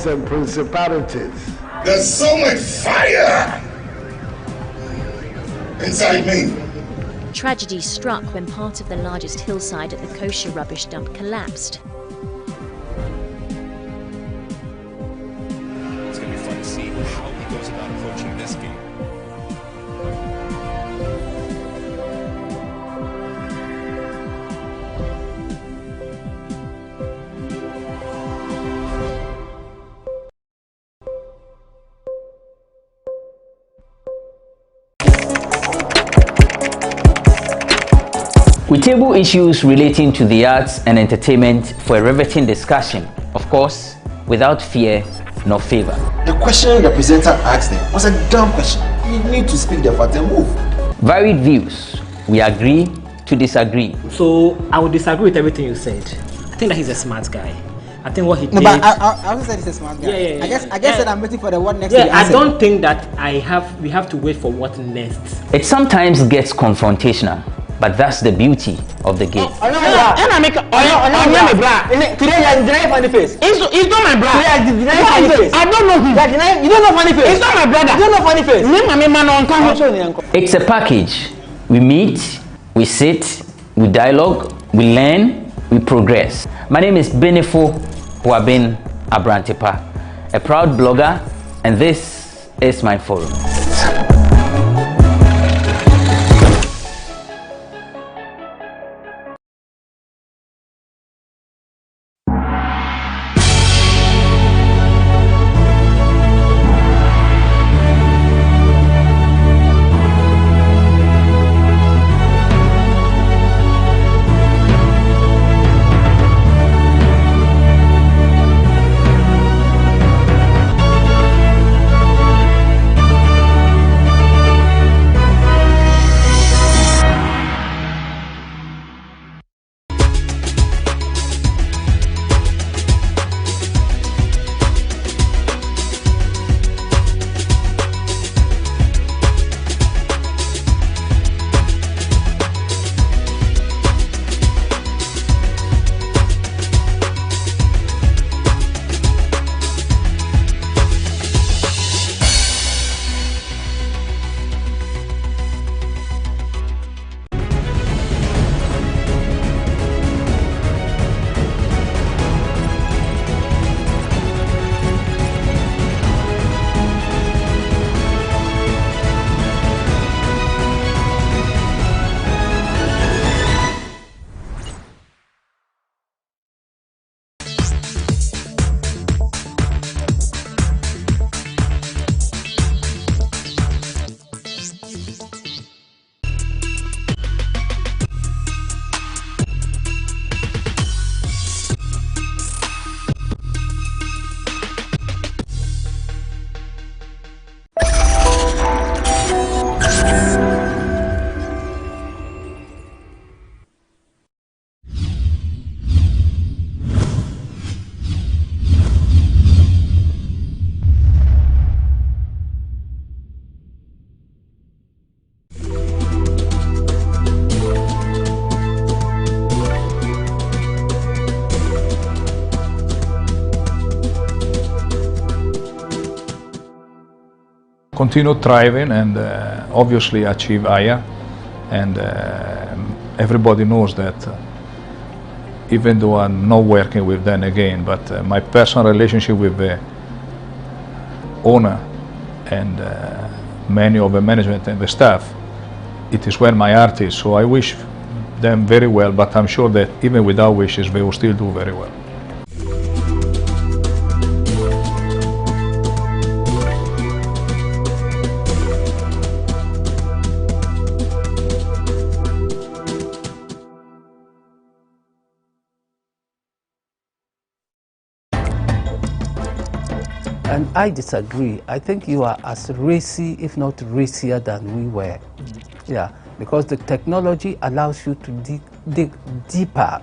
powers and principalities. There's so much fire inside me. Tragedy struck when part of the largest hillside at the kosher rubbish dump collapsed. It's going to be fun to see how he goes about approaching this game. We table issues relating to the arts and entertainment for a riveting discussion, of course, without fear nor favor. The question the presenter asked them was a dumb question. You need to speak the fact and move. Varied views. We agree to disagree. So I would disagree with everything you said. I think that he's a smart guy. I think what he did. No, but I also said he's a smart guy. Yeah. I guess that I'm waiting for the what next. Yeah, I don't think that we have to wait for what next. It sometimes gets confrontational, but that's the beauty of the game. Today you deny funny face. It's not my brother. I don't know him. You don't know funny face. It's not my brother. You don't know funny face. It's a package. We meet, we sit, we dialogue, we learn, we progress. My name is Benefo Huabin Abrantepa, a proud blogger, and this is my forum. Continue thriving and obviously achieve higher, and everybody knows that even though I'm not working with them again, but my personal relationship with the owner and many of the management and the staff, it is where my heart is. So I wish them very well, but I'm sure that even without wishes they will still do very well. And I disagree. I think you are as racy, if not racier, than we were. Yeah, because the technology allows you to dig deeper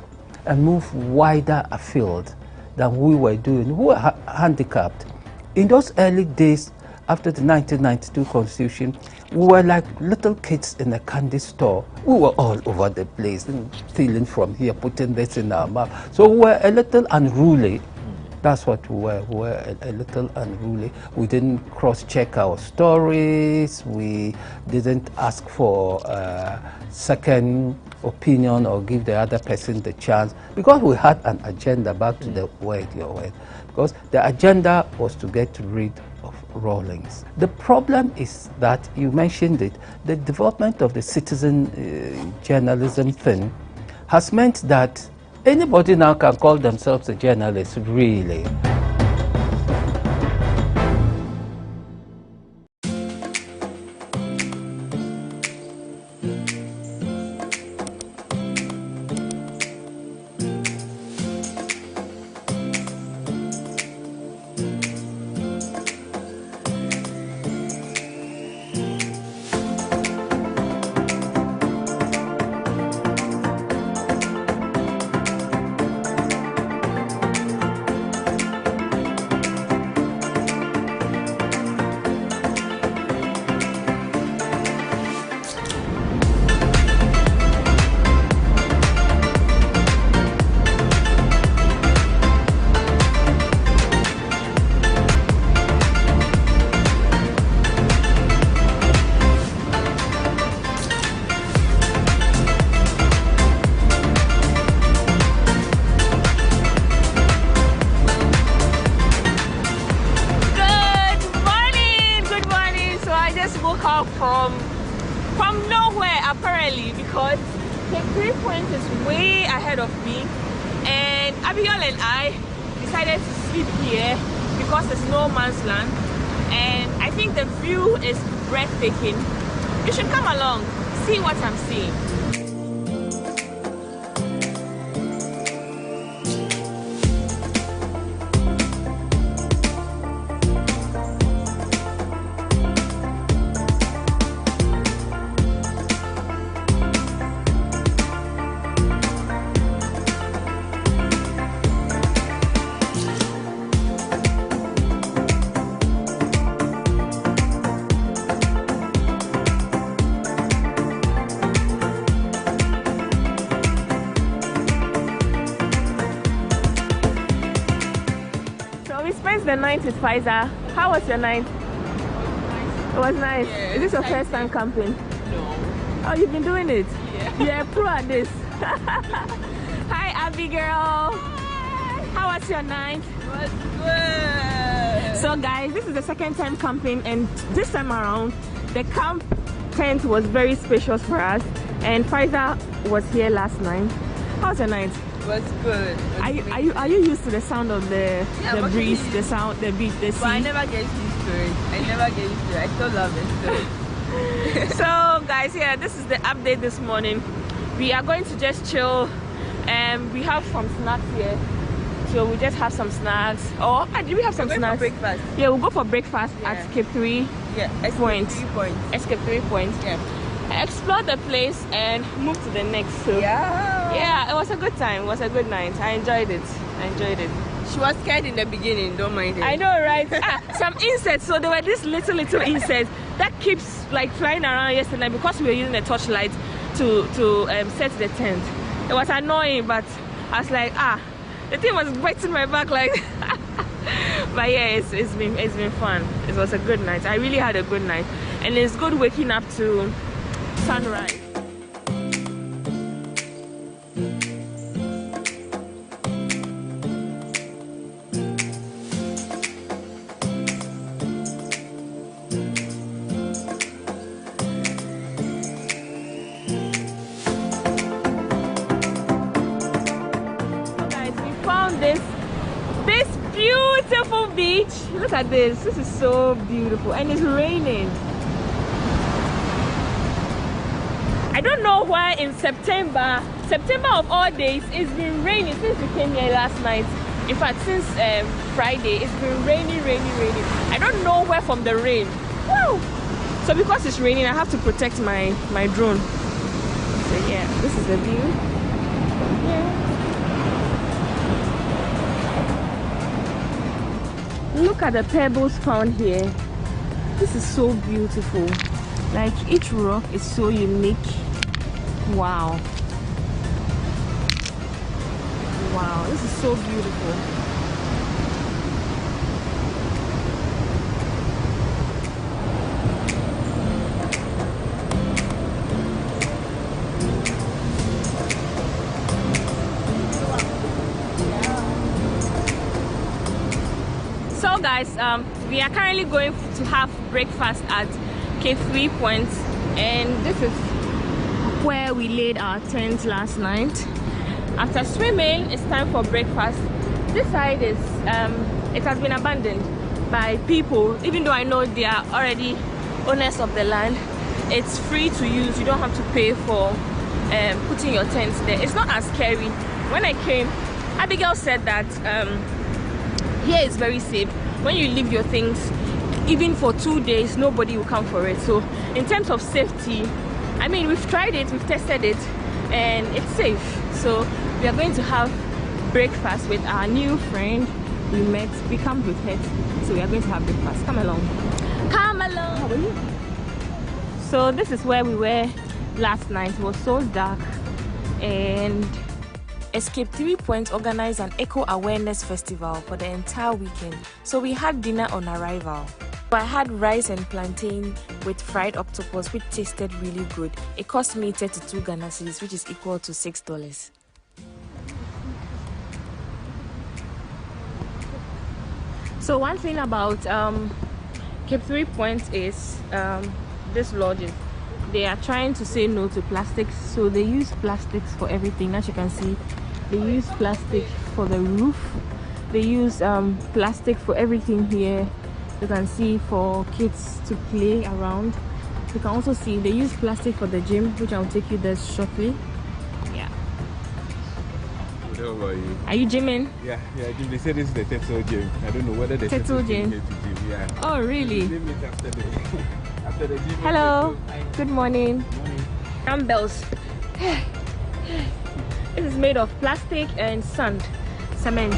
and move wider afield than we were doing. We were handicapped. In those early days, after the 1992 Constitution, we were like little kids in a candy store. We were all over the place, stealing from here, putting this in our mouth. So we were a little unruly. That's what we were. We were a little unruly. We didn't cross-check our stories. We didn't ask for second opinion or give the other person the chance, because we had an agenda. Back to the word, your word, because the agenda was to get rid of Rawlings. The problem is that, you mentioned it, the development of the citizen journalism thing has meant that anybody now can call themselves a journalist, really. From nowhere, apparently, because the 3 point is way ahead of me, and Abigail and I decided to sleep here because it's no man's land, and I think the view is breathtaking. You should come along, see what I'm seeing. The night is Pfizer. How was your night? It was nice. Yeah, is this your first time camping? No. Oh, you've been doing it? Yeah. You're a pro at this. Hi, Abigail. Hi. How was your night? It was good. So, guys, this is the second time camping, and this time around, the camp tent was very spacious for us, and Pfizer was here last night. How was your night? It was good. Are you used to the sound of the breeze, the sound, the beach, the sea? But I never get used to it. I still love it. So guys, yeah, this is the update this morning. We are going to just chill, and we have some snacks here. So we just have some snacks. Oh, do we have some snacks? For breakfast. Yeah, we'll go for breakfast at Escape 3. Yeah, Escape 3 points. Escape 3 points. Yeah. Explore the place and move to the next. So yeah, it was a good time. It was a good night. I enjoyed it. She was scared in the beginning, don't mind it. I know, right? Some insects. So there were these little insects that keeps like flying around yesterday because we were using a torchlight to set the tent. It was annoying, but I was like, the thing was biting my back like. But yeah, it's been fun. It was a good night. I really had a good night, and it's good waking up to sunrise. Guys, we found this beautiful beach. Look at this. This is so beautiful, and it's raining. I don't know why in September of all days, it's been raining since we came here last night. In fact, since Friday, it's been raining. I don't know where from the rain. Woo! So because it's raining, I have to protect my drone. So yeah, this is the view. Yeah. Look at the pebbles found here. This is so beautiful. Like each rock is so unique. Wow, this is so beautiful. guys, we are currently going to have breakfast at Cape 3 Point, and this is where we laid our tent last night. After swimming, it's time for breakfast. This side is it has been abandoned by people, even though I know they are already owners of the land. It's free to use. You don't have to pay for putting your tents there. It's not as scary. When I came, Abigail said that here is very safe. When you leave your things, even for 2 days, nobody will come for it. So in terms of safety, I mean, we've tried it, we've tested it, and it's safe. So we are going to have breakfast with our new friend we met. We come with her, so we are going to have breakfast. Come along. Come along. How are you? So this is where we were last night. It was so dark, and Escape 3 Point organized an eco awareness festival for the entire weekend. So we had dinner on arrival. I had rice and plantain with fried octopus, which tasted really good. It cost me 32 Ghana cedis, which is equal to $6. So one thing about Cape 3 Point is this lodges, they are trying to say no to plastics, so they use plastics for everything. As you can see, they use plastic for the roof, they use plastic for everything here. You can see for kids to play around. You can also see they use plastic for the gym, which I'll take you there shortly. Yeah. How about you? Are you gymming? Yeah, they said this is the Teto gym. I don't know whether the Teto gym. Here to gym. Yeah. Oh really? They meet after the after the gym. Hello. Good morning. Dumbbells. This is made of plastic and sand, cement.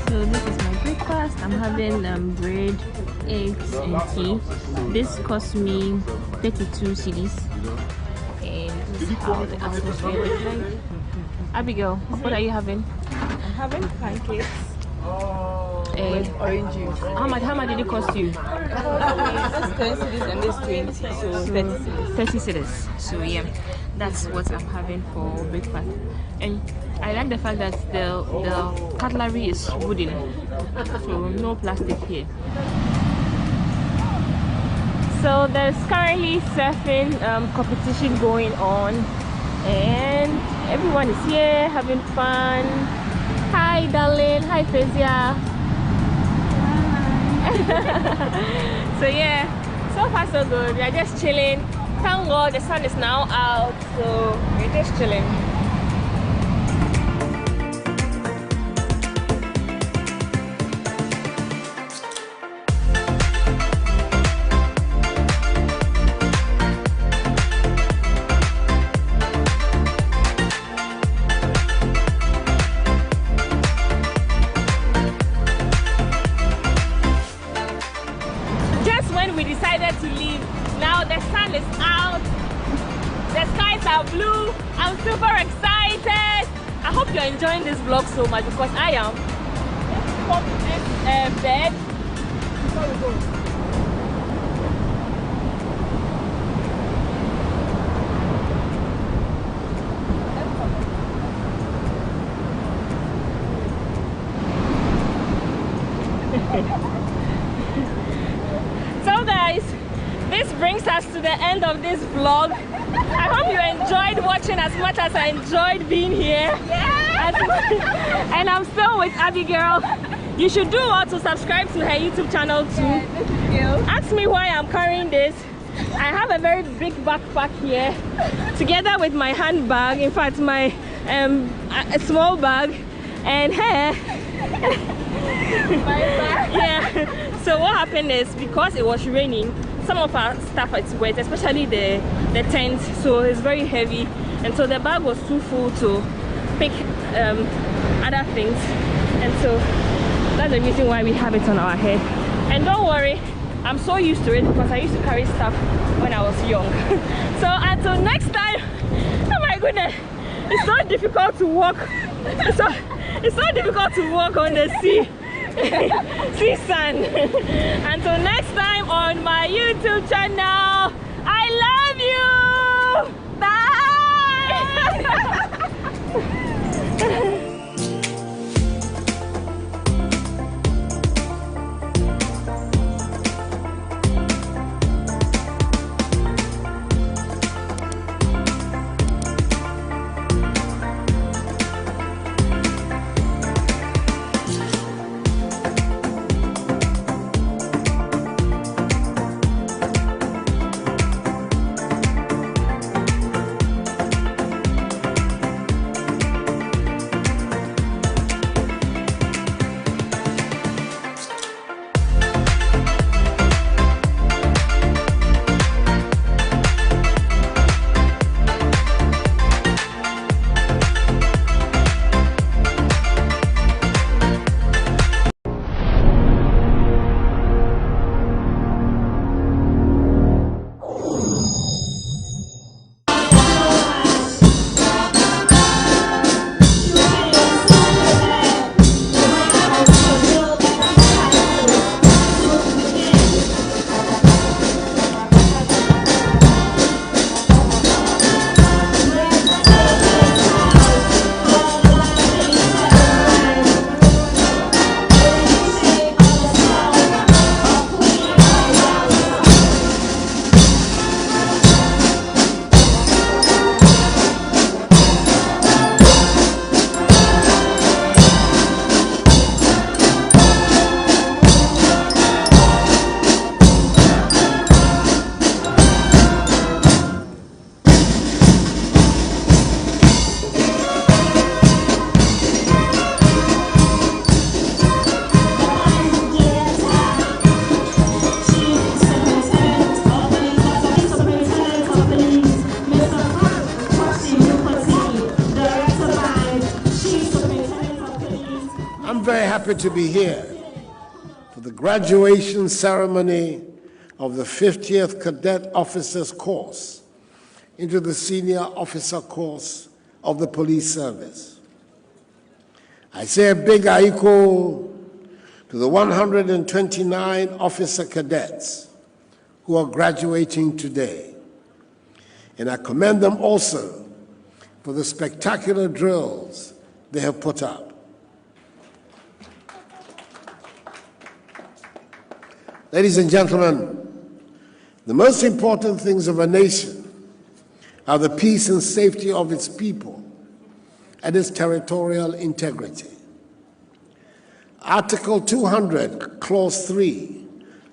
So this is my breakfast. I'm having bread, eggs, and tea. This cost me 32 cedis. And this is how the atmosphere looks like. Abigail, what are you having? I'm having pancakes with orange juice. How much did it cost you? This 10 cedis and this 20, so 30 cedis. So yeah, that's what I'm having for breakfast. And I like the fact that the cutlery is wooden, so no plastic here. So there's currently surfing competition going on, and everyone is here having fun. Hi darling, hi Fezia. So yeah, so far so good. We are just chilling. Thank God the sun is now out, so we're just chilling. We decided to leave. Now the sun is out, the skies are blue. I'm super excited. I hope you're enjoying this vlog so much, because I am. Let's pop this bed before we go. So guys, this brings us to the end of this vlog. I hope you enjoyed watching as much as I enjoyed being here. Yeah. And I'm still with Abigail. You should do well to subscribe to her YouTube channel too. Yeah, ask me why I'm carrying this. I have a very big backpack here, together with my handbag. In fact, my a small bag, and her. Yeah. So what happened is, because it was raining, some of our stuff is wet, especially the tent, so it's very heavy, and so the bag was too full to pick other things, and so that's the reason why we have it on our head. And don't worry, I'm so used to it, because I used to carry stuff when I was young. So until next time, oh my goodness, it's so difficult to walk. It's so difficult to walk on the sea. See sand. Until next time on my YouTube channel, I love you. Bye. very happy to be here for the graduation ceremony of the 50th Cadet Officers Course into the Senior Officer Course of the Police Service. I say a big aiko to the 129 officer cadets who are graduating today. And I commend them also for the spectacular drills they have put up. Ladies and gentlemen, the most important things of a nation are the peace and safety of its people and its territorial integrity. Article 200, Clause 3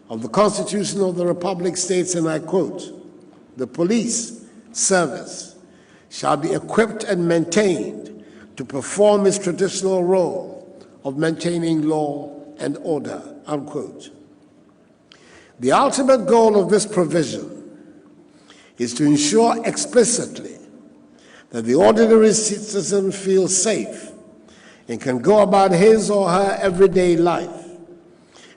of the Constitution of the Republic states, and I quote, "The police service shall be equipped and maintained to perform its traditional role of maintaining law and order," unquote. The ultimate goal of this provision is to ensure explicitly that the ordinary citizen feels safe and can go about his or her everyday life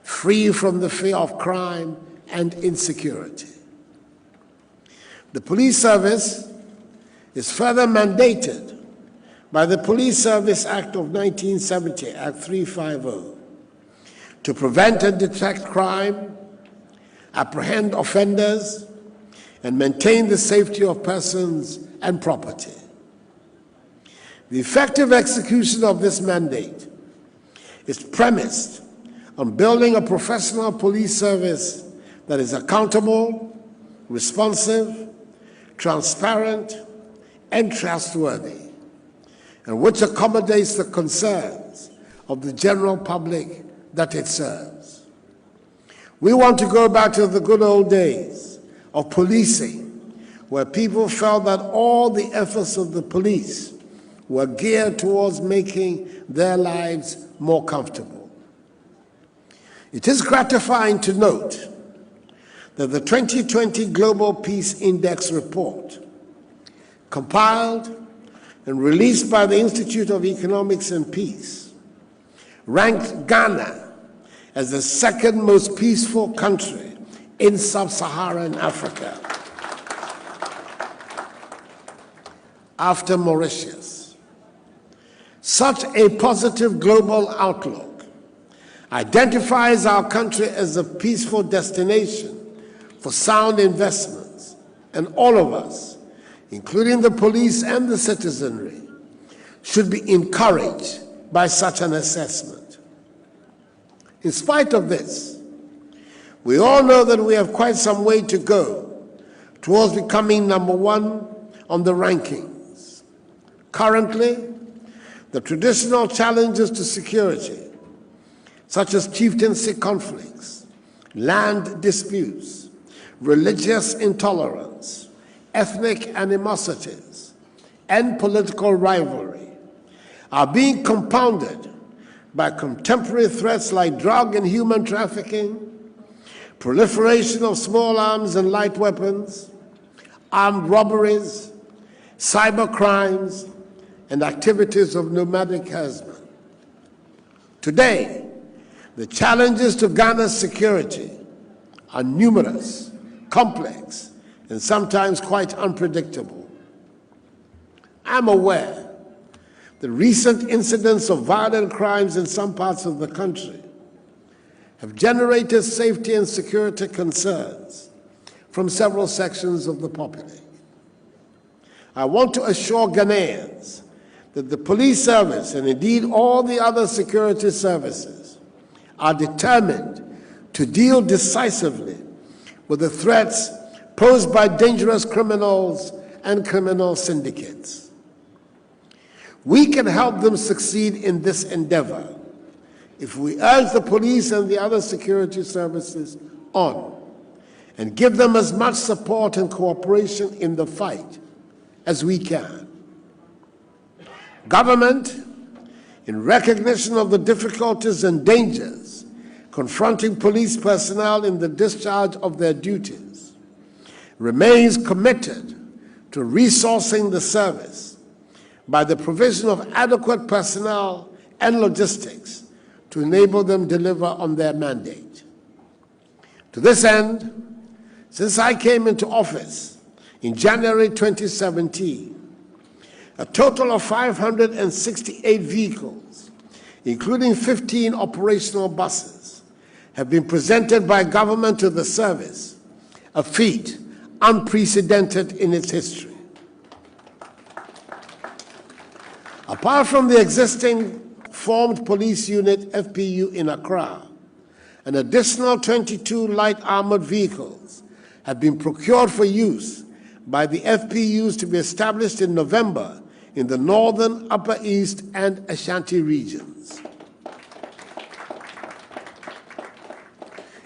free from the fear of crime and insecurity. The police service is further mandated by the Police Service Act of 1970, Act 350, to prevent and detect crime, apprehend offenders, and maintain the safety of persons and property. The effective execution of this mandate is premised on building a professional police service that is accountable, responsive, transparent, and trustworthy, and which accommodates the concerns of the general public that it serves. We want to go back to the good old days of policing, where people felt that all the efforts of the police were geared towards making their lives more comfortable. It is gratifying to note that the 2020 Global Peace Index report, compiled and released by the Institute of Economics and Peace, ranked Ghana as the second most peaceful country in sub-Saharan Africa, after Mauritius. Such a positive global outlook identifies our country as a peaceful destination for sound investments, and all of us, including the police and the citizenry, should be encouraged by such an assessment. In spite of this, we all know that we have quite some way to go towards becoming #1 on the rankings. Currently, the traditional challenges to security, such as chieftaincy conflicts, land disputes, religious intolerance, ethnic animosities, and political rivalry, are being compounded by contemporary threats like drug and human trafficking, proliferation of small arms and light weapons, armed robberies, cyber crimes, and activities of nomadic herdsmen. Today, the challenges to Ghana's security are numerous, complex, and sometimes quite unpredictable. I'm aware the recent incidents of violent crimes in some parts of the country have generated safety and security concerns from several sections of the population. I want to assure Ghanaians that the police service, and indeed all the other security services, are determined to deal decisively with the threats posed by dangerous criminals and criminal syndicates. We can help them succeed in this endeavor if we urge the police and the other security services on and give them as much support and cooperation in the fight as we can. Government, in recognition of the difficulties and dangers confronting police personnel in the discharge of their duties, remains committed to resourcing the service by the provision of adequate personnel and logistics to enable them deliver on their mandate. To this end, since I came into office in January 2017, a total of 568 vehicles, including 15 operational buses, have been presented by government to the service, a feat unprecedented in its history. Apart from the existing formed police unit, FPU, in Accra, an additional 22 light armored vehicles have been procured for use by the FPUs to be established in November in the Northern, Upper East, and Ashanti regions.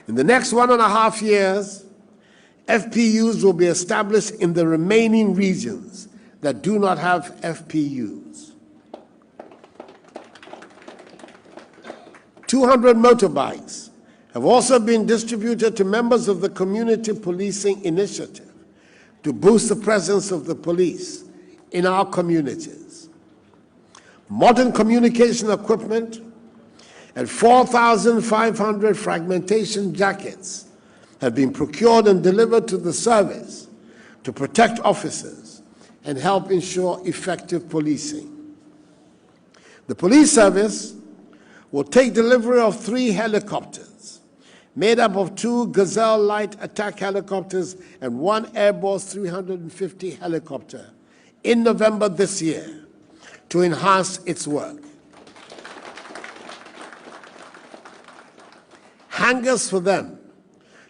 In the next 1.5 years, FPUs will be established in the remaining regions that do not have FPUs. 200 motorbikes have also been distributed to members of the Community Policing Initiative to boost the presence of the police in our communities. Modern communication equipment and 4,500 fragmentation jackets have been procured and delivered to the service to protect officers and help ensure effective policing. The police service will take delivery of 3 helicopters, made up of 2 Gazelle light attack helicopters and 1 Airbus 350 helicopter, in November this year to enhance its work. Hangars for them,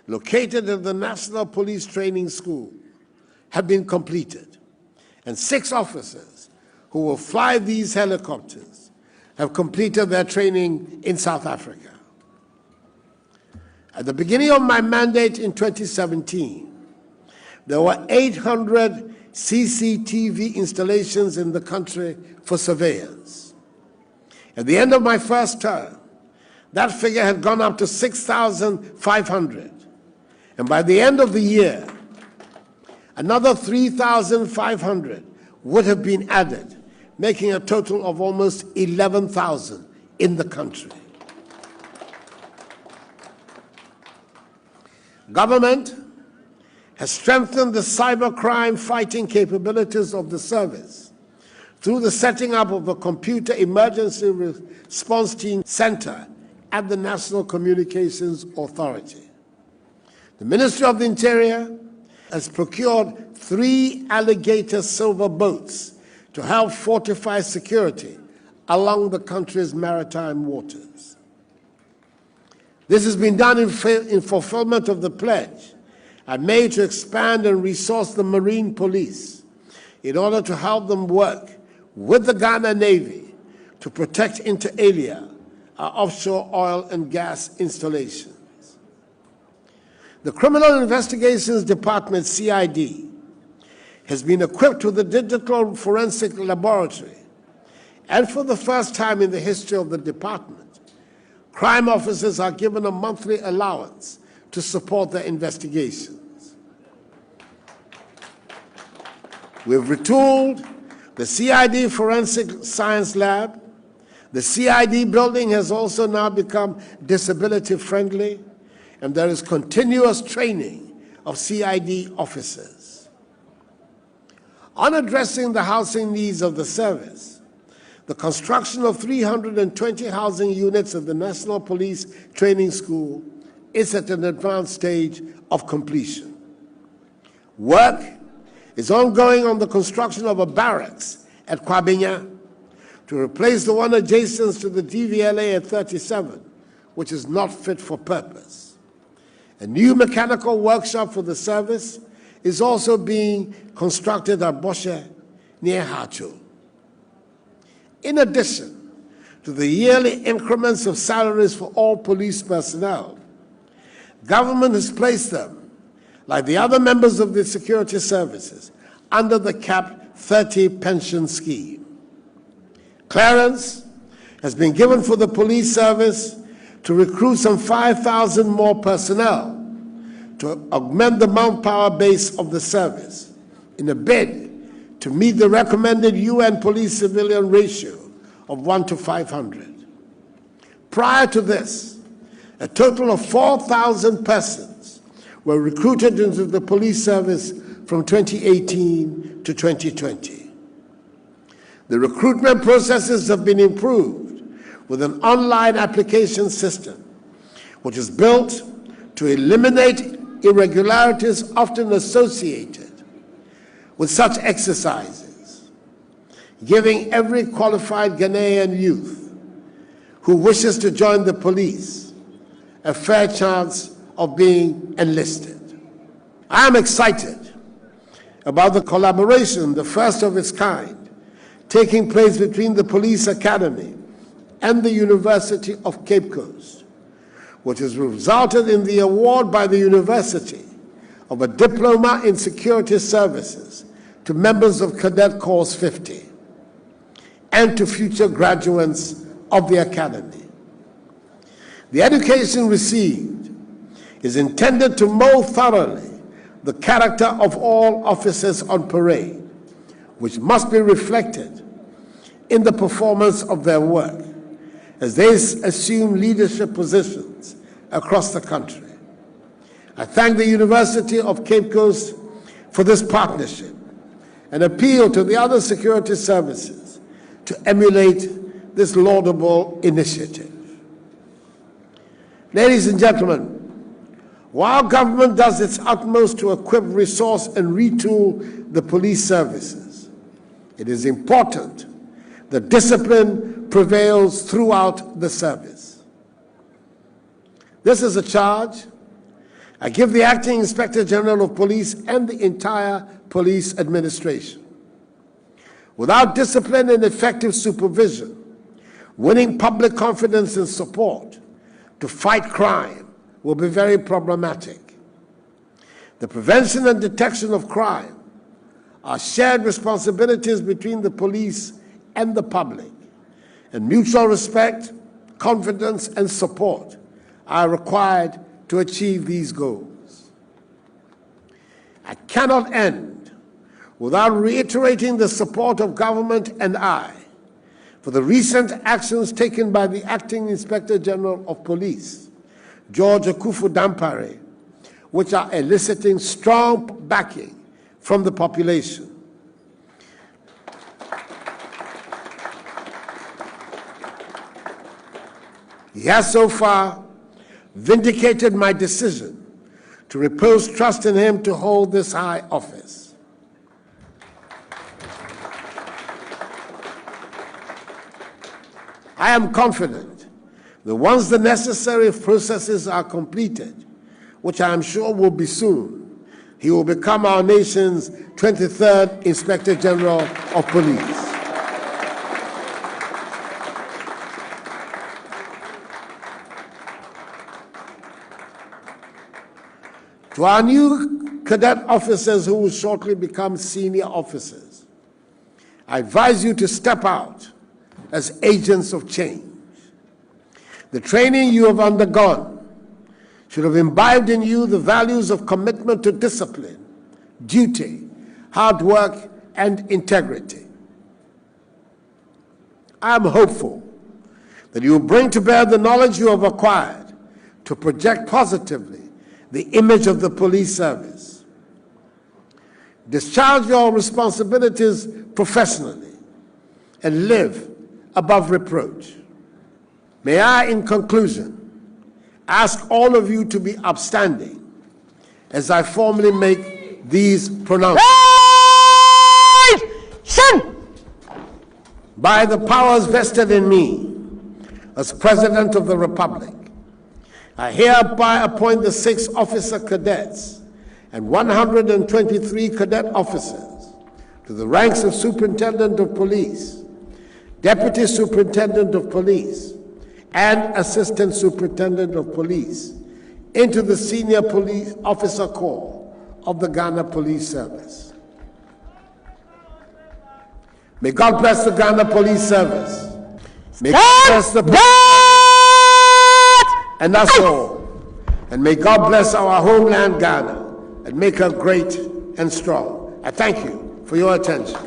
located at the National Police Training School, have been completed, and 6 officers who will fly these helicopters have completed their training in South Africa. At the beginning of my mandate in 2017, there were 800 CCTV installations in the country for surveillance. At the end of my first term, that figure had gone up to 6,500. And by the end of the year, another 3,500 would have been added, making a total of almost 11,000 in the country. Government has strengthened the cybercrime fighting capabilities of the service through the setting up of a Computer Emergency Response Team Center at the National Communications Authority. The Ministry of the Interior has procured 3 Alligator silver boats to help fortify security along the country's maritime waters. This has been done in fulfillment of the pledge I made to expand and resource the Marine Police in order to help them work with the Ghana Navy to protect inter alia our offshore oil and gas installations. The Criminal Investigations Department, CID, has been equipped with a digital forensic laboratory, and for the first time in the history of the department, crime officers are given a monthly allowance to support their investigations. We've retooled the CID Forensic Science Lab. The CID building has also now become disability friendly, and there is continuous training of CID officers. On addressing the housing needs of the service, the construction of 320 housing units at the National Police Training School is at an advanced stage of completion. Work is ongoing on the construction of a barracks at Kwabenya to replace the one adjacent to the DVLA at 37, which is not fit for purpose. A new mechanical workshop for the service is also being constructed at Boshe near Hacho. In addition to the yearly increments of salaries for all police personnel, government has placed them, like the other members of the security services, under the CAP 30 pension scheme. Clearance has been given for the police service to recruit some 5,000 more personnel to augment the manpower base of the service in a bid to meet the recommended UN police-civilian ratio of 1 to 500. Prior to this, a total of 4,000 persons were recruited into the police service from 2018 to 2020. The recruitment processes have been improved with an online application system, which is built to eliminate irregularities often associated with such exercises, giving every qualified Ghanaian youth who wishes to join the police a fair chance of being enlisted. I am excited about the collaboration, the first of its kind, taking place between the Police Academy and the University of Cape Coast, which has resulted in the award by the university of a Diploma in Security Services to members of Cadet Corps 50 and to future graduates of the Academy. The education received is intended to mold thoroughly the character of all officers on parade, which must be reflected in the performance of their work as they assume leadership positions across the country. I thank the University of Cape Coast for this partnership and appeal to the other security services to emulate this laudable initiative. Ladies and gentlemen, while government does its utmost to equip, resource, and retool the police services, it is important that discipline prevails throughout the service. This is a charge I give the Acting Inspector General of Police and the entire police administration. Without discipline and effective supervision, winning public confidence and support to fight crime will be very problematic. The prevention and detection of crime are shared responsibilities between the police and the public, and mutual respect, confidence, and support are required to achieve these goals. I cannot end without reiterating the support of government and I for the recent actions taken by the Acting Inspector General of Police, George Akuffo-Dampare, which are eliciting strong backing from the population. He has so far vindicated my decision to repose trust in him to hold this high office. I am confident that once the necessary processes are completed, which I am sure will be soon, he will become our nation's 23rd Inspector General of Police. To our new cadet officers who will shortly become senior officers, I advise you to step out as agents of change. The training you have undergone should have imbibed in you the values of commitment to discipline, duty, hard work, and integrity. I am hopeful that you will bring to bear the knowledge you have acquired to project positively the image of the police service. Discharge your responsibilities professionally and live above reproach. May I, in conclusion, ask all of you to be upstanding as I formally make these pronouncements. By the powers vested in me as President of the Republic, I hereby appoint the 6 officer cadets and 123 cadet officers to the ranks of Superintendent of Police, Deputy Superintendent of Police, and Assistant Superintendent of Police into the Senior Police Officer Corps of the Ghana Police Service. May God bless the Ghana Police Service. May God bless the and that's all. And may God bless our homeland Ghana and make her great and strong. I thank you for your attention.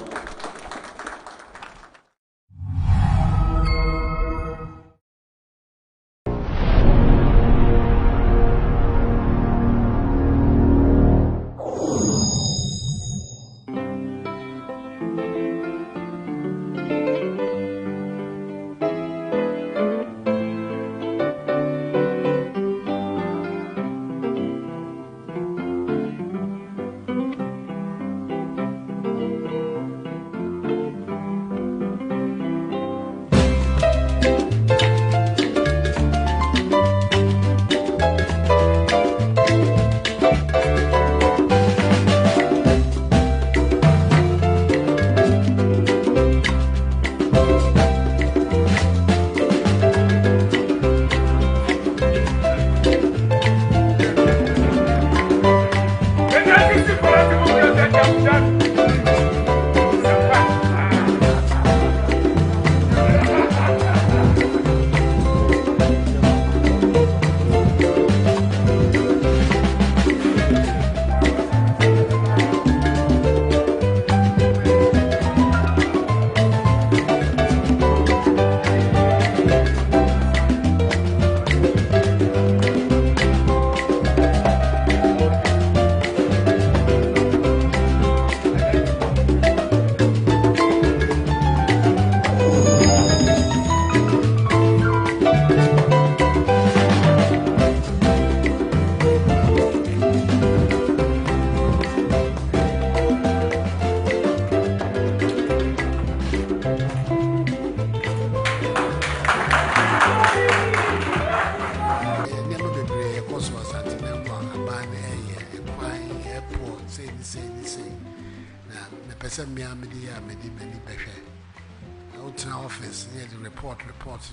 office near the report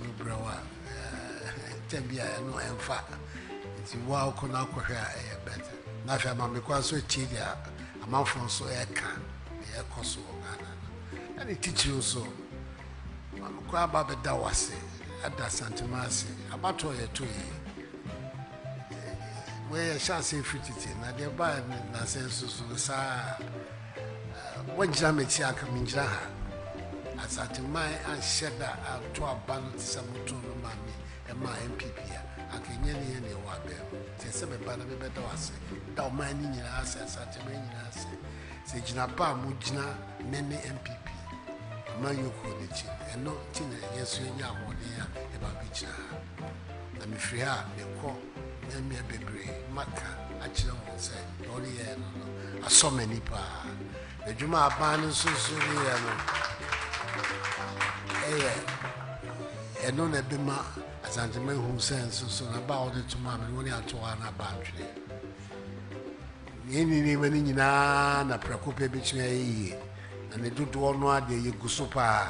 no brewa. Tembia no emfa. It's wow kona kwahwa better. Na fa ma me kwa so chi dia amanfo so e ka e koso Ghana. And it teach you so. Ma kwa ba be da wase ada santimase abato ye to ye. Where chance fititi na de ba na senso so sa wajira meti aka minjira ha. Asatimai and sheda to abandon samuto no mami e ma MPP akenye ne ne wa be se me bana be beto ase da o man ni nyina ase asatimai nyina ase se jina pa mu jina nene MPP man yoko ne chi eno ti na yesu nya ahode ya e ba bi jina na me free ha me ko na me bebre maka a kire won se ori ye no aso mani pa ejuma aban so ni ye no eno na bema asanteme hu sense so na ba odi tuma me woni ato na ba ntwe ni mani nyina na prekope bi twa yi na ne dudu ono ade ye gusopa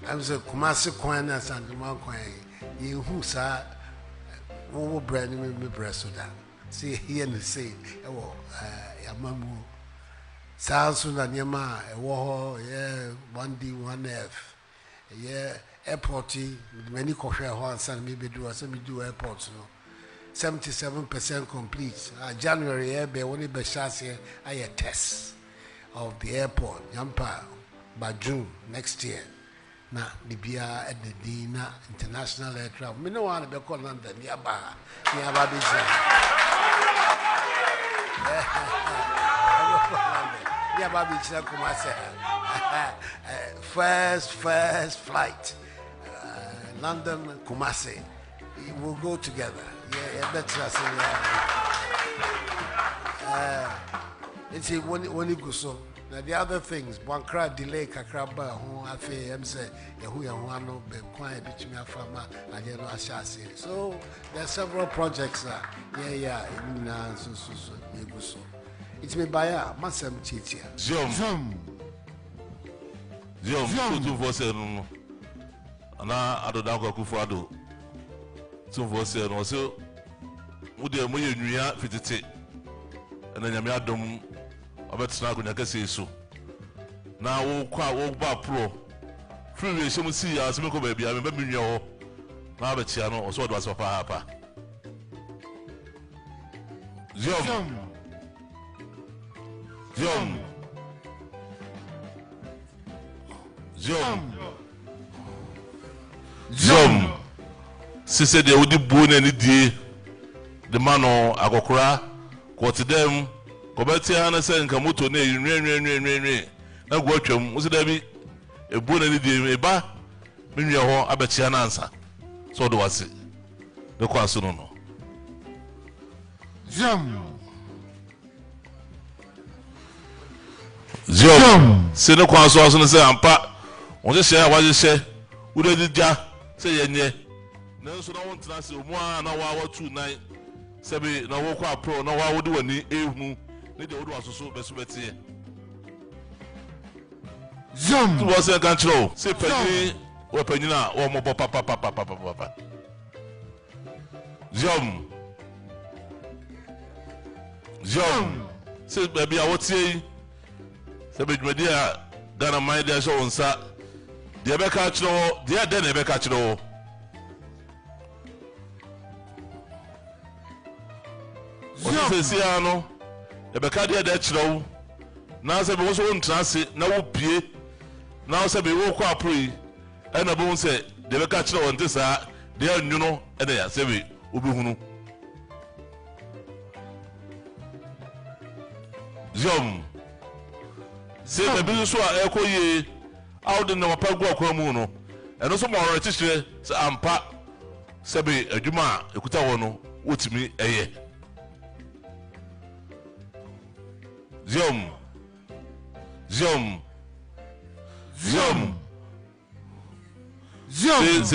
amse kumase kwan na asanteme kwan ye hu sa wo brand me bresoda see here and say ewo yamamu Sansu na nyema ewo ye 1D 1F ye airport many kohwe ho ansan me bedu asa me do airport no 77% complete January e be woni be chance aye test of the airport yampa by June next year na bibia at the Dina international air travel me no want be call London nearby bija yeah, baby, first flight, London, Kumasi. We'll go together. Yeah, better. It's one you go so. Now the other things, one cry delay, kakraba, who I feel, say, who you want to be quiet between my farmer and you know, I shall say. So there are several projects. Yeah, so you go so. It's me by Masam Chitia. Zoom. Two voices. And I don't know Kufado. Two voices. And also, would you move your 50? And then you may have done a better snack when you can say so. Now, walk back pro. Free some see us, make a baby. I remember you. Now, the channel or so was Papa. Zoom. Zoom. Sister, they would bone any day. The man or Agokura, quoted them. Cobertia Anderson, Kamuto, rain. Now, watch him. Was it Debbie? A bone any day, a bar? Maybe I bet you an answer. So do I say. The question. Zoom. C'est le quoi so so say ampa on je share wa je share wo de dia say yenye na so na won tena se omu na wa 29 sebe na wo kwa pro na wa wo de wani ehu ne de wo do asoso be so betie Zoom to was a control say pani wo pani na wo mo papa Zoom say baby a what say Media Ghana my dear show on sa the Ebeka Chino, the Aden Ebeka Chino. What is Siano? Ebeka de Chino. Now, say, was one transit, now pay. Now, say, we walk up pre. And a bone say, the Ebeka Chino on this, they are, you know, and they are say, Ubuhunu. Zoom. Say the business wa eko ye out in the pagu akwamu no eno so mo retisire say ampa se be adwuma ekuta wo no wotimi eye Zoom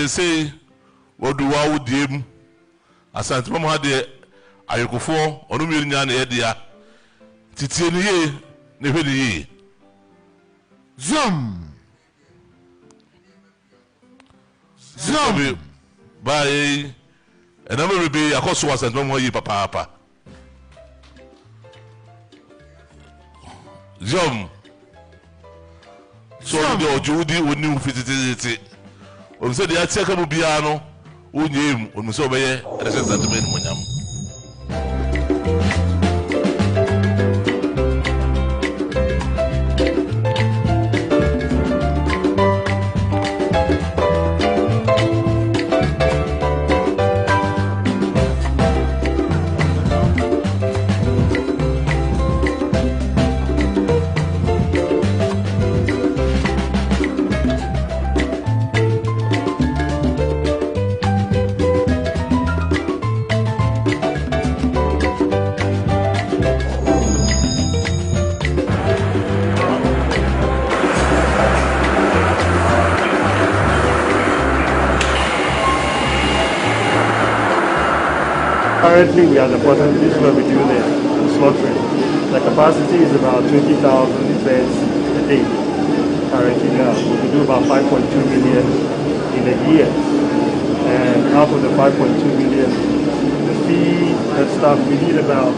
say wodu wa wodiem asante mo ha de ayekofo onu mi nya na ye dia titie ni ye ne hwedi ye Zoom Zoom. Bye. And I'm going to be a cost was and no more you, papa. Zoom. So the Judy would new fit. On said the attacker piano, who name on Musobey, and I said that to me when I'm. Currently, we are the bottom. This is where we do the slaughtering. The capacity is about 20,000 beds a day. Currently now, we do about 5.2 million in a year. And out of the 5.2 million, the feed and stuff, we need about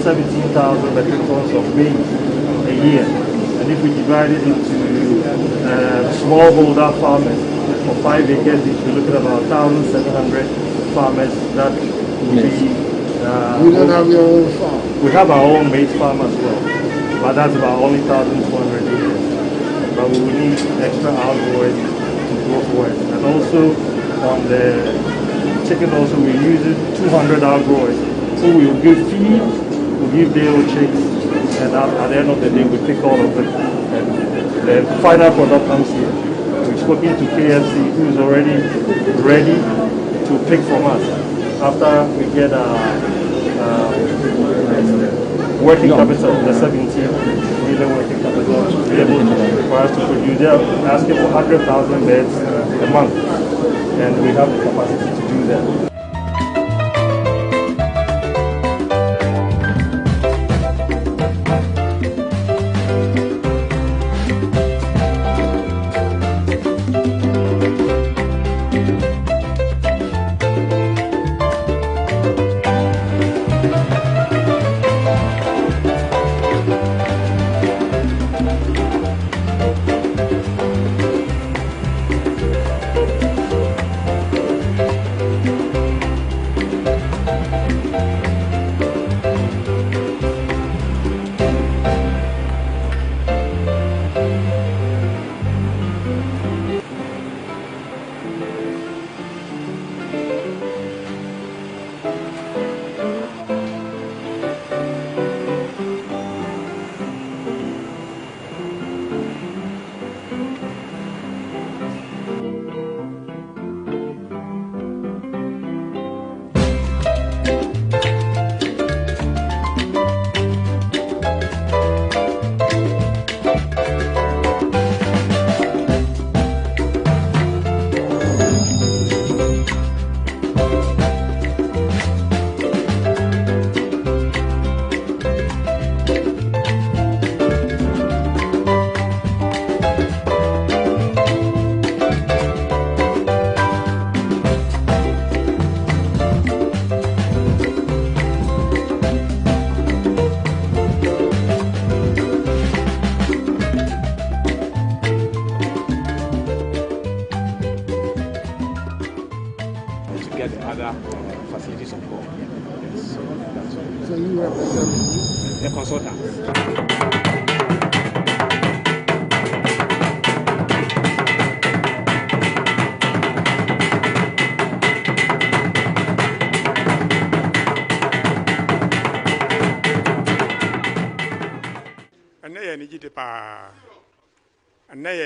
17,000 metric tons of maize a year. And if we divide it into smallholder farmers, for 5 acres each, we look at about 1,700 farmers that we don't have your own farm. We have our own maize farm as well, but that's about only 1,200 acres. But we will need extra outgrowers to grow for it. And also on the chicken, also we're using 200 outgrowers. So we will give feed, we'll give day-old chicks, and at the end of the day we pick all of it. And the final product comes here. We've spoken to KFC, who is already ready to pick from us. After we get working capital, the 17 million working capital to be able for us to produce. They are asking for 100,000 beds a month, and we have the capacity to do that.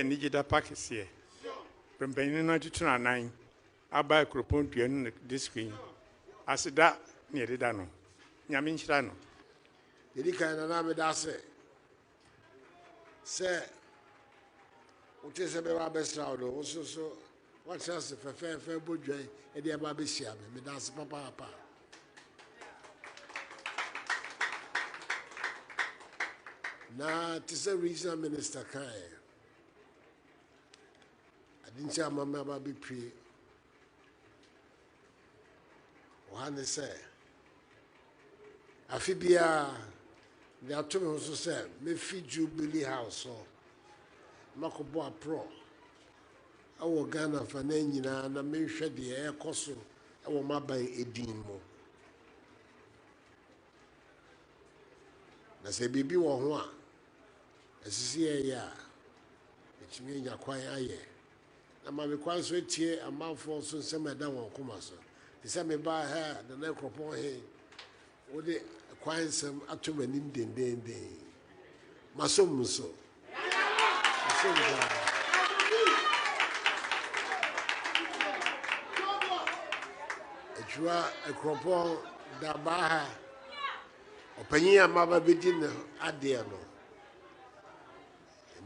Nigida Pakis here. From Benin to 9, I buy Cropon to end this screen. I said that near the Dano. Yamin Shano. The kind of name that's it. Say, what is about best out also? So, what's us if a fair budget and the Ababi Siam, and that's Papa. Now, it is a reason, Minister Kai. I didn't say I'm a baby pre Ohane say afibia they are told me also say me fi Jubilee House so makobo apro awo Ghana fa na nyina na me hwe de e koso awo maban edin mo na se bibi wo ho a asisi ya etimi nya kwan aye na ma me kwan so tie amanfo so nsema da won koma so se me ba ha na na kropon he wo de kwan sem atomanim dendende masom so ejua ekropon da ba ha opanyi amaba bedin ade no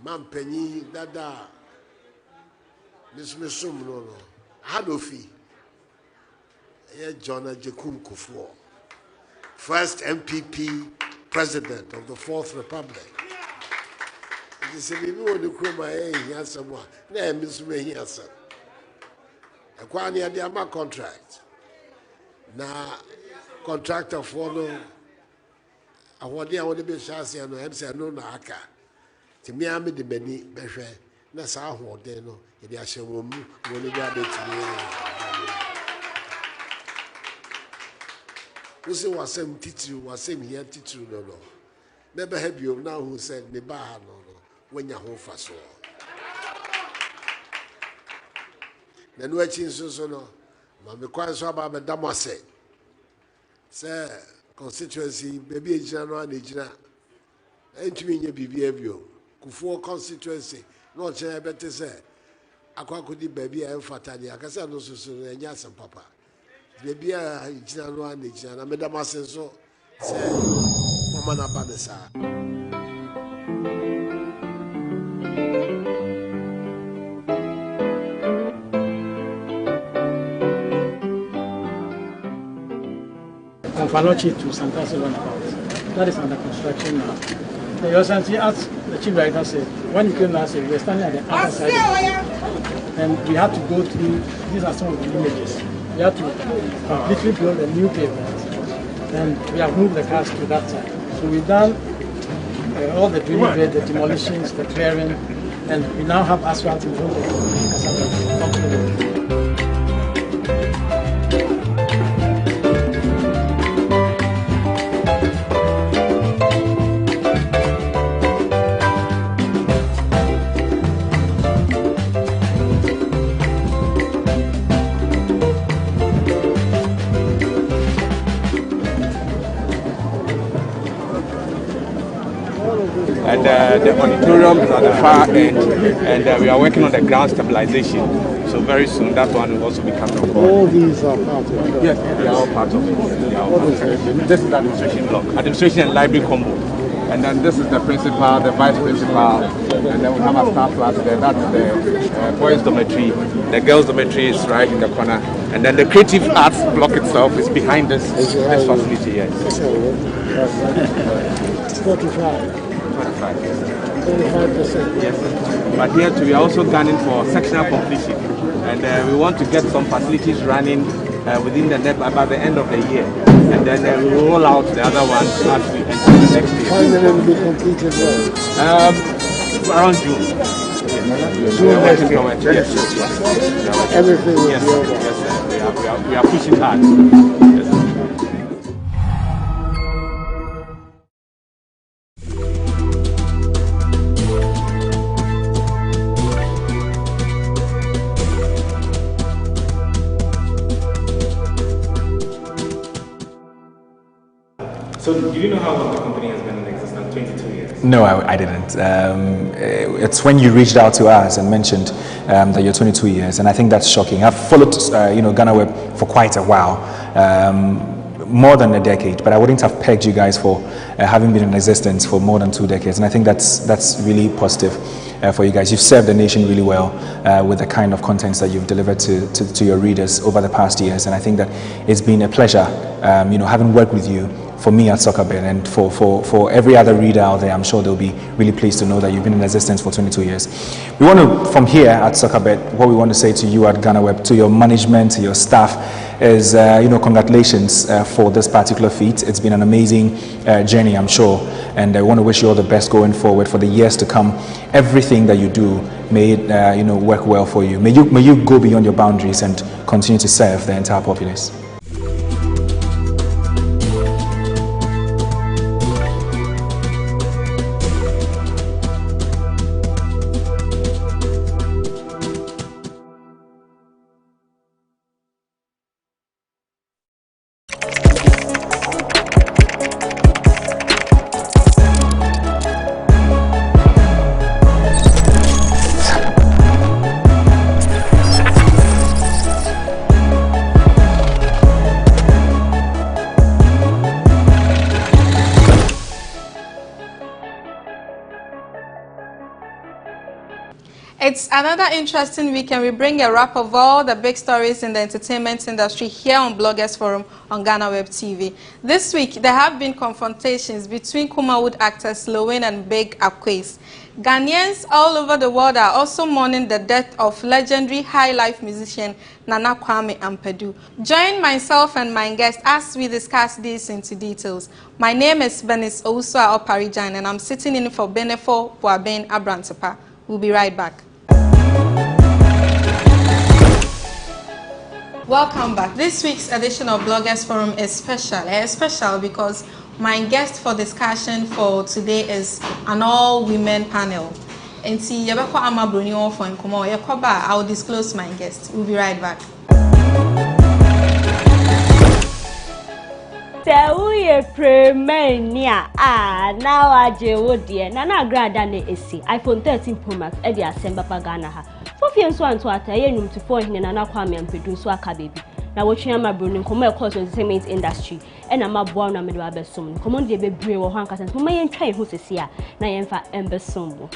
mampanyi dada misum no hadofi John Ajekun Kufuor, first MPP president of the Fourth Republic. He said, "We want to come here, someone. No, Miss Mehiasa. Akwani adiama contract. Na contractor follow. I want to be chassis and MC no na aka. Timi ame de beni behwe. Na sa ahode no. Yedi ahyewo mu. Woni bi abetumi. Who was some teacher, was same here teacher, no. Never have you now who said, Nebaha, no, when you're home for so. Then watching so no, Mamma Quan so about Madame said, Sir, constituency, baby, general, and Ejina, ain't you in your behavior? Kufuor constituency, not say better say, I could baby, I'm fatally, I can say no, so, and yes, and papa. Baby, general and Ejina, and Madame says so, say, Mama Nabanesa. Fanochi to Santaso runabout. That is under construction now. The Yosanti asked the chief director said, when he came last year, we were standing at the other side and we had to go through, these are some of the images. We had to completely build a new pavement and we have moved the cars to that side. So we've done all the drilling, the demolitions, the clearing, and we now have asphalt in front of the the auditorium is at the far end, and we are working on the ground stabilization. So very soon that one will also be coming up. All these are part of it? Yes, they are all part of it. This is the administration block, administration and library combo. And then this is the principal, the vice principal, and then we have a staff class there. That's the boys' dormitory. The girls' dormitory is right in the corner. And then the creative arts block itself is behind this facility, yes. 45%. Yes. But here too, we are also gunning for sectional completion. And we want to get some facilities running within the net by the end of the year. And then we will roll out the other ones as we enter the next year. When will it be completed? Around June. Yes. Everything will be over. Yes, we are pushing hard. Yes. So do you know how long the company has been in existence? 22 years? No, I didn't. It's when you reached out to us and mentioned that you're 22 years, and I think that's shocking. I've followed, GhanaWeb for quite a while, more than a decade, but I wouldn't have pegged you guys for having been in existence for more than 2 decades, and I think that's really positive for you guys. You've served the nation really well with the kind of contents that you've delivered to your readers over the past years, and I think that it's been a pleasure, having worked with you for me at Soccerbet, and for every other reader out there. I'm sure they'll be really pleased to know that you've been in existence for 22 years. We want to, from here at Soccerbet, what we want to say to you at GhanaWeb, to your management, to your staff, is congratulations for this particular feat. It's been an amazing journey, I'm sure, and I want to wish you all the best going forward for the years to come. Everything that you do, may it work well for you. May you go beyond your boundaries and continue to serve the entire populace. It's another interesting weekend. We bring a wrap of all the big stories in the entertainment industry here on Bloggers Forum on GhanaWeb TV. This week, there have been confrontations between Kumawood actors Lowin and Big Akways. Ghanaians all over the world are also mourning the death of legendary highlife musician Nana Kwame Ampadu. Join myself and my guest as we discuss this into details. My name is Benis Owusua Oparijan, and I'm sitting in for Benefo Boaben Abrantepa. We'll be right back. Welcome back. This week's edition of Bloggers Forum is special because my guest for discussion for today is an all-women panel. And see, I'll disclose my guest. We'll be right back. Now I dear Nana Gradane esi iPhone 13 Pro Max Eddie Asemba Pagana. Fofi and Swan to attend to 4 in Nana Kwame Ampadu Swaka baby. Now watching my brewing come across the entertainment industry and I'm a born middle abesum. Come on, dear baby, or Hankas and my try who's a seer, Nayanfa Embesum.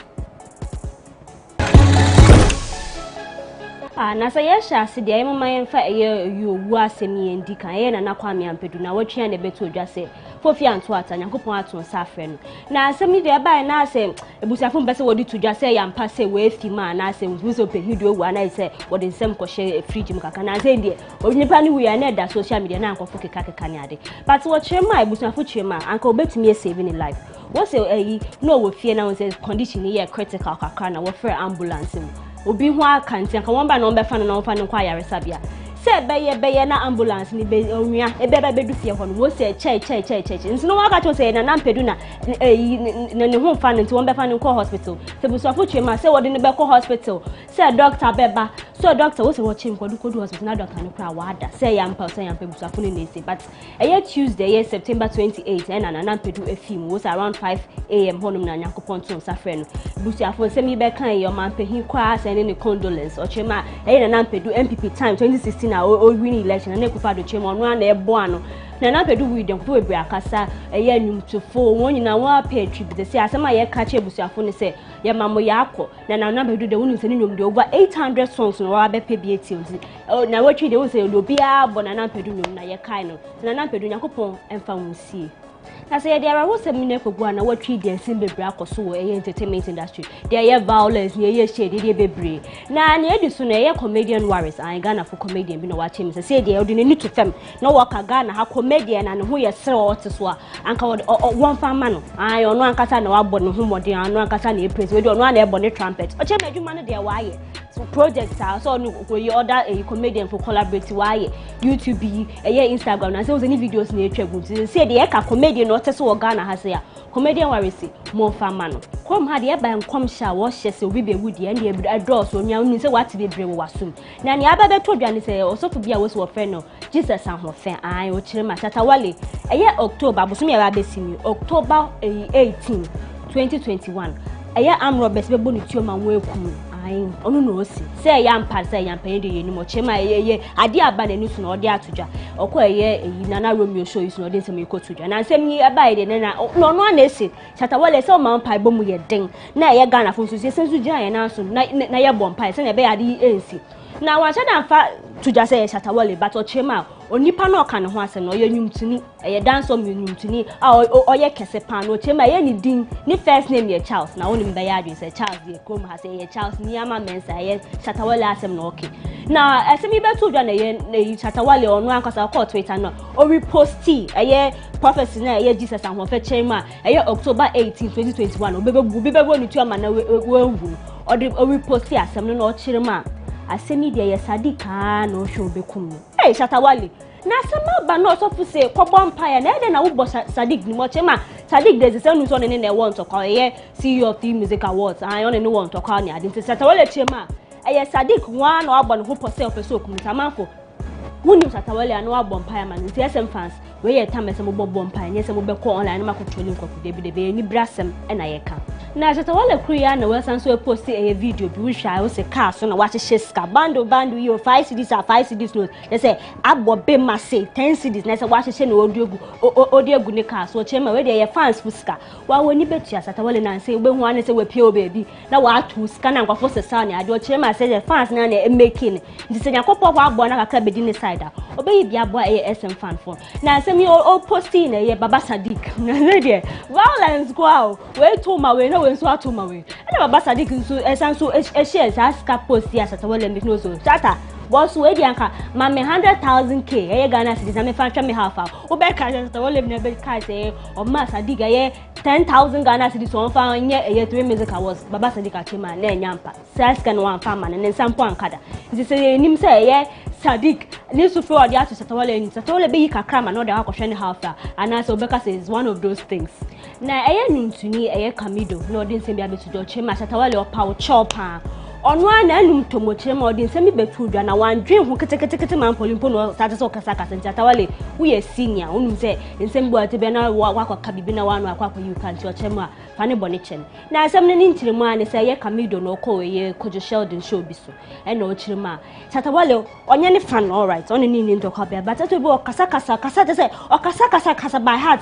Na say yesha se de ayema man fa you wasemi endika ye na Kwame Ampadu na watchia na beto dwa se fofi anto ata Nyankopon ato safre no na asemi de ba na se ebusiafo mbese wodi to dwa se yampa se we fi ma na se wuso pe hido wu na se wodi nsem ko she fridge mu kaka na se de onipa ni wi na da social media na ankofo keka ni ade but watchia ma ebusiafo chema anka obetumi save in life what say no we fear na say condition here critical kakra na we for ambulance obi ho akanti anka won no be fa no fa no kwa yare sabia se beye na ambulance ni be onwia ebe be du fie ho no wo se che nti no waka cho se na Ampadu na ne ho fa no nti won be fa no kwa hospital se bu so afo chema se wodi ne be kwa hospital se doctor beba so doctor wo se wo chim kodu hospital na doctor no kwa wada se yampa bu so afo ne se but Tuesday September 28 na Ampadu afim wo around 5 am honum na Nyankopon to safre no bu so afo se mi be kan yo manpehin kwa se ne condolence o chema na Ampadu MPP time 2016 na o win election na Kufa do chema no na ebo ano na Ampadu wi dem ko bebre akasa anum tofo won nyina wa pay trip de se asema ye ka che busuafo ne se ye mamo ya akọ na Ampadu de wonu se ne nyom de over 800 songs no wa be pay bi eti na watwi de won se obi a bo na Ampadu nyom na ye kai no na Ampadu Nyakopon emfa wonsie na say there are some minefo na watwi de nsin bebre akoso wo entertainment industry there violence ye shade dey bebre na edi so na ye comedian warriors an Ghana for comedian bi na wa chem say there odi ni to fam na waka Ghana ha comedian na ne ho ye sere ote so anka won fa ma no an ono ankasa na wa bo ne ho modern ano ankasa na e praise we do ono na e bo ne trumpet o chem adwuma no there wa ye so projects are so no we order a comedian for collaborate wa ye YouTube Instagram na say o any videos na e twagum say there ka comedian no so Ghana has ya comedian warisi mo fama no kom ha de ba nkom sha wo hye se obi be wudi and e address o nya uni say what be bre wo wasum na ne aba be to dwane say osofo bia wo so fe no Jesus an ho fe an o kire ma tata wale October busum ya ba be simi October 18 2021 am Roberts be boni tioma wo ekum onu no osi say yampa de yeni mo chema ade aba na nusu na ode atodwa okọ Nana Romeo show is no de nsem ekotodwa na nsem yi aba de na no na esi chata wale say o man pai bomu ye den na Ghana fo so sensu gina ye na so na ye bompai say na be ade ensi na wa chada fa to just say Shatawale but ochema onipa no ka ne ho asem no ye nyumtuni eye dance om nyumtuni oye kese pan no ochema ye ni din ni first name ye Charles na woni mbe ya adwen say Charles ye kom ha say ye Charles ni ama mensa ye Shatawale asem no okay na asem ibe to dwa na ye Shatawale onu ankasa ko Twitter no o reposti eye prophecy na eye Jesus an ho fe chema eye October 18 2021 obebebu ni tu ama na wewu o reposti asem no o chirema asemi de ye sadika no hwe obekum eh Shatawale na asema ba no so fu say kwobọ empire na ede na wo sadik ni mo chema sadik de se nu so ne ne want to call ye CEO of the Music Awards I only no want to call ni ade Shatawale chema eye sadik one no agbo no ho pose ofese okum tamanfo woni Shatawale anu agbo empire man nti SM fans we ye tamese mo bobo empire nye se mo be ko online ma controlling kwaku de be ni brasem e na ye ka na Shatawale kuya na we san so post a video bi hwa o se car so na wa hye ska bando yo 5 cedis are 5 cedis no they say abo be ma say 10 cedis na say wa hye na odiogu ne car so chema we dey fans fuska wa woni betua Shatawale na say we hu an say we pie o baby na wa atu ska na nkwafo se sa na ade o chema say the fans na making ndi se nyakopo kwa abo na kaka be di ne side a obeyi bia abo a SM fan for na say me o posting na ye Baba Sadik na dey violence go we to ma we na we so atu ma we na Baba Sadik nso esan so share ska post ya Shatawale make no so chata boss we di anka ma me 100,000k eye Ghana cedis na me fan twa me half a o be ka Shatawale me be ka say o ma Sadik eye 10,000 Ghana cedis on fa nye eye 3 Music Awards Baba Sadik achema na enyampa ska no wan fa ma ne nsampo ankada nti say nim say eye Sadik ni so for the Shatawale ni Shatawale be kakra ma no de akohwe ne half a and so Obeka says is one of those things na eye nuntuni eye Kamido no de nsem bia betu do chema Shatawale opa o chopa onu ana anum tomo chema o de nsem betu dwa na wan dwen hu ketekete man polimpo no start so kasa Shatawale we senior onum say nsem bo ate be na wakwa bibi na wanu akwa you can cho chema fa ne bone chen na nsem ne ntiremu an say eye Kamido no ko eye Kojo Sheldon show bi so e na o chirema Shatawale onye ne fan all right on ni ndokwa bia but to be kasa te say o kasa by heart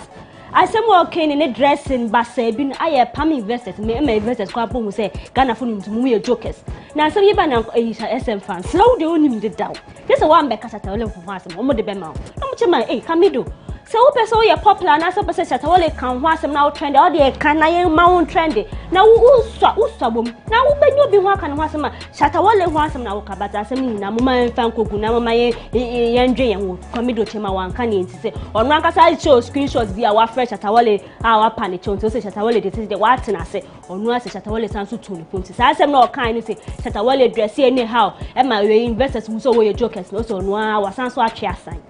asem okay ne dressing basa bi aye pam investors me investors kwa po mu say Ghana fo num mu ye jokers na asem ye ba na SM fans so de onim de daw this one be kasa Shatawale fo asem o mo de be ma no mo chema Kamido so wo person ye popular na so person Shatawale kan ho asem na wo trend all the kan na ye ma wo trend na wo uswa bom na wo be nyobi ho aka na ho asem Shatawale ho asem na wo ka bata asem ni na mo man fan kogu na mo ma ye ndwe ye wo Kamido chema wan kan ye ntise onu ankasa show screenshots bi a wa fresh Shatawale a wa panic chon so say Shatawale de wa tena se onu ase Shatawale san so tuni ponti sa asem na o kan ni say Shatawale dress anyhow e ma we investors wo so wo ye jokers no so onu a wa san so atwe asan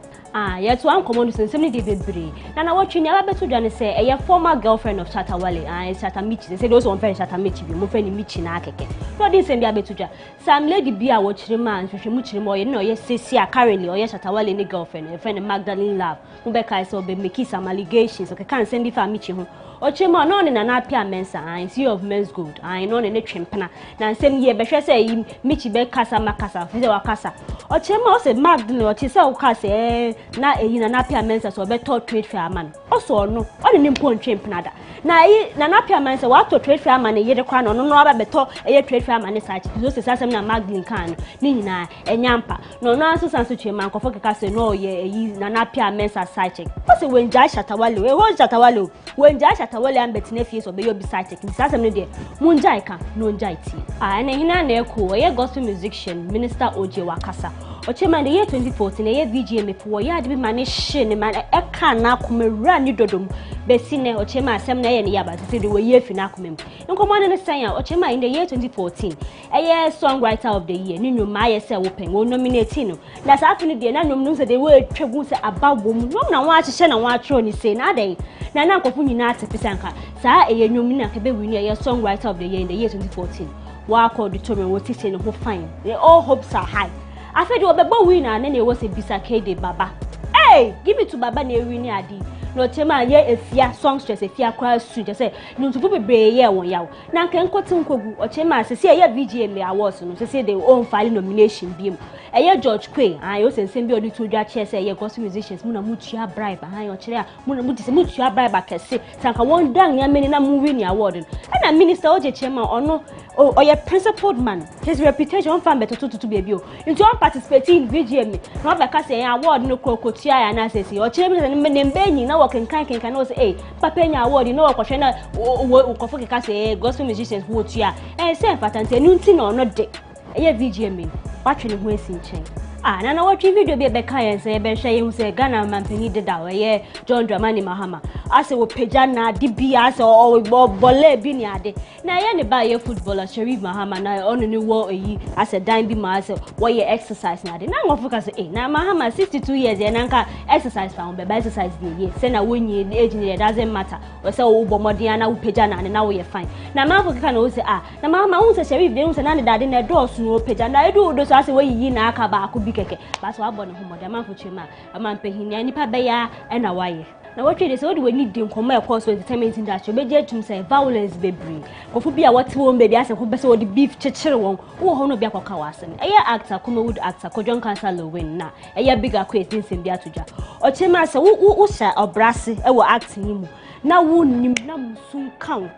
yet one common nsem ni de bebre na watching ya beto dwane say a former girlfriend of Shatawale Shatamichi they say those one friend Shatamichi bi mo friend Michi na akeke no dey nsem bia beto dwa some lady bi a watchire man hwehwemu chire mo ye na oye sesi a currently oye Shatawale ni girlfriend e friend Magdalene Love mo be kai so be make some allegations okay kan send bi fa Michi ho ochema no ne na apia mensa CEO of Men's Gold no ne twempena na nsem ye behwe say Michi be kasa makasa fi de wakasa ochema o se Magdalene o ti say o kasa na eyi na apia mensa so be to trade fair man also no o ne mpo twempena da na yi na apia mensa wa to trade fair man ye de kwa no no aba beto eye trade fair man sa chi so se sasem na Magdalene kan ni nyina enyampa no anso sanso twema nkofo keka say no ye eyi na apia mensa sa chi o se wenja Shatawale we ho Shatawale wenja Shatawale ambetine fie so be yo beside check sasem ne de munjai ka no njai ti na hina na eko ye gospel musician minister Oje Wakasa ochema the year 2014 ye VGM for ye ade bi mane hye ne man eka na akomawura ni dodom besi ne ochema asem na ye ne yaba se de we ye fi na akomam nkomo ne san ya ochema in the year 2014 ye songwriter of the year ni nyoma ye se wo pen wo nominate no na sa afi ne de na nyom no se de we twegu se abawom nyom na wa ahye na wa atro ni se na den na nkofu nyina atepisanka sa eye nyom na ka be win ye songwriter of the year in the year 2014 wa called the tournament wo tise no ho fine all hopes are high afedi obebo winner na was a bisa kede baba hey give it to baba na win adi no tema ye efia songstress efia kwa su je say nuntufu bebre ye won yawo na nka nkotin kogu o chema se se ye VGMA awards no se they own file nomination biem eye George Quay ayo sensem bi odi to dwa che say ye gospel musicians mu na mutua bribe ayo kire mu na mudi se mutua bribe akese sanka won dan ya meni na mu win award na minister oje chema ono oye principled man his reputation on fan better to baby o into on participate in VGMA no be ka say award no krokotia ya na say o kire bi ne mbenyi na wo kenkan no say papa nya award no wo kwhwe na wo kofo ka say gospel musicians wo tua say fatante nu nti no de eye VGMA watch ne ho esinchen na watch video be ka yen say be hwe yen say Ghana mampani deda we ye John Dramani Mahama ase wo peja na de bia ase o bolle bi ni ade na ye ne ba ye footballer Sharif Mahama na onu ni wo eyi ase dan bi ma ase wo ye exercise na ade na ngofo ka say na Mahama 62 years ye nanka exercise fa on be exercise dey ye say na wonyi age ni doesn't matter o say wo bomodin na wo peja na wo ye fine na manfo ka na wo say na Mahama wo say Sharif dey wo say na ne dade na do so no peja na edu do so ase wo yi na aka ba ako bi keke ba so abọ na homoda manfo chema amampehini nipa be ya na waye na watwe dey say we need din komo e course entertainment industry be je tum say violence bebre kofu bia wote won be bia say ko be say wo the beef chechire won wo ho no bia kwaka wase eye actor Commonwealth actor ko John Cancel win na eye bigger question nsem bia toja o chema say wo sha obrase e wo acting mu na wo nim na musun kan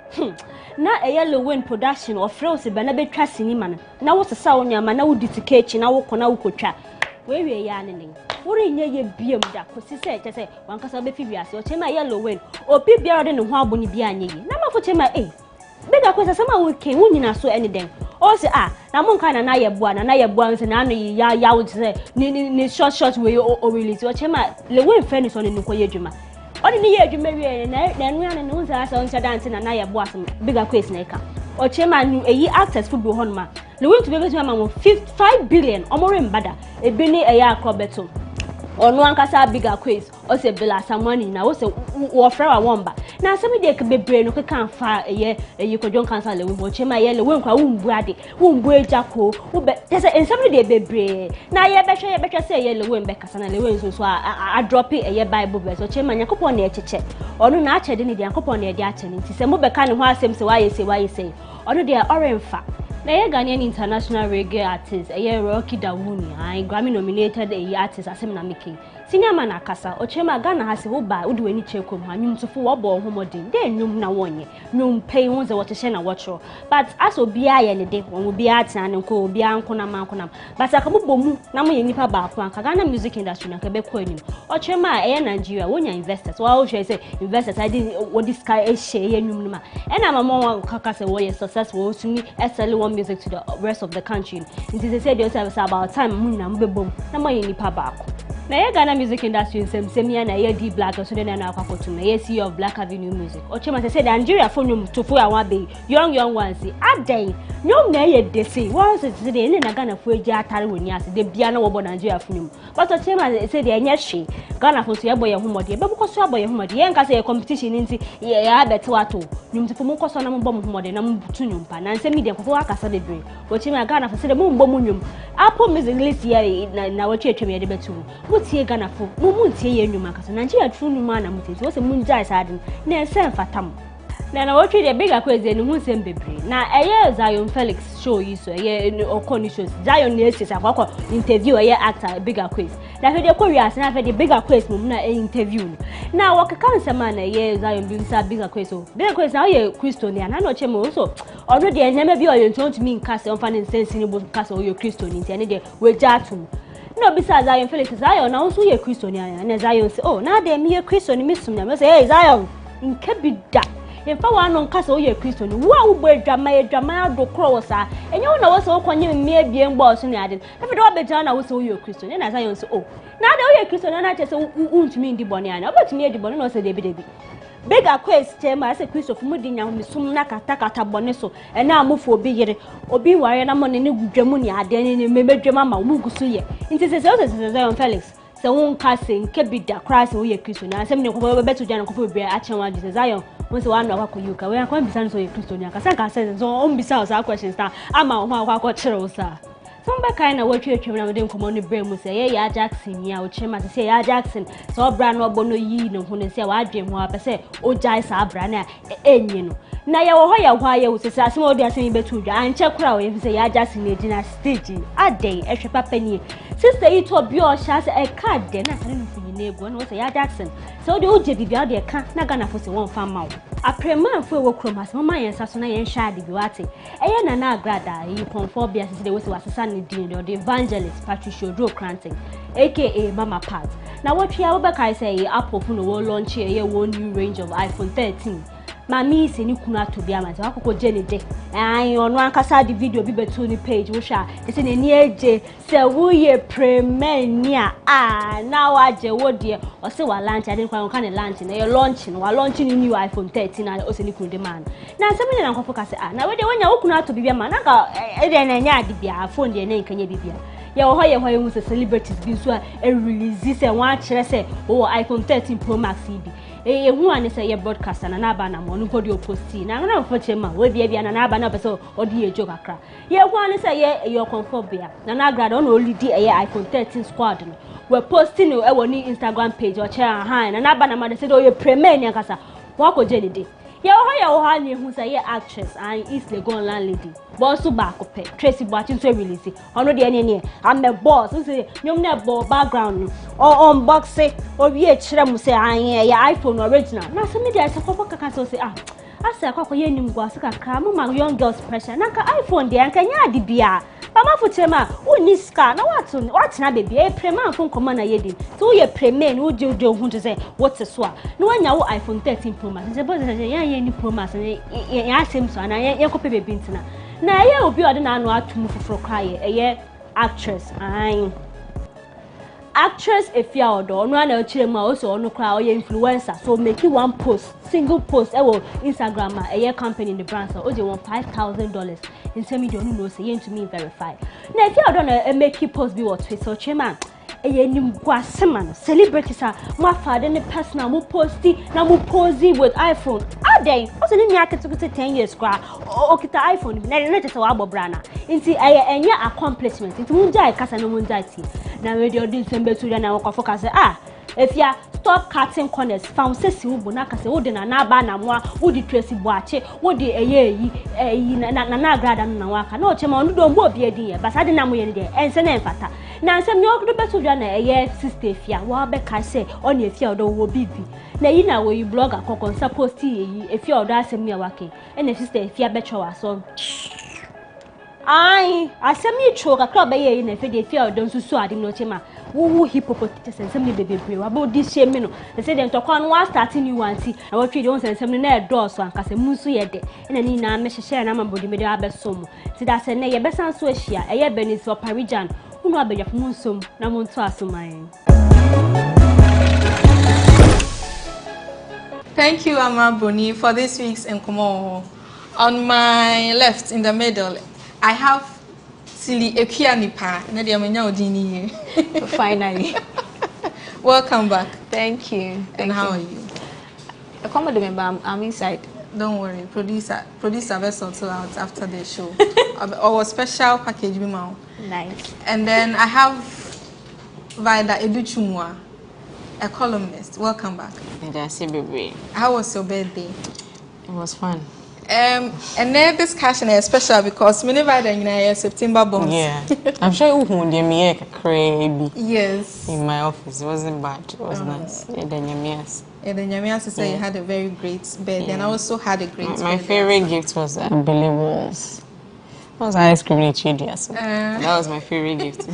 na eye Lewin production of Freuse be na betwa sinima na wo sesa wo nyama na wo ditikechi na wo kona wo kotwa we ya nene wori nye ye biem da ko sise che wankasa be fibiase o chema ye Lewin obi bia ode ne ho aboni bia anye yi na mafo chema bega ko sesa ma wo ken wo nyina so ene den o se na mon kan na ye boa nse na no ya wo se ni short we o release o chema Lewin feni so ne nko ye dwuma odi ni ye adwuma wie na enu ya ne no sa so ncha dance na ye boa so bega quiz na eka o chema nu eyi access football honma Lewin to be between am 5 billion omore mbada ebini eya akrobeto onu ankasa bigger quiz o se bela samani na o se wo fra wa womba na asemi de ke bebre no ke kan fa eyi ko John Cancel Lewin mo chema ye Lewin kwa wumbu ade wumbu ejako wo be se ensemi de bebre na ye behwe se ye Lewin be kasa na Lewin so a drop eye Bible verse o chema yakopon na echeche onu na achede ni de yakopon na e de achede nti se mo be ka ne ho asem se wa ye se onu de orenfa na ye Ghanaian international reggae artist Rocky Dawuni Grammy nominated artist asem na meke senior man akasa ochema Ghana hase wo ba udi weni chekom ha nyum tofo wo bo homodin de nyum na wonye nyum pay won ze wo tehye na watcho but as obi aye ne de won obi atena ne ko obi anko na manko na but akabubo mu na mo ye nipa ba ko anka Ghana music industry na ka be ko anyum ochema Nigeria wonya investors wo hwe say investors I did what this guy e share ye nyum numa na mama won kaka say wo ye successful wo sumi sell one music to the rest of the country it is said yourself about time mu na mbebom na mo ye nipa ba ko na ye Ghana music industry semia na ye D Black so den na akwakoto na ye CEO of Black Avenue Music ochema say Nigeria for nyum to for awa be young ones adan nyum na ye desi once say dey na Ghana for eji atare woni ase de bia na wo bo Nigeria for nyum but ochema say dey enya hwe Ghana for so ye boy homode be bukoso aboy homode ye nka say competition nti ye ya beto ato nyum to mo koso na mo bo homode na mo butu nyum pa na nsemi de ko akasa de bre ochema Ghana for say de mo bo mo nyum Apple music list ye na wachi etwem ye de betu tie Ghana fo mu tie ye nnwuma kasa Nigeria true nnwuma na mutie wo se mu njai sadin na ese fatam na watwe de bigger quiz enu hu sem bebre na eye Zion Felix show yi so eye okoni shows Zion na ese akwa interview eye actor bigger quiz na fe de ko wi ase na fe de bigger quiz mu na interview na wakaka nsema na eye Zion bi nsa bigger quiz so bigger quiz na eye Christian na no chemo so ono de enema bi oyo ntonto mi nkase on fa ne sense ni bo nkase oyo Christian nti ene de wejatum no bisa Zion Felix Zion na so ye Christian na Zion say na de me ye Christian mi sum na me say hey Zion nke bida fa wa no nkasa o ye Christian wo a wo bo adwama do kro sa enye wo na wo se wo konye me abie mgba so ne ade na fe do obeja na wo se wo ye Christian na Zion say na de wo ye Christian na che se untumi ndi bone ana obetumi edi bone no se de bi bigger quest tema ase Christopher mudinya misum na kata bone so na amofo obi yire obi ware na mo ne gudwamu ni ade ne memedwama ma mu gusu ye nti se Zion Felix se won ka se nke bida Christ wo ye Christian na asem ne ko bebetu jana ko be achenwa ji Zion won se wa no akwa yuka we akwa bisa so ye Christian aka san ka se so on bisa o sa questions ta ama ho akwa ko chiro sa Somebody kind of what you came out with come on the brain will say, yeah, Jackson, yeah, or Chema to say, yeah, Jackson, so brand or bono ye, no, when they say, I dream what I say, oh, Jai Sabrana, you know. Now, why you was a small dance in Betuja and check crowd if you say, yeah, Jackson, a dinner staging, a day, extra penny. Sister, you told your shots a card, then I can't for your neighbor, and was a yeah, Jackson. So the old JB, the can't not gonna put one farm out. A prayer for work from us, Mamma and Sassona and Shadi Buati. A na grada, you conform as there was a Sunny Dean or the evangelist Patricia Joe Cranting, aka Mama Pat. Now, what you have say, Apple Puno will launch a one new range of iPhone 13. Mami se ni kuna to be amati akoko Jenny de ono ankasa di video bi betu ni page wo sha se ne ni eje se wo ye premier na wa je wo de o se wa launch ade kwa kan launch na ye launch no wa launch ni new iPhone 13 na o se ni kun de man na se me na nkofo ka se na we de wonya wo kuna to bi ama na ka e de na nya ade bia phone de na nkanya bibia ye ho ye mu se celebrities bi so a release se wa kire se o iPhone 13 Pro Max bi who and say broadcast and anaba na mo no podi oposti na na mfo chema we bia na anaba na person odi ejo kakra ye who and say ye your comfort bia na na grad on only di iPhone 13 squad no we posting no e woni Instagram page o che han na anaba na ma say do ye premier ni akasa wa ko je ni de ye ho ni hu say ye actress and East Legon landlady boss back up Tracy Boatin to release ono de ene I'm the boss say nyom na bo background or unboxing or ye kire mu say an iPhone original na say me dey say kokko kaka so say asa kokko ye nim go asa kakra mo ma young girls pressure na ka iPhone de an kanya ade bia mama fuchema uni ska na what na baby e prema phone come na ye din so ye premier no je hu to say what is so no anya wo iPhone 13 Pro Max say boss say ye ni Pro Max ya asem so na ye kope baby ntina na ye obi ode na anu atum fufuro kwaye ye actress actress Efia Odo no na chire ma o so onu kwa o ye influencer so make one post single post e wo Instagram a company in the brand so o je $1,500 in same video no say you to me verify na Efia Odo na make post bi what Twitter chema nim kwasema no celebrities a mo afade ne personal mo posti na mo posing with iPhone aden o se ni aketukuti 10 years kwa o kita iPhone na tete wa bobrana nti enya accomplishment nti mo jai kasa no mo jai ti na radio din sembe tu na wo focus Efia stop cutting corners found sesi ubu na kase wo de na aba na moa wo di Tracy Boache wo di eyi na grada na waka na o chema onu do mbo obi edin ye basa de na mo ye de ense na enfata na nsem ni okudo betu dwa na sister Efia wo be ka se oni Efia Odo wo bibi na yi na wo yi blogger kokon sa post yi Efia Odo asem mi wake na sister Efia be chwa so ai asem ni choka club be ye na Efia Odo nsusu ade no chema who hypocrites and some baby about this shame no they say them to come one starting new one see na what we don't send some na door so anka se munsu ye de na ni na me hye na mabodi me de abesom ti da se na ye besan so ahia eye benis for parijan unu abedwafo munsom na monto asoman. Thank you, Ama Boni, for this week's Nkomo. On my left in the middle I have Silly Ekianipa, Nadia Odini. Finally. Welcome back. Thank you. And how are you? I come remember I'm inside. Don't worry, producer will sort out after the show. Our special package now. Nice. And then I have Vida Educhumwa, a columnist. Welcome back. How was your birthday? It was fun. And then discussion is special because many Vida September bombs. Yeah. I'm sure you would me crazy. Yes. In my office. It wasn't bad. It was nice. Yeah, then Yamias said you had a very great birthday and I also had a great birthday. My favorite gift was Billy Walls. That was ice cream in Chidias. That was my favorite gift.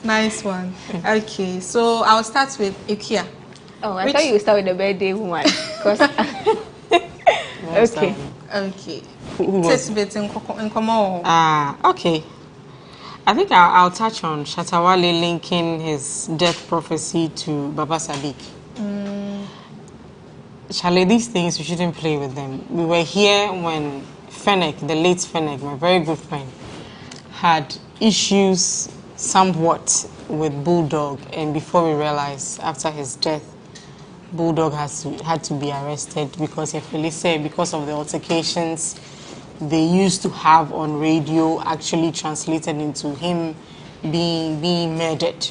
Nice one. Okay, so I'll start with Ikia. Oh, I thought you would start with the birthday woman. Okay. Okay. Okay. I think I'll touch on Shatawale linking his death prophecy to Baba Sadiq. Charlie, these things, we shouldn't play with them. We were here when Fennec, the late Fennec, my very good friend, had issues somewhat with Bulldog, and before we realized, after his death, Bulldog had to be arrested because of the altercations they used to have on radio actually translated into him being murdered.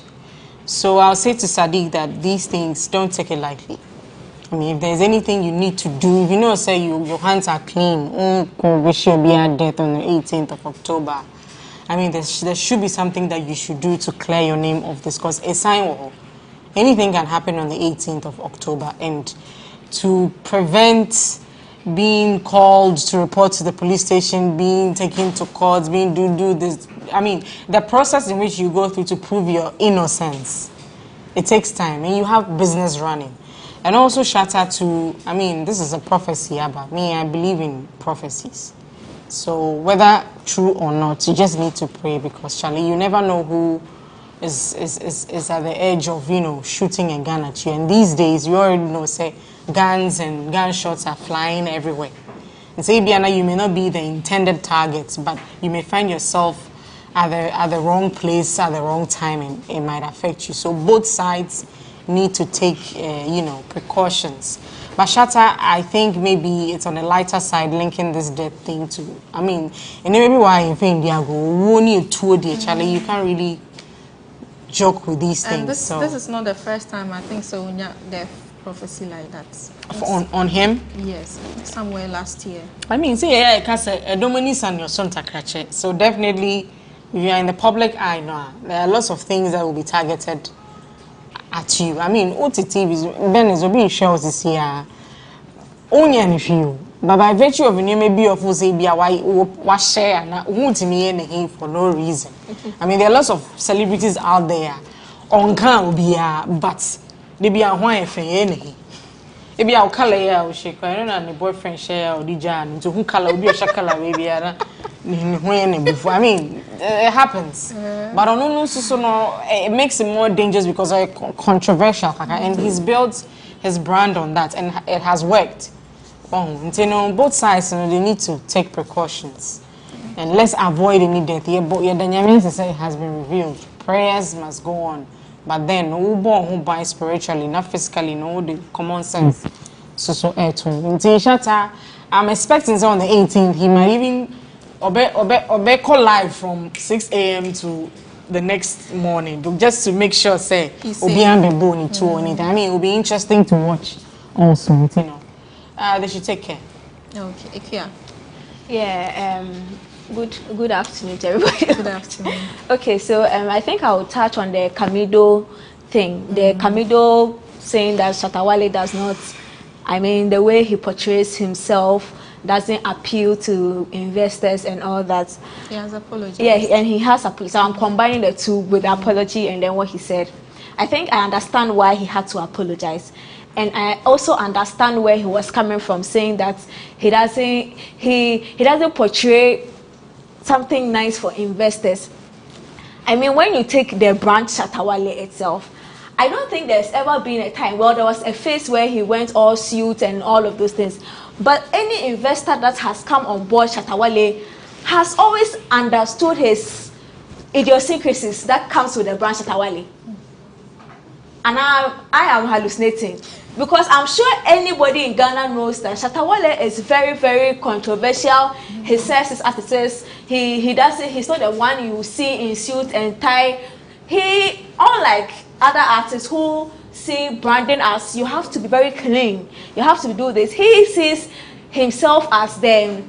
So I'll say to Sadiq that these things, don't take it lightly. I mean, if there's anything you need to do, if you know, say your hands are clean, we should be at death on the 18th of October. I mean, there should be something that you should do to clear your name of this, because a sign or anything can happen on the 18th of October, and to prevent being called to report to the police station, being taken to court, being do this. I mean, the process in which you go through to prove your innocence, it takes time, and you have business running. And also shatter to, I mean, this is a prophecy about me. I believe in prophecies. So whether true or not, you just need to pray, because Charlie, you never know who is at the edge of, you know, shooting a gun at you. And these days, you already know, say, guns and gunshots are flying everywhere. And say, Biana, you may not be the intended target, but you may find yourself at the wrong place at the wrong time, and it might affect you. So both sides need to take, you know, precautions. But Shatta, I think maybe it's on the lighter side, linking this death thing to, I mean, and maybe why in India go, Charlie, you can't really joke with these things. And this, so. This is not the first time, I think, so death prophecy like that. On him? Yes, somewhere last year. I mean, see, yeah, because Dominis and your son Takrache. So definitely, if you are in the public eye now, there are lots of things that will be targeted at you. I mean, OTT Ben is being shows this year. Only an issue. But by virtue of your maybe of say be why share and won't me anything for no reason. I mean, there are lots of celebrities out there on can be but they be a why anything. If you are color or shake, I don't know, the boyfriend share or the jan to who color will be a shakala baby. Before. I mean, it happens. But on no, it makes it more dangerous because it's controversial. And he's built his brand on that, and it has worked. You know, both sides, you know, they need to take precautions. And let's avoid any death. But it has been revealed. Prayers must go on. But then, who buy spiritually, not physically, no, the common sense. So, I'm expecting on the 18th, he might even call live from 6 a.m. to the next morning, just to make sure, say, I mean, it will be interesting to watch also, you know. They should take care. Okay, Ikea. Yeah, good afternoon to everybody. Good afternoon. Okay, so I think I will touch on the Kamido thing. The Kamido saying that Shatawale does not, I mean, the way he portrays himself doesn't appeal to investors and all that. He has apologized. Yeah, and he has apologized. So I'm combining the two with the apology and then what he said. I think I understand why he had to apologize. And I also understand where he was coming from, saying that he doesn't portray something nice for investors. I mean, when you take the brand Shatawale itself, I don't think there's ever been a time, well, there was a phase where he went all suit and all of those things. But any investor that has come on board Shatawale has always understood his idiosyncrasies that comes with the brand Shatawale. And I am hallucinating, because I'm sure anybody in Ghana knows that Shatawale is very, very controversial. He says his artists, he does it, he's not the one you see in suit and tie. He, unlike other artists who see branding as you have to be very clean, you have to do this, he sees himself as the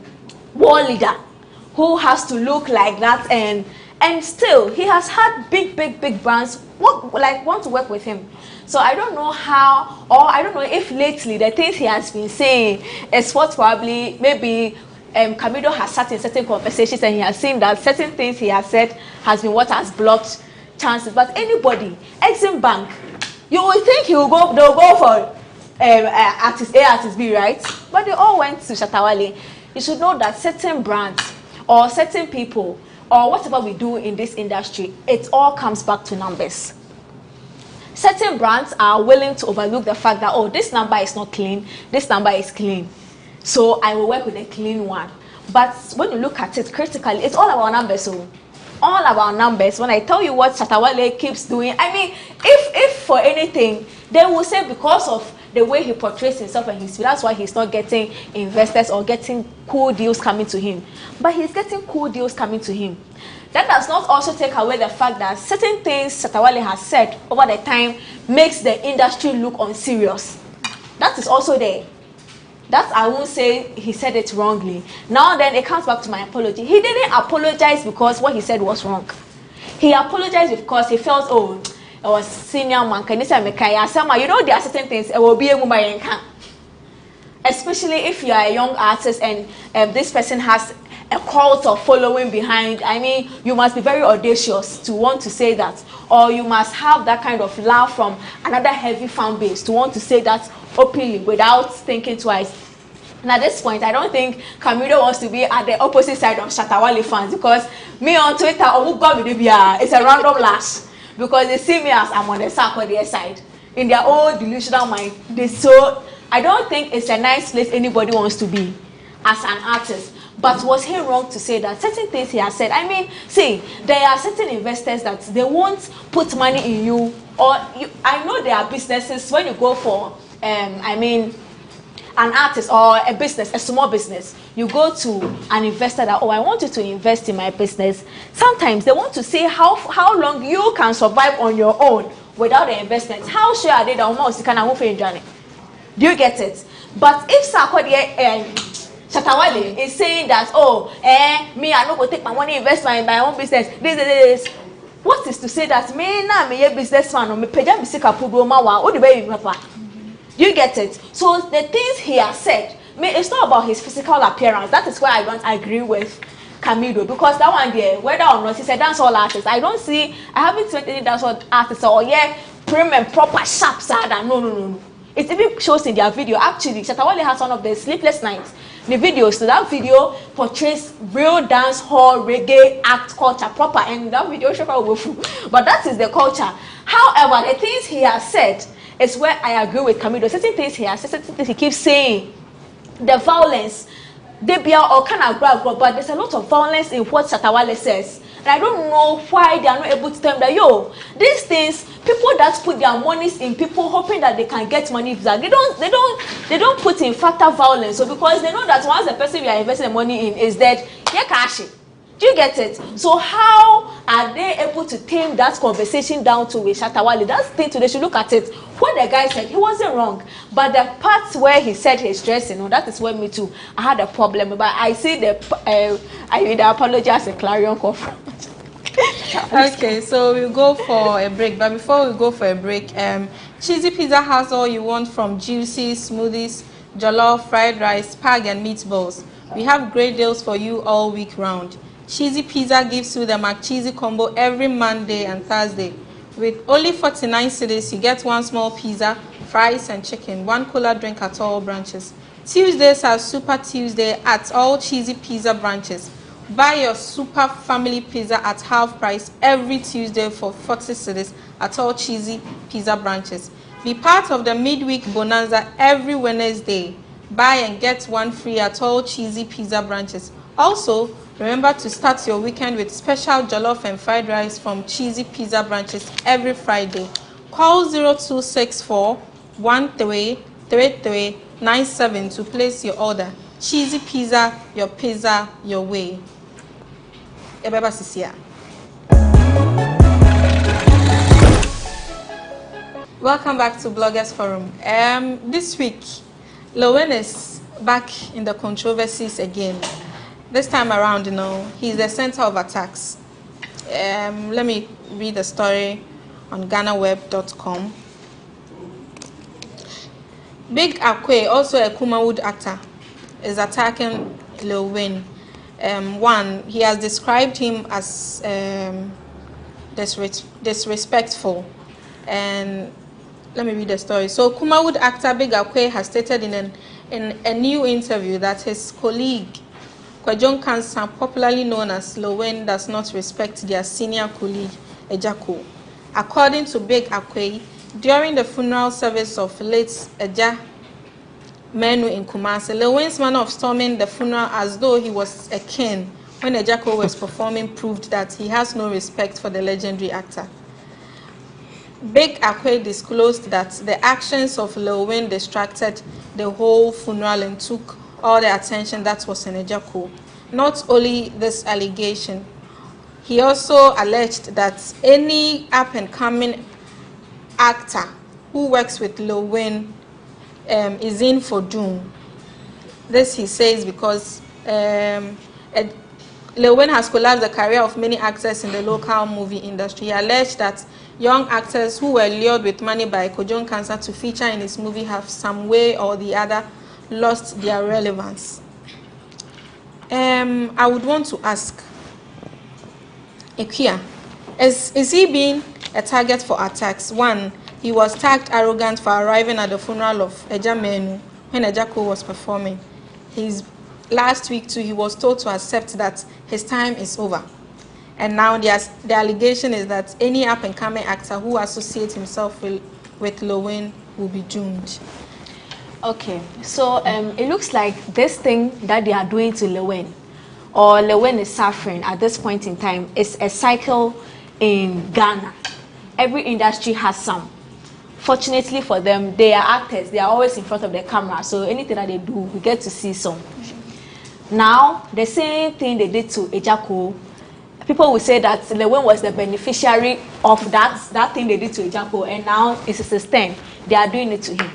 war leader who has to look like that, and still he has had big brands want to work with him. So I don't know how, or I don't know if lately the things he has been saying is what probably maybe Kamido has sat in certain conversations and he has seen that certain things he has said has been what has blocked chances. But anybody, Exim Bank, you would think they'll go for artist A, artist B, right? But they all went to Shatawale. You should know that certain brands or certain people or whatever we do in this industry, it all comes back to numbers. Certain brands are willing to overlook the fact that, oh, this number is not clean, this number is clean, so I will work with a clean one. But when you look at it critically, it's all about numbers. So all about numbers. When I tell you what Shatawale keeps doing, I mean, if for anything, they will say because of the way he portrays himself and his, that's why he's not getting investors or getting cool deals coming to him. But he's getting cool deals coming to him. That does not also take away the fact that certain things Shatta Wale has said over the time makes the industry look unserious. That is also there. That I won't say he said it wrongly. Now then, it comes back to my apology. He didn't apologize because what he said was wrong. He apologized because he felt, oh, I was senior man. Can you say you know there are certain things it will be a woman, especially if you are a young artist and this person has a cult of following behind. I mean, you must be very audacious to want to say that, or you must have that kind of love from another heavy fan base to want to say that openly without thinking twice. And at this point, I don't think Camilo wants to be at the opposite side of Shatta Wale fans, because me on Twitter, it's a random lash, because they see me as I'm on the Sarkodie side. In their own delusional mind, so I don't think it's a nice place anybody wants to be as an artist. But was he wrong to say that? Certain things he has said. I mean, see, there are certain investors that they won't put money in you, or I know there are businesses when you go for, I mean, an artist or a business, a small business, you go to an investor that, oh, I want you to invest in my business. Sometimes they want to see how long you can survive on your own without the investment. How sure are they that almost you can move in journey? Do you get it? But if Shatta Wale is saying that, oh, me, I don't go take my money, invest in my own business, this. What is to say that me na me a businessman or me pay them bisika pugoma wa o the baby papa? You get it? So the things he has said, it's not about his physical appearance. That is why I don't agree with Camilo, because that one there, whether or not he's a dancehall artist, I haven't seen any dancehall artist or prim and proper sharp side. No. It even shows in their video. Actually, Shatta Wale has one of the sleepless nights. The video, so that video portrays real dance hall reggae act culture proper, and that video but that is the culture. However, the things he has said is where I agree with Camilo. Certain things he has said, certain things he keeps saying, the violence, they be all kind of grab, but there's a lot of violence in what Shatta Wale says. And I don't know why they are not able to tell them that, yo, these things, people that put their monies in people hoping that they can get money, they don't put in factor violence. So because they know that once the person you are investing money in is dead, yeah, cash it. Do you get it? So how are they able to tame that conversation down to with Shatta Wale? That's the thing. They should look at it. What the guy said, he wasn't wrong. But the parts where he said his dressing, that is where me too, I had a problem. But I see I would apologize a clarion call. Okay, so we'll go for a break. But before we go for a break, Cheesy Pizza has all you want from juicy smoothies, jollof, fried rice, spag and meatballs. We have great deals for you all week round. Cheesy Pizza gives you the McCheesy combo every Monday and Thursday. With only 49 cedis, you get one small pizza, fries and chicken, one cola drink at all branches. Tuesdays are Super Tuesday at all Cheesy Pizza branches. Buy your Super Family Pizza at half price every Tuesday for 40 cedis at all Cheesy Pizza branches. Be part of the midweek bonanza every Wednesday. Buy and get one free at all Cheesy Pizza branches. Also, remember to start your weekend with special jollof and fried rice from Cheesy Pizza branches every Friday. Call 0264 133397 to place your order. Cheesy Pizza, your way. Welcome back to Bloggers Forum. This week, Lowen is back in the controversies again. This time around, he's the center of attacks. Let me read the story on GhanaWeb.com. Big Akwe, also a Kumawood actor, is attacking Lowen. One, he has described him as disrespectful. And let me read the story. So, Kumawood actor Big Akwe has stated in a new interview that his colleague Kwajon Kansan, popularly known as Lowen, does not respect their senior colleague Ejako. According to Big Akwe, during the funeral service of late Eja Menu in Kumasi, Lowen's manner of storming the funeral as though he was a king when Ejako was performing proved that he has no respect for the legendary actor. Big Akwe disclosed that the actions of Lil Wayne distracted the whole funeral and took all the attention that was in Ejako. Not only this allegation, he also alleged that any up-and-coming actor who works with Lil Wayne is in for doom. This he says because Lil Wayne has collapsed the career of many actors in the local movie industry. He alleged that young actors who were lured with money by Kojon Cancer to feature in his movie have some way or the other lost their relevance. I would want to ask, Ekia, is he being a target for attacks? One, he was tagged arrogant for arriving at the funeral of Eja Menu when Ejako was performing. Last week too, he was told to accept that his time is over. And now the allegation is that any up-and-coming actor who associates himself with Lil Wayne will be doomed. Okay, so it looks like this thing that they are doing to Lil Wayne, or Lil Wayne is suffering at this point in time, is a cycle in Ghana. Every industry has some. Fortunately for them, they are actors. They are always in front of the camera. So anything that they do, we get to see some. Now, the same thing they did to Ejako, people will say that Lil Wayne was the beneficiary of that thing they did to Ejako, and now it's his turn. They are doing it to him.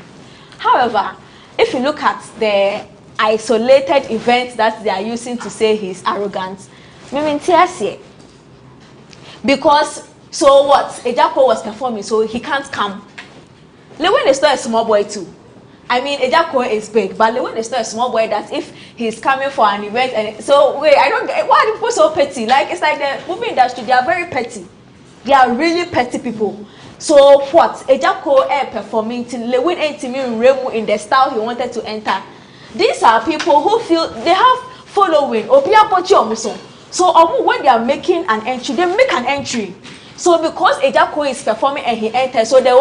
However, if you look at the isolated events that they are using to say he's arrogant, because so what? Ejako was performing, so he can't come. Lil Wayne is not a small boy too. I mean, Ejako is big, but Lil Wayne is not a small boy that if he's coming for an event and so wait, I don't get why are people so petty? Like it's like the movie industry, they are very petty. They are really petty people. So what? Ejako performing till Lil Wayne ain't in the style he wanted to enter. These are people who feel they have following. So when they are making an entry, they make an entry. So because Ejako is performing and he enters, so the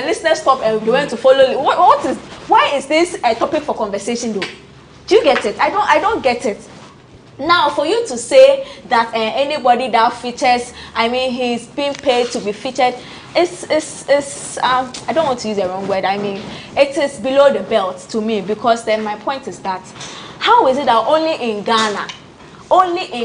listeners stop and they went to follow. Why is this a topic for conversation though? Do you get it? I don't get it. Now, for you to say that anybody that features, I mean, he's being paid to be featured, I don't want to use the wrong word. I mean, it is below the belt to me, because then my point is that how is it that only in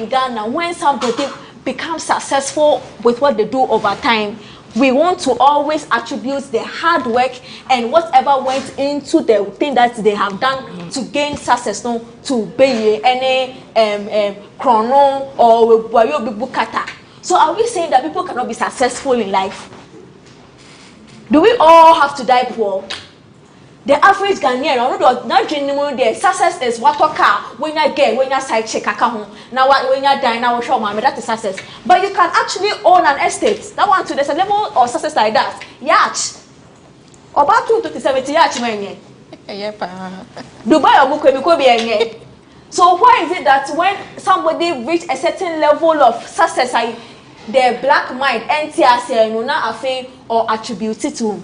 Ghana, when somebody becomes successful with what they do over time, we want to always attribute the hard work and whatever went into the thing that they have done to gain success, no, to pay any chrono or bukata. So are we saying that people cannot be successful in life? Do we all have to die poor? The average Ghanaian, not genuine, the success is what car when you get, when you side check account. Now when you die, now show mommy, that is success. But you can actually own an estate. That one too, there's a level of success like that. Yacht. About 2 to 70 yacht man. Dubai or Mukwe. So why is it that when somebody reach a certain level of success, the black mind, NTS, no not a thing or attributed to?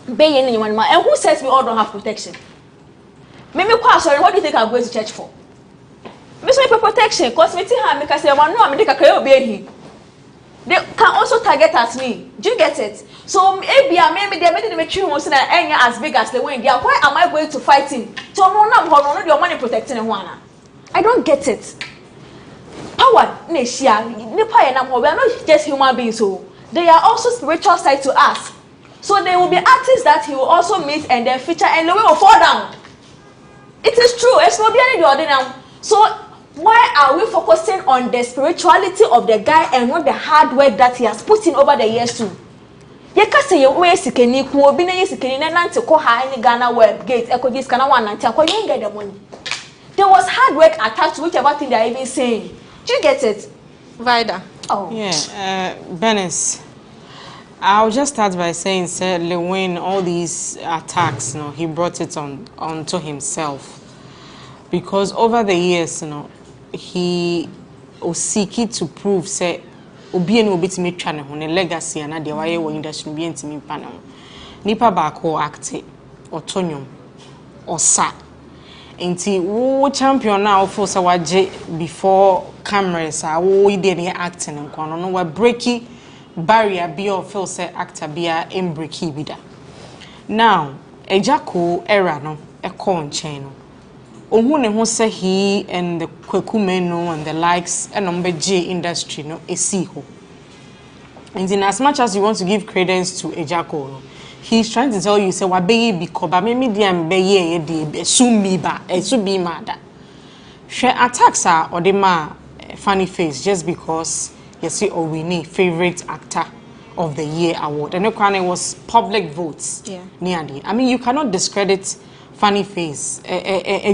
And who says we all don't have protection? Sorry, what do you think I'm going to church for? Me for protection, because me because say one no, I mean they can also target at me. Do you get it? So maybe they made the true ones as big as the wind. Why am I going to fight him? So no, your money protecting one. I don't get it. Power, we are not just human beings, so they are also spiritual side to us. So there will be artists that he will also meet and then feature, and the way will fall down. It is true. It's not the ordinary. So why are we focusing on the spirituality of the guy and not the hard work that he has put in over the years too? You can say you way sikeni ku obi na yesikeni na nante ko ha any GhanaWeb gate eko this kana one nante ko you get the money. There was hard work attached to whichever thing they are even saying. Do you get it? Vida. Oh. Yeah, Benes. I'll just start by saying, sir, Lil Wayne, all these attacks, he brought it onto himself, because over the years, he was seeking to prove, say, obi eni obi timi twa ne ho ne legacy na de waye wo industry bi ntimi pa ne ho nipa ba ko acte otonyom osa enti wo champion na ofo sa waje before cameras wo ide ne acting nko no wa breaki barrier be or feel say actor be a breaky bida. Now, Ejako era no a corn chain. Ohune who say he and the Kwekumeno and the likes and J industry no a siho. And in as much as you want to give credence to Ejako, he's trying to tell you say wa be because ba me diam be ye de soon be ba e so be mad. She attacks are or the ma funny face just because you see or we need favorite actor of the year award. And it was public votes. Yeah. I mean you cannot discredit funny face.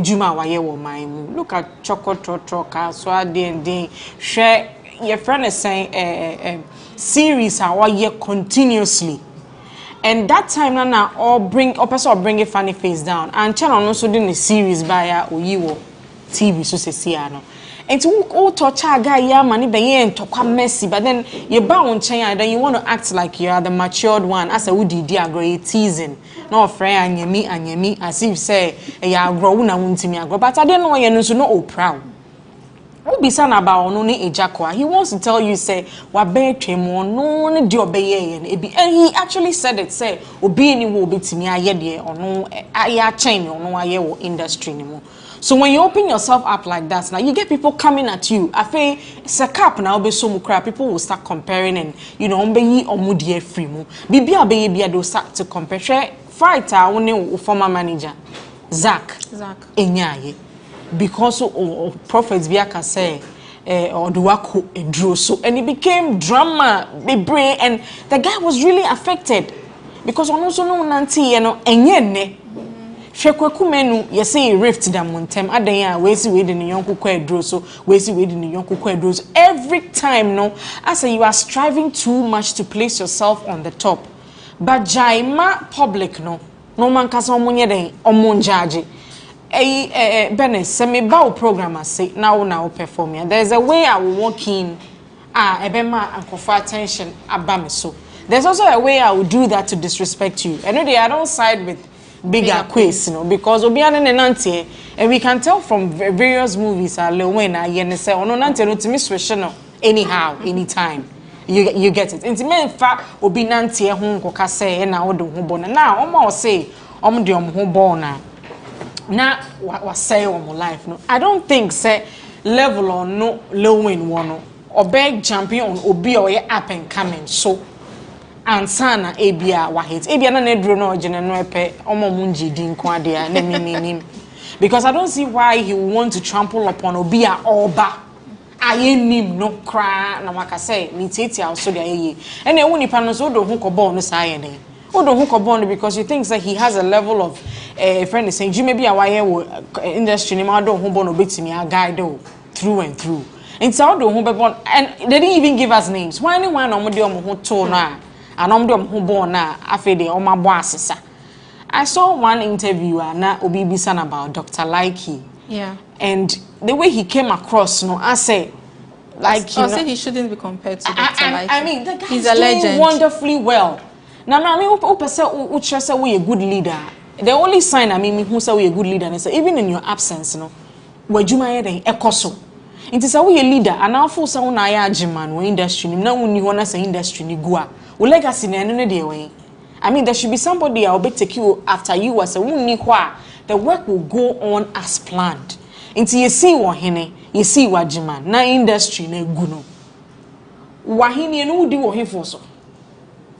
Juma wa ye wo mind. Look at Choco Trotroka, so and share your friend is saying series are year continuously. And that time na all bring a funny face down. And channel also doing a series by Oyiwo TV so say no. And to all torture guy yeah money be and talk messy, but then you bound chain then you want to act like you are the matured one as a woody dear great teasing. No friend and me as if say ya grow na wuntimi agro. But I don't know you so no proud. Be son about only Ejako. He wants to tell you say wa be twemo no di obeye and he actually said it say obi any wo betimi aye de ono aye chain ono aye wo industry ni mo. So when you open yourself up like that, now you get people coming at you. I feel it's a cap now be so much people will start comparing and you know ombe omudie free mo. Bibia be they'll start to compare. Fighter only former manager Zach Enyaye. Because prophets Biaka say or Duwako drew so and it became drama brain and the guy was really affected because on also no nanti you know enyene Shekwekumenu yese rift da montem adan we si we de ne yonko kwa drew so we si we de ne yonko kwa drew so every time no I say you are striving too much to place yourself on the top but jaima public no man kasa omunye den omunjaje Benes, semi bow program I say now perform. There's a way I will walk in ebema and confer attention abame so. There's also a way I will do that to disrespect you. Anyway, I don't side with bigger quiz, you know, because obiane nenantie and we can tell from various movies when I say ono nante no timi switch no anyhow anytime. You get it. Inti me fa obi nante ho nkoka say na odo ho bona. Now omo say omo de omo ho bona. Na what say on my life no I don't think say level or no low in one or big champion or be or up and coming so and sana abia wa hit abia na nedro no ogene no epe omo munji din kwa dia na mimi because I don't see why he want to trample upon obia oba ayenim no kra na maka say ni tete also dia ye and e woni pa no so do hu ko ball no say ne Odo who bond because you think that he has a level of friend is saying you maybe a wire industry ni ma do hu bond obetimi a guide through and through. And so do hu bond and they didn't even give us names. Why anyone omo de omo hu to na and omo de omo hu bond na afede omo abo asesa. I saw one interview na obi bisan about Dr. Likey. Yeah. And the way he came across no I say like I said he shouldn't be compared to Dr. Likey. I mean the guy he's is a doing legend. Wonderfully well. Now, I mean, who say we a good leader. The only sign I mean, who say we a good leader, is even in your absence, no, where you might ekoso. It is a we a leader, and now for someone I man, we industry, now when you want to say industry, ni gua, we legacy na no day way. I mean, there should be somebody I'll be take you after you as a wuni kwa. The work will go on as planned. Until you see what hene, you see what jiman, na industry na guno. Wahini no do what he for so.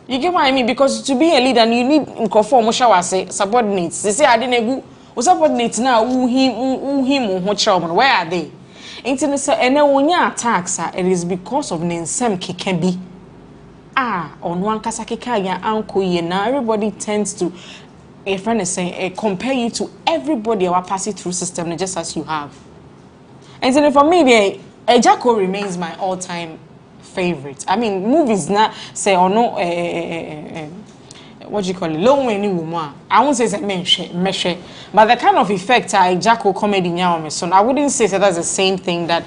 You get what I mean? Because to be a leader, you need to conform say subordinates. They say I didn't go. Subordinates now who him where are they? And then when you attacks it is because of Ninsem Kikebi. On one kasakika ya uncle now everybody tends to a friend is saying compare you to everybody our passing through system just as you have. And then for me, Ejako remains my all-time favorite. I mean, movies now say or no what do you call it? Long way woman. I won't say meshe, but the kind of effect Jacko comedy now so I wouldn't say that that's the same thing that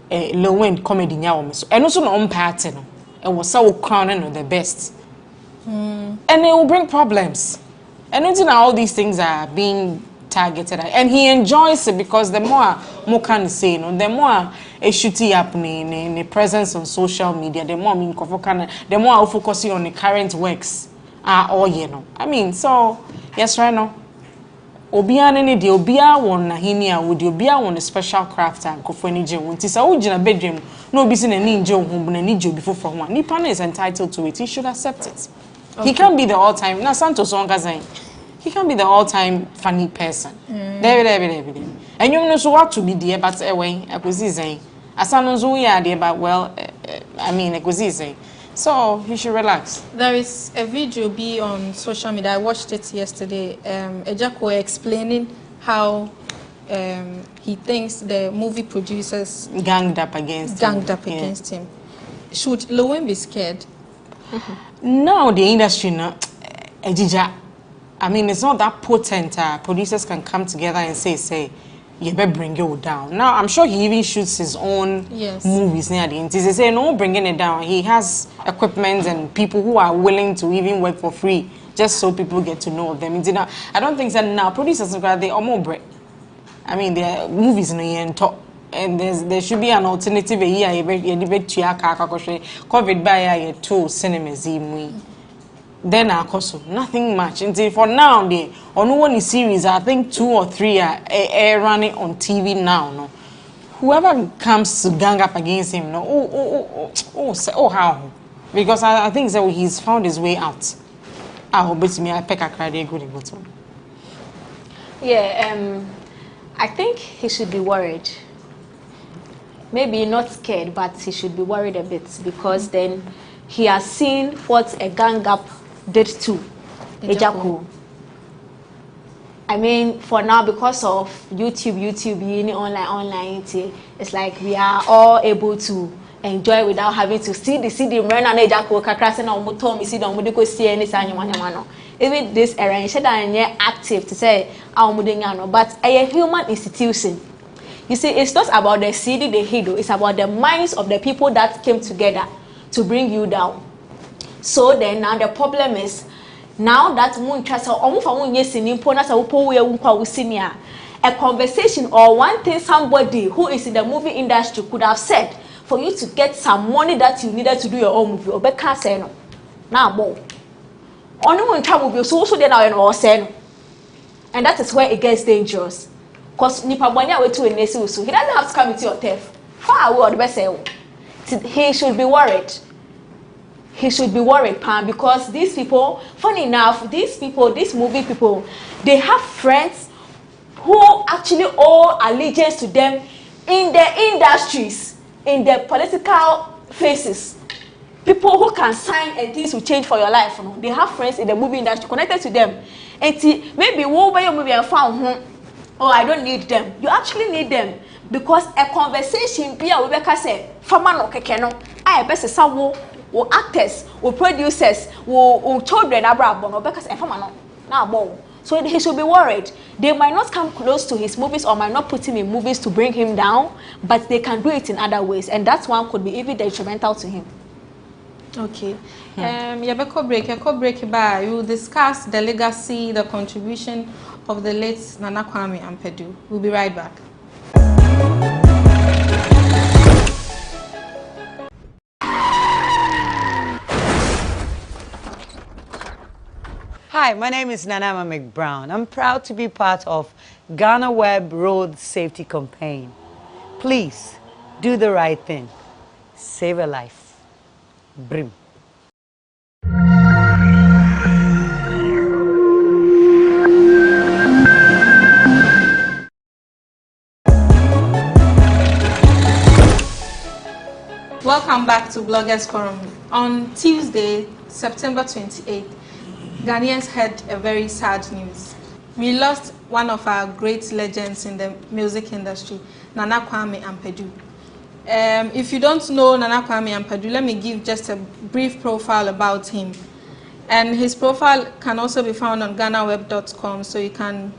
low way comedy now so and also no pattern. It was so crowning the best, and it will bring problems. And until now all these things are being targeted at. And he enjoys it because the more can say, you know, the more a shooty up in the presence on social media, the more the more I'll focus on the current works all you know. I mean, so yes, right now. Obia nene de obia won na hini a wodi obia won a special craft and kofo ni je won ti sa wo gina bedwem na obi se na ni nje ohun na ni je obi fofo ho nipa is entitled to it. He should accept it. Okay. He can't be the all-time na Santos onga zain. He can't be the all-time funny person. There. And you know so what to be there but away akozi zain. Asano zo ya there but well I mean akozi zain. So he should relax. There is a video be on social media. I watched it yesterday. Ejako explaining how he thinks the movie producers ganged up against him. Should Lowen be scared? No, the industry not. I mean, it's not that potent. Producers can come together and say. You better bring you down. Now, I'm sure he even shoots his own movies near the end. He say, no, bringing it down. He has equipment and people who are willing to even work for free just so people get to know them. I don't think that now producers they are more break. I mean, their movies in the end top. And there should be an alternative here. COVID by two cinemas. Then nothing much until for now the on one series I think 2 or 3 are running on TV now. No, whoever comes to gang up against him, no, how? Because I think that he's found his way out. I hope it's me. I pick a credit good bottom. Yeah, I think he should be worried. Maybe not scared, but he should be worried a bit because then he has seen what a gang up did to Ejako. I mean, for now, because of YouTube, online, it's like we are all able to enjoy without having to see the run and Ejako kakrase na omuto mi see the omudiko see any sanyamano. Even this era, you said that active to say but a human institution. You see, it's not about the CD, the hero. It's about the minds of the people that came together to bring you down. So then now the problem is now that a conversation or one thing somebody who is in the movie industry could have said for you to get some money that you needed to do your own movie. Obeka say no. Now bo. Only movie so then now say and that is where it gets dangerous. Because nipa bwanya we to enesi so he doesn't have to come into your turf. Far away the best he should be worried. He should be worried, Pam, because these people, funny enough, these movie people, they have friends who actually owe allegiance to them in the industries, in the political faces. People who can sign and things will change for your life. You know? They have friends in the movie industry connected to them. And maybe we'll buy your movie and found, oh, I don't need them. You actually need them. Because a conversation, Pia Rebecca said, Famano Kekeno, I best say some or actors, or producers, or children, because so he should be worried. They might not come close to his movies or might not put him in movies to bring him down, but they can do it in other ways, and that one could be even detrimental to him. Okay. Yabeko break by you discuss the legacy, the contribution of the late Nana Kwame Ampadu. We'll be right back. Hi, my name is Nanama McBrown. I'm proud to be part of GhanaWeb Road Safety Campaign. Please, do the right thing. Save a life. Brim. Welcome back to Bloggers Forum. On Tuesday, September 28th, Ghanaians heard a very sad news. We lost one of our great legends in the music industry, Nana Kwame Ampadu. If you don't know Nana Kwame Ampadu, let me give just a brief profile about him. And his profile can also be found on GhanaWeb.com, so you can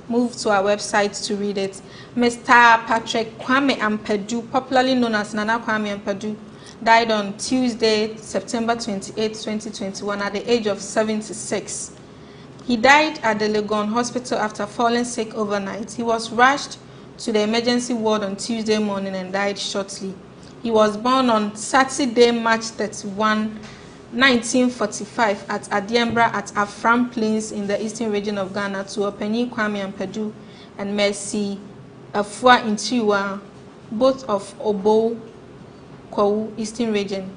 move to our website to read it. Mr. Patrick Kwame Ampadu, popularly known as Nana Kwame Ampadu, died on Tuesday, September 28, 2021, at the age of 76. He died at the Legon Hospital after falling sick overnight. He was rushed to the emergency ward on Tuesday morning and died shortly. He was born on Saturday, March 31, 1945 at Adiembra at Afram Plains in the eastern region of Ghana to Openi Kwame Ampadu and Mercy Afua Inchiwa, both of Obo Kwawu, eastern region.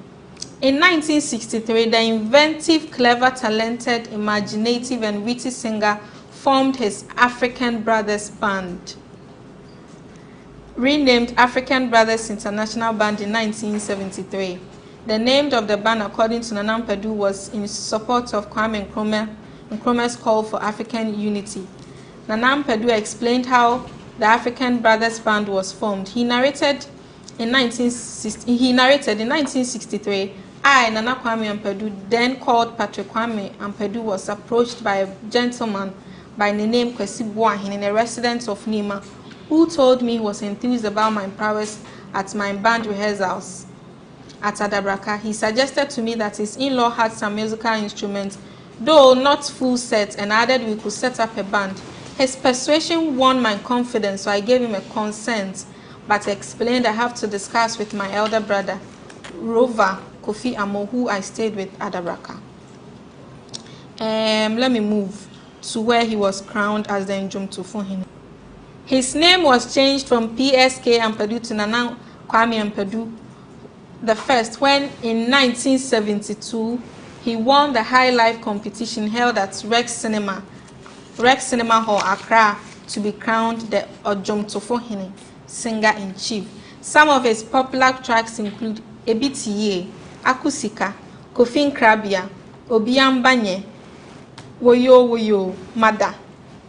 In 1963, the inventive, clever, talented, imaginative, and witty singer formed his African Brothers Band, renamed African Brothers International Band in 1973. The name of the band, according to Nana Ampadu, was in support of Kwame Nkrumah's call for African unity. Nana Ampadu explained how the African Brothers Band was formed. He narrated in 1963, I, Nana Kwame Ampadu, then called Patrick Kwame Ampadu, was approached by a gentleman by the name Kwesi Boahin, a resident of Nima, who told me he was enthused about my prowess at my band rehearsals at Adabraka. He suggested to me that his in-law had some musical instruments, though not full set, and added we could set up a band. His persuasion won my confidence, so I gave him a consent, but explained I have to discuss with my elder brother, Rover Kofi Amo, who I stayed with at Adabraka. Let me move to where he was crowned as the Njum Tufuhini. His name was changed from PSK Ampadu to Nana Kwame Ampadu the first when in 1972 he won the highlife competition held at Rex Cinema Hall, Accra, to be crowned the Ojom Tofohene singer-in-chief. Some of his popular tracks include Ebitiye, Akusika, Kofin Krabia, Obiambanye, Woyo Woyo, Mada,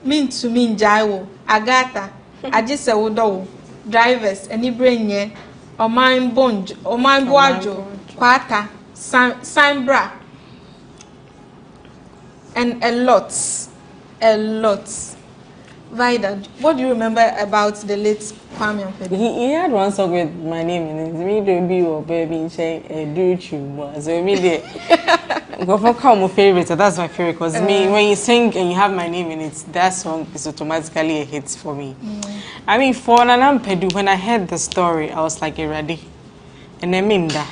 Min to Min Jaiwo, Agatha, Ajise Wodowo, Drivers, Enibrenye, Oman Boajo, Kwata, Sambra, and a lot. Vida, what do you remember about the late Kwame Ampadu? He had one song with my name in it. Me don't be your baby, say do you? So me there. Go for my favorite. That's my favorite because me when you sing and you have my name in it, that song is automatically a hit for me. I mean, for Nana Ampadu, when I heard the story, I was like, ready, and I mean that.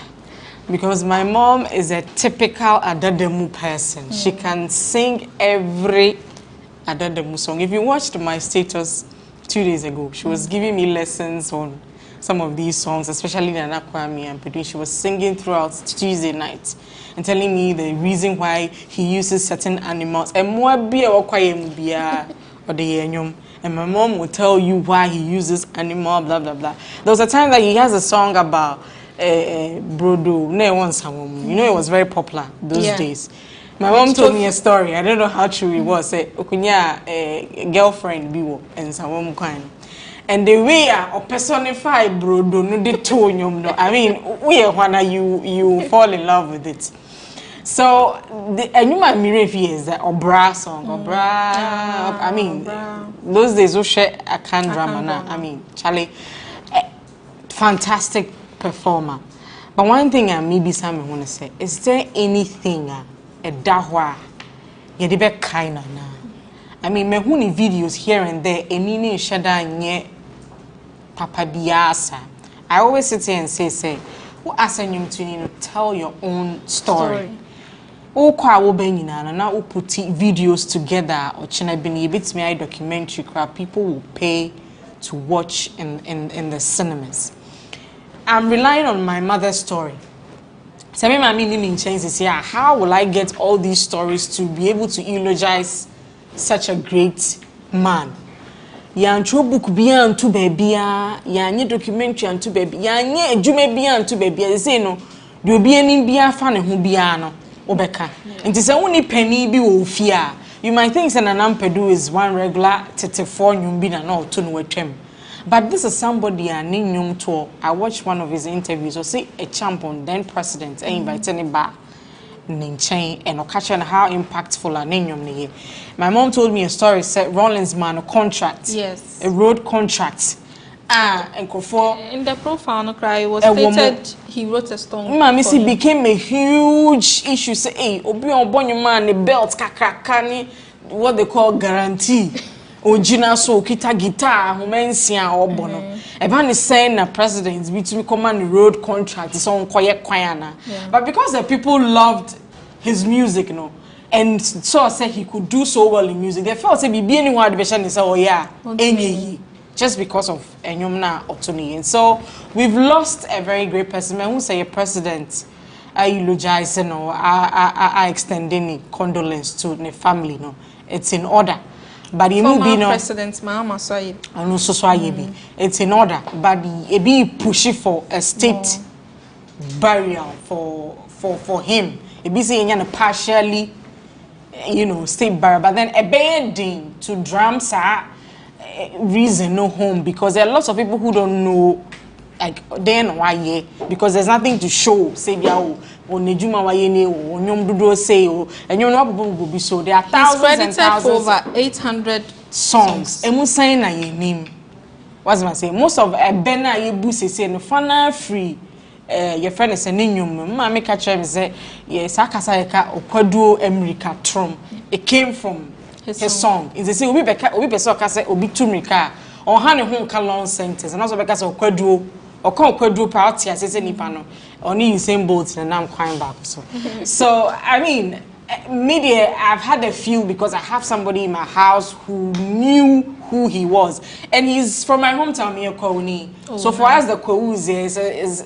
Because my mom is a typical Adademu person. She can sing every Adademu song. If you watched my status 2 days ago, she was giving me lessons on some of these songs, especially Nana Kwame Ampadu. She was singing throughout Tuesday night and telling me the reason why he uses certain animals. And my mom will tell you why he uses animal, blah, blah, blah. There was a time that he has a song about Brodo, you know, it was very popular those days. My mom told me a story. I don't know how true it was. Say, Okunya girlfriend biwo and some kind. And the way I personify Brodo, no the tone, no. I mean, when you fall in love with it. So the Enuma Mirefi is the Obra song. Obra. I mean, those days we share a can drama now. I mean, Charlie, fantastic performer. But one thing I maybe some want to say, is there anything a dahwa you de be kind of now? I mean, me huni videos here and there, enini shada nye papa biasa. I always sit here and say, who ask you to tell your own story. O kwa wo ben nyina na o put videos together or china bini bit me documentary crap people will pay to watch in the cinemas. I'm relying on my mother's story. So me mama in changes here. How will I get all these stories to be able to eulogize such a great man? Ya ntro book bia nto babia, ya nye documentary nto babia, ya nye adwuma bia nto babia. They say no, de obi ani bia fa ne ho bia no obeka. Nti se woni pani bi wo fia. You might think Nana Ampadu is one regular 34 nyumbi na no to no atwam. But this is somebody I watched one of his interviews or say a champion, then president, and invited him back Ninchain and occasion how impactful a name. My mom told me a story, said Rollins man a contract. Yes. A road contract. And in the profile cry was stated he wrote a song. Mammy became a huge issue. Say, hey, Obi on Bonny man, the belt kakrakani. what they call guarantee. Ojina so kita guitar humensia obono. Evan is saying that presidents between command road contract is on quiet kwana. But because the people loved his music, you know, and so I said he could do so well in music, they felt say be anyone division is oh yeah, just because of enyomna otoni. And so we've lost a very great person. Who say a president I eulogize no, I extending condolence to the family, no. It's in order. But it will be no president Mama Said. I know so it's in order, but it be pushing for a state burial for him. It be saying partially, you know, state burial, but then abandoning to drums reason no home, because there are lots of people who don't know, like then why because there's nothing to show. Say or Nejuma Wayene or Nyom Dudo say and you know so there are thousands and thousands for over 800 songs. Emu saying na ye name. What's I say? Most of Bena ye busi say no fana free. Your friend is a ninyum. Ma make a try say yes akasayeka okwaduo America Trump. It came from his song. Is they say obi person ka say obi tumrika or hane ho ka long sentence and also because okwaduo or come okwaduo party as say nipa no. Only in same boat and I'm crying back. So I mean, media, I've had a few because I have somebody in my house who knew who he was, and he's from my hometown, Miyakoni. So for us, the Kwauzi is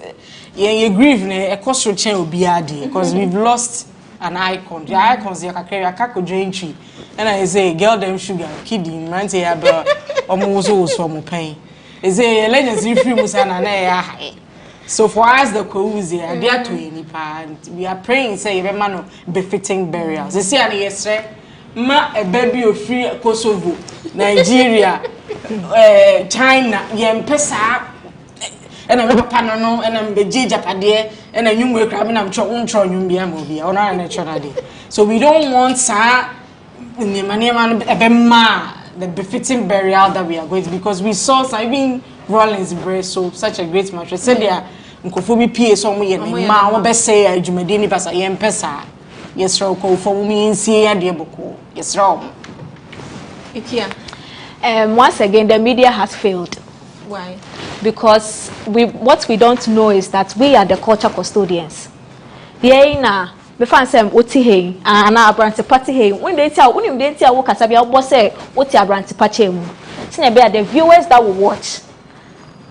you grieve a cost chain will be because we've lost an icon. The icons you can carry a kako drain, and I say, girl, them sugar, kidding, man, say about almost also more pain. They say legends you free musana. So for us, the Kwauzi, they are to we are praying, say, man, befitting burials. They say, yesterday, ma a baby of free Kosovo, Nigeria, China, Yempesa, and I'm a panano, and I'm the Japade, and a new work. I mean, I'm trying to be on our natural day. So we don't want, sir, the befitting burial that we are going to, because we saw Simon Rollins breast, so such a great mattress. Said there. Nkofobi pie so mo ye ma wo be say adwumade ni pasa ye mpesa yes ro ko fo mi nsie ade boko yes ro Ikia. Once again the media has failed. Why? Because what we don't know is that we are the culture custodians. Ye na me fan sem oti he ana abrante party he when they tell unim dey tell wo kasa bia wo say oti abrante party mu sine be the viewers that will watch.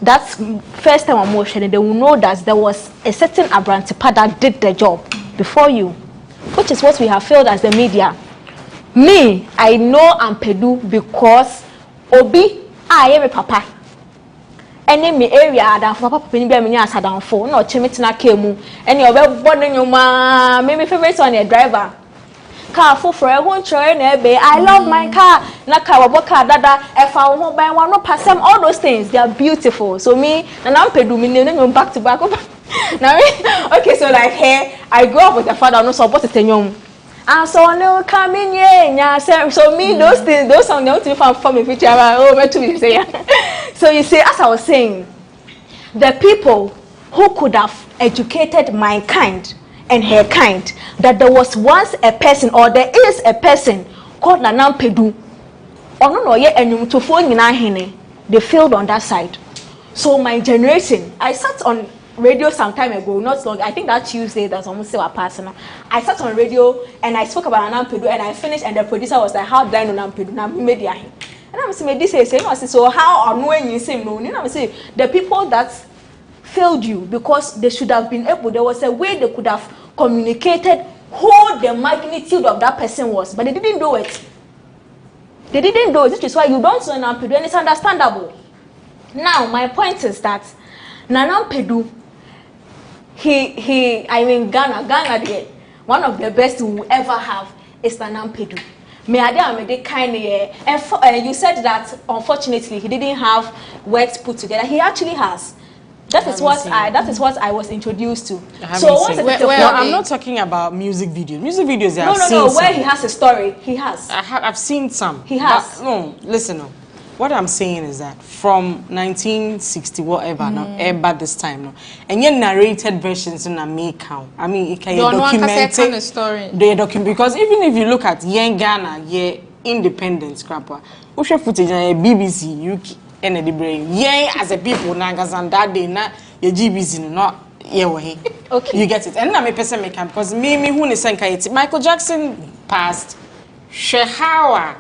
That's first time I'm watching, they will know that there was a certain Abrantipa that did the job before you, which is what we have failed as the media. Me, I know Ampedu because Obi, I am a papa. Any me area that for papa penny be me asa down for no chemitina kemu. Any of born in your ma, maybe favorite on a driver. Car for a won't try I love my car. Na car car dada if I won't buy one no pass them all those things. They are beautiful. So me and I'm pedu back to back. Now okay, so like here I grew up with a father no support it young. And so no coming yeah. So me those things those songs don't even for me future. Oh me too say. So you see, as I was saying, the people who could have educated mankind and her kind, that there was once a person or there is a person called Nanam Pedu. Or no ye and to phone in they failed on that side. So my generation, I sat on radio some time ago, not long, I think that Tuesday, that's almost still a person. I sat on radio and I spoke about Nanam Pedu and I finished and the producer was like, how did I know Nanam Pedu? And I'm saying this is saying, so how or when you say no, you know, I'm saying the people that failed you because they should have been able, there was a way they could have communicated who the magnitude of that person was, but they didn't do it. They didn't do it, which is why you don't know Nanam Pedu, and it's understandable. Now, my point is that Nanam Pedu, I mean Ghana, one of the best we will ever have is Nanam Pedu. And you said that unfortunately he didn't have works put together. He actually has. That is what I was introduced to. So I'm not talking about music videos. Music videos, no. Where he has a story, he has. I've seen some. He has. But, no, listen. No. What I'm saying is that from 1960 whatever now, this time now, and your narrated versions in a make count. I mean, it can document the story. They document because even if you look at Yen Ghana, independent scrapper. We share footage on BBC, UK, and the brain. Yeah, as a people, Nagas that day, na your GBC, not yeah, okay. You get it. And I'm a person maker because me who is saying Michael Jackson passed. Shehawa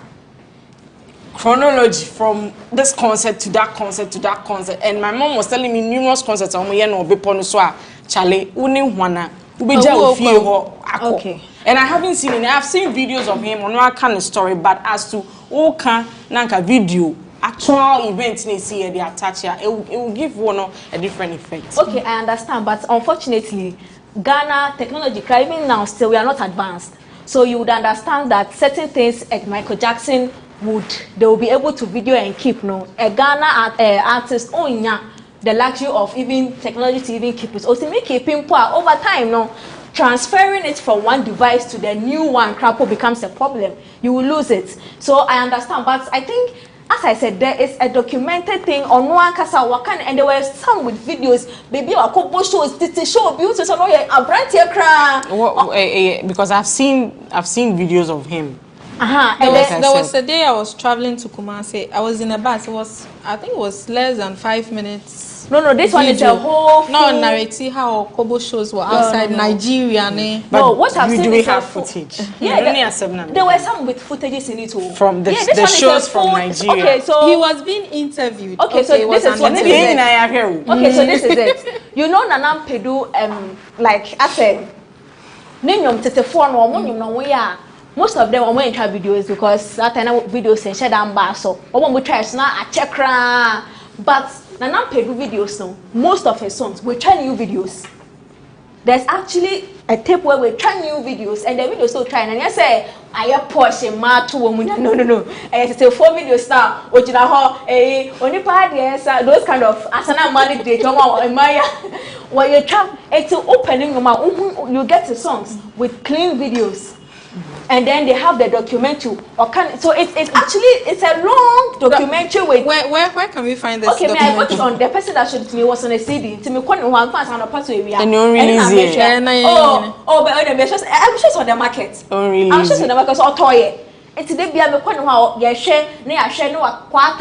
chronology from this concert to that concert to that concert, and my mom was telling me numerous concerts on my no be ponuswa Charlie uni wana ubeja ofie ho okay. And I haven't seen it. I've seen videos of him on one kind of story, but as to all kind nanka video actual events they see they attach here, it will give one a different effect. Okay, I understand, but unfortunately Ghana technology even now still we are not advanced. So you would understand that certain things like Michael Jackson they will be able to video and keep a Ghana artist the luxury of even technology to even keep it. Also make keeping over time transferring it from one device to the new one becomes a problem. You will lose it. So I understand, but I think as I said, there is a documented thing on one kasa wakan, and there were some with videos. Baby, a couple shows, did show beauty, so a brand here because I've seen videos of him. There was a day I was traveling to Kumasi. I was in a bus. I think it was less than 5 minutes. No, this one is a whole. No, narrative how Kobo shows were outside Nigeria. But what I've seen is have footage. Yeah, there were some with footages in it too. From the shows from Nigeria. Okay, so he was being interviewed. Okay, so this is what Okay, so this is it. You know, Nanam Pedu, like I said, Ninyom Tetefon or Munyum no we are. Most of them are more into videos because that kind of videos and share them back. So when we try now, I check but Nanam Pedu videos now. Most of his songs we try new videos. There's actually a tape where we try new videos and the videos still trying. And you say, I Porsche Matu woman. No. And it's 4 videos now. Only part yes, those kind of asana money they don't Maya. When you try it's opening your mouth, you get the songs with clean videos. And then they have the documentary. So it's a long documentary with. Where can we find this? Okay, I got on the person that showed it to me was on a CD. To me, one fans on a part area. And you release it. But I'm just on the market. Oh really? I'm just on the market. So toy. It's the be a quite how you share. I share no quite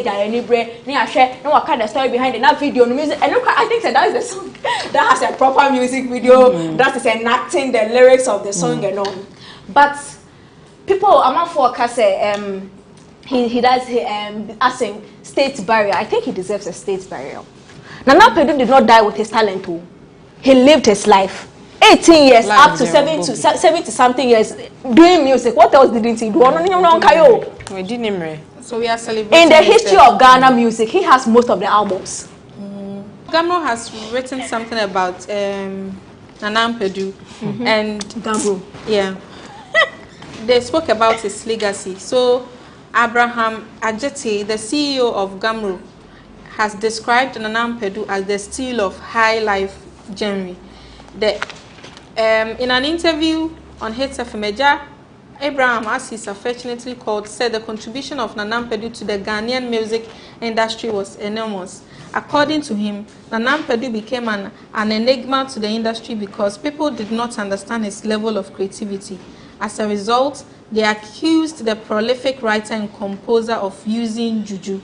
any bread. I share no kind of story behind it. That video, no music. And look, I think that is the song that has a proper music video. That is enacting the lyrics of the song and all. But people, I'm for Kase, he does asking state barrier. I think he deserves a state barrier. Nana Pedu did not die with his talent too. He lived his life. 18 years, up to 70 something years doing music. What else didn't he do? So we are celebrating. In the history of Ghana music, he has most of the albums. Gamro has written something about Nanam Pedu and Gamro. Yeah. They spoke about his legacy. So Abraham Ajeti, the CEO of Gamro, has described Nanam Pedu as the steel of high life genre. In an interview on Hits FM, Abraham, as he's affectionately called, said the contribution of Nanam Pedu to the Ghanaian music industry was enormous. According to him, Nanam Pedu became an enigma to the industry because people did not understand his level of creativity. As a result, they accused the prolific writer and composer of using juju.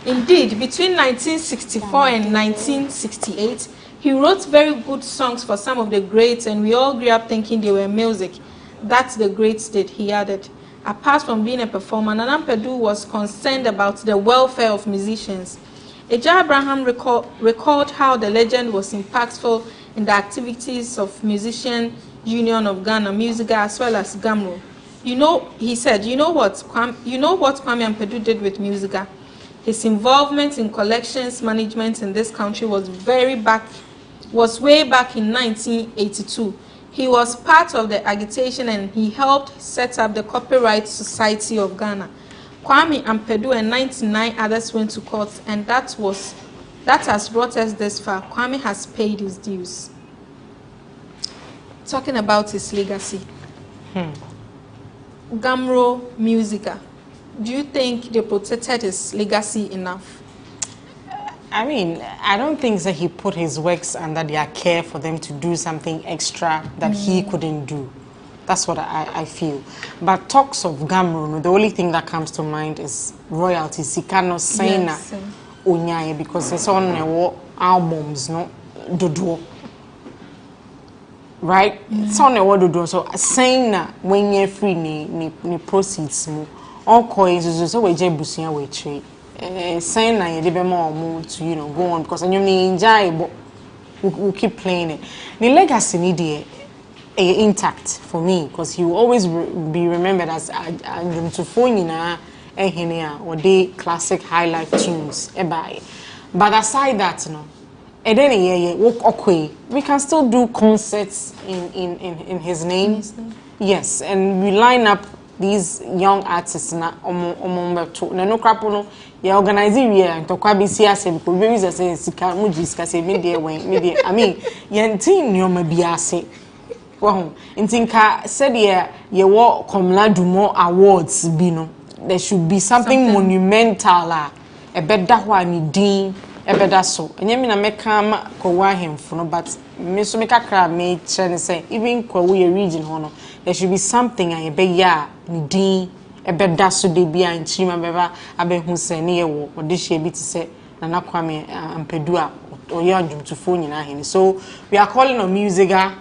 Indeed, between 1964 and 1968, he wrote very good songs for some of the greats, and we all grew up thinking they were music. That's the greats did, he added. Apart from being a performer, Nanam Pedu was concerned about the welfare of musicians. Eja Abraham recalled how the legend was impactful in the activities of Musician Union of Ghana, Musica, as well as Gamro. He said, you know what Kwame Pedu did with Musica? His involvement in collections management in this country was way back in 1982. He was part of the agitation and he helped set up the Copyright Society of Ghana. Kwame Pedu and 99 others went to court, and that has brought us this far. Kwame has paid his dues. Talking about his legacy. Gamro Musica. Do you think they protected his legacy enough? I mean, I don't think that he put his works under their care for them to do something extra that he couldn't do. That's what I feel. But talks of Gamro, the only thing that comes to mind is royalties. He cannot say na unyaye because it's on the albums, no dodo. Right? It's on the dodo. So saying na when you're free ni proceeds mo. All coins is so we just busia we trade. Saying na you debe more to go on because you enjoy but we'll keep playing it. The legacy need intact for me because he will always be remembered as Untold or the classic high life tunes. But aside that, and then we can still do concerts in his name. Yes, and we line up these young artists na no crapono ya organizing here and to kwabi siase because we use say sika mujiska say media when I mean yentin nyoma biase well intinka said ye wo komladumo awards bi no there should be something monumental a better one din a better so enye me na meka ma kowa hemfo no but me so me kakra me chere say even kwa we region hono there should be something a be ya ni din e beda so de bia nchima beba abehu se ne ye wo ode hye bi ti se na kwame ampedu a oye adwumtufo nyina hene. So we are calling on musica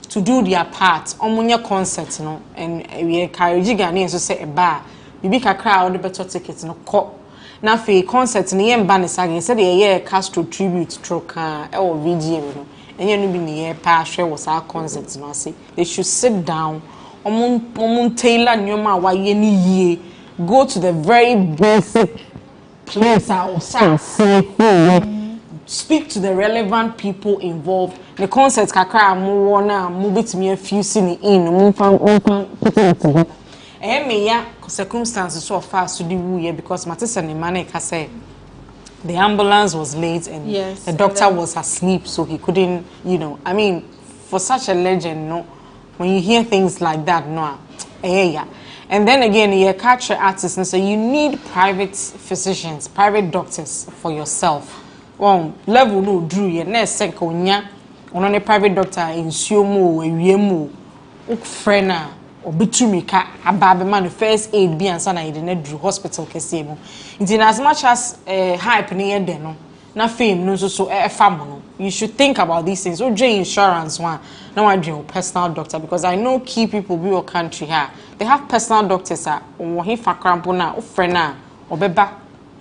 to do their part omunye concert no and we encourage Ghanaians so say eba bibi kakra ode beto ticket no ko na fe concert ne ye mba ne sage say de ye Castro tribute troka e wo VGM no enye no bi ne ye pa hwe wo sa concert no say they should sit down Taylor Nyoma waye ni ye go to the very basic place or speak to the relevant people involved. The concert kakra mo wona mo betimi afuse in mo fan me ya circumstances so far so di wu ye because matese ne man ka say the ambulance was late and the doctor was asleep so he couldn't I mean for such a legend when you hear things like that, and then again, you're a culture artist, and so you need private physicians, private doctors for yourself. Well, level no drew your next second on a private doctor in Siomo, a Yemo, Frena, or Bitumika, a baby man, first aid be and son, I didn't drew hospital casemo. It's in as much as hype near deno. Na fame no so a family. You should think about these things. So J insurance one. Now I do personal doctor because I know key people we your country here. They have personal doctors or he fa crampona or frena or beba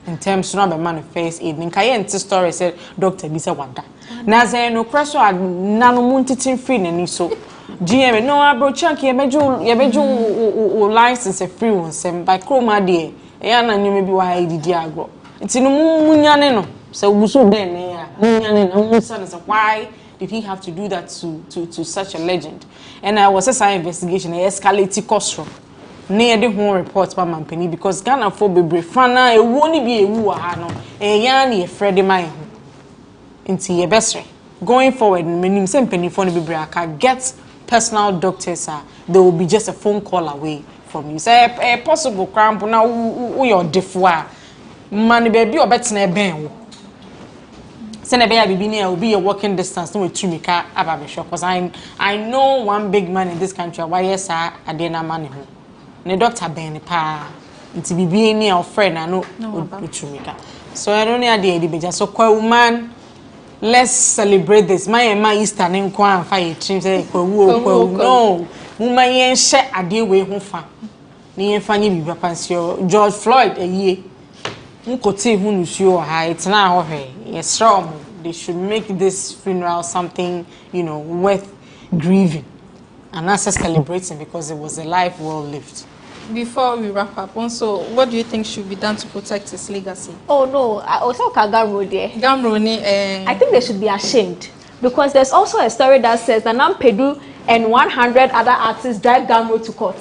in terms of man face aid. Ninkaye story said doctor bisa wanda. Na say no crash or nano muntitin free ni so. GM no abro chunky yebeju license a free one sem by chroma dear. Yana you maybe why I did agro. It's in munyane no. So why did he have to do that to such a legend? And I was a investigation, I escalated cost near the whole report by Mampeni because Ghana for be fana it won't be a woo yani a Freddie my into your best going forward meaning same penny for the get personal doctors they will be just a phone call away from you. Say a possible cramp now your defwa money baby or better na ben. Will be a walking distance no with Tumika Ababisho because I know one big man in this country why yes I didn't money home. The doctor Ben pa to be near our friend I know with Tumika. So I don't know the idea so woman let's celebrate this. My Easter name and fire trim say no woman yen share a day way home fa. Ni fanny be papansio George Floyd a year. It's now yes, strong. They should make this funeral something, worth grieving and not just celebrating because it was a life well lived. Before we wrap up, also, what do you think should be done to protect his legacy? Oh no, I also Gamro there. Gamro I think they should be ashamed because there's also a story that says that Nampedu and 100 other artists drive Gamro to court.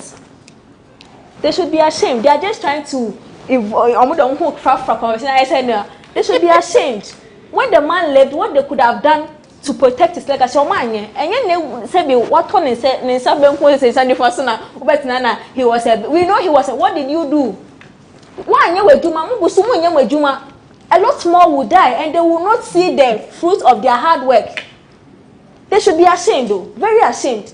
They should be ashamed. They are just trying to. If I said no, they should be ashamed. When the man lived, what they could have done to protect his legacy, and then say what Tony said, he was a, we know he was a, what did you do? Why a lot more will die and they will not see the fruit of their hard work. They should be ashamed though, very ashamed.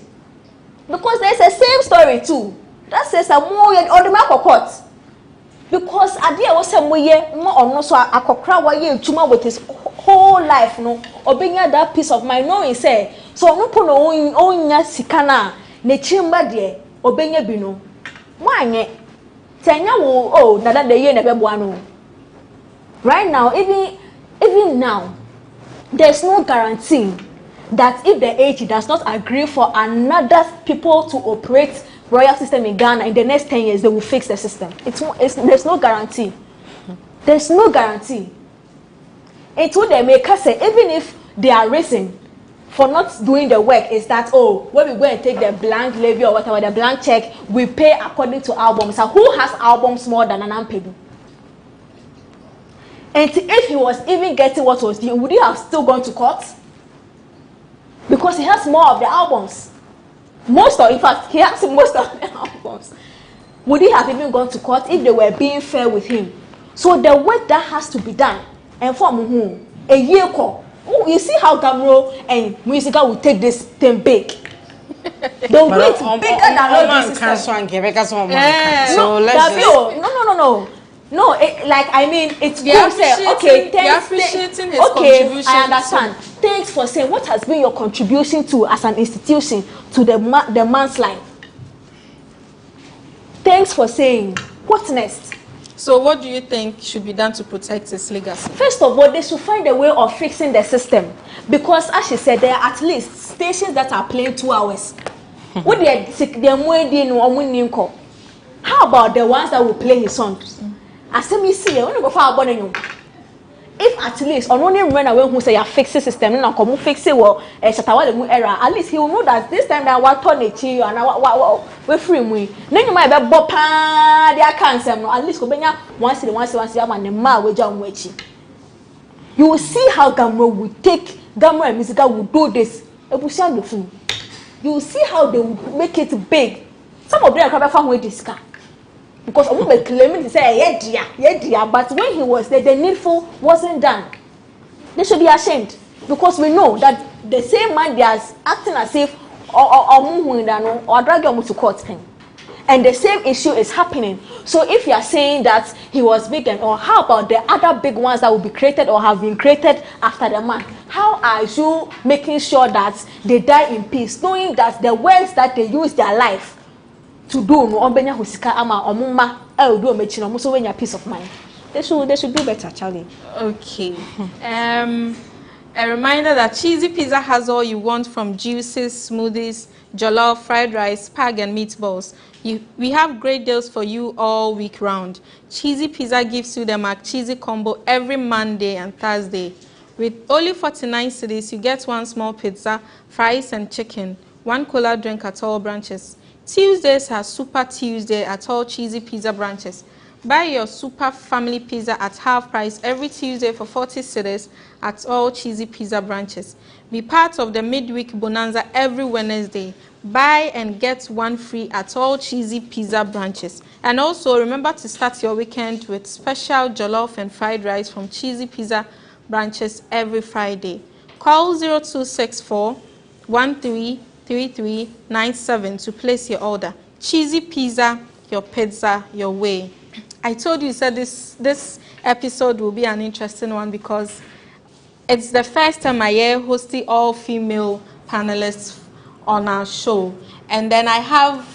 Because there's a same story too. That says a more or the mark of court. Because Adia was some way more or no so a cocra tuma with his whole life, no, or being at that peace of mind, knowing say, so no puno own sikana, ne chimba de, or being a bino. Why, Tanya will, oh, nada de ye never buano. Right now, even now, there's no guarantee that if the AG does not agree for another people to operate royal system in Ghana in the next 10 years, they will fix the system. There's no guarantee. There's no guarantee. It's what they make us say, even if they are racing for not doing the work, is that, oh, when we go and take the blank levy or whatever, the blank check, we pay according to albums. So who has albums more than an Ampedu? And if he was even getting what was due, would he have still gone to court? Because he has more of the albums. In fact, he has most of the albums. Would he have even gone to court if they were being fair with him? So the work that has to be done, and from whom? A year call. Oh, you see how Gamro and Musica will take this thing big. The weight bigger than all this system. So let's just... No, like I mean, it's good. Say, okay, thanks. Appreciating his contribution. I understand. Thanks for saying what has been your contribution to as an institution to the man's life. Thanks for saying. What next? So, what do you think should be done to protect his legacy? First of all, they should find a way of fixing the system, because as she said, there are at least stations that are playing 2 hours. What how about the ones that will play his songs? As me see, when you go for a if at least on only run away who say you fix the system, no come fix it well, error. At least he will know that this time that what turn it you and we free me. Then you might be bopa their cancer. At least go benya once and the ma we jam wechi. You will see how Gamro will take Gamro and Musica will do this. You will see how they will make it big. Some of them are coming from where this car. Because I'm not claiming to say, yeah, but when he was there, the needful wasn't done. They should be ashamed. Because we know that the same man they are acting as if or drag him to court. And the same issue is happening. So if you are saying that he was vegan, or how about the other big ones that will be created or have been created after the man? How are you making sure that they die in peace, knowing that the words that they use their life to do no ombenya husika ama omuma do mechi no so wenya peace of mind? They should do better, Charlie. Okay. A reminder that Cheesy Pizza has all you want, from juices, smoothies, jollof, fried rice, spag and meatballs. We have great deals for you all week round. Cheesy Pizza gives you the McCheesy combo every Monday and Thursday. With only 49 cedis, you get 1 small pizza, fries and chicken, 1 cola drink at all branches. Tuesdays are Super Tuesday at all Cheesy Pizza branches. Buy your Super Family Pizza at half price every Tuesday for 40 cedis at all Cheesy Pizza branches. Be part of the midweek bonanza every Wednesday. Buy and get 1 free at all Cheesy Pizza branches. And also remember to start your weekend with special jollof and fried rice from Cheesy Pizza branches every Friday. Call 0264 133397 to place your order. Cheesy Pizza, your pizza your way. I told you, said this episode will be an interesting one because it's the first time I hear hosting all female panelists on our show. And then I have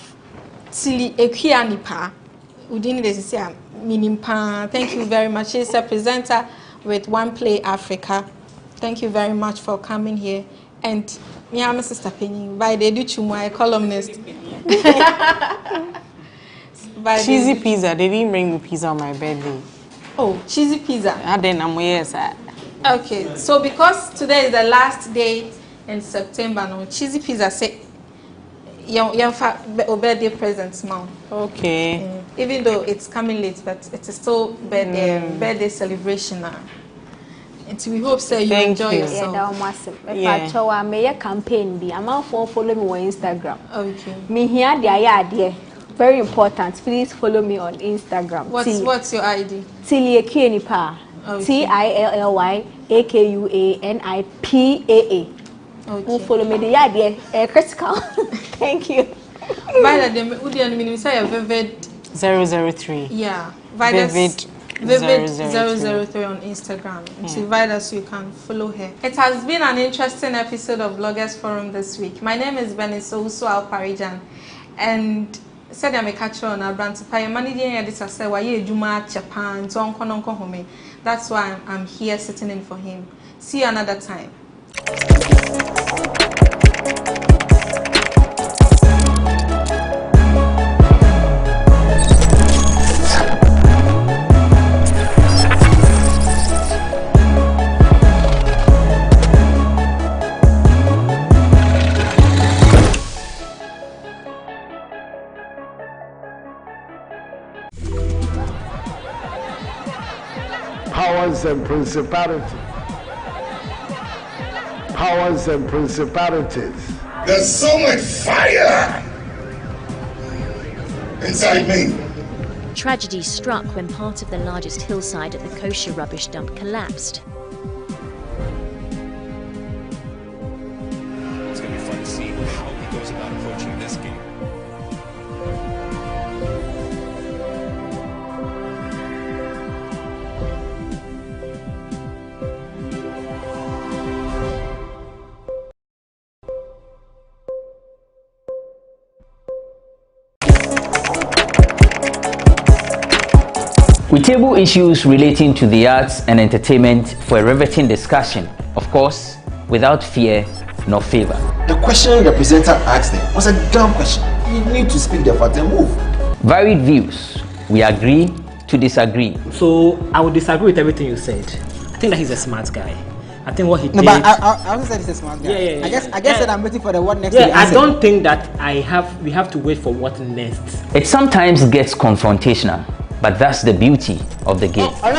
Tili Ekianipa, thank you very much. She's a presenter with One Play Africa. Thank you very much for coming here. And me, I'm Sister Penny. By the Duchumwa, a columnist. Cheesy Pizza. They didn't bring me pizza on my birthday. Oh, Cheesy Pizza. And then I'm yes. Okay, so because today is the last day in September, no Cheesy Pizza say your birthday presents now. Okay. Even though it's coming late, but it is still birthday celebration now. And we hope you enjoy yourself. Yeah, I may a campaign be. I'm out for follow me on Instagram. Okay. Me here, dear. Very important. Please follow me on Instagram. What's your ID? Tilly Ekianipa. TILLYAKUANIPAA. Okay. Follow me. The idea critical. Thank you. Vida, the say a vivid 003. Yeah, Vivid 003 on Instagram. So Vida, so you can follow her. It has been an interesting episode of Bloggers Forum this week. My name is Beniso Alparijan, and said I'm a catcher on a brand to pay money. Say why you Juma Japan to Uncle Home. That's why I'm here sitting in for him. See you another time. Powers and principalities. Powers and principalities. There's so much fire inside me. Tragedy struck when part of the largest hillside at the kosher rubbish dump collapsed. It's going to be fun to see how he goes about approaching this game. We table issues relating to the arts and entertainment for a riveting discussion, of course, without fear nor favor. The question the presenter asked them was a dumb question. You need to speak the fact and move. Varied views. We agree to disagree. So I would disagree with everything you said. I think that he's a smart guy. I think what he did. No, but I also said he's a smart guy. Yeah. I guess that I'm waiting for the what next. Yeah, I don't think that we have to wait for what next. It sometimes gets confrontational, but that's the beauty of the game. Today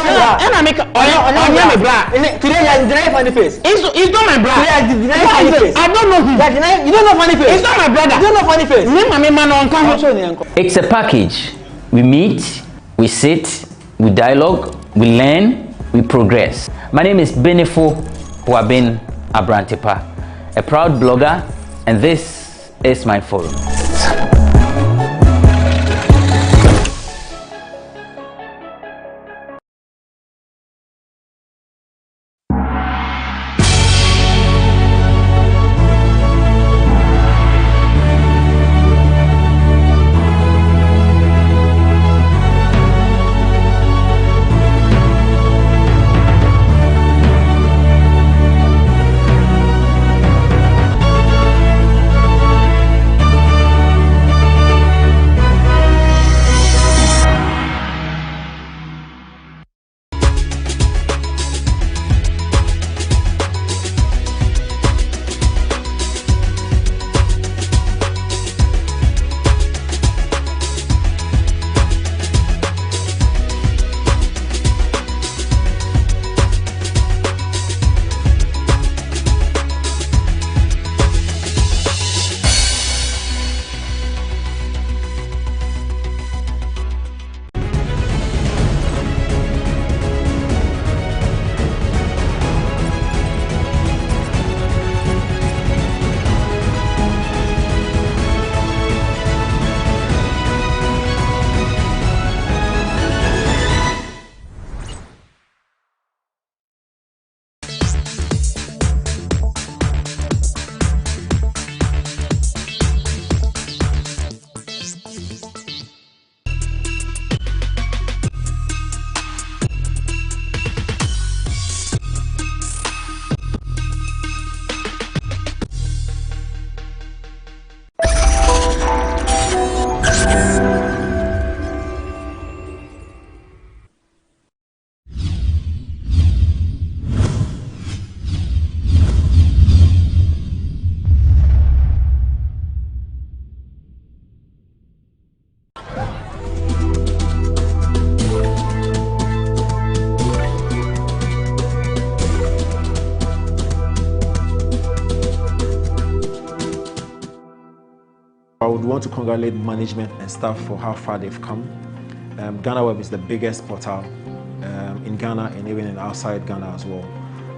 you funny face. It's not my brother. Funny face. I don't know him. You don't know funny face. It's not my brother. You don't know funny face. It's a package. We meet, we sit, we dialogue, we learn, we progress. My name is Benefo Abrantepa, a proud blogger, and this is my forum. I would want to congratulate management and staff for how far they've come. GhanaWeb is the biggest portal in Ghana and even in outside Ghana as well.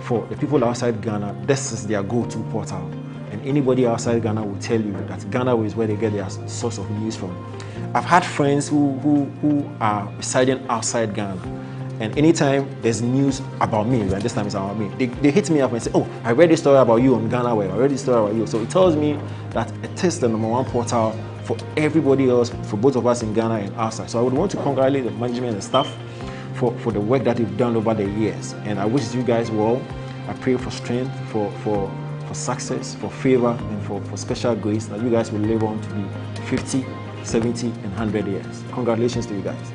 For the people outside Ghana, this is their go-to portal. And anybody outside Ghana will tell you that Ghana is where they get their source of news from. I've had friends who are residing outside Ghana, and anytime there's news about me, and this time it's about me, they hit me up and say, oh, I read this story about you on GhanaWeb, I read this story about you. So it tells me that it is the #1 portal for everybody else, for both of us in Ghana and outside. So I would want to congratulate the management and staff for the work that you've done over the years. And I wish you guys well. I pray for strength, for success, for favor, and for special grace, that you guys will live on to be 50, 70, and 100 years. Congratulations to you guys.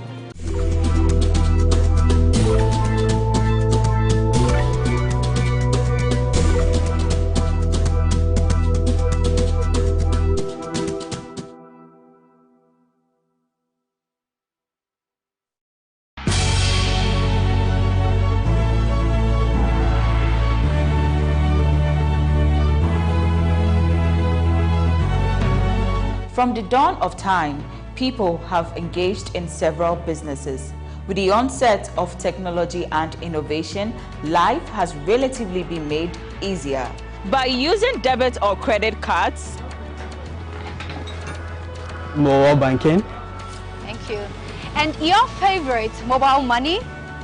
From the dawn of time, people have engaged in several businesses. With the onset of technology and innovation, life has relatively been made easier. By using debit or credit cards, mobile banking. Thank you. And your favorite, mobile money?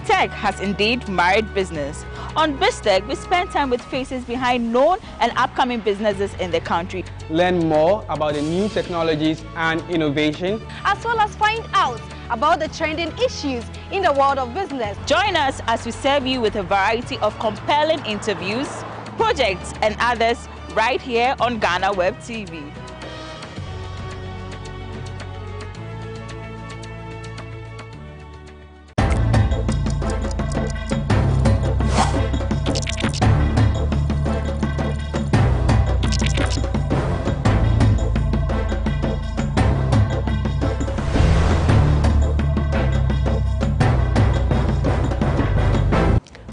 Tech has indeed married business. On BizTech, we spend time with faces behind known and upcoming businesses in the country. Learn more about the new technologies and innovation, as well as find out about the trending issues in the world of business. Join us as we serve you with a variety of compelling interviews, projects, and others right here on GhanaWeb TV.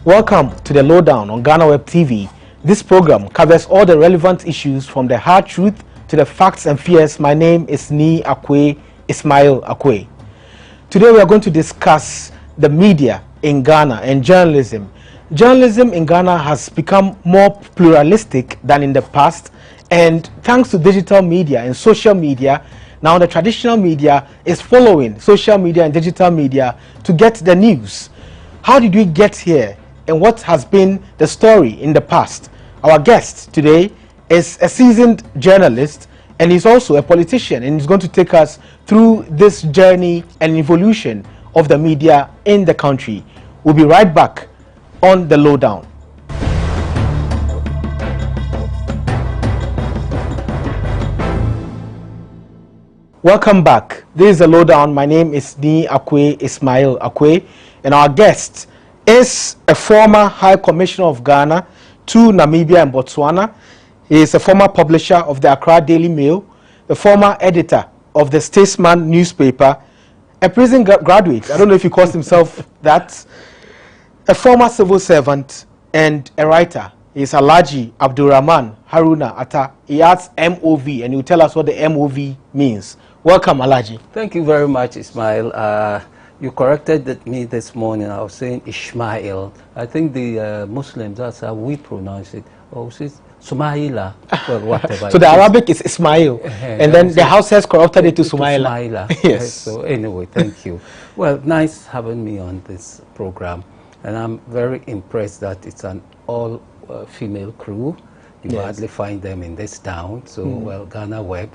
Welcome to the Lowdown on GhanaWeb TV. This program covers all the relevant issues from the hard truth to the facts and fears. My name is Ni Akwe, Ismail Akwe. Today we are going to discuss the media in Ghana and journalism. Journalism in Ghana has become more pluralistic than in the past, and thanks to digital media and social media, now the traditional media is following social media and digital media to get the news. How did we get here? And what has been the story in the past? Our guest today is a seasoned journalist, and he's also a politician, and he's going to take us through this journey and evolution of the media in the country. We'll be right back on the Lowdown. Welcome back. This is the Lowdown. My name is Ni Akwe, Ismail Akwe, and our guest is a former High Commissioner of Ghana to Namibia and Botswana. He is a former publisher of the Accra Daily Mail, the former editor of the Statesman newspaper, a prison graduate, I don't know if he calls himself that, a former civil servant, and a writer. He is Alhaji Abdulrahman Haruna Atta. He has MOV, and he'll tell us what the MOV means. Welcome, Alhaji. Thank you very much, Ismail. You corrected me this morning. I was saying Ishmael. I think the Muslims, that's how we pronounce it. Oh, it's Sumaila. Well, whatever. So the Arabic is Ismail, and then the house has corrupted it to Sumaila. Yes. So anyway, thank you. Well, nice having me on this program, and I'm very impressed that it's an all-female crew. You hardly find them in this town. So, well, GhanaWeb,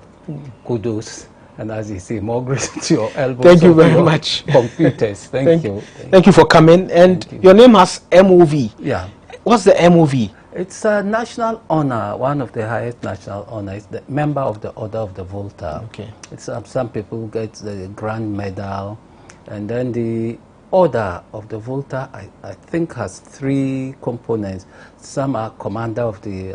kudos. And as you see, more grace to your elbows. Thank you very much. Computers. Thank you. Thank you for coming. And your name has MOV. Yeah. What's the MOV? It's a national honor, one of the highest national honors, the member of the Order of the Volta. Okay. It's some people get the Grand Medal, and then the Order of the Volta, I think, has 3 components. Some are Commander of the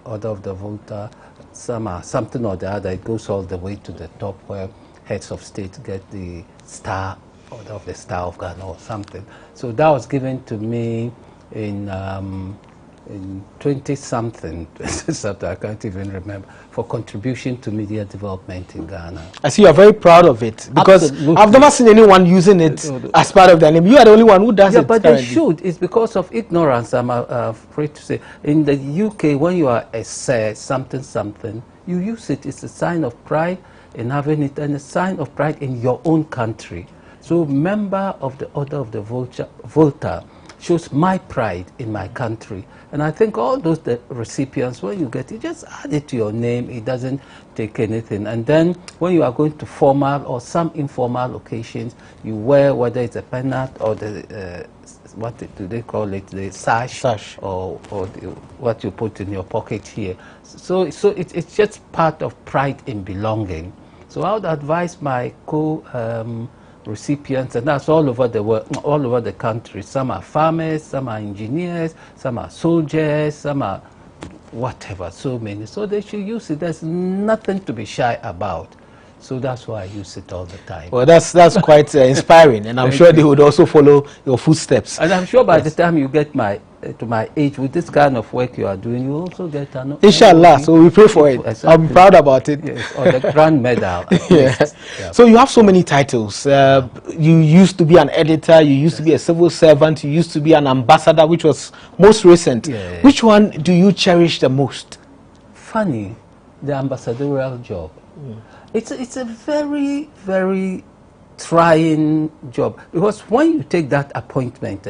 Order of the Volta. Some are something or the other. It goes all the way to the top where heads of state get the Star, Order of the Star of Ghana or something. So that was given to me in in 20-something, I can't even remember, for contribution to media development in Ghana. I see you are very proud of it, because Absolutely. I've never seen anyone using it as part of their name. You are the only one who does it. Yeah, but currently. they should. It's because of ignorance, I'm afraid to say. In the UK, when you are a something, you use it. It's a sign of pride in having it and a sign of pride in your own country. So member of the Order of the Volta shows my pride in my country. And I think all those recipients, when you get it, just add it to your name. It doesn't take anything. And then when you are going to formal or some informal occasions, you wear, whether it's a pennant or the, what do they call it, the sash. Or what you put in your pocket here. So it's just part of pride in belonging. So I would advise my recipients, and that's all over the world, all over the country. Some are farmers, some are engineers, some are soldiers, some are whatever, so many. So they should use it. There's nothing to be shy about. So that's why I use it all the time. Well, that's quite inspiring, and I'm sure they would also follow your footsteps. And I'm sure by the time you get to my age, with this kind of work you are doing, you also get an Inshallah, so we pray for it. Exactly. I'm proud about it. Yes, or the grand medal. Yes. Yeah. So you have so many titles. You used to be an editor, you used to be a civil servant, you used to be an ambassador, which was most recent. Yeah. Which one do you cherish the most? Funny, the ambassadorial job. It's a very, very trying job, because when you take that appointment,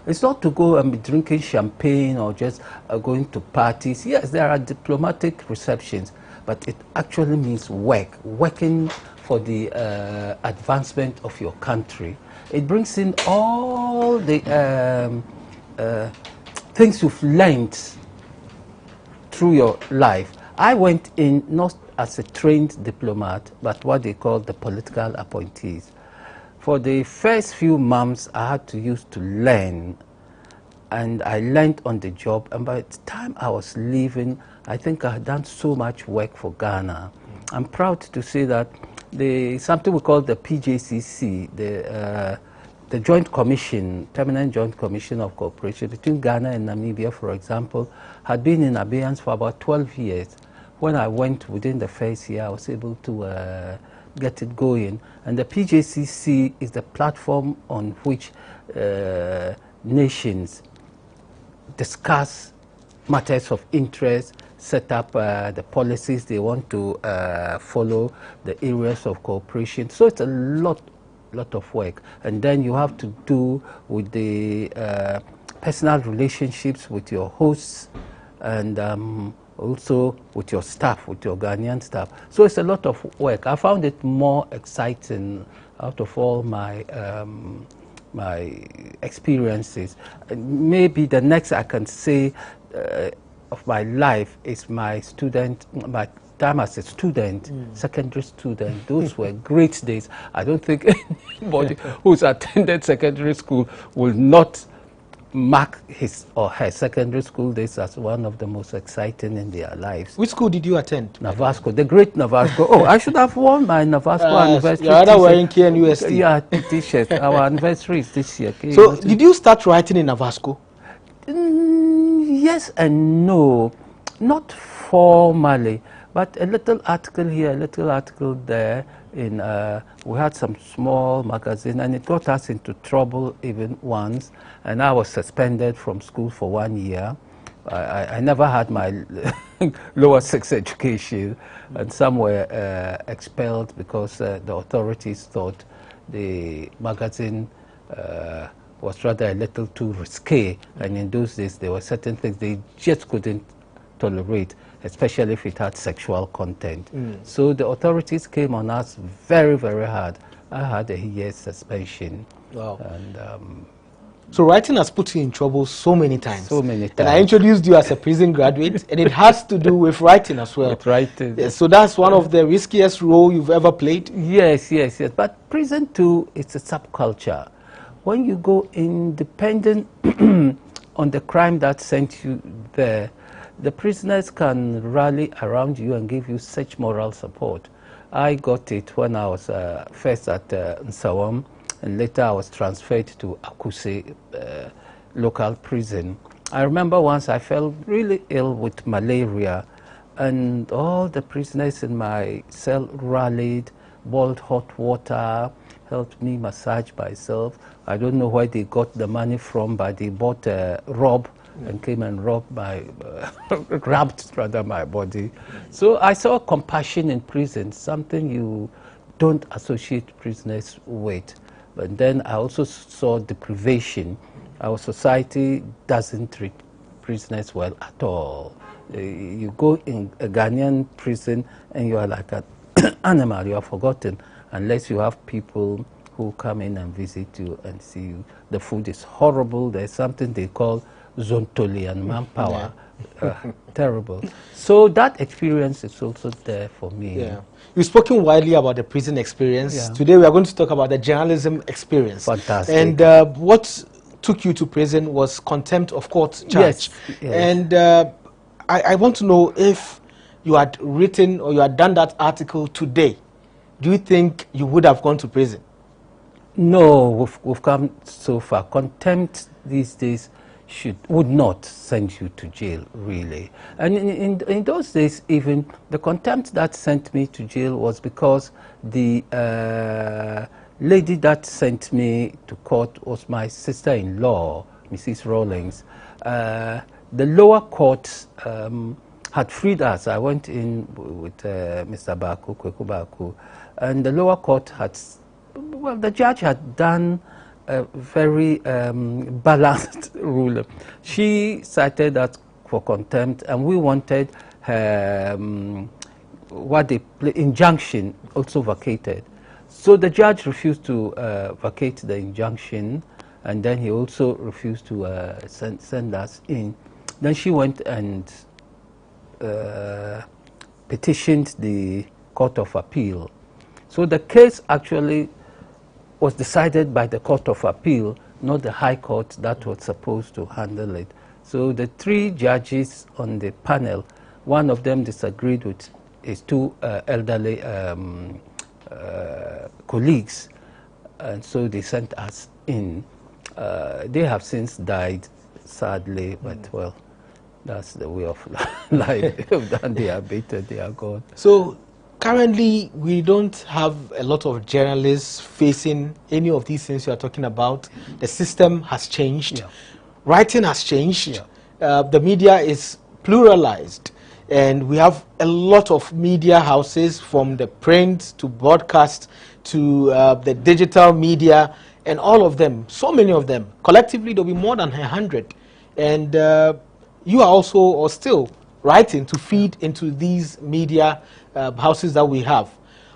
it's not to go and be drinking champagne or just going to parties. Yes, there are diplomatic receptions, but it actually means working for the advancement of your country. It brings in all the things you've learned through your life. I went in not as a trained diplomat, but what they call the political appointees. For the first few months, I had to learn, and I learned on the job. And by the time I was leaving, I think I had done so much work for Ghana. I'm proud to say that something we call the PJCC, the Joint Commission, Permanent Joint Commission of Cooperation between Ghana and Namibia, for example, had been in abeyance for about 12 years. When I went within the first year, I was able to get it going. And the PJCC is the platform on which nations discuss matters of interest, set up the policies they want to follow, the areas of cooperation. So it's a lot of work. And then you have to do with the personal relationships with your hosts, and also with your staff, with your Ghanaian staff. So it's a lot of work. I found it more exciting out of all my my experiences. Maybe the next I can say of my life is my time as a student, secondary student. Those were great days. I don't think anybody who's attended secondary school will not mark his or her secondary school days as one of the most exciting in their lives. Which school did you attend? Navasco, the great Navasco. Oh, I should have worn my Navasco anniversary. You're either wearing KNUST. Yeah, t-shirt. Our anniversary is this year. So, did you start writing in Navasco? Yes and no. Not formally, but a little article here, a little article there. We had some small magazine, and it got us into trouble even once, and I was suspended from school for 1 year. I never had my lower sixth education, and some were expelled because the authorities thought the magazine was rather a little too risque, and in those days there were certain things they just couldn't tolerate, especially if it had sexual content. So the authorities came on us very, very hard. I had a year's suspension. Wow. And so writing has put you in trouble so many times. So many times. And I introduced you as a prison graduate, and it has to do with writing as well. With writing. Yes, so that's one of the riskiest roles you've ever played? Yes. But prison too, it's a subculture. When you go independent on the crime that sent you there, the prisoners can rally around you and give you such moral support. I got it when I was first at Nsawam, and later I was transferred to Akuse local prison. I remember once I fell really ill with malaria, and all the prisoners in my cell rallied, boiled hot water, helped me massage myself. I don't know where they got the money from, but they bought a robe and came and rubbed my body. So I saw compassion in prison, something you don't associate prisoners with. But then I also saw deprivation. Our society doesn't treat prisoners well at all. You go in a Ghanaian prison and you are like an animal, you are forgotten, unless you have people who come in and visit you and see you. The food is horrible. There's something they call zontoli and manpower. Terrible. So that experience is also there for me. Yeah. You've spoken widely about the prison experience. Yeah. Today we are going to talk about the journalism experience. Fantastic. And what took you to prison was contempt of court charge. Yes. Yes. And I want to know if you had written or you had done that article today, do you think you would have gone to prison? No, we've come so far. Contempt these days would not send you to jail, really. And in those days, even the contempt that sent me to jail was because the lady that sent me to court was my sister-in-law, Mrs. Rawlings. The lower court had freed us. I went in with Mr. Baku, Kweku Baku, and the lower court had, well, the judge had done a very balanced ruling. She cited that for contempt, and we wanted her, injunction also vacated. So the judge refused to vacate the injunction, and then he also refused to send us in. Then she went and petitioned the Court of Appeal. So the case actually was decided by the Court of Appeal, not the High Court that was supposed to handle it. So the three judges on the panel, one of them disagreed with his two elderly colleagues, and so they sent us in. They have since died, sadly, but well, that's the way of life. They are bitter, they are gone. So currently, we don't have a lot of journalists facing any of these things you are talking about. The system has changed. Yeah. Writing has changed. Yeah. The media is pluralized. And we have a lot of media houses, from the print to broadcast to the digital media, and all of them, so many of them. Collectively, there will be more than 100. And you are also, or still, writing to feed into these media houses that we have.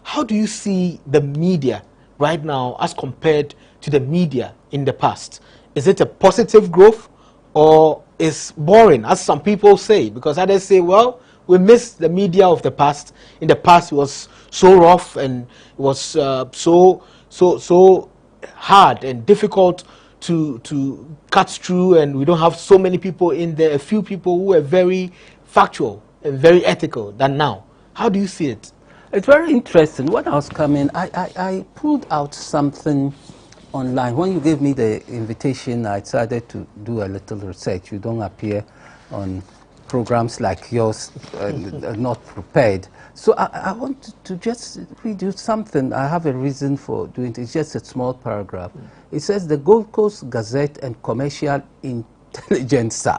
How do you see the media right now as compared to the media in the past? Is it a positive growth, or is boring, as some people say? Because others say, well, we miss the media of the past. In the past, it was so rough and it was so hard and difficult to cut through, and we don't have so many people in there, a few people who are very factual and very ethical than now. How do you see it? It's very interesting. When I was coming, I pulled out something online. When you gave me the invitation, I decided to do a little research. You don't appear on programs like yours not prepared. So I want to just read you something. I have a reason for doing it. It's just a small paragraph. It says, the Gold Coast Gazette and Commercial Intelligencer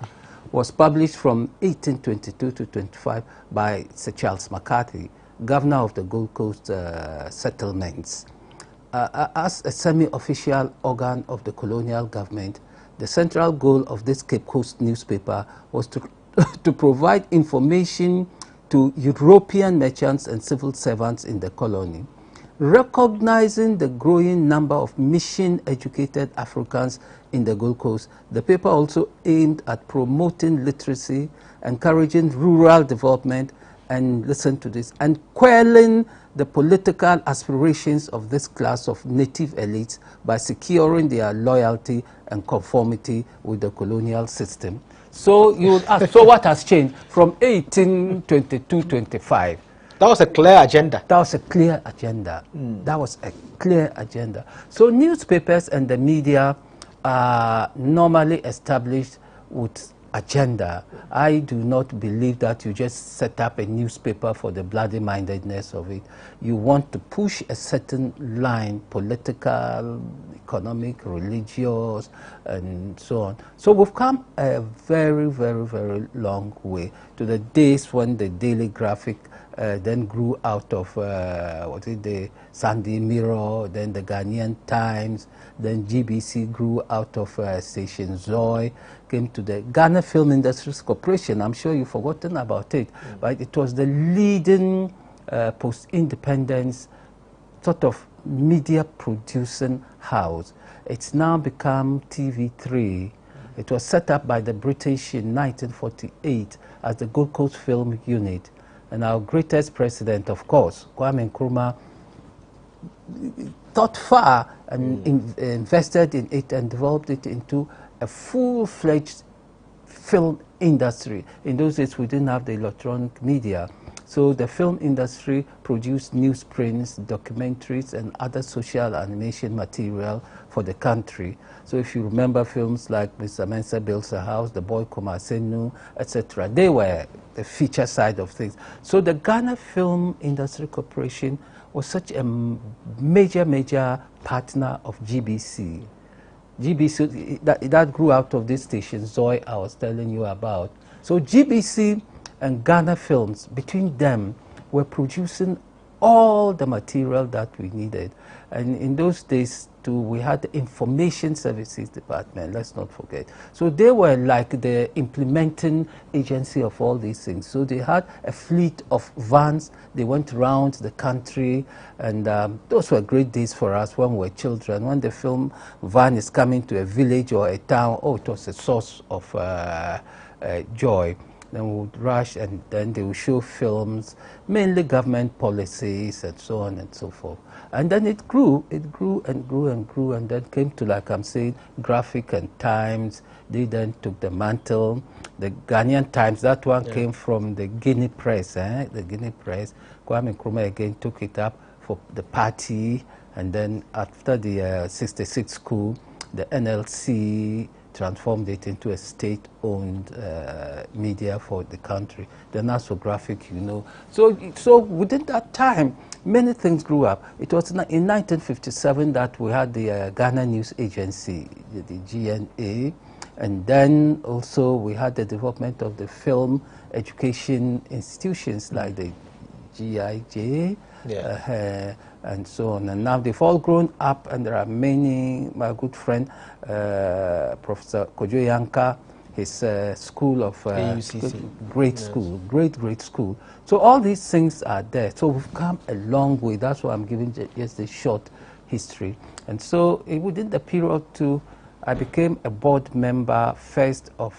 was published from 1822 to 25 by Sir Charles McCarthy, governor of the Gold Coast settlements. As a semi-official organ of the colonial government, the central goal of this Cape Coast newspaper was to provide information to European merchants and civil servants in the colony. Recognizing the growing number of mission-educated Africans in the Gold Coast, the paper also aimed at promoting literacy, encouraging rural development, and listen to this, and quelling the political aspirations of this class of native elites by securing their loyalty and conformity with the colonial system. So you would ask, so what has changed from 1822-25? That was a clear agenda. That was a clear agenda. That was a clear agenda. So newspapers and the media are normally established with agenda. I do not believe that you just set up a newspaper for the bloody-mindedness of it. You want to push a certain line, political, economic, religious, and so on. So we've come a very, very, very long way to the days when the Daily Graphic then grew out of the Sunday Mirror, then the Ghanaian Times, then GBC grew out of Station Zoe, came to the Ghana Film Industries Corporation. I'm sure you've forgotten about it, but it was the leading post-independence sort of media producing house. It's now become TV3. It was set up by the British in 1948 as the Gold Coast Film Unit. And our greatest president, of course, Kwame Nkrumah, thought far and invested in it and developed it into a full-fledged film industry. In those days, we didn't have the electronic media. So the film industry produced newsprints, documentaries, and other social animation material for the country. So if you remember films like Mr. Mensah Builds a House, The Boy Komasenu, etc., they were the feature side of things. So the Ghana Film Industry Corporation was such a major partner of GBC. GBC, that grew out of this station, Zoe, I was telling you about. So GBC and Ghana Films, between them, were producing all the material that we needed. And in those days, too, we had the Information Services Department, let's not forget. So they were like the implementing agency of all these things. So they had a fleet of vans. They went around the country, and those were great days for us when we were children. When the film van is coming to a village or a town, oh, it was a source of joy. Then we would rush, and then they would show films, mainly government policies and so on and so forth. And then it grew and grew and grew, and then came to, like I'm saying, Graphic and Times. They then took the mantle. The Ghanaian Times, that one came from the Guinea Press, the Guinea Press. Kwame Nkrumah again took it up for the party, and then after the 66 coup, the NLC transformed it into a state-owned media for the country. The National Graphic, you know. So within that time, many things grew up. It was in 1957 that we had the Ghana News Agency, the GNA, and then also we had the development of the film education institutions like the GIJ, and so on. And now they've all grown up, and there are many. My good friend, Professor Kojo Yanka, his school of great school. So all these things are there. So we've come a long way. That's why I'm giving just a short history. And so within the period too, I became a board member first of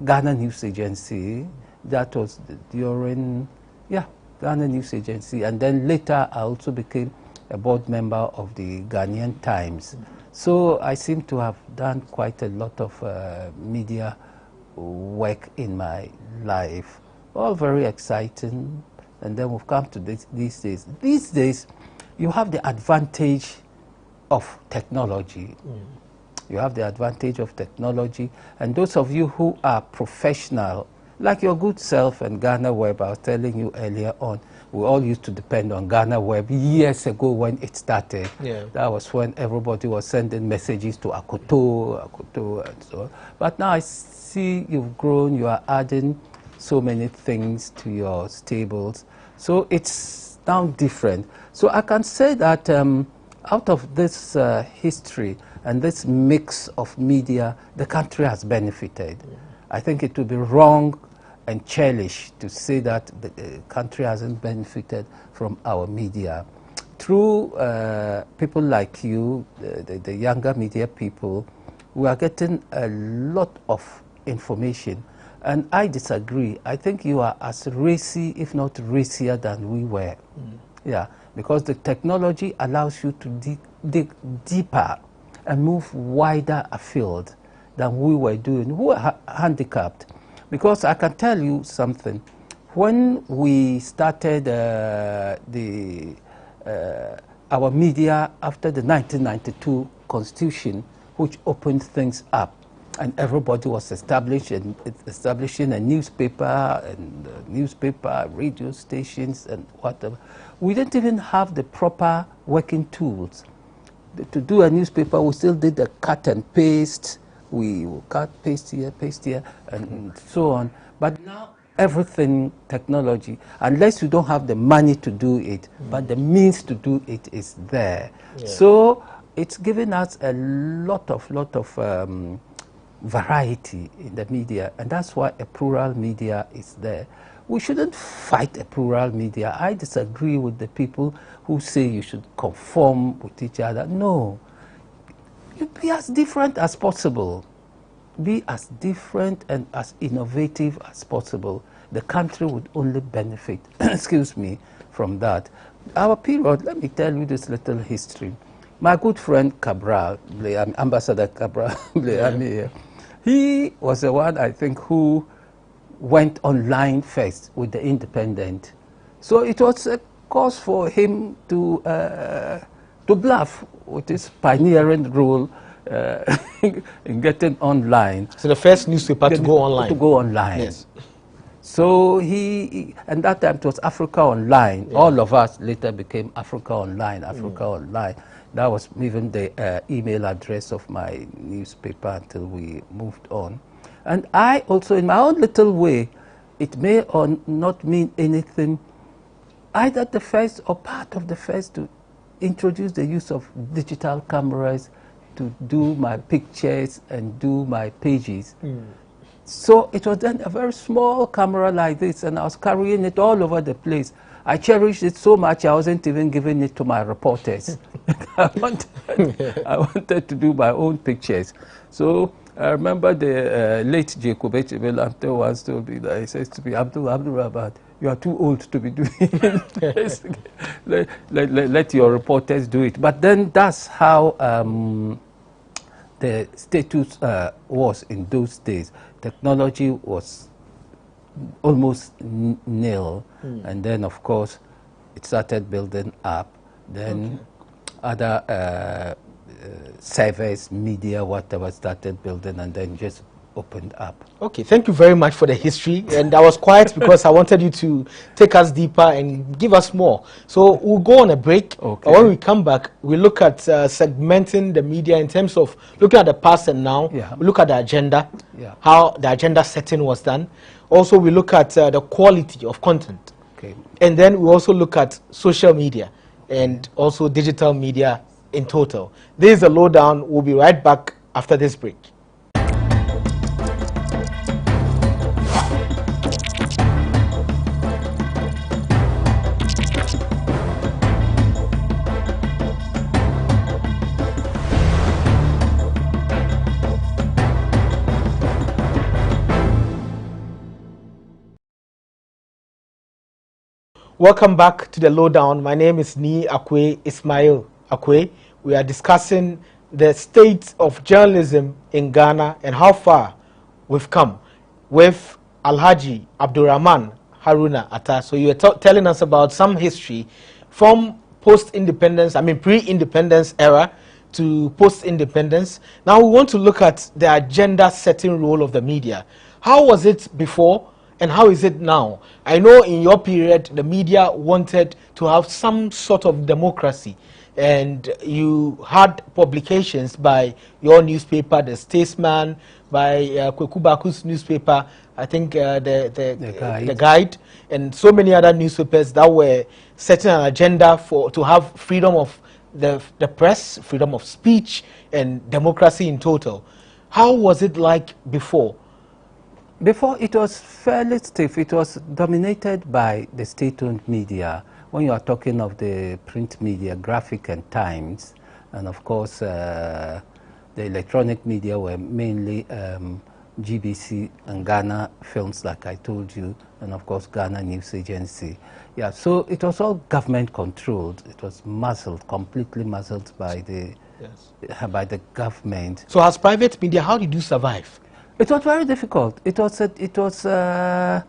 Ghana News Agency. That was during, Ghana News Agency, and then later I also became a board member of the Ghanaian Times. So I seem to have done quite a lot of media work in my life, all very exciting. And then we've come to these days. These days, you have the advantage of technology. You have the advantage of technology, and those of you who are professional, like your good self and GhanaWeb, I was telling you earlier on, we all used to depend on GhanaWeb years ago when it started. That was when everybody was sending messages to Akoto, and so on. But now I see you've grown, you are adding so many things to your stables. So it's now different. So I can say that out of this history and this mix of media, the country has benefited. I think it would be wrong and churlish to say that the country hasn't benefited from our media. Through people like you, the younger media people, we are getting a lot of information. And I disagree. I think you are as racy, if not racier, than we were. Because the technology allows you to dig deeper and move wider afield than we were doing. We were handicapped. Because I can tell you something. When we started our media after the 1992 Constitution, which opened things up, and everybody was establishing a newspaper and radio stations and whatever. We didn't even have the proper working tools. To do a newspaper, we still did the cut and paste. We will cut, paste here, and so on. But now everything technology, unless you don't have the money to do it, but the means to do it is there. Yeah. So it's given us a lot of variety in the media, and that's why a plural media is there. We shouldn't fight a plural media. I disagree with the people who say you should conform with each other. No. You be as different as possible. Be as different and as innovative as possible. The country would only benefit, excuse me, from that. Our period, let me tell you this little history. My good friend Cabral, Ambassador Cabral, he was the one, I think, who went online first with the Independent. So it was a cause for him to bluff with his pioneering role in getting online. So the first newspaper to go online. To go online. Yes. So and that time it was Africa Online. Yeah. All of us later became Africa Online, Online. That was even the email address of my newspaper until we moved on. And I also, in my own little way, it may or not mean anything, either the first or part of the first to introduce the use of digital cameras to do my pictures and do my pages. So it was then a very small camera like this, and I was carrying it all over the place. I cherished it so much I wasn't even giving it to my reporters. I wanted to do my own pictures. So I remember the late Jacob Echebel once told me that, he says to me, Abdul Rahman, you are too old to be doing this. let your reporters do it. But then that's how the status was in those days. Technology was almost nil, and then of course it started building up. Then other servers, media, whatever started building, and then just opened up. Okay, thank you very much for the history, and I was quiet because I wanted you to take us deeper and give us more. So we'll go on a break. Okay. When we come back, we look at segmenting the media in terms of looking at the past and now. Yeah. We look at the agenda, how the agenda setting was done. Also, we look at the quality of content. Okay. And then we also look at social media and also digital media in total. This is the lowdown. We'll be right back after this break. Welcome back to the lowdown. My name is Ismail Akwe. We are discussing the state of journalism in Ghana and how far we've come with Alhaji Abdurrahman Haruna Atta. So you were telling us about some history from post-independence, pre-independence era to post-independence. Now we want to look at the agenda-setting role of the media. How was it before? And how is it now? I know in your period, the media wanted to have some sort of democracy, and you had publications by your newspaper, The Statesman, by Kweku Baku's newspaper, I think the Guide, and so many other newspapers that were setting an agenda to have freedom of the press, freedom of speech, and democracy in total. How was it like before? Before, it was fairly stiff. It was dominated by the state-owned media. When you are talking of the print media, Graphic and Times, and of course the electronic media were mainly GBC and Ghana Films, like I told you, and of course Ghana News Agency. Yeah, so it was all government controlled. It was muzzled, completely muzzled by the government. So as private media, how did you survive? It was very difficult. It was a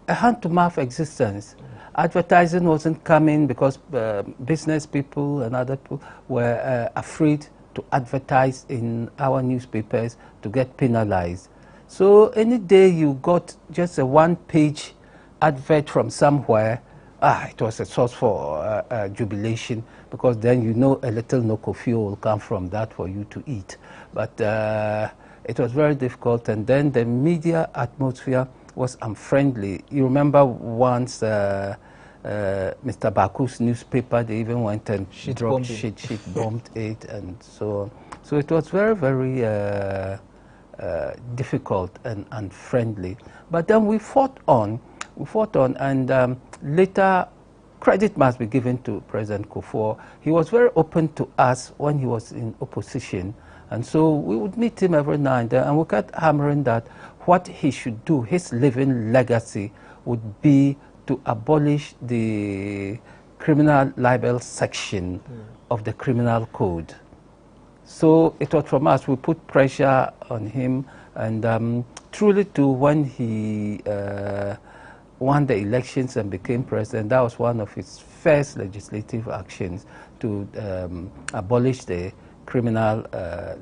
hand-to-mouth existence. Advertising wasn't coming because business people and other people were afraid to advertise in our newspapers to get penalized. So any day you got just a one-page advert from somewhere, it was a source for jubilation, because then you know a little nokofio will come from that for you to eat. But it was very difficult, and then the media atmosphere was unfriendly. You remember once Mr. Baku's newspaper, they even went and bombed it, and so on. So it was very, very difficult and unfriendly. But then we fought on, and later credit must be given to President Kufuor. He was very open to us when he was in opposition, and so we would meet him every now and then, and we kept hammering that what he should do, his living legacy, would be to abolish the criminal libel section of the criminal code. So it was from us, we put pressure on him, and truly too, when he won the elections and became president, that was one of his first legislative actions, to abolish the criminal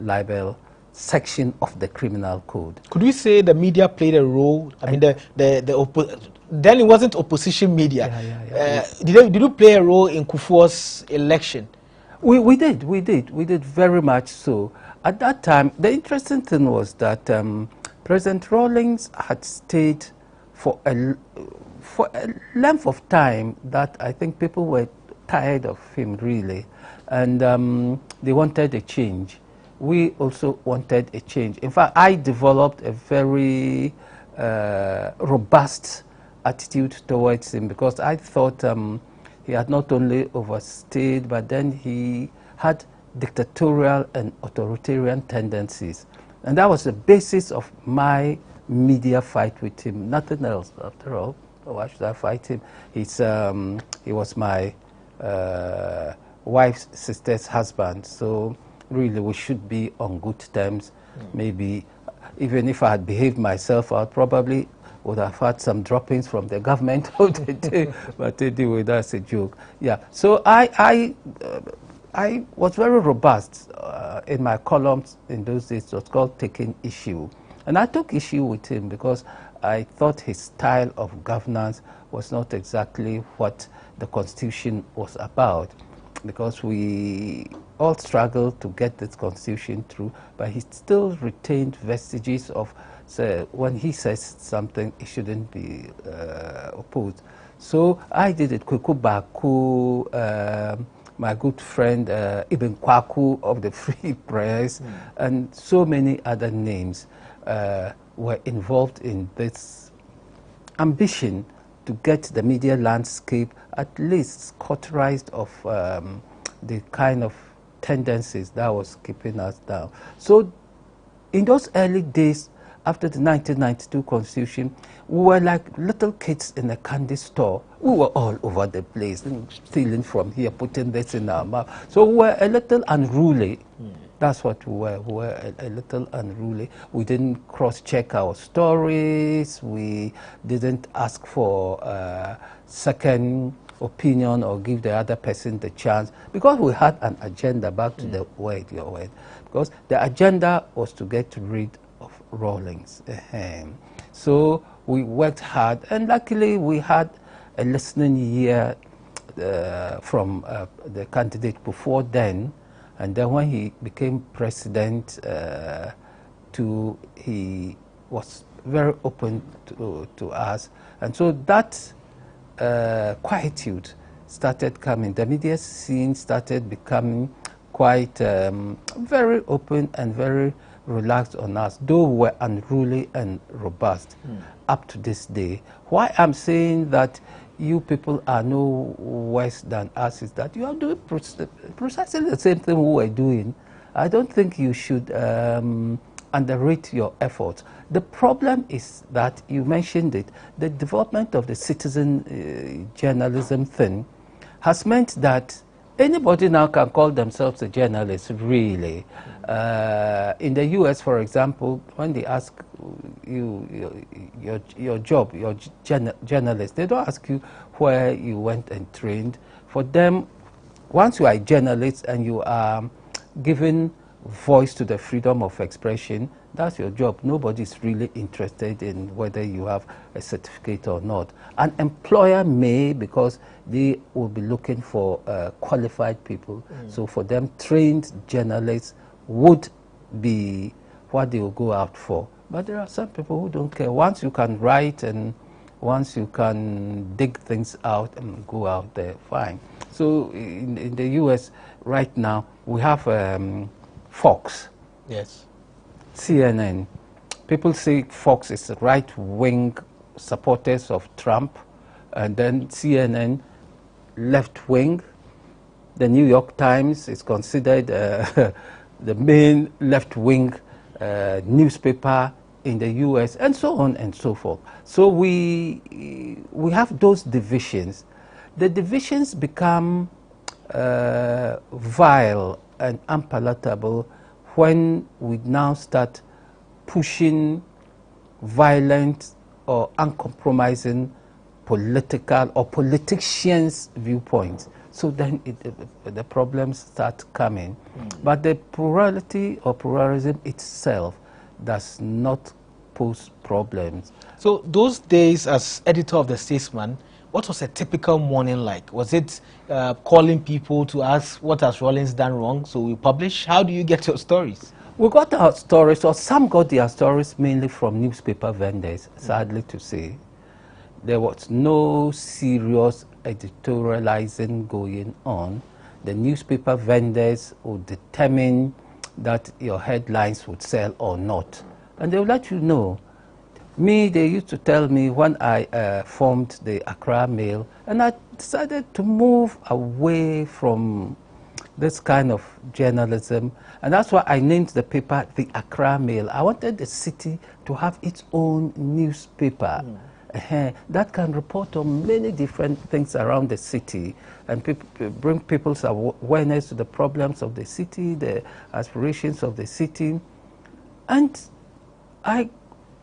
libel section of the criminal code. Could we say the media played a role? I mean, then it wasn't opposition media. Did you play a role in Kufuor's election? We did very much so. At that time, the interesting thing was that President Rawlings had stayed for a length of time that I think people were tired of him, really, and they wanted a change. We also wanted a change. In fact, I developed a very robust attitude towards him, because I thought he had not only overstayed, but then he had dictatorial and authoritarian tendencies. And that was the basis of my media fight with him. Nothing else, after all. Why should I fight him? He was my wife's sister's husband, so really we should be on good terms. Maybe even if I had behaved myself, I probably would have had some droppings from the government of the day, but anyway, that's a joke. Yeah, so I was very robust in my columns in those days. It was called Taking Issue. And I took issue with him because I thought his style of governance was not exactly what the Constitution was about, because we all struggled to get this Constitution through, but he still retained vestiges of, when he says something, it shouldn't be opposed. So I did it. Kuku Baku, my good friend Ibn Kwaku of the Free Press, and so many other names were involved in this ambition to get the media landscape at least cauterized of the kind of tendencies that was keeping us down. So in those early days, after the 1992 Constitution, we were like little kids in a candy store. We were all over the place, stealing from here, putting this in our mouth. So we were a little unruly. That's what we were. We were a little unruly. We didn't cross-check our stories. We didn't ask for second opinion or give the other person the chance, because we had an agenda. Back to the word, your word. Because the agenda was to get rid of Rawlings. So we worked hard, and luckily we had a listening ear from the candidate before then, and then when he became president, he was very open to us, and so that quietude started coming. The media scene started becoming quite very open and very relaxed on us, though we were unruly and robust up to this day. Why I'm saying that you people are no worse than us is that you are doing precisely the same thing we were doing. I don't think you should underrate your efforts. The problem is that, you mentioned it, the development of the citizen journalism thing has meant that anybody now can call themselves a journalist, really. In the US, for example, when they ask you your job, your journalist, they don't ask you where you went and trained. For them, once you are a journalist and you are given voice to the freedom of expression, that's your job. Nobody's really interested in whether you have a certificate or not. An employer may, because they will be looking for qualified people. So for them, trained journalists would be what they will go out for. But there are some people who don't care. Once you can write and once you can dig things out and go out there, fine. So in the US right now, we have Fox. Yes. CNN. People say Fox is right-wing supporters of Trump, and then CNN, left-wing. The New York Times is considered the main left-wing newspaper in the US, and so on and so forth. So we have those divisions. The divisions become vile and unpalatable when we now start pushing violent or uncompromising political or politicians' viewpoints. So then the problems start coming. But the plurality or pluralism itself does not pose problems. So those days as editor of The Statesman, what was a typical morning like? Was it calling people to ask what has Rawlings done wrong, so we publish? How do you get your stories? We got our stories, or some got their stories mainly from newspaper vendors, sadly to say. There was no serious editorializing going on. The newspaper vendors would determine that your headlines would sell or not. And they would let you know. Me, they used to tell me when I formed the Accra Mail, and I decided to move away from this kind of journalism, and that's why I named the paper the Accra Mail. I wanted the city to have its own newspaper that can report on many different things around the city and bring people's awareness to the problems of the city, the aspirations of the city. And I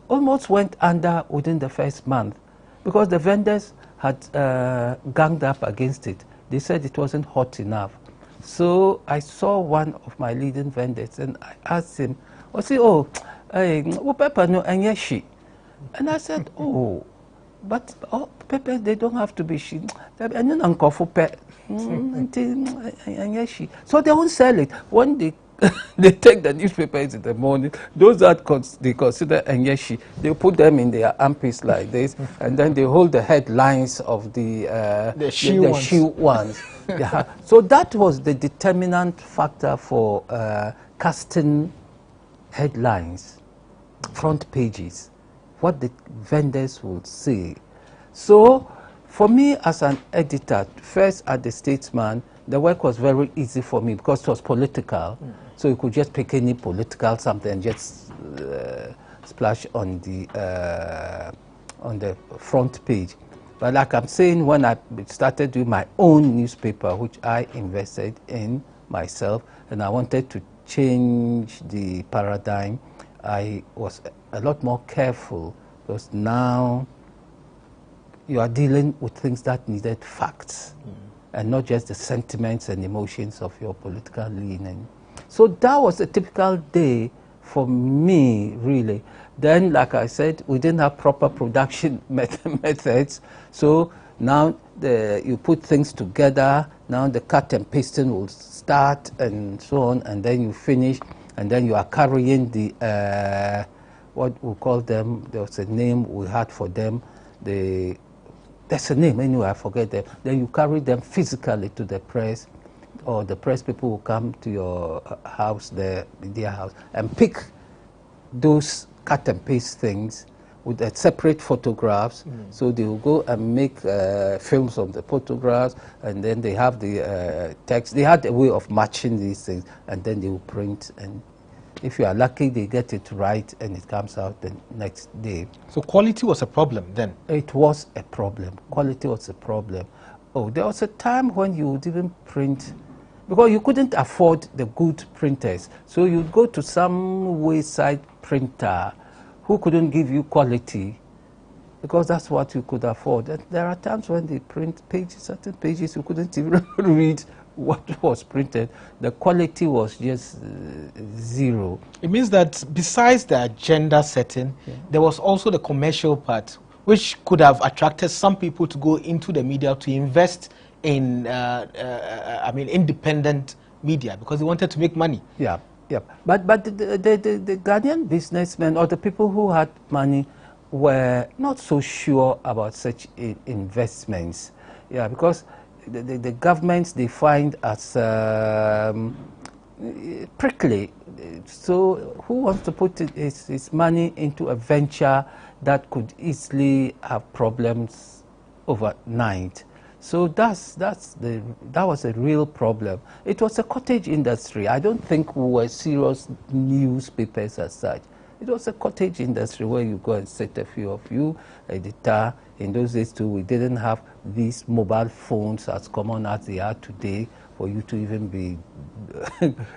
almost went under within the first month because the vendors had ganged up against it. They said it wasn't hot enough. So I saw one of my leading vendors and I asked him, I said, oh, pepper no anyeshi. And I said, oh, but pepper, they don't have to be she. So they won't sell it. When they take the newspapers in the morning, those that they consider anyeshi, they put them in their armpits like this, and then they hold the headlines of the shoe ones. Yeah. So that was the determinant factor for casting headlines, front pages, what the vendors would say. So for me as an editor, first at The Statesman, the work was very easy for me because it was political. So you could just pick any political something and just splash on the front page. But like I'm saying, when I started doing my own newspaper, which I invested in myself, and I wanted to change the paradigm, I was a lot more careful because now you are dealing with things that needed facts and not just the sentiments and emotions of your political leaning. So that was a typical day for me, really. Then, like I said, we didn't have proper production methods. So now you put things together, now the cut and pasting will start and so on, and then you finish, and then you are carrying the, what we call them, there was a name we had for them, there's a name anyway, I forget them. Then you carry them physically to the press, or the press people will come to your house, their house, and pick those cut and paste things with separate photographs. So they will go and make films of the photographs, and then they have the text. They had a way of matching these things, and then they will print. And if you are lucky, they get it right, and it comes out the next day. So quality was a problem then? It was a problem. Quality was a problem. Oh, there was a time when you would even print, because you couldn't afford the good printers. So you'd go to some wayside printer who couldn't give you quality because that's what you could afford. And there are times when they print pages, certain pages you couldn't even read what was printed, the quality was just zero. It means that besides the agenda setting, there was also the commercial part, which could have attracted some people to go into the media to invest in, independent media because they wanted to make money. Yeah, yeah. But the Ghanaian businessmen or the people who had money were not so sure about such investments. Yeah, because the governments they find as prickly. So who wants to put his money into a venture that could easily have problems overnight? So that was a real problem. It was a cottage industry. I don't think we were serious newspapers as such. It was a cottage industry where you go and sit a few of you, editor. In those days too, we didn't have these mobile phones as common as they are today for you to even be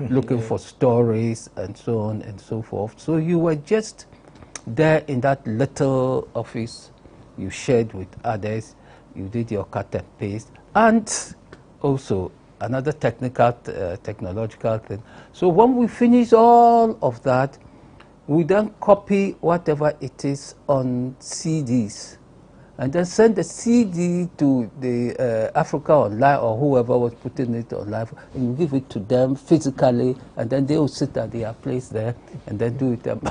looking for stories and so on and so forth. So you were just there in that little office. You shared with others. You did your cut and paste, and also another technological thing. So when we finish all of that, we then copy whatever it is on CDs, and then send the CD to the Africa Online or whoever was putting it online, and you give it to them physically, and then they will sit at their place there and then do it and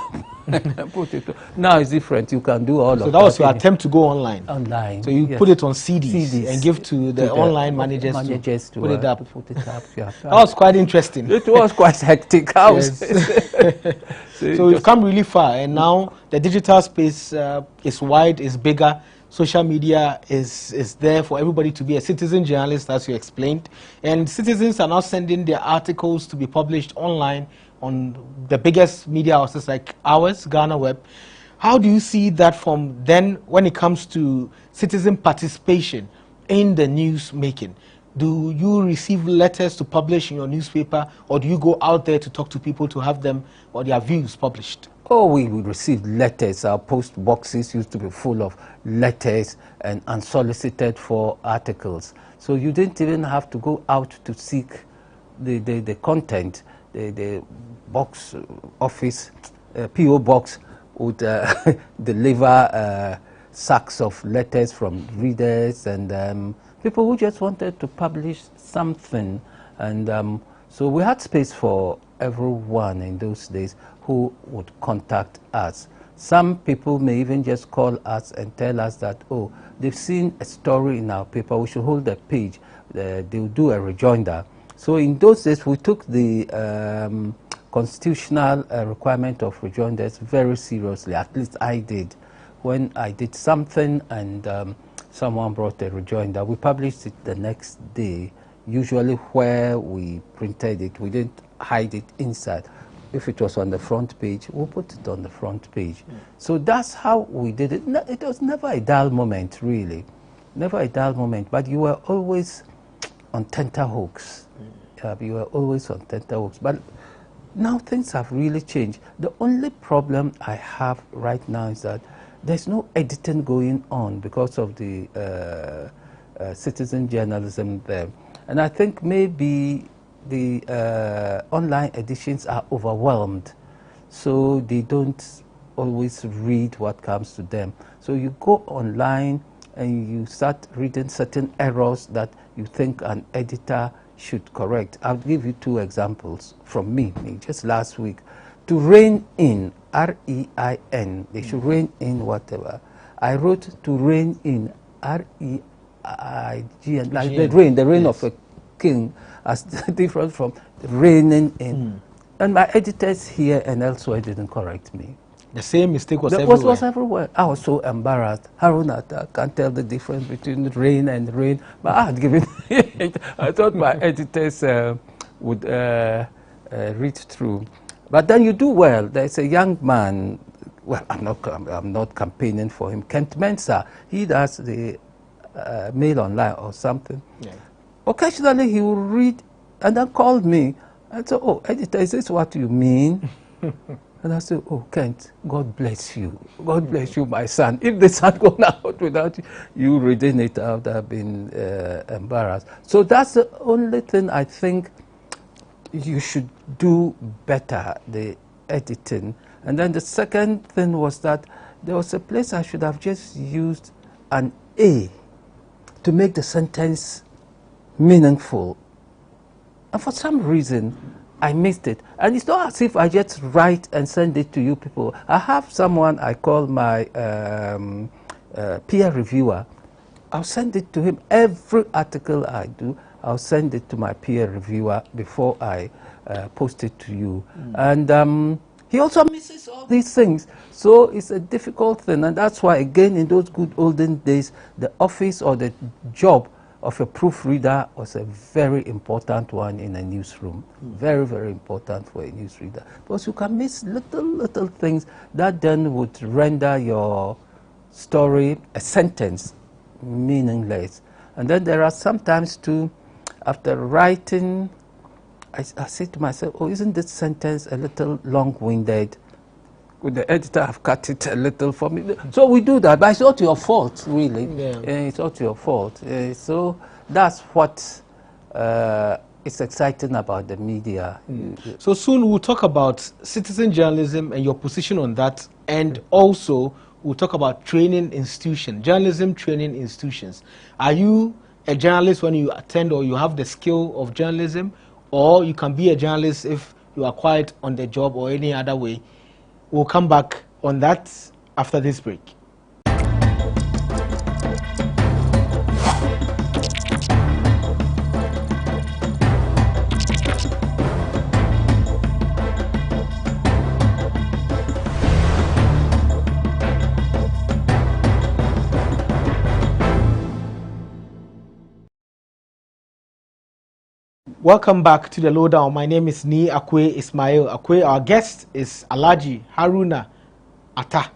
put it. Now it's different. You can do all of that. So that was your attempt to go online. Online. So you put it on CDs and give to the online managers to put it up. Yeah. That was quite interesting. It was quite hectic. So we've come really far, and now the digital space is wide, is bigger. Social media is there for everybody to be a citizen journalist, as you explained. And citizens are now sending their articles to be published online on the biggest media houses like ours, GhanaWeb. How do you see that from then when it comes to citizen participation in the news making? Do you receive letters to publish in your newspaper, or do you go out there to talk to people to have them or their views published? Oh, we received letters. Our post boxes used to be full of letters and unsolicited for articles. So you didn't even have to go out to seek the content. The box office, PO box would deliver sacks of letters from readers and people who just wanted to publish something. And so we had space for everyone in those days who would contact us. Some people may even just call us and tell us that, oh, they've seen a story in our paper, we should hold a page. They'll do a rejoinder. So in those days, we took the constitutional requirement of rejoinders very seriously. At least I did. When I did something and someone brought a rejoinder, we published it the next day, usually where we printed it. We didn't hide it inside. If it was on the front page, we'll put it on the front page. So that's how we did it. It was never a dull moment, really. Never a dull moment, but you were always on tenterhooks. You were always on tenterhooks. But now things have really changed. The only problem I have right now is that there's no editing going on because of the citizen journalism there. And I think maybe the online editions are overwhelmed, so they don't always read what comes to them. So you go online and you start reading certain errors that you think an editor should correct. I'll give you two examples from me just last week. To rein in, R-E-I-N, they should rein in whatever. I wrote to rein in, R-E-I-G-N, like the reign of a king, as different from reigning in. And my editors here and elsewhere didn't correct me. The same mistake was everywhere. Was everywhere. I was so embarrassed. Haruna, I can't tell the difference between rain and rain. But I had given it. I thought my editors would read through. But then you do well. There's a young man. Well, I'm not campaigning for him. Kent Mensah. He does the Mail Online or something. Yeah. Occasionally he will read and then call me and say, "Oh, editor, is this what you mean?" And I said, oh, Kent, God bless you. God bless you, my son. If this had gone out without you reading it, I would have been embarrassed. So that's the only thing I think you should do better, the editing. And then the second thing was that there was a place I should have just used an A to make the sentence meaningful. And for some reason, I missed it. And it's not as if I just write and send it to you people. I have someone I call my peer reviewer. I'll send it to him. Every article I do, I'll send it to my peer reviewer before I post it to you. And he also misses all these things. So it's a difficult thing. And that's why, again, in those good olden days, the office or the job of a proofreader was a very important one in a newsroom. Very, very important for a newsreader. Because you can miss little things that then would render your story, a sentence, meaningless. And then there are sometimes too, after writing, I say to myself, oh, isn't this sentence a little long-winded? Would the editor have cut it a little for me? So we do that, but it's not your fault, really. Yeah. It's not your fault. So that's what is exciting about the media. So soon we'll talk about citizen journalism and your position on that, and also we'll talk about training institutions, journalism training institutions. Are you a journalist when you attend, or you have the skill of journalism, or you can be a journalist if you are quiet on the job or any other way? We'll come back on that after this break. Welcome back to the Lowdown. My name is Ni Akwe Ismail Akwe. Our guest is Alhaji Haruna Atta,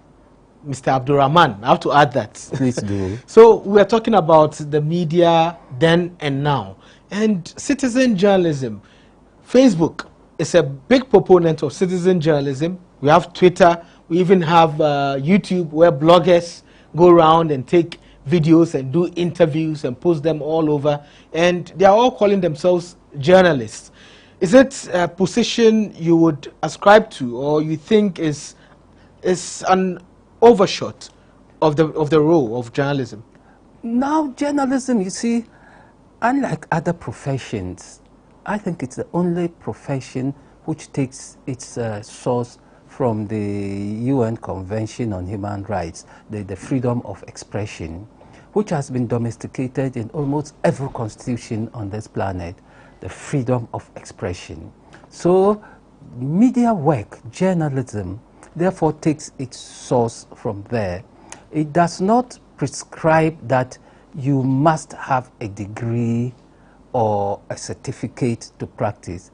Mr. Abdurrahman. I have to add that. Please do. So we are talking about the media then and now. And citizen journalism. Facebook is a big proponent of citizen journalism. We have Twitter. We even have YouTube, where bloggers go around and take videos and do interviews and post them all over. And they are all calling themselves journalists. Is it a position you would ascribe to, or you think is an overshot of the role of journalism? Now, journalism, you see, unlike other professions, I think it's the only profession which takes its source from the UN Convention on Human Rights, the freedom of expression, which has been domesticated in almost every constitution on this planet, the freedom of expression. So media work, journalism, therefore takes its source from there. It does not prescribe that you must have a degree or a certificate to practice.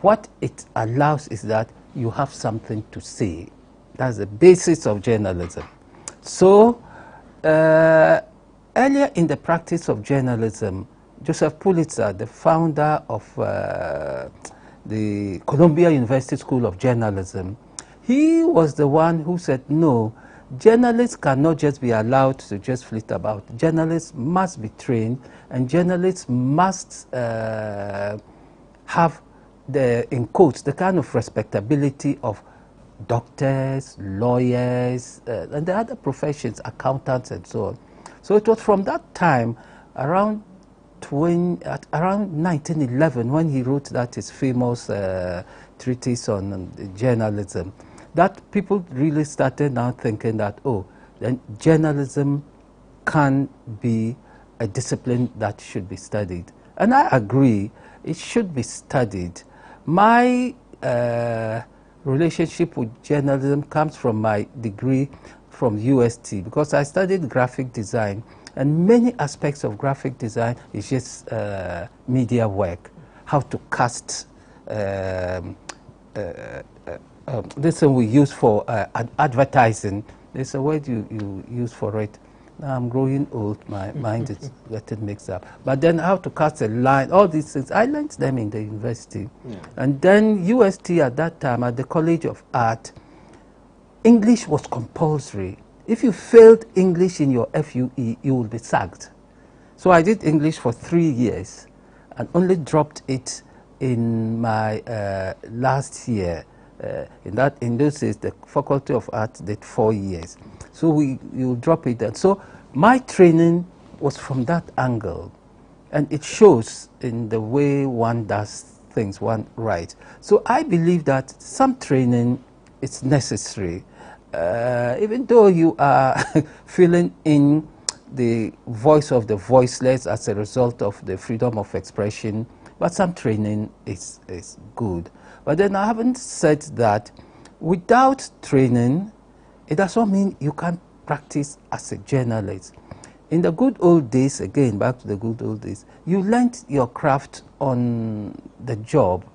What it allows is that you have something to say. That's the basis of journalism. So earlier in the practice of journalism, Joseph Pulitzer, the founder of the Columbia University School of Journalism, he was the one who said, no, journalists cannot just be allowed to just flit about. Journalists must be trained, and journalists must have, in quotes, the kind of respectability of doctors, lawyers, and the other professions, accountants, and so on. So it was from that time, around 1911, when he wrote that his famous treatise on journalism, that people really started now thinking that, oh, then journalism can be a discipline that should be studied. And I agree, it should be studied. My relationship with journalism comes from my degree from UST, because I studied graphic design, and many aspects of graphic design is just media work, how to cast this thing we use for advertising. There's a word you use for it. Now I'm growing old, my mind is getting mixed up. But then how to cast a line, all these things, I learned them in the university. Yeah. And then UST at that time, at the College of Art, English was compulsory. If you failed English in your FUE, you will be sacked. So I did English for 3 years and only dropped it in my last year. In those days, the Faculty of Arts did 4 years. So you drop it. And so my training was from that angle. And it shows in the way one does things, one right. So I believe that some training is necessary. Even though you are filling in the voice of the voiceless as a result of the freedom of expression, but some training is good. But then I haven't said that without training, it does not mean you can't practice as a journalist. In the good old days, again, back to the good old days, you learnt your craft on the job.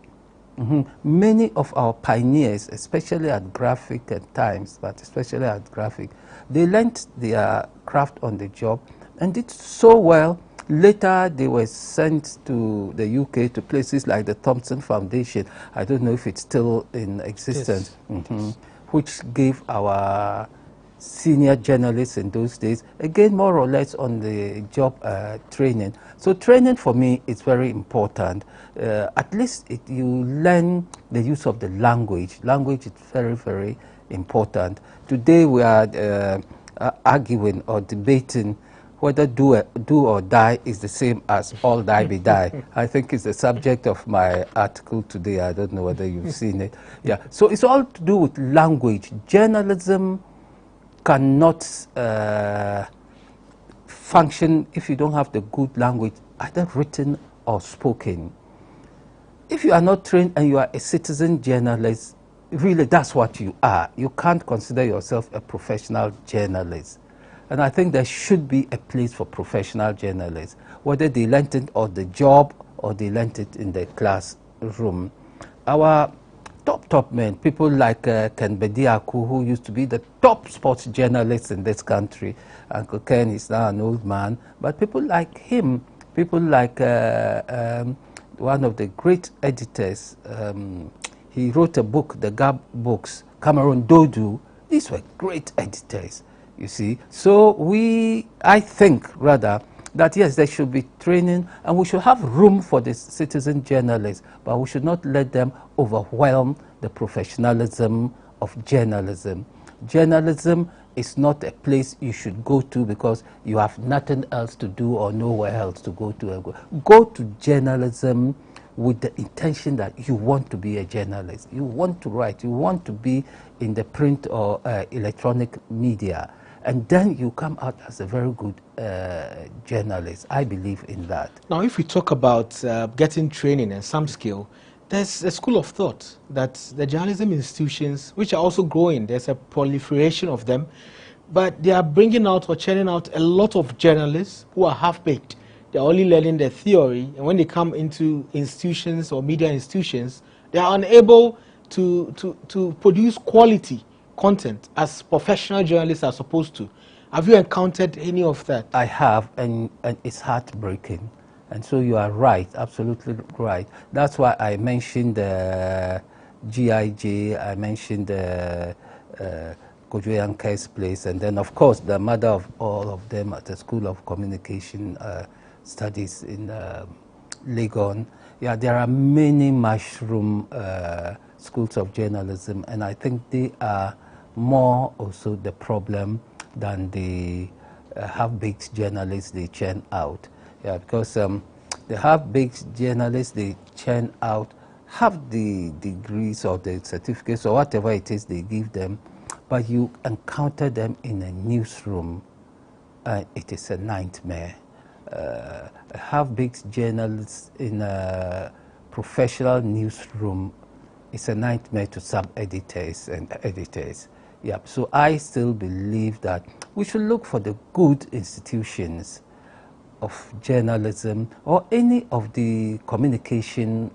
Many of our pioneers, especially at Graphic at times, but especially at Graphic, they learnt their craft on the job and did so well. Later, they were sent to the UK to places like the Thompson Foundation. I don't know if it's still in existence, yes. Which gave our senior journalists in those days, again, more or less on the job training. So training for me is very important. At least you learn the use of the language. Language is very, very important. Today we are arguing or debating whether do or die is the same as all die be die. I think it's the subject of my article today. I don't know whether you've seen it. Yeah. So it's all to do with language. Journalism cannot function if you don't have the good language, either written or spoken. If you are not trained and you are a citizen journalist, really that's what you are. You can't consider yourself a professional journalist. And I think there should be a place for professional journalists, whether they learned it on the job or they learned it in the classroom. Our top men, people like Ken Bediaku, who used to be the top sports journalist in this country. Uncle Ken is now an old man, but people like him, people like one of the great editors, he wrote a book, the Gab books, Cameron Dodu. These were great editors, you see. So I think rather that yes, there should be training and we should have room for the citizen journalists, but we should not let them overwhelm the professionalism of journalism. Journalism is not a place you should go to because you have nothing else to do or nowhere else to go to. Go to journalism with the intention that you want to be a journalist. You want to write. You want to be in the print or electronic media. And then you come out as a very good journalist. I believe in that. Now, if we talk about getting training and some skill, there's a school of thought that the journalism institutions, which are also growing, there's a proliferation of them, but they are bringing out or churning out a lot of journalists who are half-baked. They're only learning the theory, and when they come into institutions or media institutions, they are unable to produce quality content as professional journalists are supposed to. Have you encountered any of that? I have, and it's heartbreaking. And so you are right, absolutely right. That's why I mentioned the GIJ, I mentioned the Kojoyanke's place, and then of course the mother of all of them at the School of Communication Studies in Legon. Yeah, there are many mushroom schools of journalism, and I think they are more also the problem than the half-baked journalists they churn out. Yeah, because the half-baked journalists they churn out have the degrees or the certificates or whatever it is they give them, but you encounter them in a newsroom, it is a nightmare. A half-baked journalist in a professional newsroom is a nightmare to sub-editors and editors. Yeah, so I still believe that we should look for the good institutions of journalism or any of the communication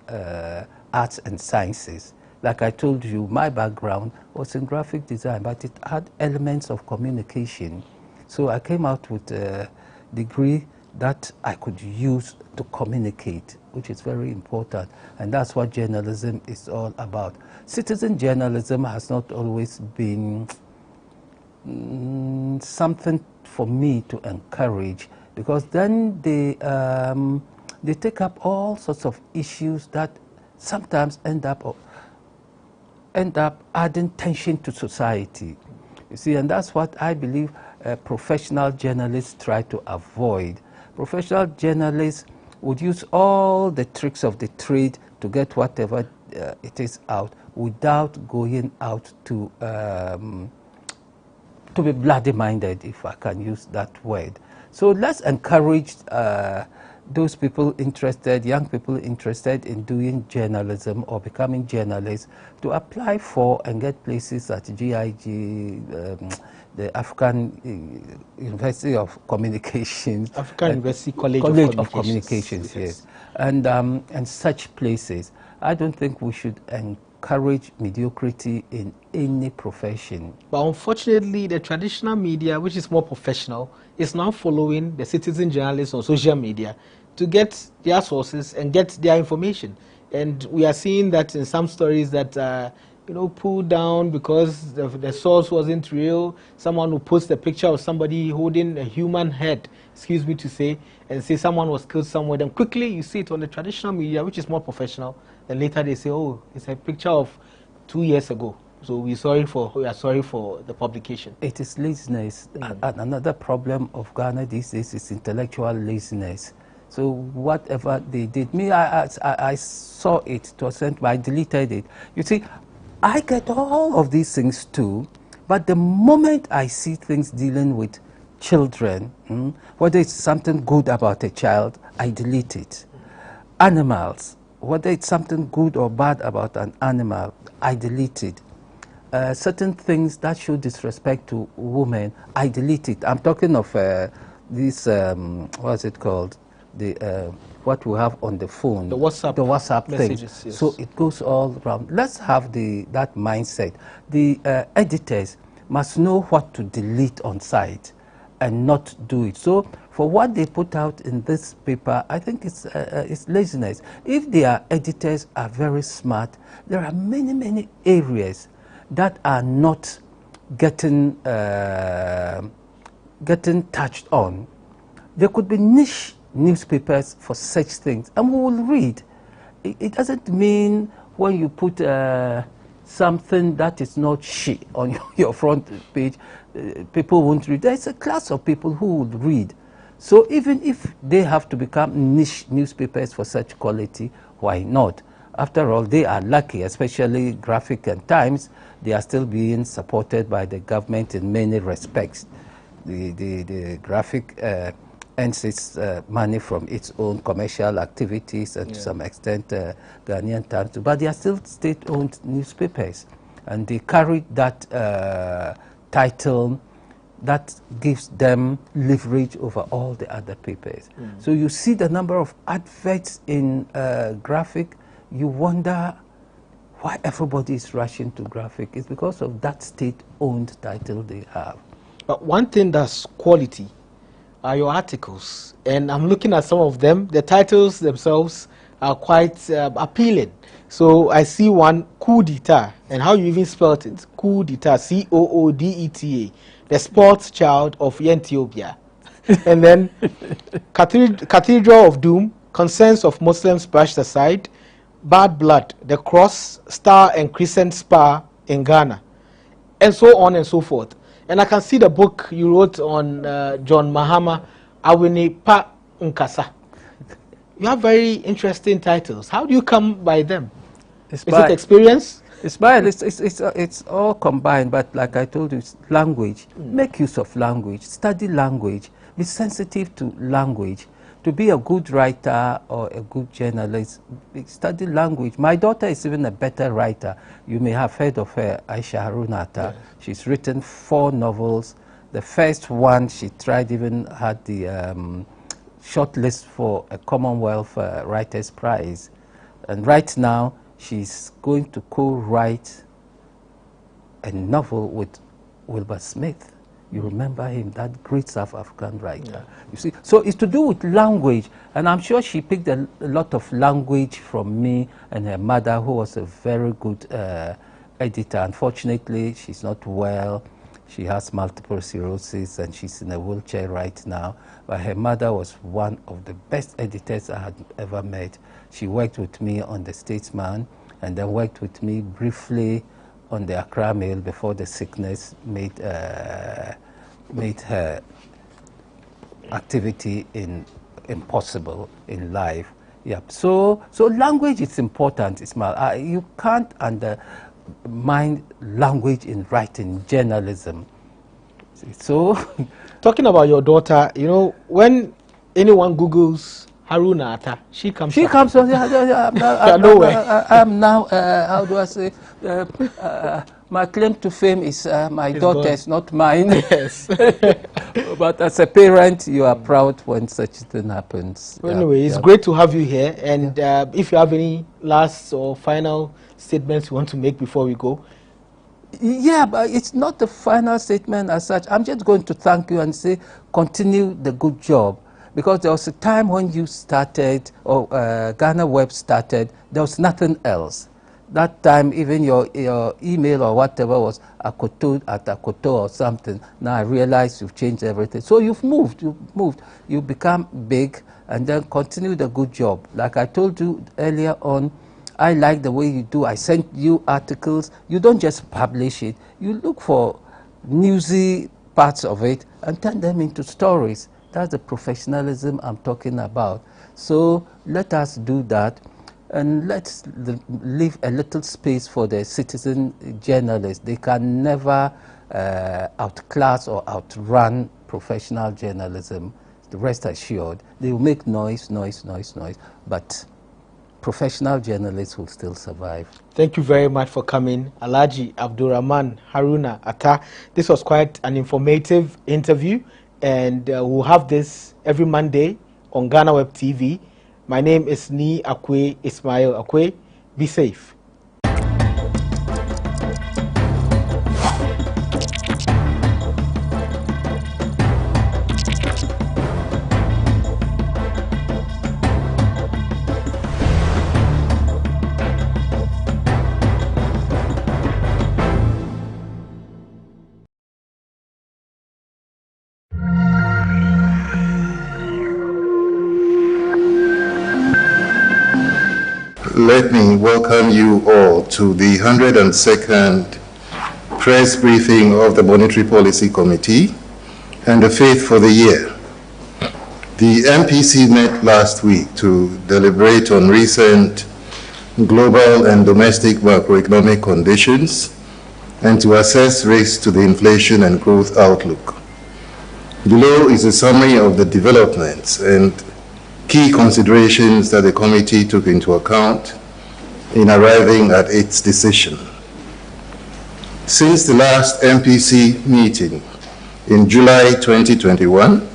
arts and sciences. Like I told you, my background was in graphic design, but it had elements of communication. So I came out with a degree that I could use to communicate, which is very important. And that's what journalism is all about. Citizen journalism has not always been something for me to encourage, because then they take up all sorts of issues that sometimes end up adding tension to society. You see, and that's what I believe professional journalists try to avoid. Professional journalists would use all the tricks of the trade to get whatever it is out without going out to be bloody-minded, if I can use that word. So let's encourage those people interested, young people interested in doing journalism or becoming journalists, to apply for and get places at GIG, the African University of Communications. African University College of Communications. Yes. And such places. I don't think we should encourage mediocrity in any profession. But unfortunately, the traditional media, which is more professional, is now following the citizen journalists on social media to get their sources and get their information. And we are seeing that in some stories that pulled down because the source wasn't real. Someone will post a picture of somebody holding a human head, excuse me to say, and say someone was killed somewhere. Then quickly you see it on the traditional media, which is more professional. Then later they say, oh, it's a picture of 2 years ago. So we are sorry for the publication. It is laziness. And another problem of Ghana these days is intellectual laziness. So whatever they did, I saw it to a extent, but I deleted it. You see, I get all of these things too, but the moment I see things dealing with children, whether it's something good about a child, I delete it. Animals, whether it's something good or bad about an animal, I delete it. Certain things that show disrespect to women, I delete it. I'm talking of this, what's it called? What we have on the phone. The WhatsApp messages, thing. Yes. So it goes all around. Let's have that mindset. The editors must know what to delete on site and not do it. So for what they put out in this paper, I think it's laziness. If their editors are very smart, there are many, many areas that are not getting touched on. There could be niche newspapers for such things, and we will read. It doesn't mean when you put something that is not shit on your front page, people won't read. There's a class of people who would read. So even if they have to become niche newspapers for such quality, why not? After all, they are lucky, especially Graphic and Times. They are still being supported by the government in many respects. The Graphic earns its money from its own commercial activities and to some extent Ghanaian Times, but they are still state-owned newspapers, and they carry that title that gives them leverage over all the other papers. So you see the number of adverts in Graphic, you wonder why everybody is rushing to Graphic. It's because of that state-owned title they have. But one thing that's quality are your articles, and I'm looking at some of them. The titles themselves are quite appealing. So I see one, Coup d'etat, and how you even spelled it, Coup d'etat, C-O-O-D-E-T-A, the sports child of Ethiopia. And then Cathedral of Doom, concerns of Muslims brushed aside, Bad Blood, the Cross, Star and Crescent Spa in Ghana, and so on and so forth. And I can see the book you wrote on John Mahama, Awini Pa Nkasa. You have very interesting titles. How do you come by them? Is it experience? It's all combined, but like I told you, it's language. Make use of language. Study language. Be sensitive to language. To be a good writer or a good journalist, study language. My daughter is even a better writer. You may have heard of her, Aisha Harunata. Yeah. She's written 4 novels. The first one she tried even had the short list for a Commonwealth Writers' Prize. And right now, she's going to co-write a novel with Wilbur Smith. You remember him, that great South African writer. Yeah. You see, so it's to do with language, and I'm sure she picked a lot of language from me and her mother, who was a very good editor. Unfortunately, she's not well. She has multiple sclerosis and she's in a wheelchair right now. But her mother was one of the best editors I had ever met. She worked with me on The Statesman and then worked with me briefly on the Accra Mail before the sickness made her activity impossible in life. Yeah. So language is important, Ismail. You can't undermine language in writing, journalism. So, talking about your daughter, you know, when anyone Googles Haruna Atta, she comes. She comes. I'm now. How do I say? My claim to fame is my daughter's, not mine. Yes. But as a parent, you are proud when such a thing happens. Well, anyway, it's great to have you here. And if you have any last or final statements you want to make before we go. Yeah, but it's not the final statement as such. I'm just going to thank you and say continue the good job. Because there was a time when you started, or GhanaWeb started, there was nothing else. That time, even your email or whatever was Akoto at Akoto or something. Now I realize you've changed everything. So you've moved. You've become big, and then continue the good job. Like I told you earlier on, I like the way you do. I sent you articles. You don't just publish it. You look for newsy parts of it and turn them into stories. That's the professionalism I'm talking about. So let us do that, and let's leave a little space for the citizen journalists. They can never outclass or outrun professional journalism. The rest assured, they will make noise, but professional journalists will still survive. Thank you very much for coming, Alhaji Abdulrahman Haruna Atta. This was quite an informative interview. And we'll have this every Monday on GhanaWeb TV. My name is Ni Akwe Ismail Akwe. Be safe. Let me welcome you all to the 102nd press briefing of the Monetary Policy Committee and the 5th for the year. The MPC met last week to deliberate on recent global and domestic macroeconomic conditions and to assess risks to the inflation and growth outlook. Below is a summary of the developments and key considerations that the committee took into account in arriving at its decision. Since the last MPC meeting in July 2021,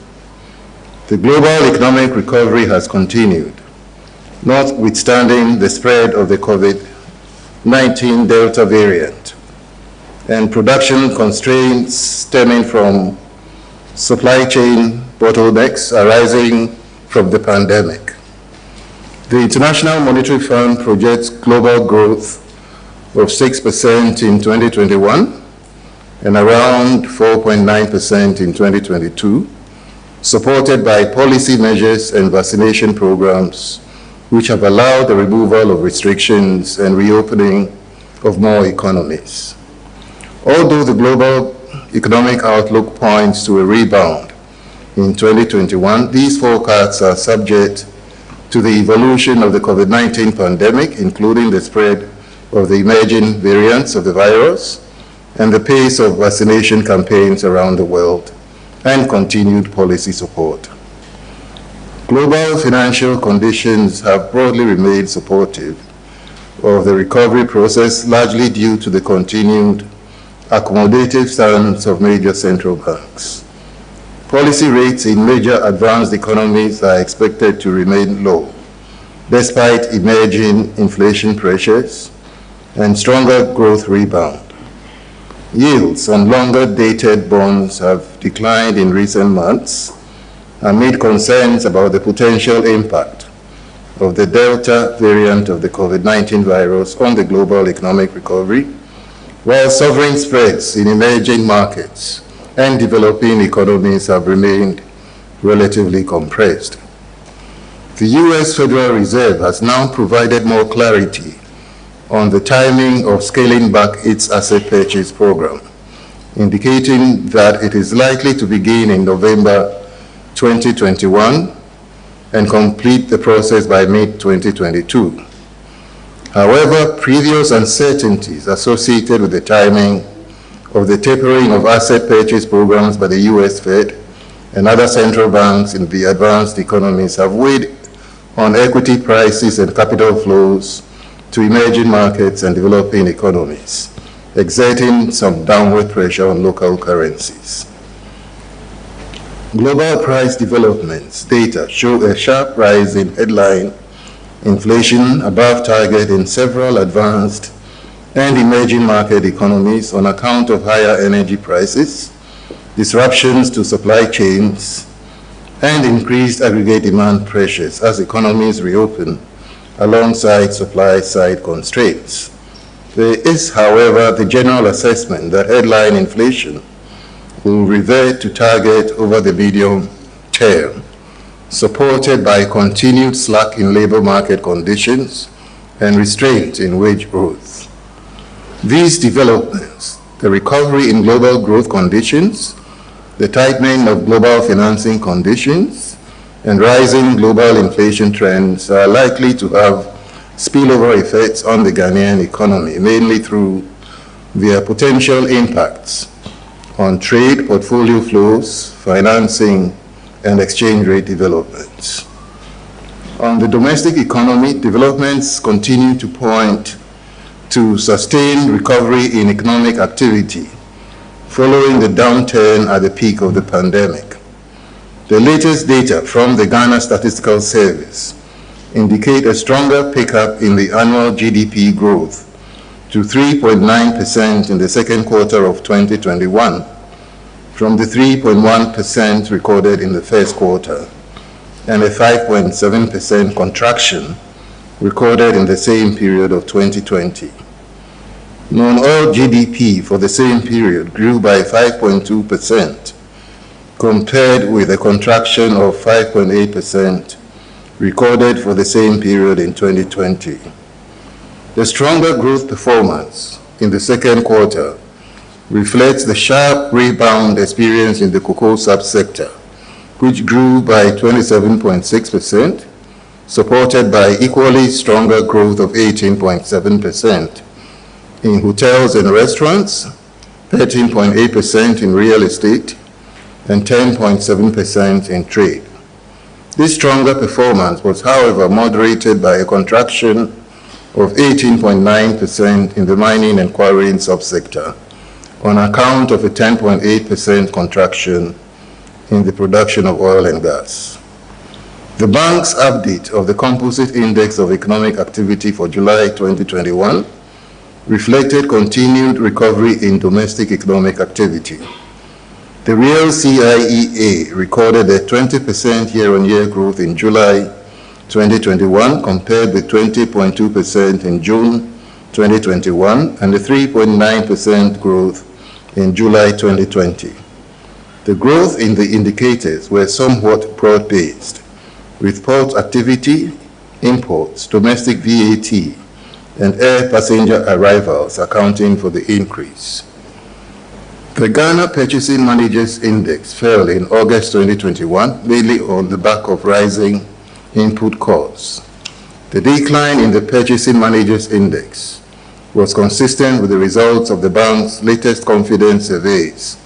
the global economic recovery has continued, notwithstanding the spread of the COVID-19 Delta variant and production constraints stemming from supply chain bottlenecks arising from the pandemic. The International Monetary Fund projects global growth of 6% in 2021 and around 4.9% in 2022, supported by policy measures and vaccination programs which have allowed the removal of restrictions and reopening of more economies. Although the global economic outlook points to a rebound in 2021, these forecasts are subject to the evolution of the COVID-19 pandemic, including the spread of the emerging variants of the virus and the pace of vaccination campaigns around the world and continued policy support. Global financial conditions have broadly remained supportive of the recovery process, largely due to the continued accommodative stance of major central banks. Policy rates in major advanced economies are expected to remain low, despite emerging inflation pressures and stronger growth rebound. Yields on longer-dated bonds have declined in recent months amid concerns about the potential impact of the Delta variant of the COVID-19 virus on the global economic recovery while sovereign spreads in emerging markets and developing economies have remained relatively compressed. The U.S. Federal Reserve has now provided more clarity on the timing of scaling back its asset purchase program, indicating that it is likely to begin in November 2021 and complete the process by mid-2022. However, previous uncertainties associated with the timing of the tapering of asset purchase programs by the U.S. Fed and other central banks in the advanced economies have weighed on equity prices and capital flows to emerging markets and developing economies, exerting some downward pressure on local currencies. Global price developments data show a sharp rise in headline inflation above target in several advanced and emerging market economies on account of higher energy prices, disruptions to supply chains, and increased aggregate demand pressures as economies reopen alongside supply-side constraints. There is, however, the general assessment that headline inflation will revert to target over the medium term, supported by continued slack in labor market conditions and restraint in wage growth. These developments, the recovery in global growth conditions, the tightening of global financing conditions, and rising global inflation trends are likely to have spillover effects on the Ghanaian economy, mainly through their potential impacts on trade, portfolio flows, financing, and exchange rate developments. On the domestic economy, developments continue to point to sustained recovery in economic activity following the downturn at the peak of the pandemic. The latest data from the Ghana Statistical Service indicate a stronger pickup in the annual GDP growth to 3.9% in the second quarter of 2021 from the 3.1% recorded in the first quarter and a 5.7% contraction recorded in the same period of 2020. Non-oil GDP for the same period grew by 5.2%, compared with a contraction of 5.8% recorded for the same period in 2020. The stronger growth performance in the second quarter reflects the sharp rebound experienced in the cocoa subsector, which grew by 27.6%, supported by equally stronger growth of 18.7% in hotels and restaurants, 13.8% in real estate, and 10.7% in trade. This stronger performance was, however, moderated by a contraction of 18.9% in the mining and quarrying subsector on account of a 10.8% contraction in the production of oil and gas. The bank's update of the Composite Index of Economic Activity for July 2021 reflected continued recovery in domestic economic activity. The real CIEA recorded a 20% year-on-year growth in July 2021 compared with 20.2% in June 2021 and a 3.9% growth in July 2020. The growth in the indicators were somewhat broad-based, with port activity, imports, domestic VAT, and air passenger arrivals accounting for the increase. The Ghana Purchasing Managers Index fell in August 2021, mainly on the back of rising input costs. The decline in the Purchasing Managers Index was consistent with the results of the bank's latest confidence surveys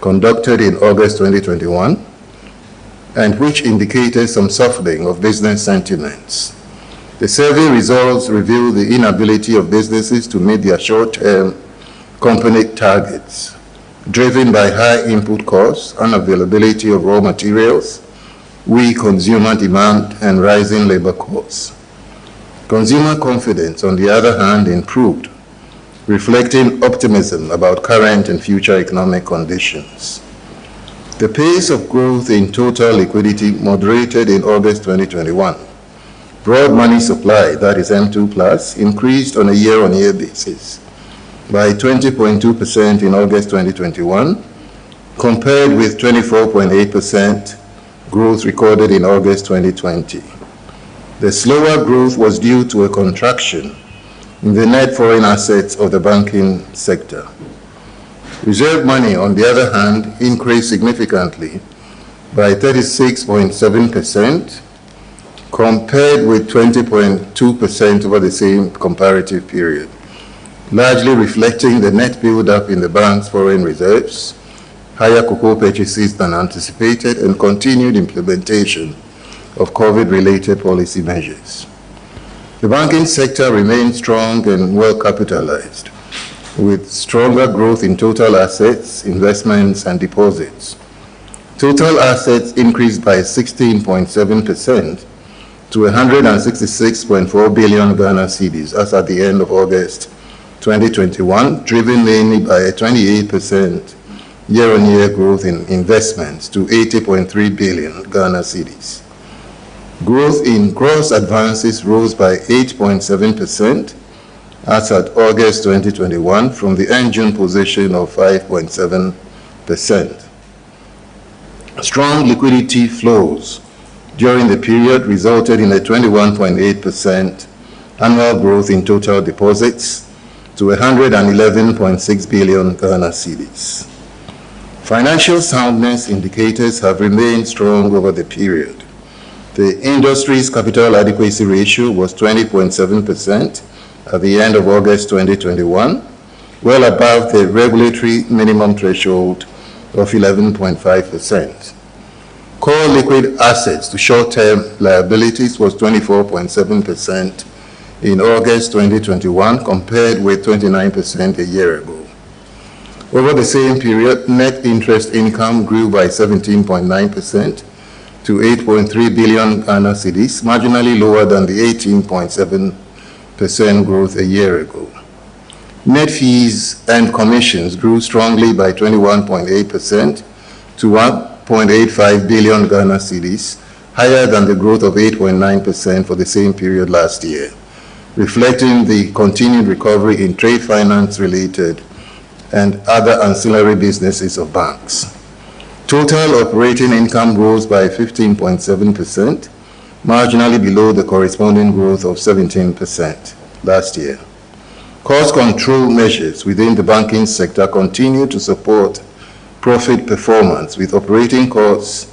conducted in August 2021, and which indicated some softening of business sentiments. The survey results reveal the inability of businesses to meet their short-term company targets, driven by high input costs, unavailability of raw materials, weak consumer demand, and rising labor costs. Consumer confidence, on the other hand, improved, reflecting optimism about current and future economic conditions. The pace of growth in total liquidity moderated in August 2021. Broad money supply, that is M2+, increased on a year-on-year basis, by 20.2% in August 2021, compared with 24.8% growth recorded in August 2020. The slower growth was due to a contraction in the net foreign assets of the banking sector. Reserve money, on the other hand, increased significantly by 36.7%, compared with 20.2% over the same comparative period, largely reflecting the net build-up in the bank's foreign reserves, higher cocoa purchases than anticipated, and continued implementation of COVID-related policy measures. The banking sector remains strong and well capitalized, with stronger growth in total assets, investments, and deposits. Total assets increased by 16.7% to 166.4 billion Ghana cedis as at the end of August 2021, driven mainly by a 28% year-on-year growth in investments to 80.3 billion Ghana cedis. Growth in gross advances rose by 8.7% as at August 2021 from the end June position of 5.7%. Strong liquidity flows during the period resulted in a 21.8% annual growth in total deposits to 111.6 billion Ghana cedis. Financial soundness indicators have remained strong over the period. The industry's capital adequacy ratio was 20.7% at the end of August 2021, well above the regulatory minimum threshold of 11.5%. Core liquid assets to short-term liabilities was 24.7% in August 2021, compared with 29% a year ago. Over the same period, net interest income grew by 17.9% to 8.3 billion Ghana cedis, marginally lower than the 18.7% growth a year ago. Net fees and commissions grew strongly by 21.8% to 1.85 billion Ghana cedis, higher than the growth of 8.9% for the same period last year, reflecting the continued recovery in trade finance related and other ancillary businesses of banks. Total operating income rose by 15.7%, marginally below the corresponding growth of 17% last year. Cost control measures within the banking sector continue to support profit performance, with operating costs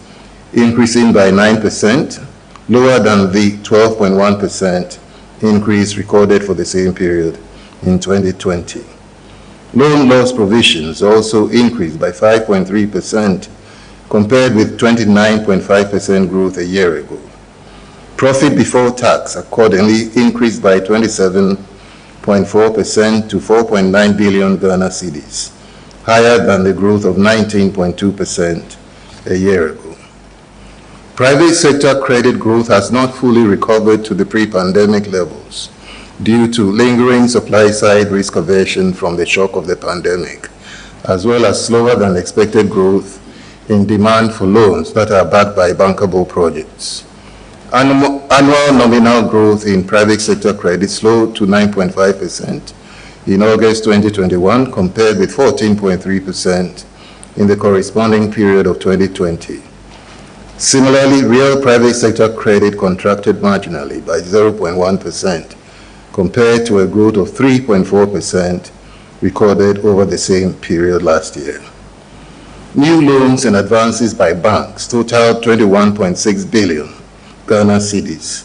increasing by 9%, lower than the 12.1% increase recorded for the same period in 2020. Loan loss provisions also increased by 5.3%, compared with 29.5% growth a year ago. Profit before tax accordingly increased by 27.4% to 4.9 billion Ghana cedis, higher than the growth of 19.2% a year ago. Private sector credit growth has not fully recovered to the pre-pandemic levels due to lingering supply-side risk aversion from the shock of the pandemic, as well as slower than expected growth in demand for loans that are backed by bankable projects. Annual nominal growth in private sector credit slowed to 9.5% in August 2021, compared with 14.3% in the corresponding period of 2020. Similarly, real private sector credit contracted marginally by 0.1%, compared to a growth of 3.4% recorded over the same period last year. New loans and advances by banks totaled 21.6 billion Ghana cedis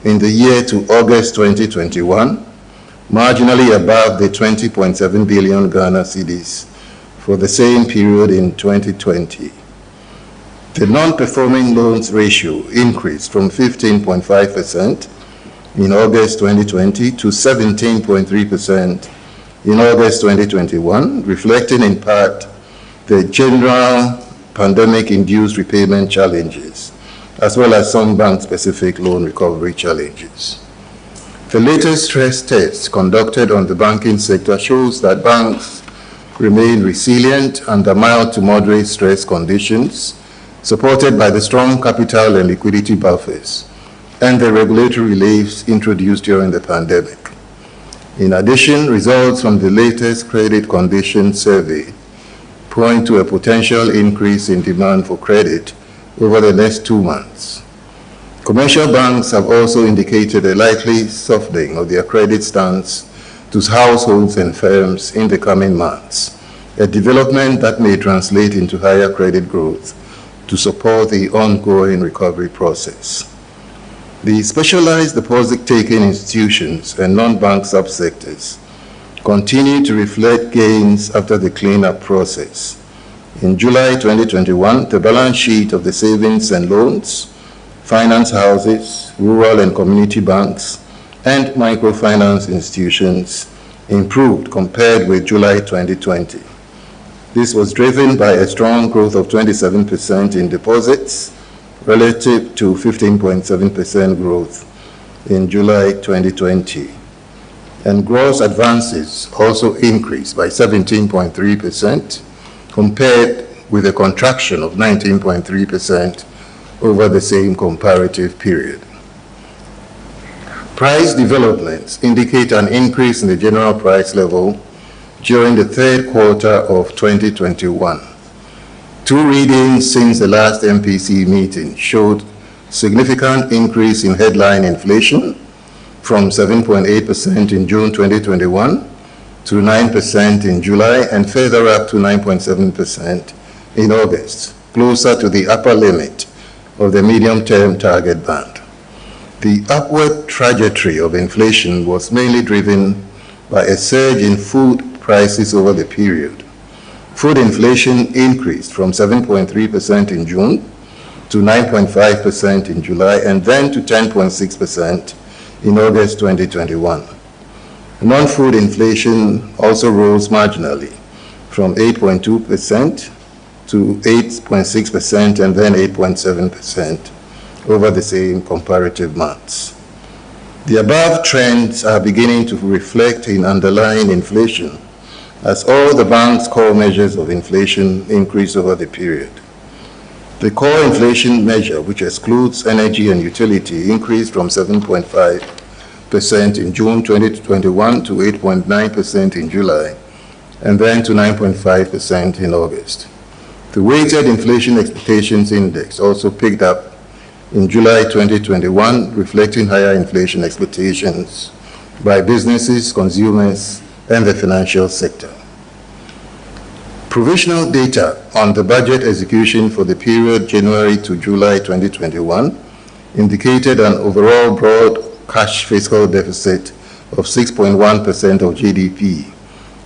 in the year to August 2021, marginally above the 20.7 billion Ghana cedis for the same period in 2020. The non-performing loans ratio increased from 15.5% in August 2020 to 17.3% in August 2021, reflecting in part the general pandemic-induced repayment challenges, as well as some bank-specific loan recovery challenges. The latest stress test conducted on the banking sector shows that banks remain resilient under mild to moderate stress conditions, supported by the strong capital and liquidity buffers and the regulatory reliefs introduced during the pandemic. In addition, results from the latest credit condition survey point to a potential increase in demand for credit over the next 2 months. Commercial banks have also indicated a likely softening of their credit stance to households and firms in the coming months, a development that may translate into higher credit growth to support the ongoing recovery process. The specialized deposit-taking institutions and non-bank subsectors continue to reflect gains after the cleanup process. In July 2021, the balance sheet of the savings and loans, finance houses, rural and community banks, and microfinance institutions improved compared with July 2020. This was driven by a strong growth of 27% in deposits relative to 15.7% growth in July 2020. And gross advances also increased by 17.3% compared with a contraction of 19.3% over the same comparative period. Price developments indicate an increase in the general price level during the third quarter of 2021. 2 readings since the last MPC meeting showed significant increase in headline inflation from 7.8% in June 2021 to 9% in July and further up to 9.7% in August, closer to the upper limit of the medium-term target band. The upward trajectory of inflation was mainly driven by a surge in food prices over the period. Food inflation increased from 7.3% in June to 9.5% in July and then to 10.6% in August 2021. Non-food inflation also rose marginally from 8.2% to 8.6% and then 8.7% over the same comparative months. The above trends are beginning to reflect in underlying inflation as all the bank's core measures of inflation increase over the period. The core inflation measure, which excludes energy and utility, increased from 7.5% in June 2021 to 8.9% in July and then to 9.5% in August. The weighted inflation expectations index also picked up in July 2021, reflecting higher inflation expectations by businesses, consumers, and the financial sector. Provisional data on the budget execution for the period January to July 2021 indicated an overall broad cash fiscal deficit of 6.1% of GDP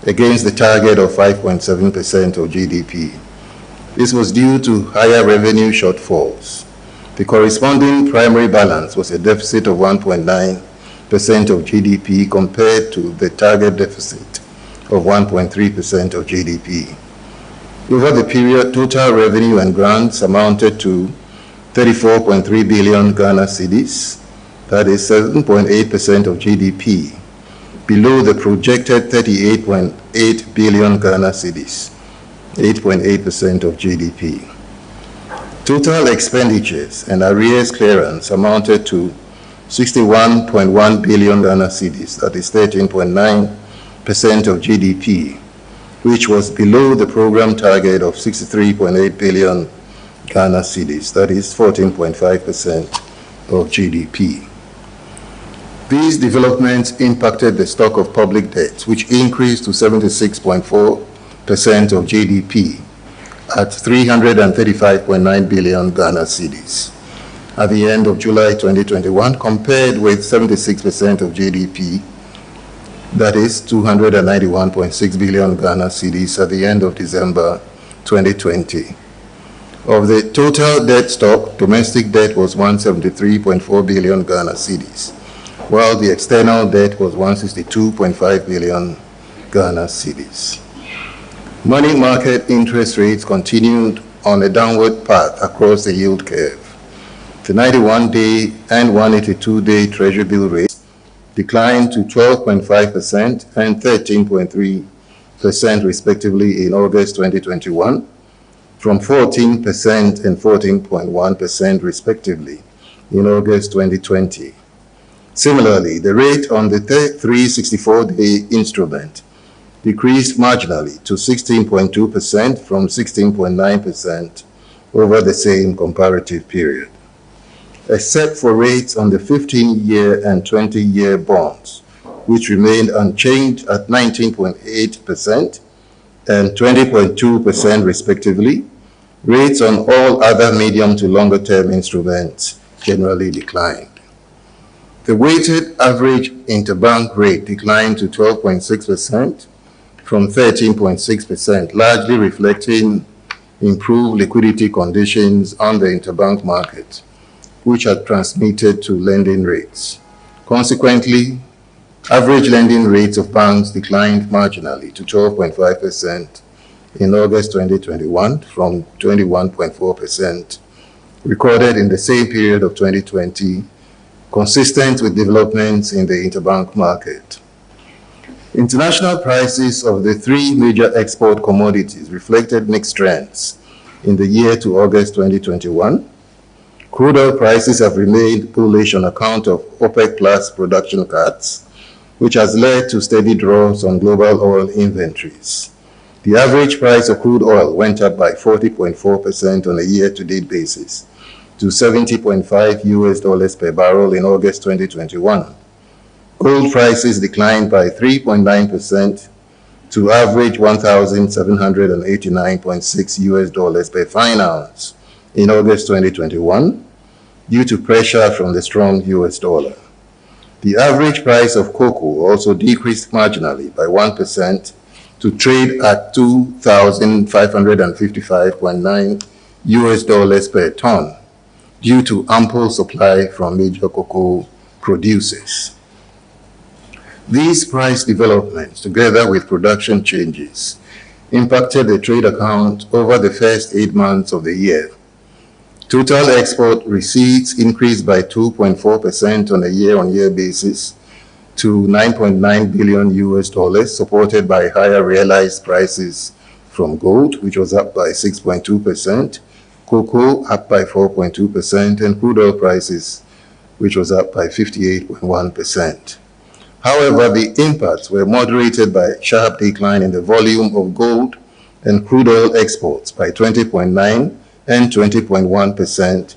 against the target of 5.7% of GDP. This was due to higher revenue shortfalls. The corresponding primary balance was a deficit of 1.9% of GDP compared to the target deficit of 1.3% of GDP. Over the period, total revenue and grants amounted to 34.3 billion Ghana cedis, that is 7.8% of GDP, below the projected 38.8 billion Ghana cedis, 8.8% of GDP. Total expenditures and arrears clearance amounted to 61.1 billion Ghana cedis, that is 13.9% of GDP, which was below the program target of 63.8 billion Ghana cedis, that is 14.5% of GDP. These developments impacted the stock of public debt, which increased to 76.4% of GDP at 335.9 billion Ghana cedis at the end of July 2021, compared with 76% of GDP, that is 291.6 billion Ghana cedis at the end of December 2020. Of the total debt stock, domestic debt was 173.4 billion Ghana cedis, while the external debt was 162.5 billion Ghana cedis. Money market interest rates continued on a downward path across the yield curve. The 91-day and 182-day Treasury bill rates declined to 12.5% and 13.3% respectively in August 2021, from 14% and 14.1% respectively in August 2020. Similarly, the rate on the 364-day instrument decreased marginally to 16.2% from 16.9% over the same comparative period. Except for rates on the 15-year and 20-year bonds, which remained unchanged at 19.8% and 20.2% respectively, rates on all other medium to longer term instruments generally declined. The weighted average interbank rate declined to 12.6% from 13.6%, largely reflecting improved liquidity conditions on the interbank market, which had transmitted to lending rates. Consequently, average lending rates of banks declined marginally to 12.5% in August 2021 from 21.4% recorded in the same period of 2020, consistent with developments in the interbank market. International prices of the three major export commodities reflected mixed trends in the year to August 2021. Crude oil prices have remained bullish on account of OPEC Plus production cuts, which has led to steady draws on global oil inventories. The average price of crude oil went up by 40.4% on a year-to-date basis to $70.5 per barrel in August 2021. Gold prices declined by 3.9% to average $1,789.6 per fine ounce in August 2021 due to pressure from the strong US dollar. The average price of cocoa also decreased marginally by 1% to trade at $2,555.9 per ton due to ample supply from major cocoa producers. These price developments, together with production changes, impacted the trade account over the first 8 months of the year. Total export receipts increased by 2.4% on a year-on-year basis to $9.9 billion, supported by higher realized prices from gold, which was up by 6.2%, cocoa up by 4.2%, and crude oil prices, which was up by 58.1%. However, the impacts were moderated by a sharp decline in the volume of gold and crude oil exports by 20.9% and 20.1%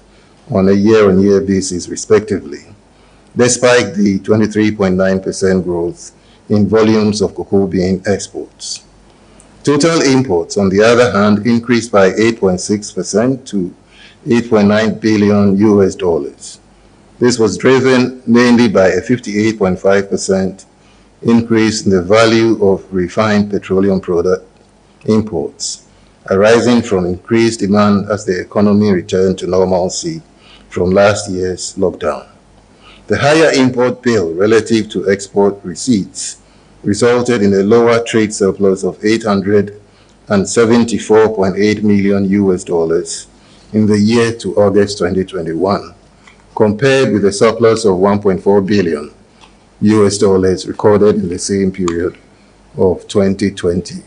on a year-on-year basis, respectively, despite the 23.9% growth in volumes of cocoa bean exports. Total imports, on the other hand, increased by 8.6% to $8.9 billion. This was driven mainly by a 58.5% increase in the value of refined petroleum product imports, arising from increased demand as the economy returned to normalcy from last year's lockdown. The higher import bill relative to export receipts resulted in a lower trade surplus of $874.8 million in the year to August 2021, compared with a surplus of $1.4 billion recorded in the same period of 2020.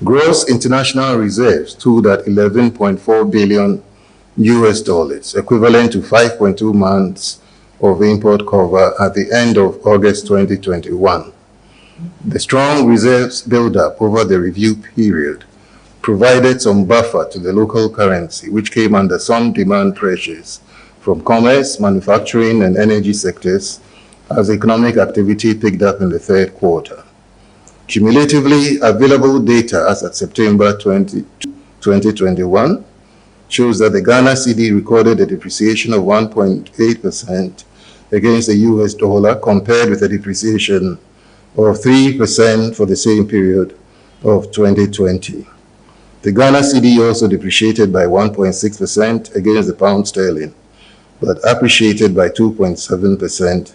Gross international reserves stood at $11.4 billion, equivalent to 5.2 months of import cover at the end of August 2021. The strong reserves build-up over the review period provided some buffer to the local currency, which came under some demand pressures from commerce, manufacturing, and energy sectors as economic activity picked up in the third quarter. Cumulatively, available data as at September 2021 shows that the Ghana cedi recorded a depreciation of 1.8% against the US dollar, compared with a depreciation of 3% for the same period of 2020. The Ghana cedi also depreciated by 1.6% against the pound sterling, but appreciated by 2.7%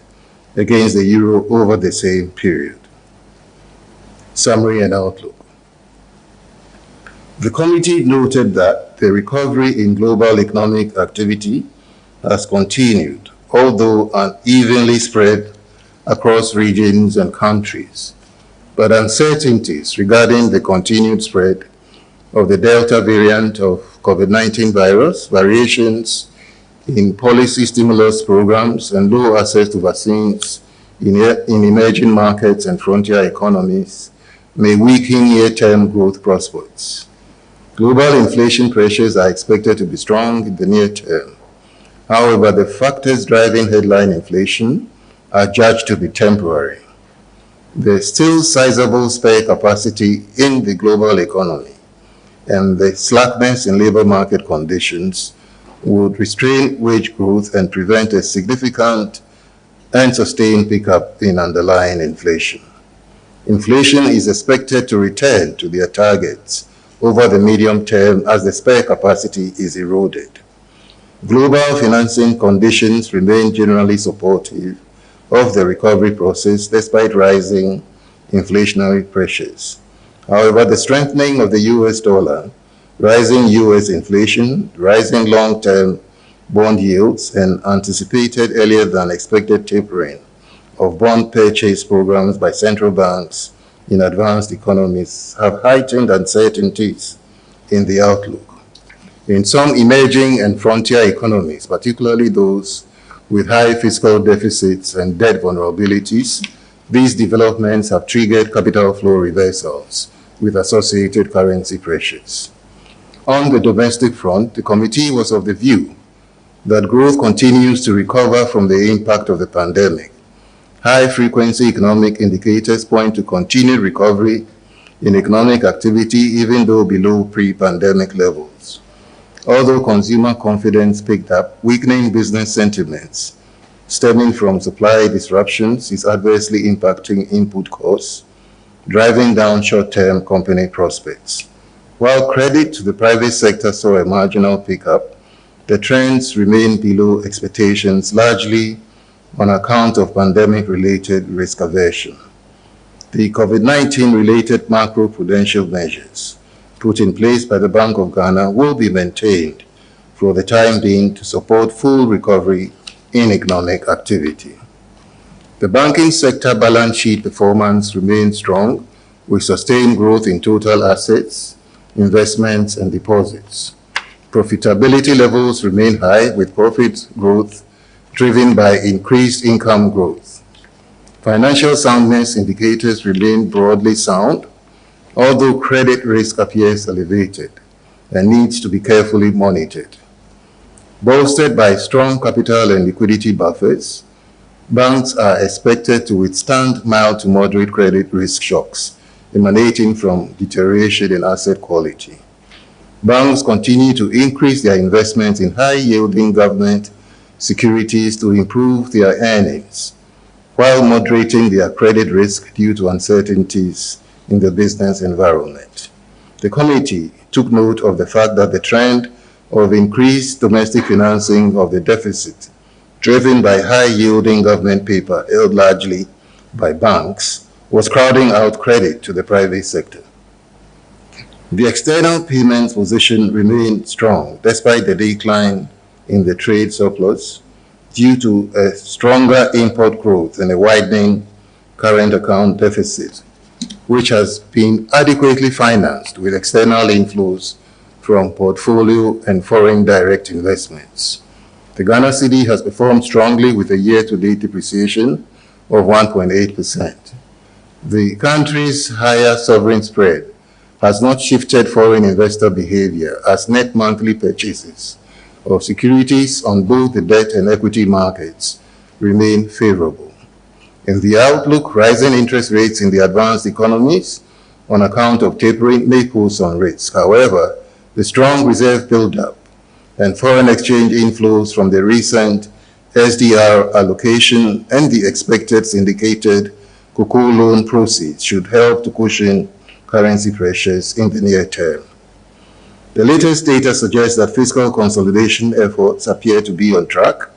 against the euro over the same period. Summary and outlook. The committee noted that the recovery in global economic activity has continued, although unevenly spread across regions and countries, but uncertainties regarding the continued spread of the Delta variant of COVID-19 virus, variations in policy stimulus programs and low access to vaccines in emerging markets and frontier economies may weaken near-term growth prospects. Global inflation pressures are expected to be strong in the near term. However, the factors driving headline inflation are judged to be temporary. There is still sizable spare capacity in the global economy, and the slackness in labor market conditions would restrain wage growth and prevent a significant and sustained pickup in underlying inflation. Inflation is expected to return to their targets over the medium term as the spare capacity is eroded. Global financing conditions remain generally supportive of the recovery process despite rising inflationary pressures. However, the strengthening of the US dollar, rising US inflation, rising long-term bond yields, and anticipated earlier than expected tapering of bond purchase programs by central banks in advanced economies have heightened uncertainties in the outlook. In some emerging and frontier economies, particularly those with high fiscal deficits and debt vulnerabilities, these developments have triggered capital flow reversals with associated currency pressures. On the domestic front, the committee was of the view that growth continues to recover from the impact of the pandemic. High-frequency economic indicators point to continued recovery in economic activity, even though below pre-pandemic levels. Although consumer confidence picked up, weakening business sentiments stemming from supply disruptions is adversely impacting input costs, driving down short-term company prospects. While credit to the private sector saw a marginal pickup, the trends remain below expectations, largely on account of pandemic-related risk aversion. The COVID-19-related macro-prudential measures put in place by the Bank of Ghana will be maintained for the time being to support full recovery in economic activity. The banking sector balance sheet performance remains strong, with sustained growth in total assets, investments, and deposits. Profitability levels remain high, with profit growth driven by increased income growth. Financial soundness indicators remain broadly sound, although credit risk appears elevated and needs to be carefully monitored. Bolstered by strong capital and liquidity buffers, banks are expected to withstand mild to moderate credit risk shocks emanating from deterioration in asset quality. Banks continue to increase their investments in high-yielding government securities to improve their earnings, while moderating their credit risk due to uncertainties in the business environment. The committee took note of the fact that the trend of increased domestic financing of the deficit, driven by high-yielding government paper held largely by banks, was crowding out credit to the private sector. The external payments position remained strong despite the decline in the trade surplus due to a stronger import growth and a widening current account deficit, which has been adequately financed with external inflows from portfolio and foreign direct investments. The Ghana cedi has performed strongly with a year-to-date depreciation of 1.8%. The country's higher sovereign spread has not shifted foreign investor behavior, as net monthly purchases of securities on both the debt and equity markets remain favorable. In the outlook, rising interest rates in the advanced economies on account of tapering may pose some risk. However, the strong reserve buildup and foreign exchange inflows from the recent SDR allocation and the expected syndicated cocoa loan proceeds should help to cushion currency pressures in the near term. The latest data suggests that fiscal consolidation efforts appear to be on track,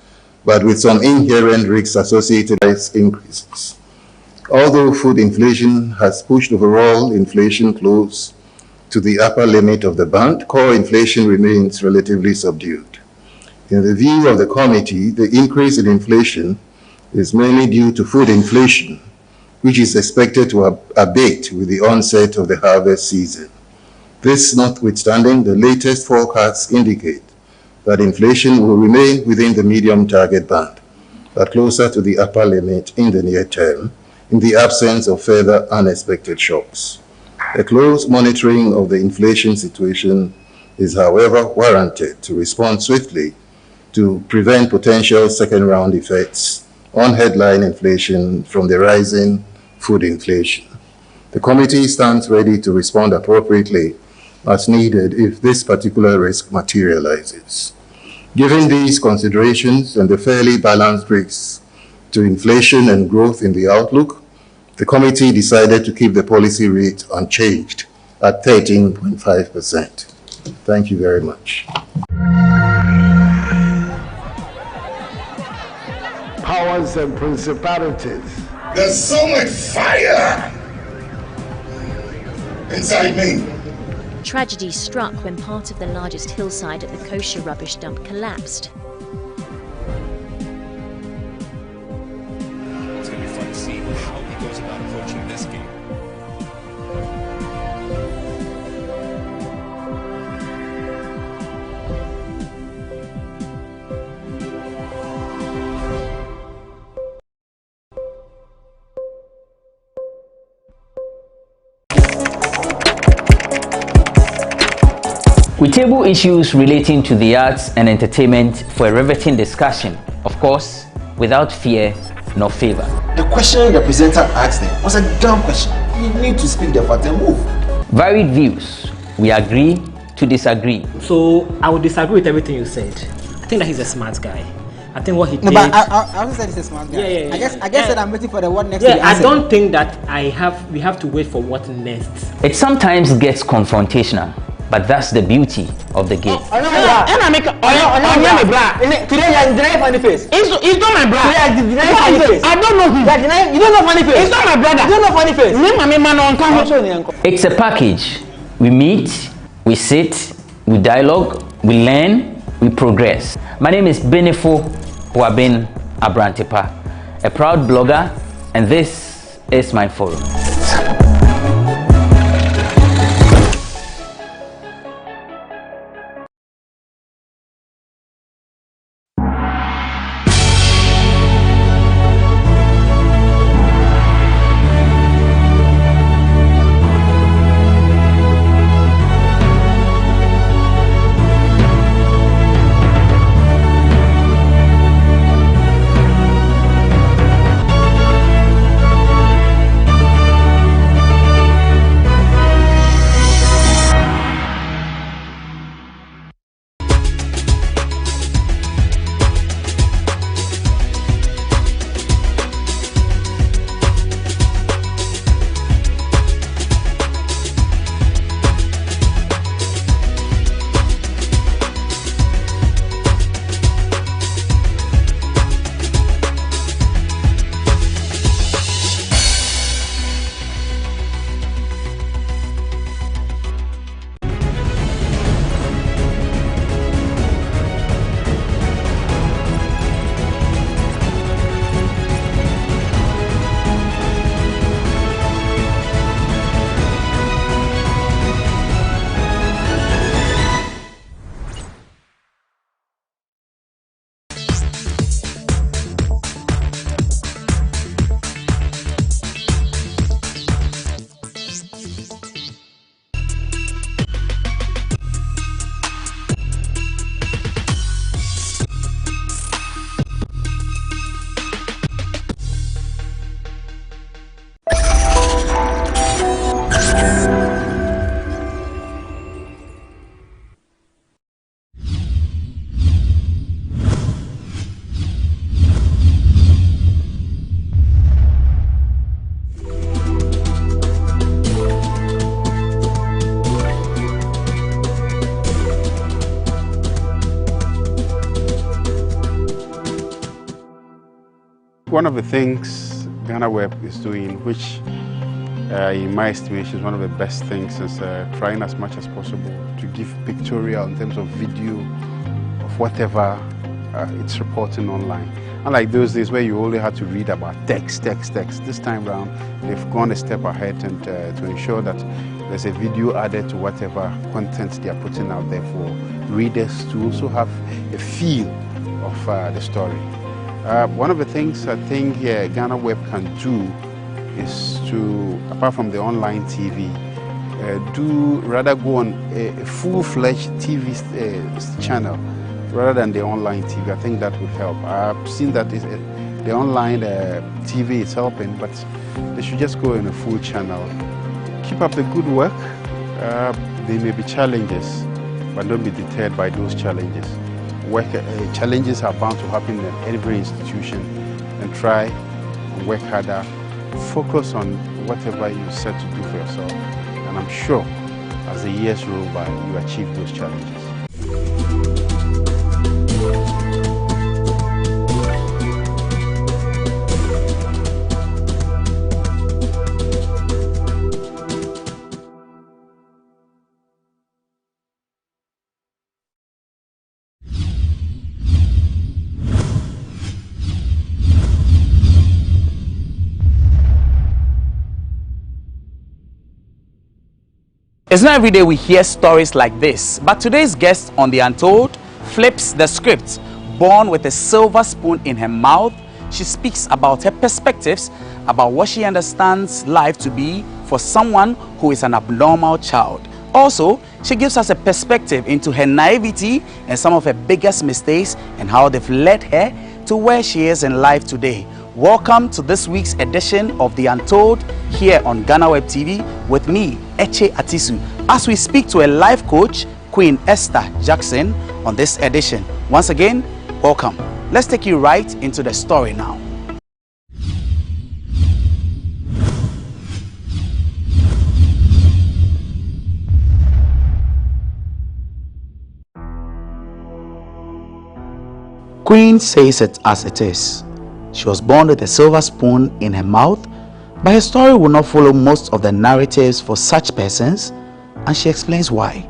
but with some inherent risks associated with increases. Although food inflation has pushed overall inflation close to the upper limit of the band, core inflation remains relatively subdued. In the view of the committee, the increase in inflation is mainly due to food inflation, which is expected to abate with the onset of the harvest season. This notwithstanding, the latest forecasts indicate that inflation will remain within the medium target band, but closer to the upper limit in the near term, in the absence of further unexpected shocks. A close monitoring of the inflation situation is, however, warranted to respond swiftly to prevent potential second-round effects on headline inflation from the rising food inflation. The committee stands ready to respond appropriately as needed if this particular risk materializes. Given these considerations and the fairly balanced risks to inflation and growth in the outlook, the committee decided to keep the policy rate unchanged at 13.5%. Thank you very much. Powers and principalities. There's so much fire inside me. Tragedy struck when part of the largest hillside at the kosher rubbish dump collapsed. It's going to be fun to see how he goes about approaching this game. We table issues relating to the arts and entertainment for a riveting discussion, of course, without fear nor favor. The question the presenter asked them was a dumb question. You need to speak the fact and move. Varied views. We agree to disagree. So I would disagree with everything you said. I think that he's a smart guy. I think what he did. No, but I also said he's a smart guy. Yeah. I guess that I'm waiting for the what next. Yeah, I don't think that we have to wait for what next. It sometimes gets confrontational, but that's the beauty of the game. Today you are denying funny face. It's not my brother. Today you are denying funny face. I don't know him. You don't know funny face. It's not my brother. You don't know funny face. It's a package. We meet, we sit, we dialogue, we learn, we progress. My name is Benefo Abrantepa, a proud blogger, and this is my forum. One of the things GhanaWeb is doing, which in my estimation is one of the best things, is trying as much as possible to give pictorial in terms of video of whatever it's reporting online. Unlike those days where you only had to read about text. This time around, they've gone a step ahead and to ensure that there's a video added to whatever content they are putting out there for readers to also have a feel of the story. One of the things I think GhanaWeb can do is to, apart from the online TV, rather go on a full-fledged TV channel rather than the online TV. I think that would help. I've seen that the online TV is helping, but they should just go in a full channel. Keep up the good work. There may be challenges, but don't be deterred by those challenges. Challenges are bound to happen in every institution, and try and work harder. Focus on whatever you set to do for yourself, and I'm sure as the years roll by, you achieve those challenges. It's not every day we hear stories like this, but today's guest on The Untold flips the script. Born with a silver spoon in her mouth, she speaks about her perspectives about what she understands life to be for someone who is an abnormal child. Also, she gives us a perspective into her naivety and some of her biggest mistakes and how they've led her to where she is in life today. Welcome to this week's edition of The Untold here on GhanaWeb TV with me, Eche Atisu, as we speak to a life coach, Queen Esther Jackson, on this edition. Once again, welcome. Let's take you right into the story now. Queen says it as it is. She was born with a silver spoon in her mouth, but her story will not follow most of the narratives for such persons, and she explains why.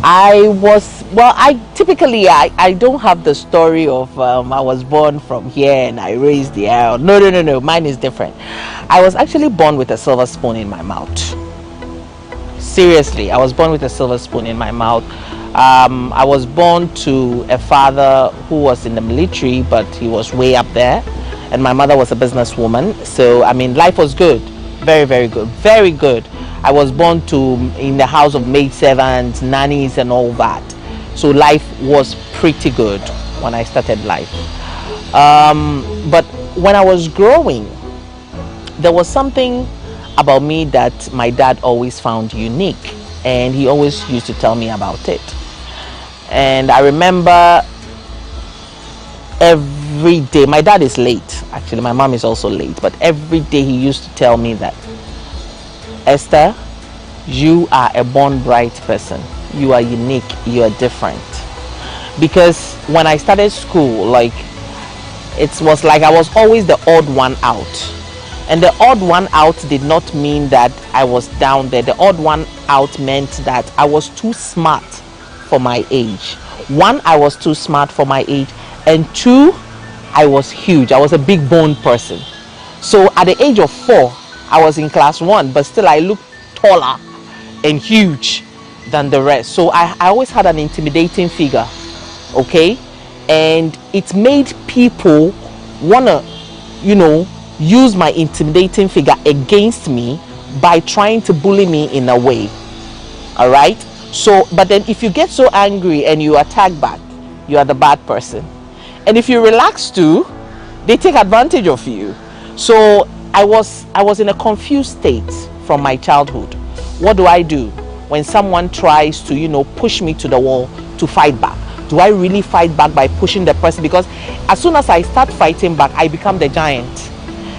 I typically don't have the story of I was born from here and I raised the air. No, mine is different. I was actually born with a silver spoon in my mouth. Seriously, I was born with a silver spoon in my mouth. I was born to a father who was in the military, but he was way up there. And my mother was a businesswoman, so I mean life was good, very good, very good. I was born in the house of maidservants, nannies and all that, so life was pretty good when I started life. But when I was growing, there was something about me that my dad always found unique, and he always used to tell me about it. And I remember every day, my dad is late, actually my mom is also late, but every day he used to tell me that, Esther, you are a born bright person, you are unique, you are different. Because when I started school, it was like I was always the odd one out, and the odd one out did not mean that I was down there. The odd one out meant that I was too smart for my age. One, I was too smart for my age, and two, I was huge. I was a big boned person. So at the age of 4, I was in class 1, but still I looked taller and huge than the rest. So I always had an intimidating figure, okay? And it made people want to, use my intimidating figure against me by trying to bully me in a way, all right? So, but then if you get so angry and you attack back, you are the bad person. And if you relax too, they take advantage of you. So I was in a confused state from my childhood. What do I do when someone tries to, push me to the wall to fight back? Do I really fight back by pushing the person? Because as soon as I start fighting back, I become the giant.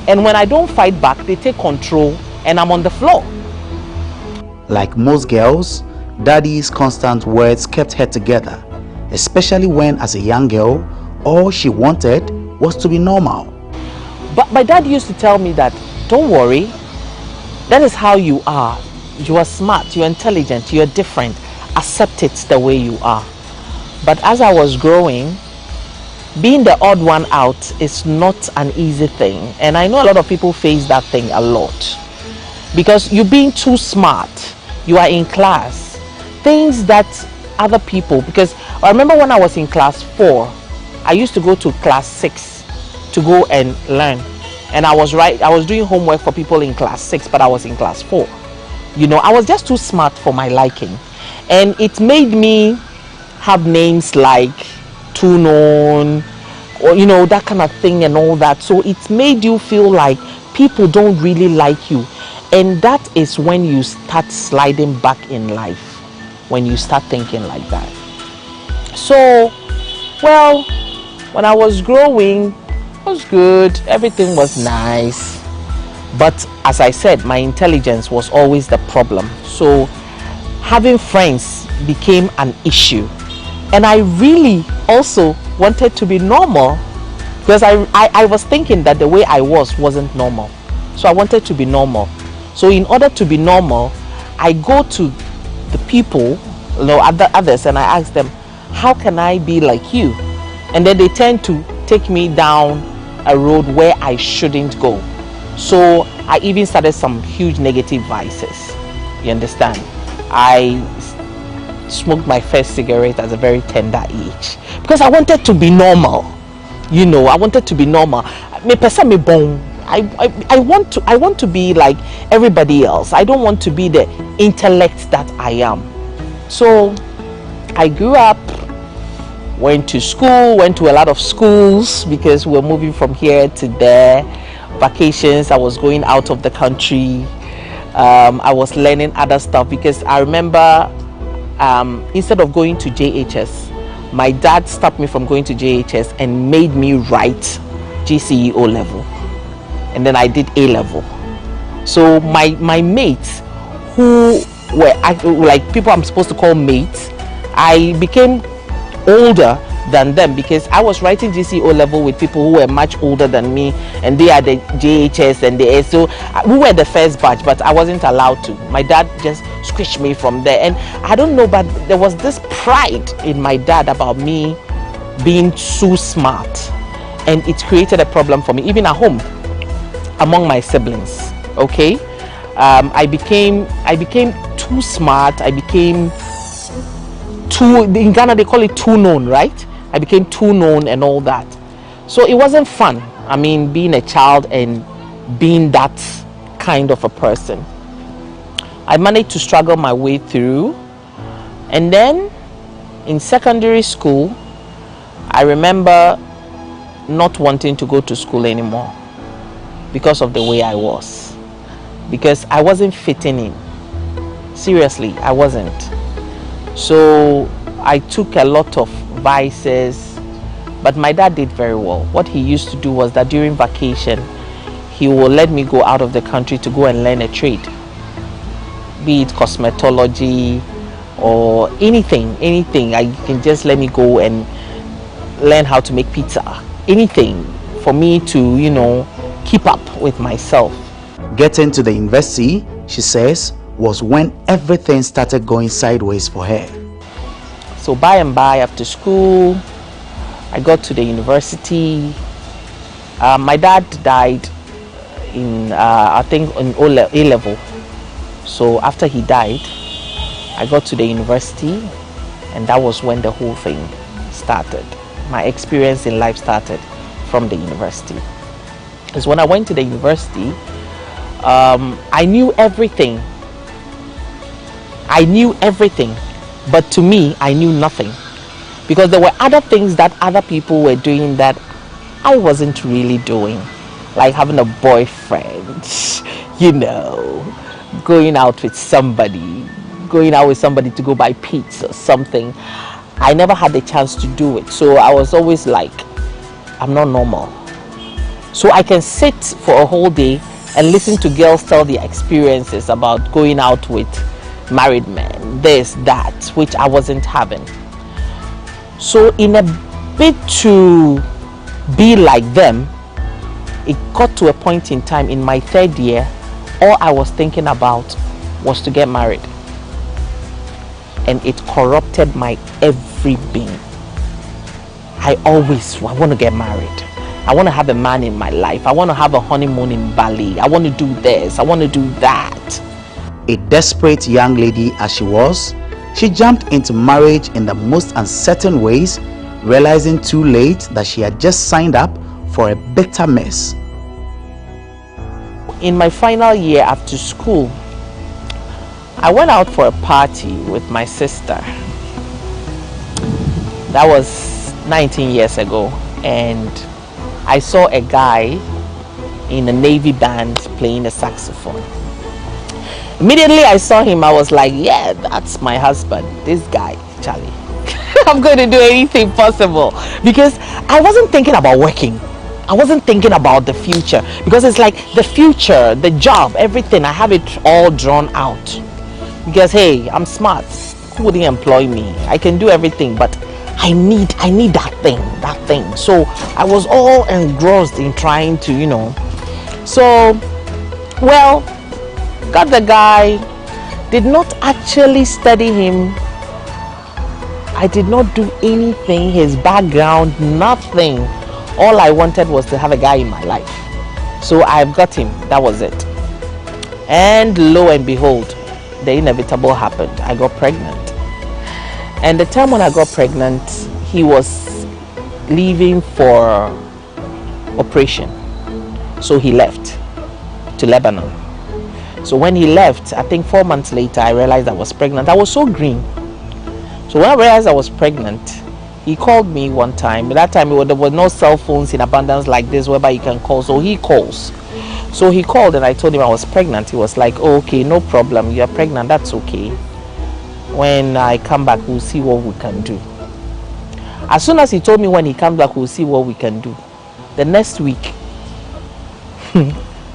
And when I don't fight back, they take control and I'm on the floor. Like most girls, Daddy's constant words kept her together, especially when, as a young girl, all she wanted was to be normal. But my dad used to tell me that, don't worry, that is how you are. You are smart, you're intelligent, you're different. Accept it the way you are. But as I was growing, being the odd one out is not an easy thing. And I know a lot of people face that thing a lot. Because you being too smart You are in class. Things that other people, because I remember when I was in class 4, I used to go to class 6 to go and learn. And I was doing homework for people in class 6, but I was in class 4. You know, I was just too smart for my liking. And it made me have names like Too Known, or you know, that kind of thing and all that. So it made you feel like people don't really like you. And that is when you start sliding back in life, when you start thinking like that. So, well, when I was growing, it was good, everything was nice, but as I said, my intelligence was always the problem. So having friends became an issue, and I really also wanted to be normal, because I was thinking that the way I wasn't normal. So I wanted to be normal. So in order to be normal, I go to the people, you know, others, and I ask them, how can I be like you? And then they tend to take me down a road where I shouldn't go. So I even started some huge negative vices. You understand? I smoked my first cigarette at a very tender age because I wanted to be normal. You know, I wanted to be normal. I want to be like everybody else. I don't want to be the intellect that I am. So I grew up, went to school, went to a lot of schools because we're moving from here to there. Vacations, I was going out of the country. I was learning other stuff because I remember instead of going to JHS, my dad stopped me from going to JHS and made me write GCE O level, and then I did A level. So my mates, who were like people I'm supposed to call mates, I became older than them because I was writing GCE O level with people who were much older than me, and they are the JHS and the SO. We were the first batch, but I wasn't allowed to. My dad just squished me from there, and I don't know, but there was this pride in my dad about me being so smart, and it created a problem for me even at home among my siblings. Okay, I became too smart. I became too, in Ghana they call it too known, right? I became too known and all that. So it wasn't fun. I mean, being a child and being that kind of a person. I managed to struggle my way through, and then in secondary school I remember not wanting to go to school anymore because of the way I was, because I wasn't fitting in. Seriously, I wasn't. So I took a lot of vices, but my dad did very well. What he used to do was that during vacation he will let me go out of the country to go and learn a trade, be it cosmetology or anything. I can just let me go and learn how to make pizza, anything for me to, you know, keep up with myself. Getting to the university, she says, was when everything started going sideways for her. So by and by, after school, I got to the university. My dad died in I think in A level. So after he died, I got to the university, and that was when the whole thing started. My experience in life started from the university. Because when I went to the university, I knew everything. But to me, I knew nothing, because there were other things that other people were doing that I wasn't really doing, like having a boyfriend, you know, going out with somebody to go buy pizza or something. I never had the chance to do it, so I was always like, I'm not normal. So I can sit for a whole day and listen to girls tell their experiences about going out with married men, this, that, which I wasn't having. So in a bit to be like them, it got to a point in time in my 3rd year, all I was thinking about was to get married. And it corrupted my every being. I want to get married. I want to have a man in my life. I want to have a honeymoon in Bali. I want to do this. I want to do that. A desperate young lady as she was, she jumped into marriage in the most uncertain ways, realizing too late that she had just signed up for a bitter mess. In my final year after school, I went out for a party with my sister. That was 19 years ago, and I saw a guy in a Navy band playing the saxophone. Immediately I saw him, I was like, yeah, that's my husband, this guy, Charlie. I'm going to do anything possible, because I wasn't thinking about working. I wasn't thinking about the future, because it's like the future, the job, everything, I have it all drawn out. Because hey, I'm smart. Who wouldn't employ me? I can do everything, but I need that thing. So I was all engrossed in trying to, you know. So, well, got the guy, did not actually study him. I did not do anything, his background, nothing. All I wanted was to have a guy in my life. So I've got him, that was it. And lo and behold, the inevitable happened. I got pregnant. And the time when I got pregnant, he was leaving for operation. So he left to Lebanon. So when he left, I think 4 months later, I realized I was pregnant. I was so green. So when I realized I was pregnant, he called me one time. At that time, there were no cell phones in abundance like this whereby you can call. So he calls. So he called and I told him I was pregnant. He was like, oh, okay, no problem. You're pregnant. That's okay. When I come back, we'll see what we can do. As soon as he told me when he comes back, we'll see what we can do. The next week,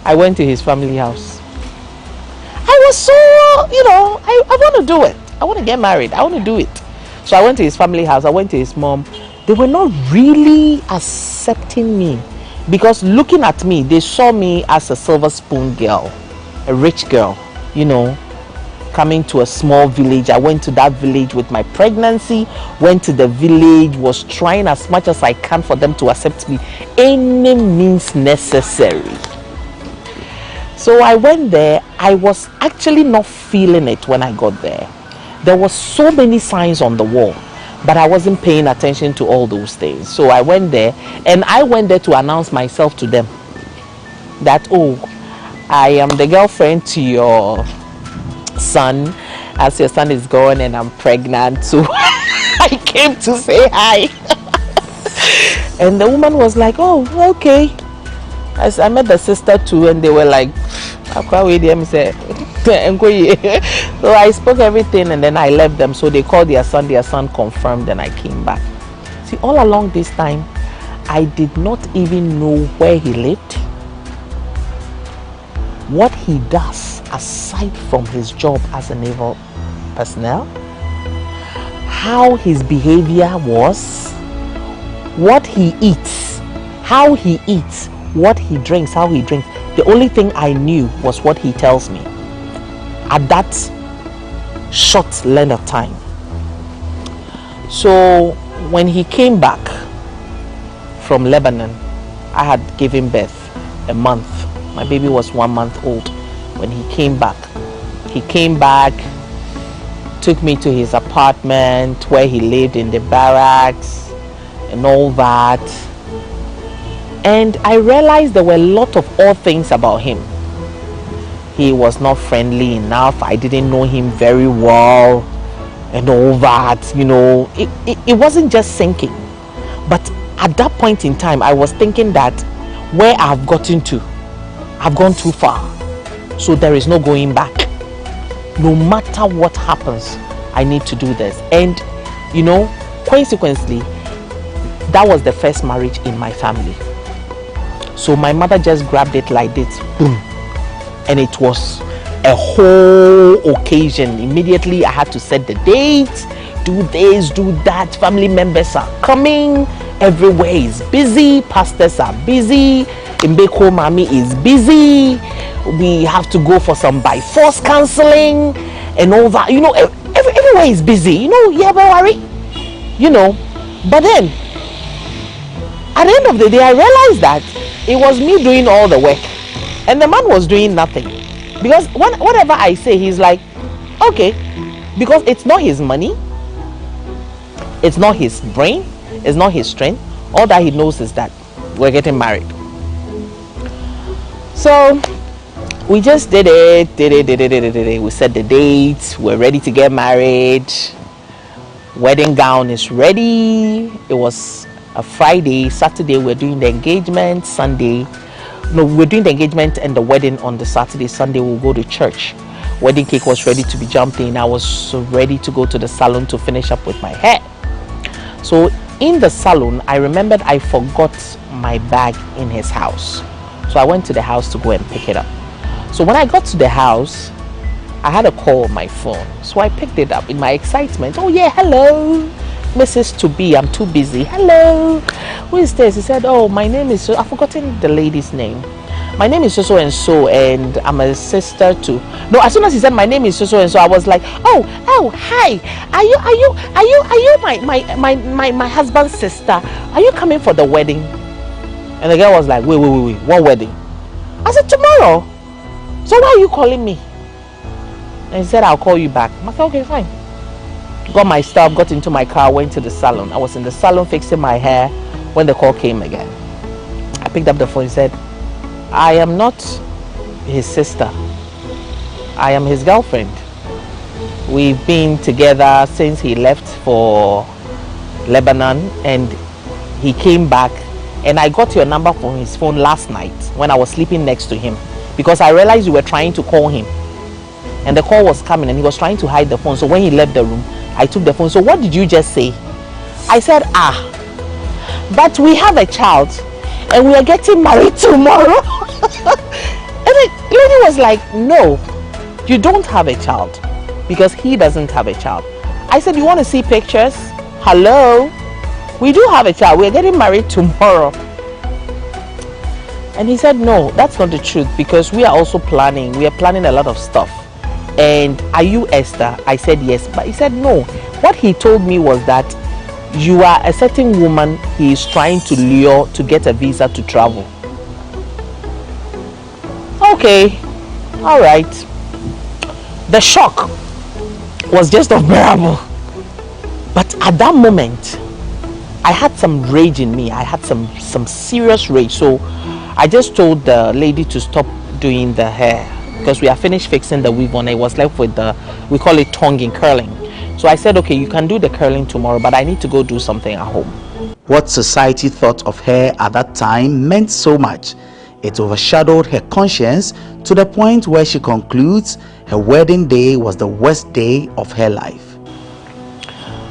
I went to his family house. I was so, you know, I want to do it. I want to get married. I want to do it. So I went to his family house. I went to his mom. They were not really accepting me, because looking at me, they saw me as a silver spoon girl, a rich girl, you know, coming to a small village. I went to that village with my pregnancy, went to the village, was trying as much as I can for them to accept me, any means necessary. So I went there. I was actually not feeling it when I got there. There were so many signs on the wall, but I wasn't paying attention to all those things. So I went there, and I went there to announce myself to them that, oh, I am the girlfriend to your son, as your son is gone and I'm pregnant. So I came to say hi. And the woman was like, oh, okay. I met the sister too, and they were like, so I spoke everything, and then I left them. So they called their son confirmed, and I came back. See, all along this time, I did not even know where he lived, what he does aside from his job as a naval personnel, how his behavior was, what he eats, how he eats, what he drinks, how he drinks. The only thing I knew was what he tells me at that short length of time. So when he came back from Lebanon, I had given birth a month. My baby was 1 month old when he came back. He came back, took me to his apartment where he lived in the barracks and all that. And I realized there were a lot of odd things about him. He was not friendly enough. I didn't know him very well and all that, you know. It wasn't just sinking. But at that point in time, I was thinking that where I've gotten to, I've gone too far. So there is no going back. No matter what happens, I need to do this. And, you know, consequently, that was the first marriage in my family. So my mother just grabbed it like this, boom. And it was a whole occasion. Immediately I had to set the date, do this, do that. Family members are coming. Everywhere is busy. Pastors are busy. Mbeko Mami is busy. We have to go for some by force counseling and all that. You know, everywhere is busy. You know, yeah, but worry. You know, but then at the end of the day, I realized that it was me doing all the work and the man was doing nothing. Because whatever I say, he's like, okay, because it's not his money, it's not his brain, it's not his strength. All that he knows is that we're getting married. So we just did it. We set the date, we're ready to get married. Wedding gown is ready. It was a Friday. Saturday we're doing the engagement. Sunday, no, we're doing the engagement and the wedding on the Saturday. Sunday we'll go to church. Wedding cake was ready to be jumped in. I was ready to go to the salon to finish up with my hair. So in the salon, I remembered I forgot my bag in his house. So I went to the house to go and pick it up. So when I got to the house, I had a call on my phone. So I picked it up in my excitement. Oh yeah, hello, Mrs. To be, I'm too busy. Hello, who is this? He said, oh, my name is, I've forgotten the lady's name. My name is so and so, and I'm a sister to. No, as soon as he said my name is so and so, I was like, oh, hi. Are you my husband's sister? Are you coming for the wedding? And the girl was like, wait, what wedding? I said, tomorrow. So why are you calling me? And he said, I'll call you back. I said, okay, fine. Got my stuff, got into my car, went to the salon. I was in the salon fixing my hair when the call came again. I picked up the phone. He said, I am not his sister. I am his girlfriend. We've been together since he left for Lebanon, and he came back, and I got your number from his phone last night when I was sleeping next to him, because I realized you were trying to call him, and the call was coming and he was trying to hide the phone. So when he left the room, I took the phone. So what did you just say? I said, but we have a child and we are getting married tomorrow. And the lady was like, no, you don't have a child, because he doesn't have a child. I said, you want to see pictures? Hello, we do have a child, we're getting married tomorrow. And he said, no, that's not the truth, because we are also planning, we are planning a lot of stuff. And are you Esther? I said yes. But he said no. What he told me was that you are a certain woman he is trying to lure to get a visa to travel. Okay, all right. The shock was just unbearable. But at that moment, I had some rage in me. I had some serious rage. So I just told the lady to stop doing the hair, because we are finished fixing the weave on. It was left with the, we call it tonguing, curling. So I said, okay, you can do the curling tomorrow, but I need to go do something at home. What society thought of her at that time meant so much. It overshadowed her conscience to the point where she concludes her wedding day was the worst day of her life.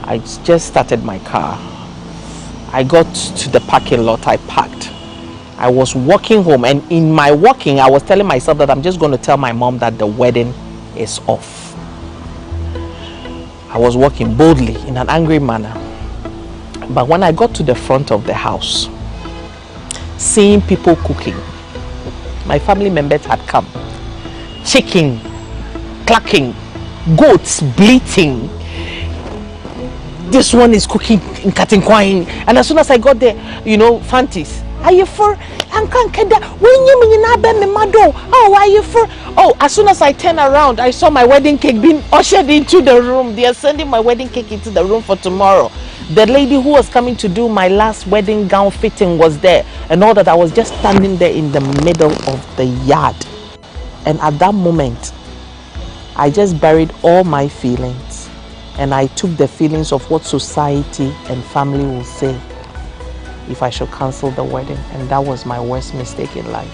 I just started my car. I got to the parking lot, I parked. I was walking home, and in my walking, I was telling myself that I'm just going to tell my mom that the wedding is off. I was walking boldly in an angry manner. But when I got to the front of the house, seeing people cooking, my family members had come. Chicken, clucking, goats bleating. This one is cooking in Katinkwine. And as soon as I got there, you know, Fantis. Are you for? Oh, are you for? Oh, as soon as I turned around, I saw my wedding cake being ushered into the room. They are sending my wedding cake into the room for tomorrow. The lady who was coming to do my last wedding gown fitting was there, and all that. I was just standing there in the middle of the yard. And at that moment, I just buried all my feelings, and I took the feelings of what society and family will say if I should cancel the wedding. And that was my worst mistake in life.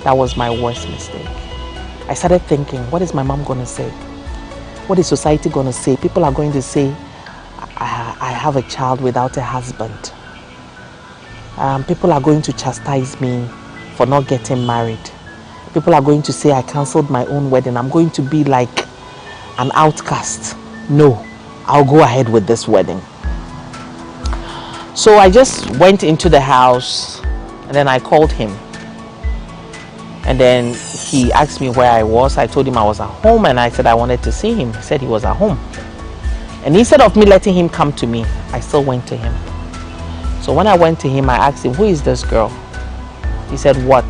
That was my worst mistake. I started thinking, what is my mom going to say? What is society going to say? People are going to say, I have a child without a husband. People are going to chastise me for not getting married. People are going to say I cancelled my own wedding. I'm going to be like an outcast. No, I'll go ahead with this wedding. So I just went into the house, and then I called him. And then he asked me where I was. I told him I was at home, and I said I wanted to see him. He said he was at home. And instead of me letting him come to me, I still went to him. So when I went to him, I asked him, who is this girl? He said, what?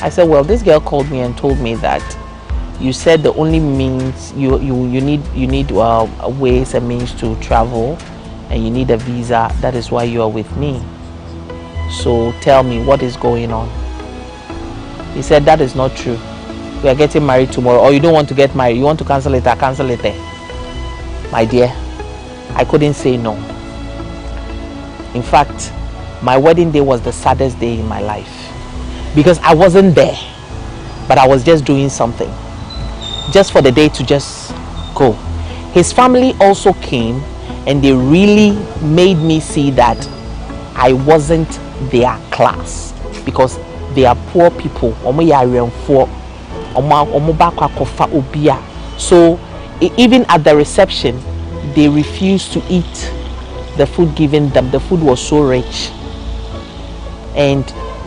I said, well, this girl called me and told me that you said the only means you need ways and means to travel, and you need a visa. That is why you are with me. So tell me what is going on. He said, that is not true. We are getting married tomorrow, or you don't want to get married. You want to cancel it, I cancel it there. My dear, I couldn't say no. In fact, my wedding day was the saddest day in my life because I wasn't there, but I was just doing something just for the day to just go. His family also came, and they really made me see that I wasn't their class because they are poor people. So even at the reception, they refused to eat the food given them. The food was so rich, and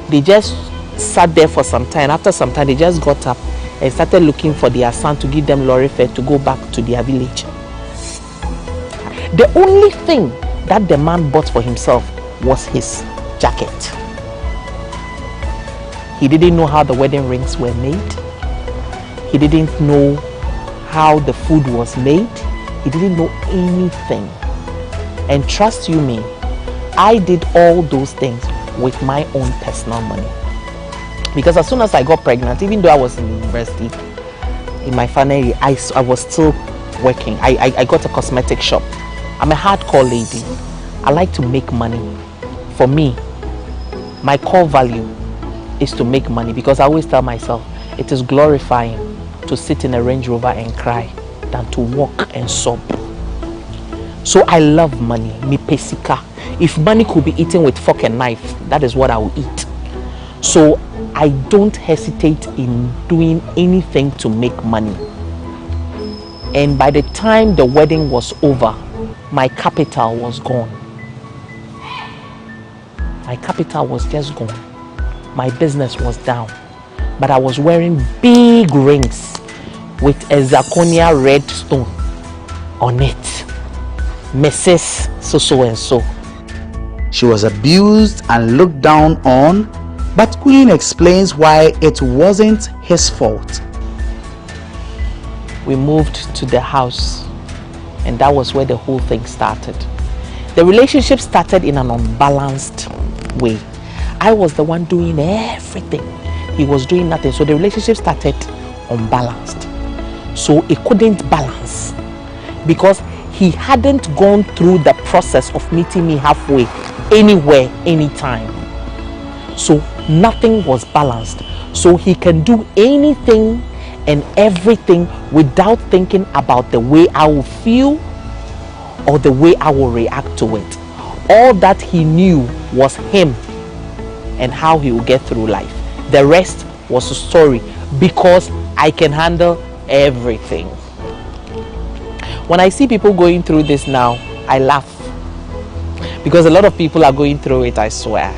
they just sat there for some time. After some time, they just got up and started looking for their son to give them lorry fare to go back to their village. The only thing that the man bought for himself was his jacket. He didn't know how the wedding rings were made. He didn't know how the food was made. He didn't know anything. And trust you me, I did all those things with my own personal money. Because as soon as I got pregnant, even though I was in university, in my final year, I was still working. I got a cosmetic shop. I'm a hardcore lady. I like to make money. For me, my core value is to make money, because I always tell myself it is glorifying to sit in a Range Rover and cry than to walk and sob. So I love money. Me pesika. If money could be eaten with fork and knife, that is what I will eat. So I don't hesitate in doing anything to make money. And by the time the wedding was over, my capital was gone. My capital was just gone. My business was down. But I was wearing big rings with a zirconia red stone on it. Mrs. So and so. She was abused and looked down on, but Queen explains why it wasn't his fault. We moved to the house, and that was where the whole thing started. The relationship started in an unbalanced way. I was the one doing everything. He was doing nothing. So the relationship started unbalanced. So it couldn't balance because he hadn't gone through the process of meeting me halfway, anywhere, anytime. So nothing was balanced. So he can do anything and everything without thinking about the way I will feel or the way I will react to it. All that he knew was him and how he would get through life. The rest was a story, because I can handle everything. When I see people going through this now, I laugh, because a lot of people are going through it, I swear.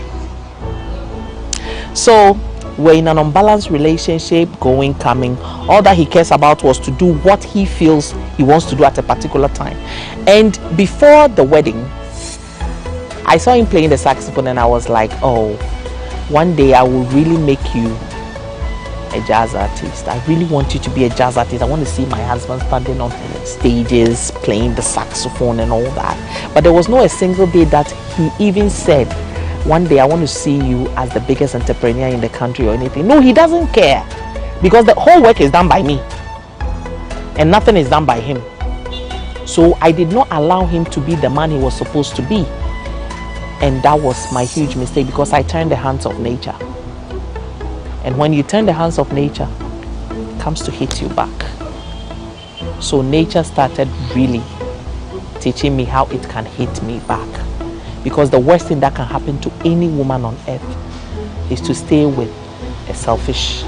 So we're in an unbalanced relationship, going, coming. All that he cares about was to do what he feels he wants to do at a particular time. And before the wedding, I saw him playing the saxophone, and I was like, oh, one day I will really make you a jazz artist. I really want you to be a jazz artist. I want to see my husband standing on stages playing the saxophone and all that. But there was no a single day that he even said, one day I want to see you as the biggest entrepreneur in the country or anything. No, he doesn't care, because the whole work is done by me and nothing is done by him. So I did not allow him to be the man he was supposed to be. And that was my huge mistake, because I turned the hands of nature. And when you turn the hands of nature, it comes to hit you back. So nature started really teaching me how it can hit me back. Because the worst thing that can happen to any woman on earth is to stay with a selfish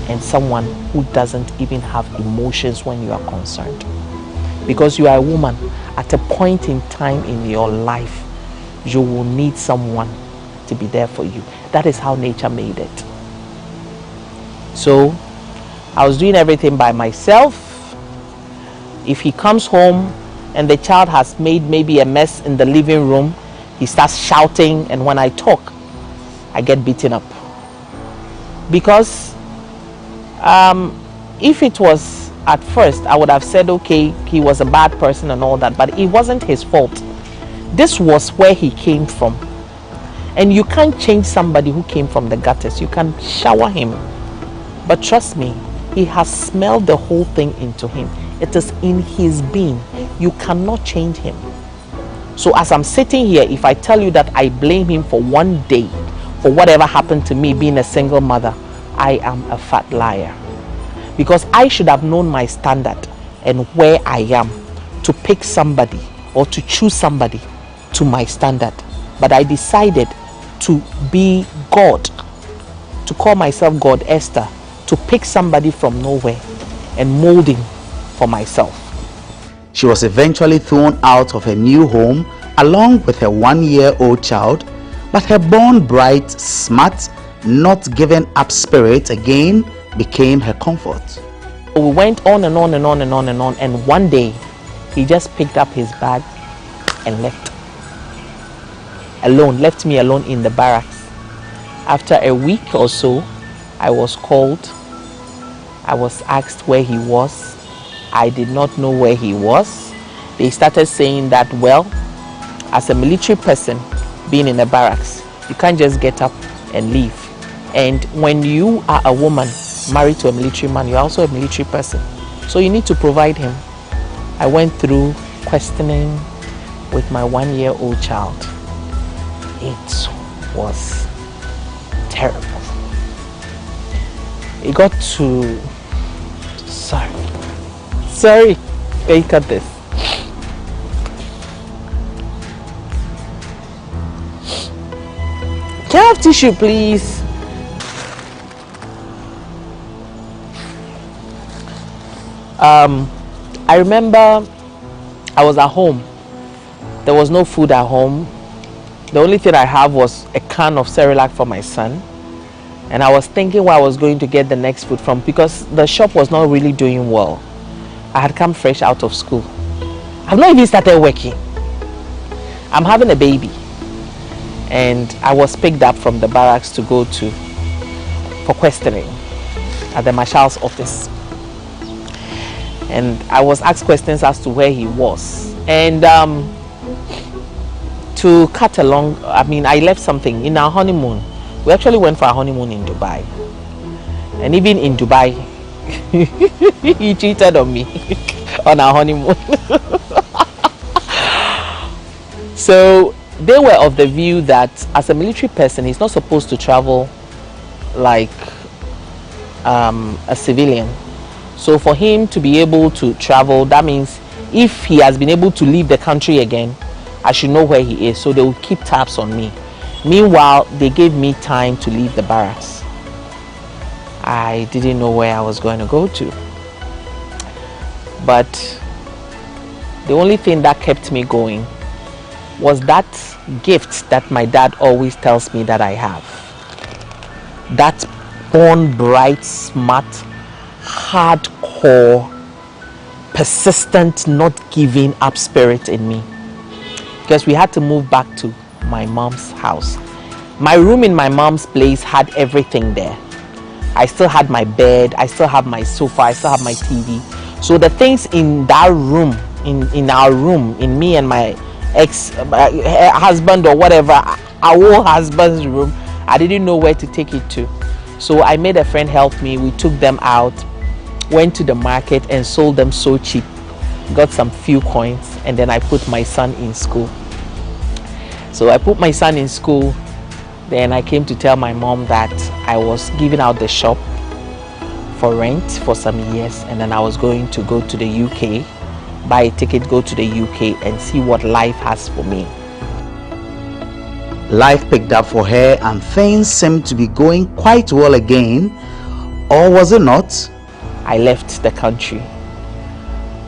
and someone who doesn't even have emotions when you are concerned. Because you are a woman, at a point in time in your life, you will need someone to be there for you. That is how nature made it. So I was doing everything by myself. If he comes home and the child has made maybe a mess in the living room, he starts shouting, and when I talk, I get beaten up. Because if it was at first, I would have said, okay, he was a bad person and all that, but it wasn't his fault. This was where he came from. And you can't change somebody who came from the gutters. You can shower him. But trust me, he has smelled the whole thing into him. It is in his being. You cannot change him. So as I'm sitting here, if I tell you that I blame him for one day, for whatever happened to me being a single mother, I am a fat liar. Because I should have known my standard and where I am to pick somebody or to choose somebody to my standard. But I decided to be God, to call myself God Esther, to pick somebody from nowhere and mold him for myself. She was eventually thrown out of her new home along with her 1-year-old child, but her born bright, smart, not giving up spirit again became her comfort. We went on and on and on and on and on, and one day he just picked up his bag and left. Alone, left me alone in the barracks. After a week or so, I was called. I was asked where he was. I did not know where he was. They started saying that, well, as a military person being in the barracks, you can't just get up and leave. And when you are a woman married to a military man, you're also a military person. So you need to provide him. I went through questioning with my 1-year-old child. It was terrible. It got to... Sorry, can you cut this? Can I have tissue, please? I remember I was at home. There was no food at home. The only thing I have was a can of Cerelac for my son. And I was thinking where I was going to get the next food from, because the shop was not really doing well. I had come fresh out of school. I've not even started working. I'm having a baby. And I was picked up from the barracks to go for questioning at the marshal's office. And I was asked questions as to where he was. And to cut along, I left something in our honeymoon. We actually went for our honeymoon in Dubai. And even in Dubai, he cheated on me on our honeymoon. So they were of the view that as a military person, he's not supposed to travel like a civilian. So for him to be able to travel, that means if he has been able to leave the country again, I should know where he is. So they would keep tabs on me. Meanwhile, they gave me time to leave the barracks. I didn't know where I was going to go to. But the only thing that kept me going was that gift that my dad always tells me that I have. That born bright, smart, hardcore, persistent, not giving up spirit in me. Because we had to move back to my mom's house. My room in my mom's place had everything there. I still had my bed, I still have my sofa, I still have my TV. So the things in that room, in our room, in me and my ex-husband or whatever, our old husband's room, I didn't know where to take it to. So I made a friend help me. We took them out, went to the market and sold them so cheap. Got some few coins, and then I put my son in school. So I put my son in school. Then I came to tell my mom that I was giving out the shop for rent for some years, and then I was going to go to the UK, buy a ticket, go to the UK and see what life has for me. Life picked up for her and things seemed to be going quite well again, or was it not? I left the country,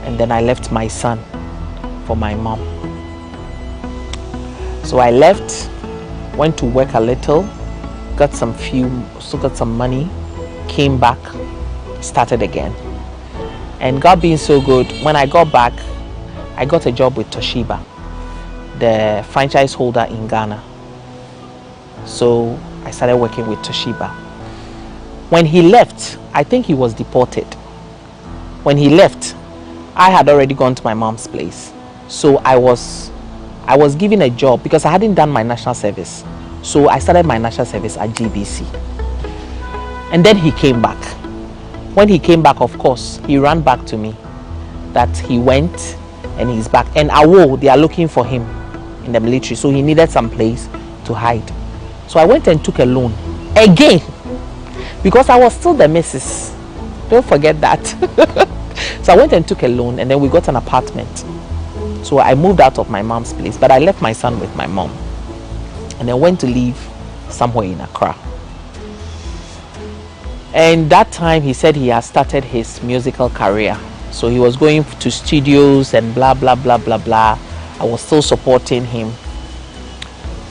and then I left my son for my mom. So I left, went to work a little, got some money, came back, started again. And God being so good, when I got back, I got a job with Toshiba, the franchise holder in Ghana. So I started working with Toshiba. When he left, I think he was deported. When he left, I had already gone to my mom's place. So I was given a job because I hadn't done my national service. So I started my national service at GBC. And then he came back. When he came back, of course, he ran back to me that he went and he's back. And Awo, they are looking for him in the military. So he needed some place to hide. So I went and took a loan again because I was still the missus. Don't forget that. So I went and took a loan, and then we got an apartment. So I moved out of my mom's place, but I left my son with my mom and I went to live somewhere in Accra. And that time he said he had started his musical career. So he was going to studios and blah, blah, blah, blah, blah. I was still supporting him.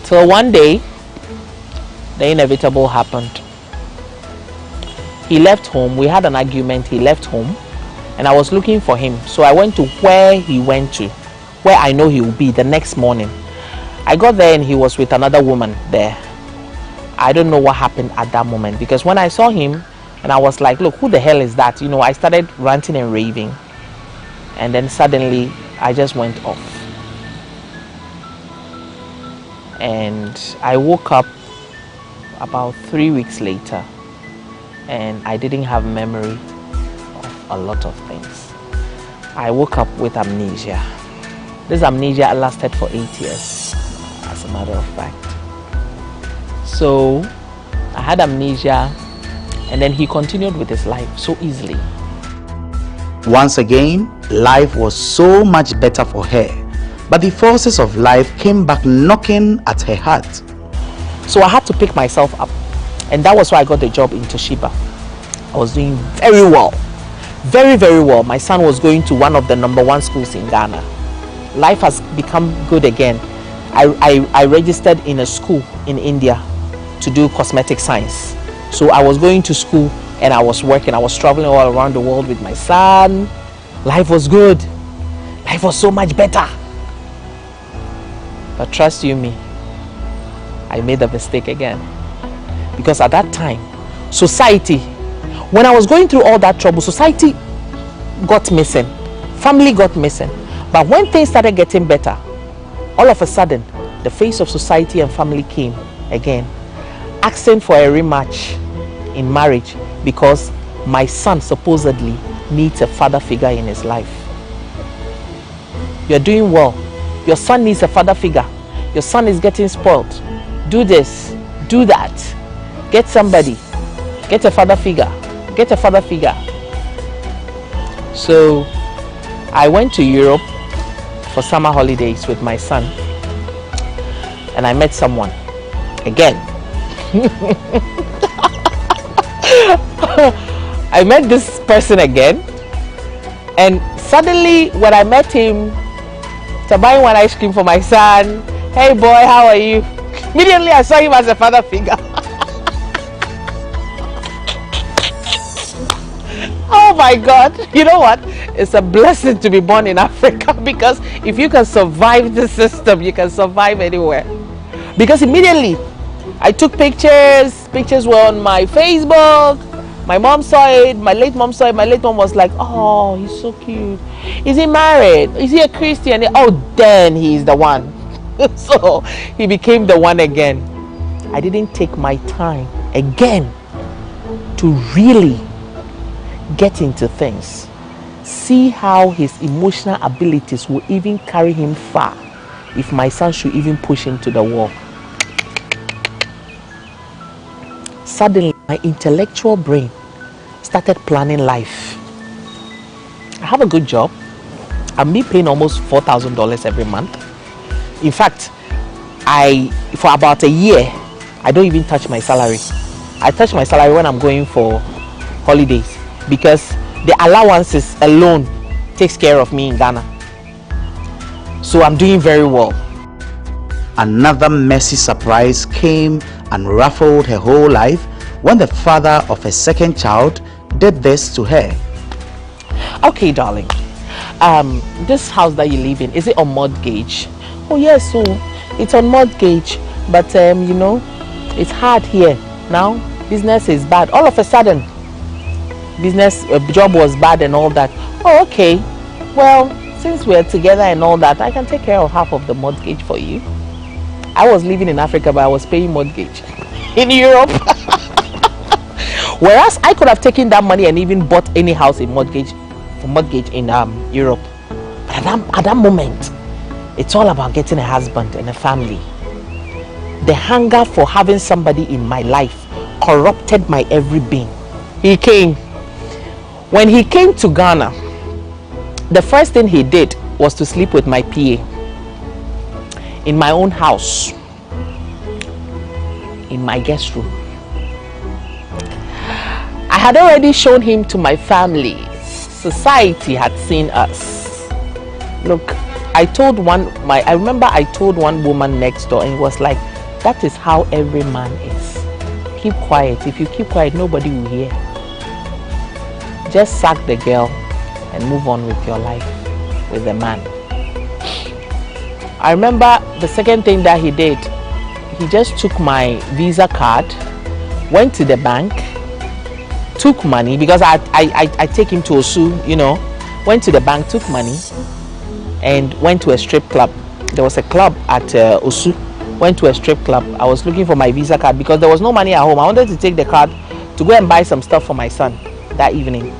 Till one day, the inevitable happened. He left home. We had an argument. He left home and I was looking for him. So I went to where he went to, where I know he will be the next morning. I got there and he was with another woman there. I don't know what happened at that moment, because when I saw him and I was like, look, who the hell is that? You know, I started ranting and raving, and then suddenly I just went off. And I woke up about 3 weeks later and I didn't have memory of a lot of things. I woke up with amnesia. This amnesia lasted for 8 years, as a matter of fact. So I had amnesia, and then he continued with his life so easily. Once again, life was so much better for her, but the forces of life came back knocking at her heart. So I had to pick myself up, and that was why I got the job in Toshiba. I was doing very well, very, very well. My son was going to one of the #1 schools in Ghana. Life has become good again. I registered in a school in India to do cosmetic science. So I was going to school and I was working. I was traveling all around the world with my son. Life was good. Life was so much better. But trust you me, I made a mistake again. Because at that time, society, when I was going through all that trouble, society got missing. Family got missing. But when things started getting better, all of a sudden, the face of society and family came again, asking for a rematch in marriage because my son supposedly needs a father figure in his life. You're doing well. Your son needs a father figure. Your son is getting spoiled. Do this, do that. Get somebody. Get a father figure. Get a father figure. So I went to Europe for summer holidays with my son, and I met someone again. I met this person again, and suddenly when I met him to buy one ice cream for my son, hey boy, how are you? Immediately I saw him as a father figure. Oh my God, you know what? It's a blessing to be born in Africa, because if you can survive the system, you can survive anywhere. Because immediately I took pictures were on my Facebook, my mom saw it, my late mom saw it, my late mom was like, oh, he's so cute. Is he married? Is he a Christian? Oh, then he's the one. So he became the one again. I didn't take my time again to really get into things. See how his emotional abilities will even carry him far if my son should even push into the wall. Suddenly, my intellectual brain started planning life. I have a good job. I'm being paying almost $4,000 every month. In fact, for about a year, I don't even touch my salary. I touch my salary when I'm going for holidays, because the allowances alone takes care of me in Ghana. So I'm doing very well. Another messy surprise came and ruffled her whole life when the father of her second child did this to her. Okay, darling. This house that you live in, is it on mortgage? Oh yes, so it's on mortgage, but you know, it's hard here now. business is bad. All of a sudden, business job was bad and all that. Oh, okay. Well, since we're together and all that, I can take care of half of the mortgage for you. I was living in Africa, but I was paying mortgage in Europe. Whereas I could have taken that money and even bought any house in mortgage in Europe. But at that moment, it's all about getting a husband and a family. The hunger for having somebody in my life corrupted my every being. He came. When he came to Ghana, the first thing he did was to sleep with my PA in my own house, in my guest room. I had already shown him to my family. Society had seen us. Look, I remember I told one woman next door, and it was like, that is how every man is. Keep quiet. If you keep quiet, nobody will hear. Just sack the girl and move on with your life with the man. I remember the second thing that he did, he just took my Visa card, went to the bank, took money, because I take him to Osu, you know, went to the bank, took money, and went to a strip club. There was a club at Osu. Went to a strip club. I was looking for my Visa card because there was no money at home. I wanted to take the card to go and buy some stuff for my son that evening.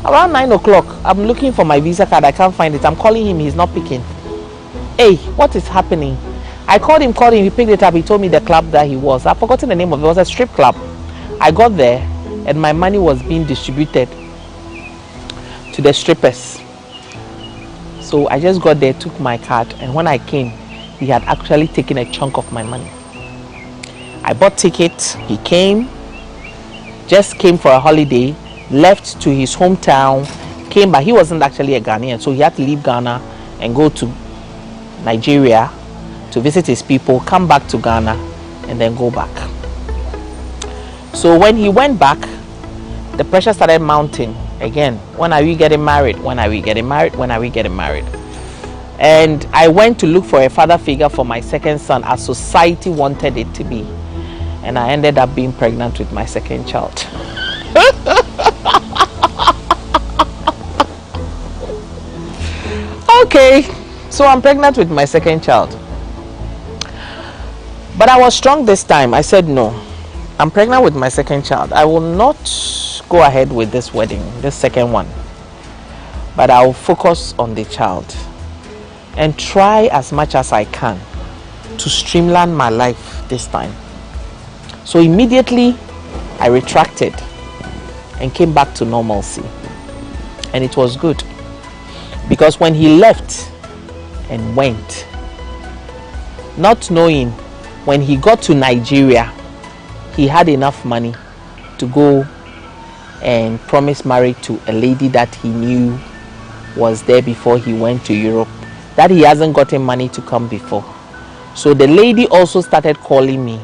Around 9 o'clock, I'm looking for my Visa card. I can't find it. I'm calling him. He's not picking. Hey, what is happening? I called him. He picked it up. He told me the club that he was. I've forgotten the name of it. It was a strip club. I got there and my money was being distributed to the strippers. So I just got there, took my card, and when I came, he had actually taken a chunk of my money. I bought tickets. He came, just came for a holiday, left to his hometown, came back. He wasn't actually a Ghanaian, so he had to leave Ghana and go to Nigeria to visit his people, come back to Ghana, and then go back. So when he went back, the pressure started mounting again. When are we getting married? When are we getting married? When are we getting married? And I went to look for a father figure for my second son, as society wanted it to be. And I ended up being pregnant with my second child. Okay, so I'm pregnant with my second child. But I was strong this time. I said, no, I'm pregnant with my second child. I will not go ahead with this wedding, this second one. But I will focus on the child and try as much as I can to streamline my life this time. So immediately I retracted and came back to normalcy. And it was good. Because when he left and went, not knowing, when he got to Nigeria, he had enough money to go and promise marriage to a lady that he knew was there before he went to Europe, that he hasn't gotten money to come before. So the lady also started calling me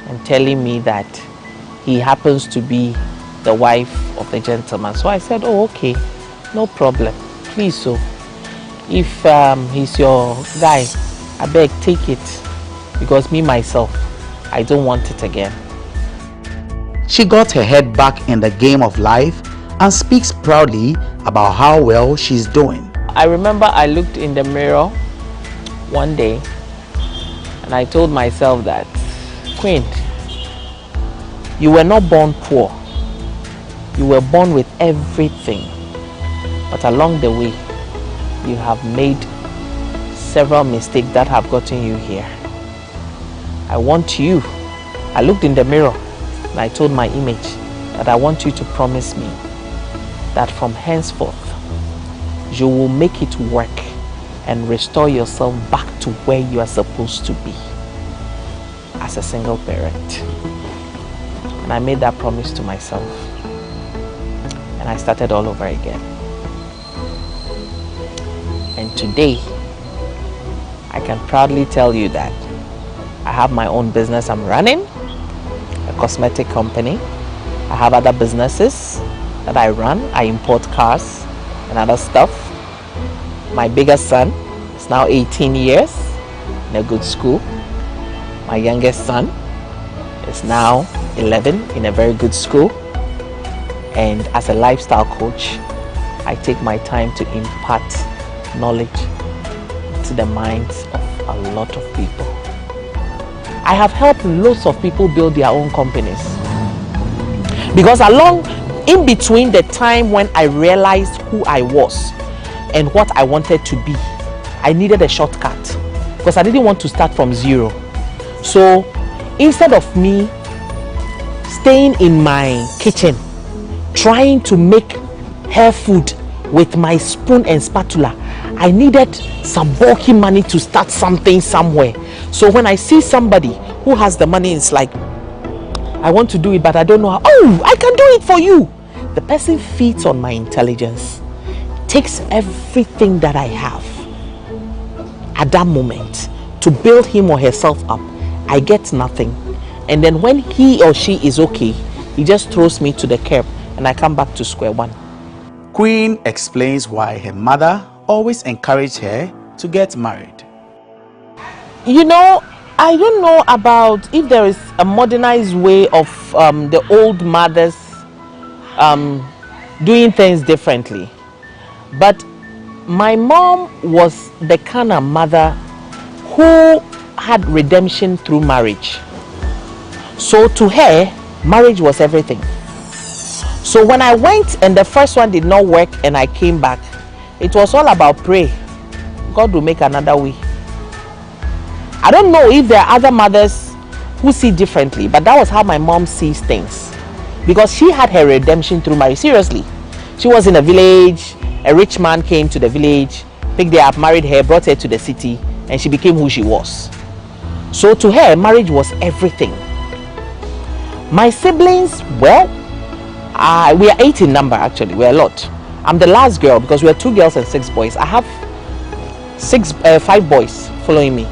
and telling me that he happens to be the wife of the gentleman. So I said, oh, okay, no problem. Please, so if he's your guy, I beg, take it, because me myself, I don't want it again. She got her head back in the game of life and speaks proudly about how well she's doing. I remember I looked in the mirror one day and I told myself that, Queen, you were not born poor. You were born with everything. But along the way, you have made several mistakes that have gotten you here. I want you. I looked in the mirror and I told my image that I want you to promise me that from henceforth, you will make it work and restore yourself back to where you are supposed to be as a single parent. And I made that promise to myself. And I started all over again. And today, I can proudly tell you that I have my own business I'm running, a cosmetic company. I have other businesses that I run. I import cars and other stuff. My biggest son is now 18 years in a good school. My youngest son is now 11 in a very good school. And as a lifestyle coach, I take my time to impart knowledge to the minds of a lot of people. I have helped lots of people build their own companies. Because in between the time when I realized who I was and what I wanted to be, I needed a shortcut because I didn't want to start from zero. So instead of me staying in my kitchen trying to make hair food with my spoon and spatula, I needed some bulky money to start something somewhere. So when I see somebody who has the money, it's like, I want to do it, but I don't know how. Oh, I can do it for you. The person feeds on my intelligence, takes everything that I have at that moment to build him or herself up. I get nothing. And then when he or she is okay, he just throws me to the curb and I come back to square one. Queen explains why her mother always encouraged her to get married. You know, I don't know about if there is a modernized way of the old mothers doing things differently. But my mom was the kind of mother who had redemption through marriage. So to her, marriage was everything. So when I went and the first one did not work and I came back, it was all about pray. God will make another way. I don't know if there are other mothers who see differently, but that was how my mom sees things. Because she had her redemption through marriage. Seriously. She was in a village, a rich man came to the village, picked her up, married her, brought her to the city, and she became who she was. So to her, marriage was everything. My siblings, well, we are 8 in number actually, we're a lot. I'm the last girl because we're 2 girls and 6 boys. I have 5 boys following me.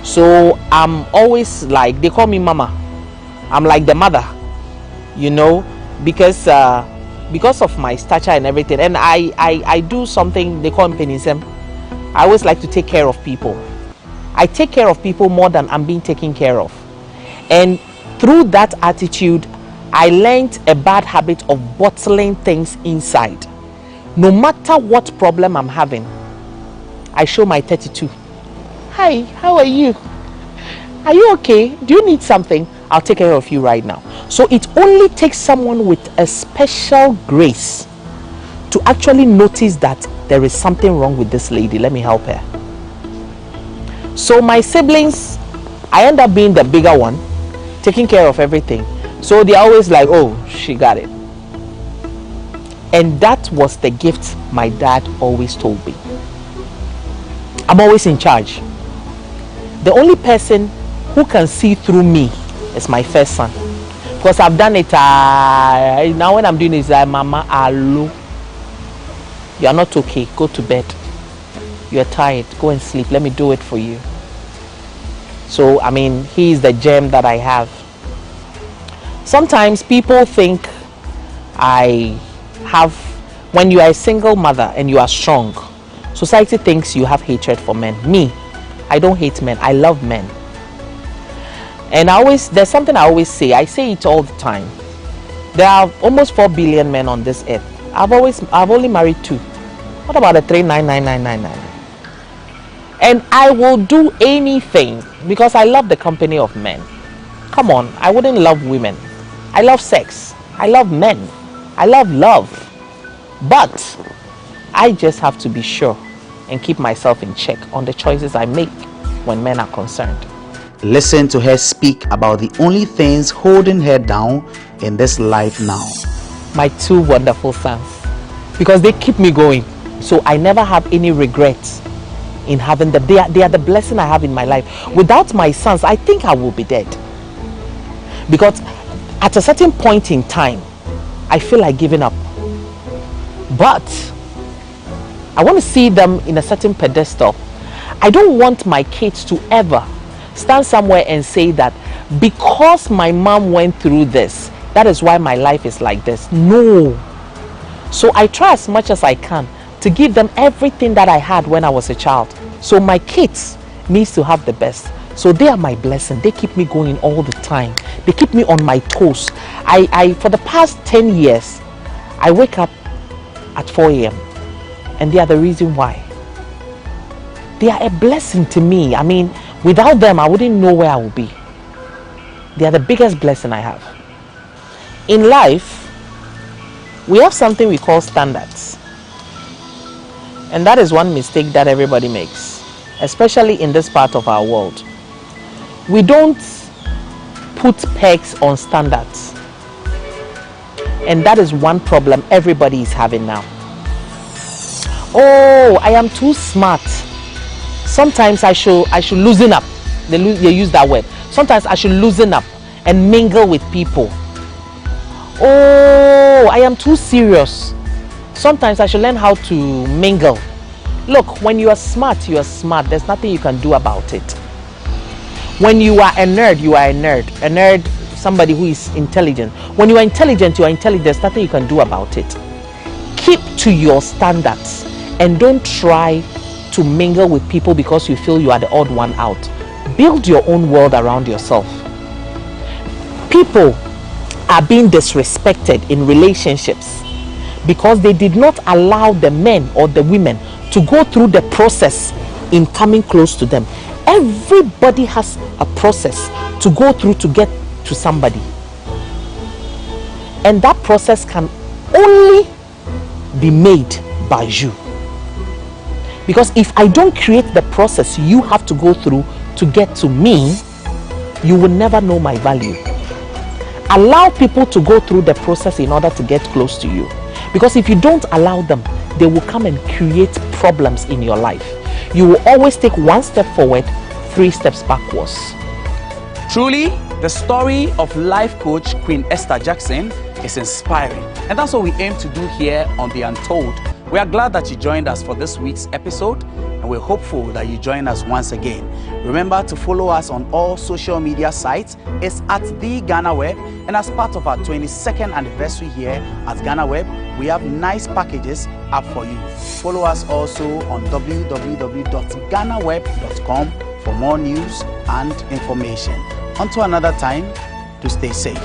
So I'm always like, they call me mama. I'm like the mother, you know, because of my stature and everything. And I do something they call penism. I always like to take care of people. I take care of people more than I'm being taken care of. And through that attitude, I learned a bad habit of bottling things inside. No matter what problem I'm having, I show my 32. Hi, how are you? Are you okay? Do you need something? I'll take care of you right now. So it only takes someone with a special grace to actually notice that there is something wrong with this lady. Let me help her. So my siblings, I end up being the bigger one, taking care of everything. So they're always like, oh, she got it. And that was the gift my dad always told me. I'm always in charge. The only person who can see through me is my first son. Because I've done it. Now when I'm doing it, it's Mama, hello. You are not okay. Go to bed. You are tired. Go and sleep. Let me do it for you. So, I mean, he is the gem that I have. Sometimes people think when you are a single mother and you are strong, society thinks you have hatred for men. Me, I don't hate men. I love men. And there's something I always say. I say it all the time. There are almost 4 billion men on this earth. I've only married 2. What about the 3999999? And I will do anything because I love the company of men. Come on, I wouldn't love women. I love sex. I love men. I love love. But I just have to be sure and keep myself in check on the choices I make when men are concerned. Listen to her speak about the only things holding her down in this life now. My 2 wonderful sons, because they keep me going. So I never have any regrets in having them. They are the blessing I have in my life. Without my sons, I think I will be dead. Because at a certain point in time, I feel like giving up. But I want to see them in a certain pedestal. I don't want my kids to ever stand somewhere and say that because my mom went through this, that is why my life is like this. No. So I try as much as I can to give them everything that I had when I was a child. So my kids needs to have the best. So they are my blessing. They keep me going all the time. They keep me on my toes. I for the past 10 years, I wake up at 4 a.m. and they are the reason why. They are a blessing to me. I mean, without them, I wouldn't know where I would be. They are the biggest blessing I have. In life, we have something we call standards. And that is one mistake that everybody makes, especially in this part of our world. We don't put pegs on standards. And that is one problem everybody is having now. Oh, I am too smart. Sometimes I should loosen up. They use that word. Sometimes I should loosen up and mingle with people. Oh, I am too serious. Sometimes I should learn how to mingle. Look, when you are smart, you are smart. There's nothing you can do about it. When you are a nerd, you are a nerd. A nerd, somebody who is intelligent. When you are intelligent, you are intelligent. There's nothing you can do about it. Keep to your standards and don't try to mingle with people because you feel you are the odd one out. Build your own world around yourself. People are being disrespected in relationships because they did not allow the men or the women to go through the process in coming close to them. Everybody has a process to go through to get to somebody. And that process can only be made by you. Because if I don't create the process you have to go through to get to me, you will never know my value. Allow people to go through the process in order to get close to you. Because if you don't allow them, they will come and create problems in your life. You will always take 1 step forward, 3 steps backwards. Truly, the story of life coach Queen Esther Jackson is inspiring. And that's what we aim to do here on The Untold. We are glad that you joined us for this week's episode, and we're hopeful that you join us once again. Remember to follow us on all social media sites. It's at The GhanaWeb, and as part of our 22nd anniversary here at GhanaWeb, we have nice packages up for you. Follow us also on www.ghanaweb.com for more news and information. Until another time, to stay safe.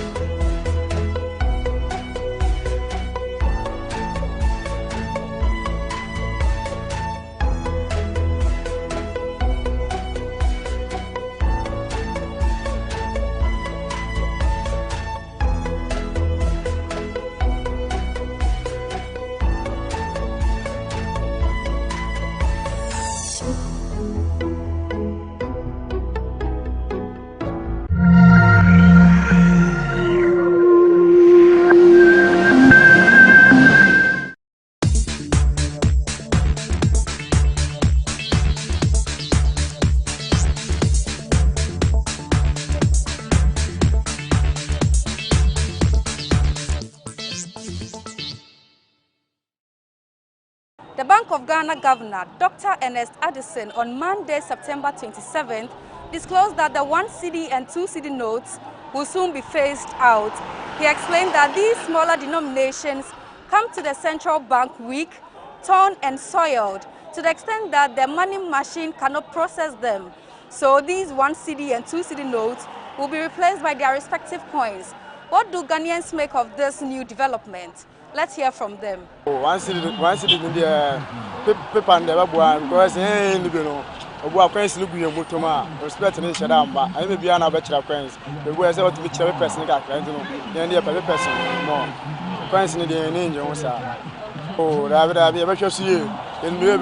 The Bank of Ghana Governor, Dr. Ernest Addison, on Monday, September 27th, disclosed that the 1 cedi and 2 cedi notes will soon be phased out. He explained that these smaller denominations come to the central bank weak, torn and soiled, to the extent that the money machine cannot process them. So these 1 cedi and 2 cedi notes will be replaced by their respective coins. What do Ghanaians make of this new development? Let's hear from them. 1 cedi in the paper and the babu because obu coins no guye motoma respect ne shada amba I may be an abetra coins the boy say what to be chere person ka kan no then the person more coins ni dey ne nje sa oh da be hwe so ye en me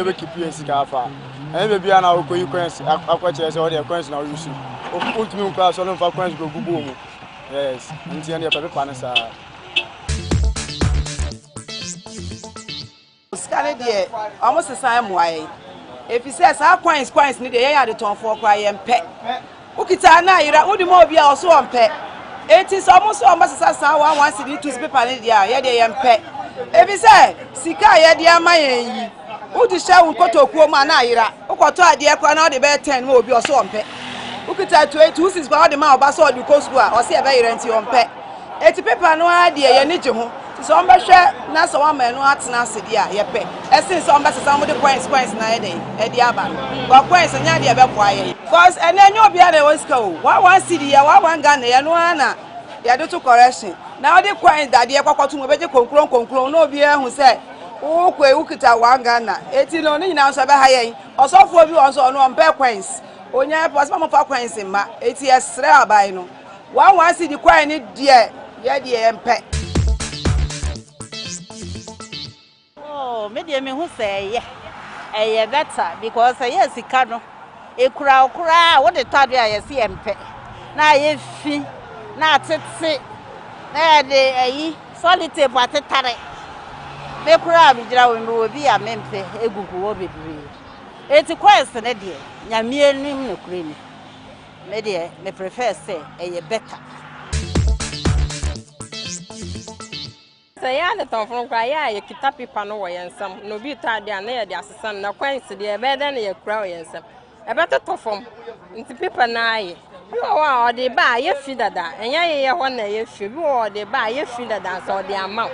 be keep yen sika afa I may be an akoyi coins akwa chere say all the coins na use o tumi nka so no fa coins go gugu mu yes nti en the paper na sa Scanner dear, almost the same way. If he says our coins in the air, the ton for cry and pet. Ukitana, you're would more be also on pet. It is almost as I want to do to speak on it, yeah, they am pet. If he say, Sika, yeah, dear, my who the show go to Kumanayra, Ukota, dear, the bear 10 will be also on pet. Ukita to 8 who's got the mouth, but so you coast or see a very rent on pet. 80 paper no idea, you need to. So I'm sure that's one man who has an acid, yeah, essence on basis some of the coins na dey e dey aba but coins nya dey be kwaye because enenyo bia dey was go one city ya one Ghana ya no na ya do to correction now the coins that dey kwakwatu mo beje konkron no bia hu say wo kwe ukita one Ghana eti no ni na so be hayen osofo bi on so no mpe coins onya possible mo fa coins ma eti esre abai no one city coin ni dey ya dey mpe. Oh, me who say yeah, better because yes, it can. A crowd, what the third year you see MP. Now you fee, now titsi, now the solitary but a tare. The crowd will be a mempe, a good will be brave. It's a question, a dear. Yamir no cream. Media may prefer say a better. Say the top from cry, you keep up people no way and some no be tired near the assistant, no quaint to the better than your crow and some. A better top from into people now. You are they buy your feeder that, and ya one day you should or they buy your feeder dance or the amount.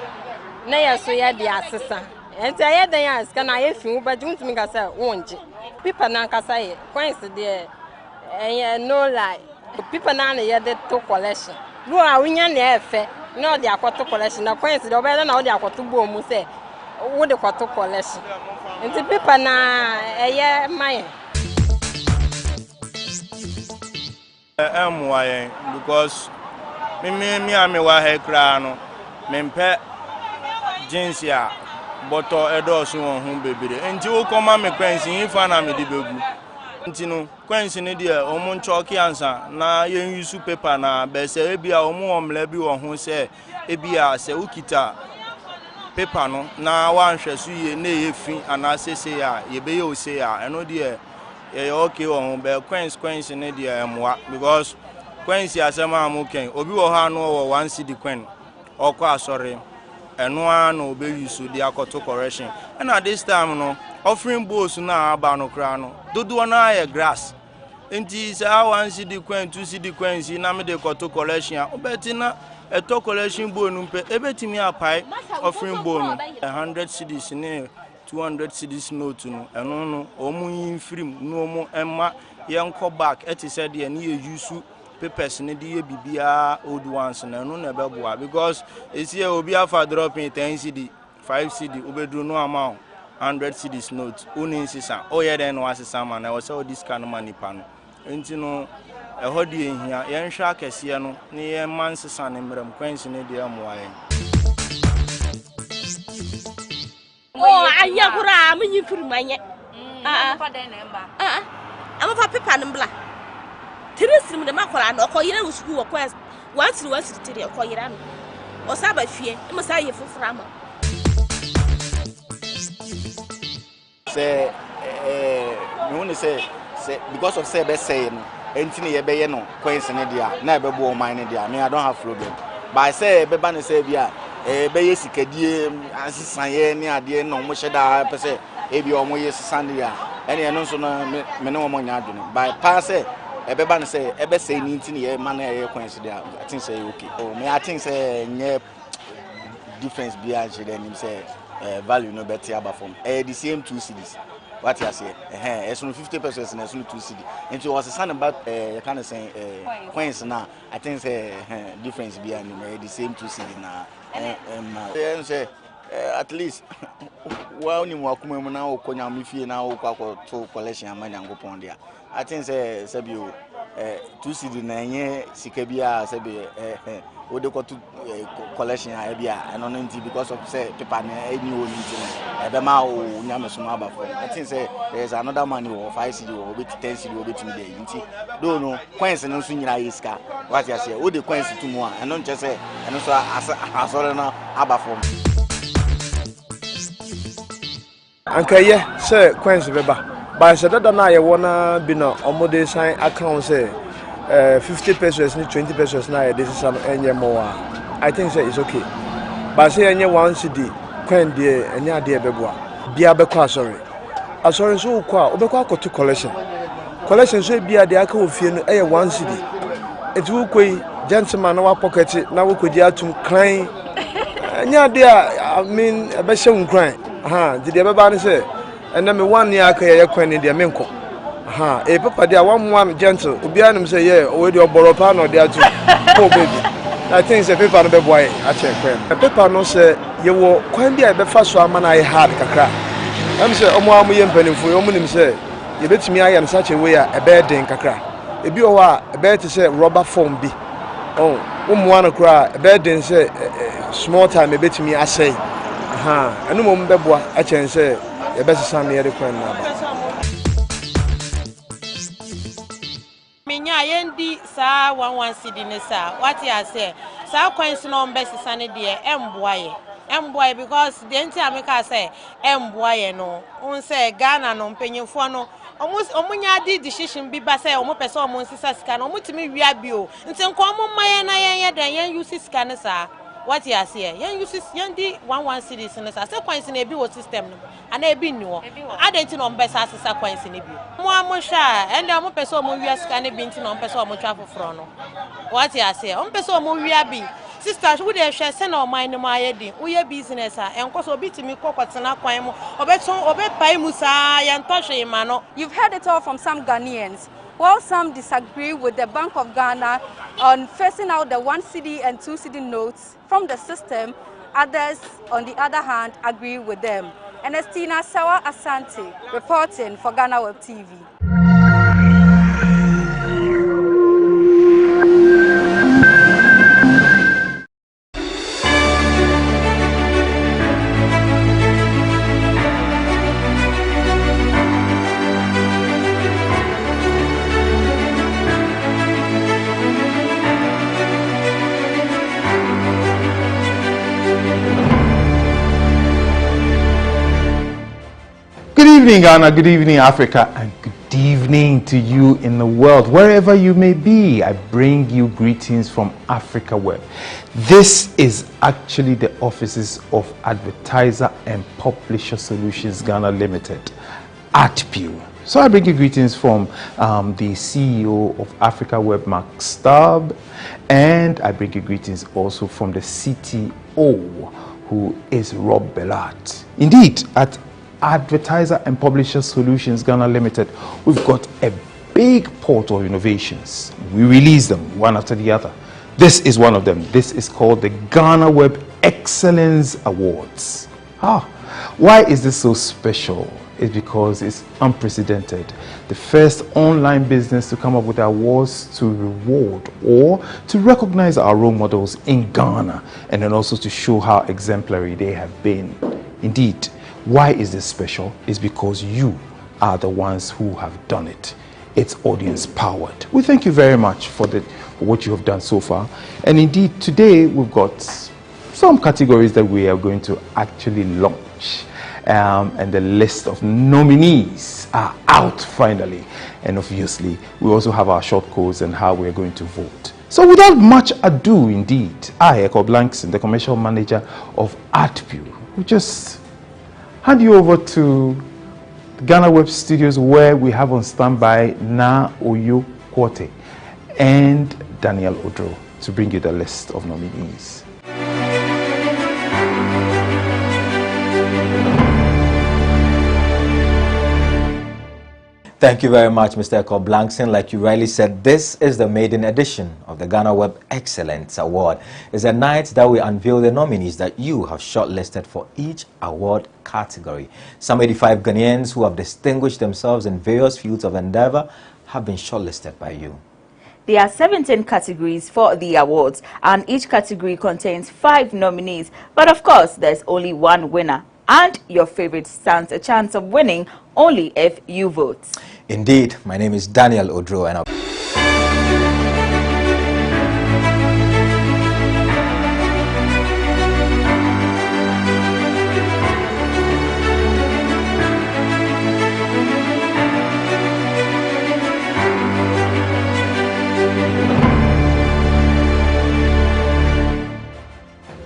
Nay, so ya the assistant. And say, they ask, can I if you but don't make us won't you? People now can say, quaint to the and no lie. People now hear the two collection. No, I win your fair. No, they are quarter collection. Now, coincidence, the better now they are quarter boom. Say, what the quarter collection? And the people now, yeah, my. Why? Because me, I'm a wahe crano. Mempe jeans ya, but a dozen on whom baby. And you come on me, Quincy, if I am a debut. Ntino kwensi ne de omo nchoki ansa na yen yusu paper na be se ebia omo omla bi wo ho se ebia se ukita paper no na wanhwe so ye na yefi ana sese ya ye be ye ose ya eno de ye okay wo ho be kwensi ne de emwa because kwensi asema amuken obi wo ha no wo 1 cedi kwen okọ asore eno an obe yusu de akoto correction and at this time no offering bowls na aba no kra no dodo na aye grass enti sa 1 cedi kwen 2 cedi kwen si na me de koto collection obeti na eto collection bowl no pe ebetimi apai offering bowl no 100 cedis ne 200 cedis note no eno no omu yin film no omu emma yenko back eti said de na ye use papers ne de ye bibia old ones na no na beboa because esi obi afa dropping 10 cedi 5 cedi obedru no amount 100 cedis note uni sisa oye den no asisa man na wose this kind of money pa no enti no eho de ehia yen hwa akese no ne yen man sisa ne mram kwansi ne de amoaye oh anya kura munyi firmanye fa den na mba ama fa pepa ne mbla tirisrim de makora no okoyira wo school okwa wansiri tiri okoyira no osaba fie mo sa ye fufura ma say me won say because of say be say no entini ye be ye no coins ne dia na e be bo man ne dia me I don't have problem but I say be ba ne say bia be ye sikadie asisan ye ne ade no mo hyeda pese e bi o mo ye sisan dia ene no so no me ne mo nya adwene by pass say e be ba ne say e be say ni ntini ye man ye coins dia I think say okay oh me I think say nye difference bia je dem say value no better about from the same 2 cedis what you say it's no 50 pesos and it's no 2 cedi and it was a son about you kind of say coins now I think say difference behind the same 2 cedi now and say at least well ni mo akuma mu na okonya mfie na okwa to collection amanya ngopon dia I think say sabio 2 cedi na nye sika bia sabi we dey to collection bia and no nti because of say paper na any o nti e be ma o nyame so aba for I think say there is another money or 5 cedi or 10 cedi or betimi dey nti do no coins no so nyina yiska what you say we dey coins to mo and no nche say and so asore na aba for ankaye say coins beba by say that na ye wona bi na omode sign account say 50 pesos ni 20 pesos na this is some enye more I think say it's okay but say enye 1 cedi coin dey enye ade beboa bia bekọ asori so kwa obekọ akoto collection so bia de aka ofie no 1 cedi enti wo koi gentleman na wa pocket na wo kodi atum crying enye ade I mean be she nkran Did you ever ban say? And then me 1 year I can in the Minko. A papa there 1 gentle. Ubianum say, yeah, already your boropan or there too. Poor baby. I think it's a paper no boy. I check when. A paper no say, you will quite be a first one I had kakra. I'm say, Omo yam penny for your money say, you bet me I am such a way a bed in kakra. If you are a bed to say rubber foam be. Oh, one cry, a bed then say, small time a bit to me, I say. And no moment beboa, I can say, the best son near the coin now. Minya yendi sa 11 cedi ne sa. What you say? Sa coins no best son dear, Mboye because the entire America say, Mboye no. Un say Ghana no penny for no. Almost omunya di decision bi ba say omo pese omo nsisa sika no mutimi wia bio. Nti nko omo maye na yen dan yen use sika ne sa. What you say? Yen use yen di 11 cedis ne sa. Say coins na ebi wo system no. Ana ebi ni wo. Adenti no mbesa asesa coins ne bi. Mo amosha ende omo pese omo wia sika ne bi nti no pese omo twa foforo no. What you say? Omo pese omo wia bi. Sisters, we dey share send our mind no mayedi. We business enko so bitimi kokotena kwan mu. Obepai mu sa yantoshe imano. You've heard it all from some Ghanaians. While some disagree with the Bank of Ghana on phasing out the 1 cedi and 2 cedi notes from the system, others, on the other hand, agree with them. Ernestina Sawa Asante, reporting for GhanaWeb TV. Good evening, Ghana. Good evening, Africa. And good evening to you in the world. Wherever you may be, I bring you greetings from Africa Web. This is actually the offices of Advertiser and Publisher Solutions Ghana Limited, ATPU. So I bring you greetings from the CEO of Africa Web, Mark Stubb, and I bring you greetings also from the CTO, who is Rob Bellat. Indeed, at Advertiser and Publisher Solutions Ghana Limited, we've got a big portal of innovations. We release them one after the other. This is one of them. This is called the GhanaWeb Excellence Awards. Why is this so special? It's because it's unprecedented. The first online business to come up with awards to reward or to recognize our role models in Ghana, and then also to show how exemplary they have been. Indeed, why is this special? It's because you are the ones who have done it. It's audience powered. We thank you very much for what you have done so far. And indeed, today we've got some categories that we are going to actually launch. And the list of nominees are out finally. And obviously, we also have our short codes and how we're going to vote. So without much ado, indeed, I, Eko Blankson, the commercial manager of ATPU, will just hand you over to GhanaWeb Studios, where we have on standby Na Oyo Kwote and Daniel Odro to bring you the list of nominees. Thank you very much, Mr. Eko Blankson. Like you rightly said, this is the maiden edition of the GhanaWeb Excellence Award. It's a night that we unveil the nominees that you have shortlisted for each award category. Some 85 Ghanaians who have distinguished themselves in various fields of endeavor have been shortlisted by you. There are 17 categories for the awards, and each category contains 5 nominees. But of course, there's only one winner. And your favorite stands a chance of winning only if you vote. Indeed, my name is Daniel Odro, and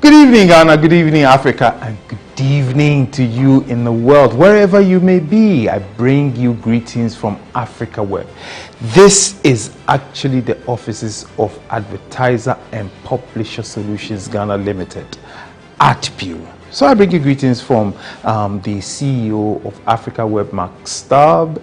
Good evening, Ghana. Good evening, Africa. And good evening to you in the world. Wherever you may be, I bring you greetings from Africa Web. This is actually the offices of Advertiser and Publisher Solutions Ghana Limited, ATPU. So I bring you greetings from the CEO of Africa Web, Mark Stubb,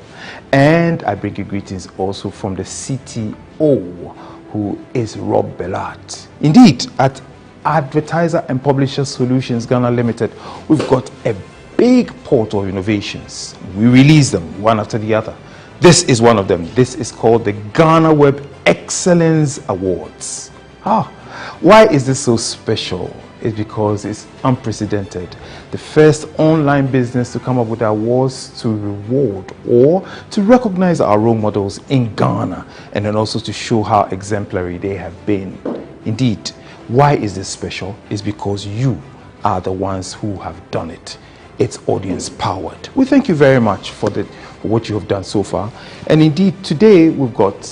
and I bring you greetings also from the CTO, who is Rob Bellat. Indeed, at Advertiser and Publisher Solutions Ghana Limited, we've got a big portal of innovations. We release them one after the other. This is one of them. This is called the GhanaWeb Excellence Awards. Why is this so special? It's because it's unprecedented. The first online business to come up with awards to reward or to recognize our role models in Ghana, and then also to show how exemplary they have been. Indeed, why is this special? It's because you are the ones who have done it. It's audience powered. We thank you very much for what you have done so far. And indeed, today we've got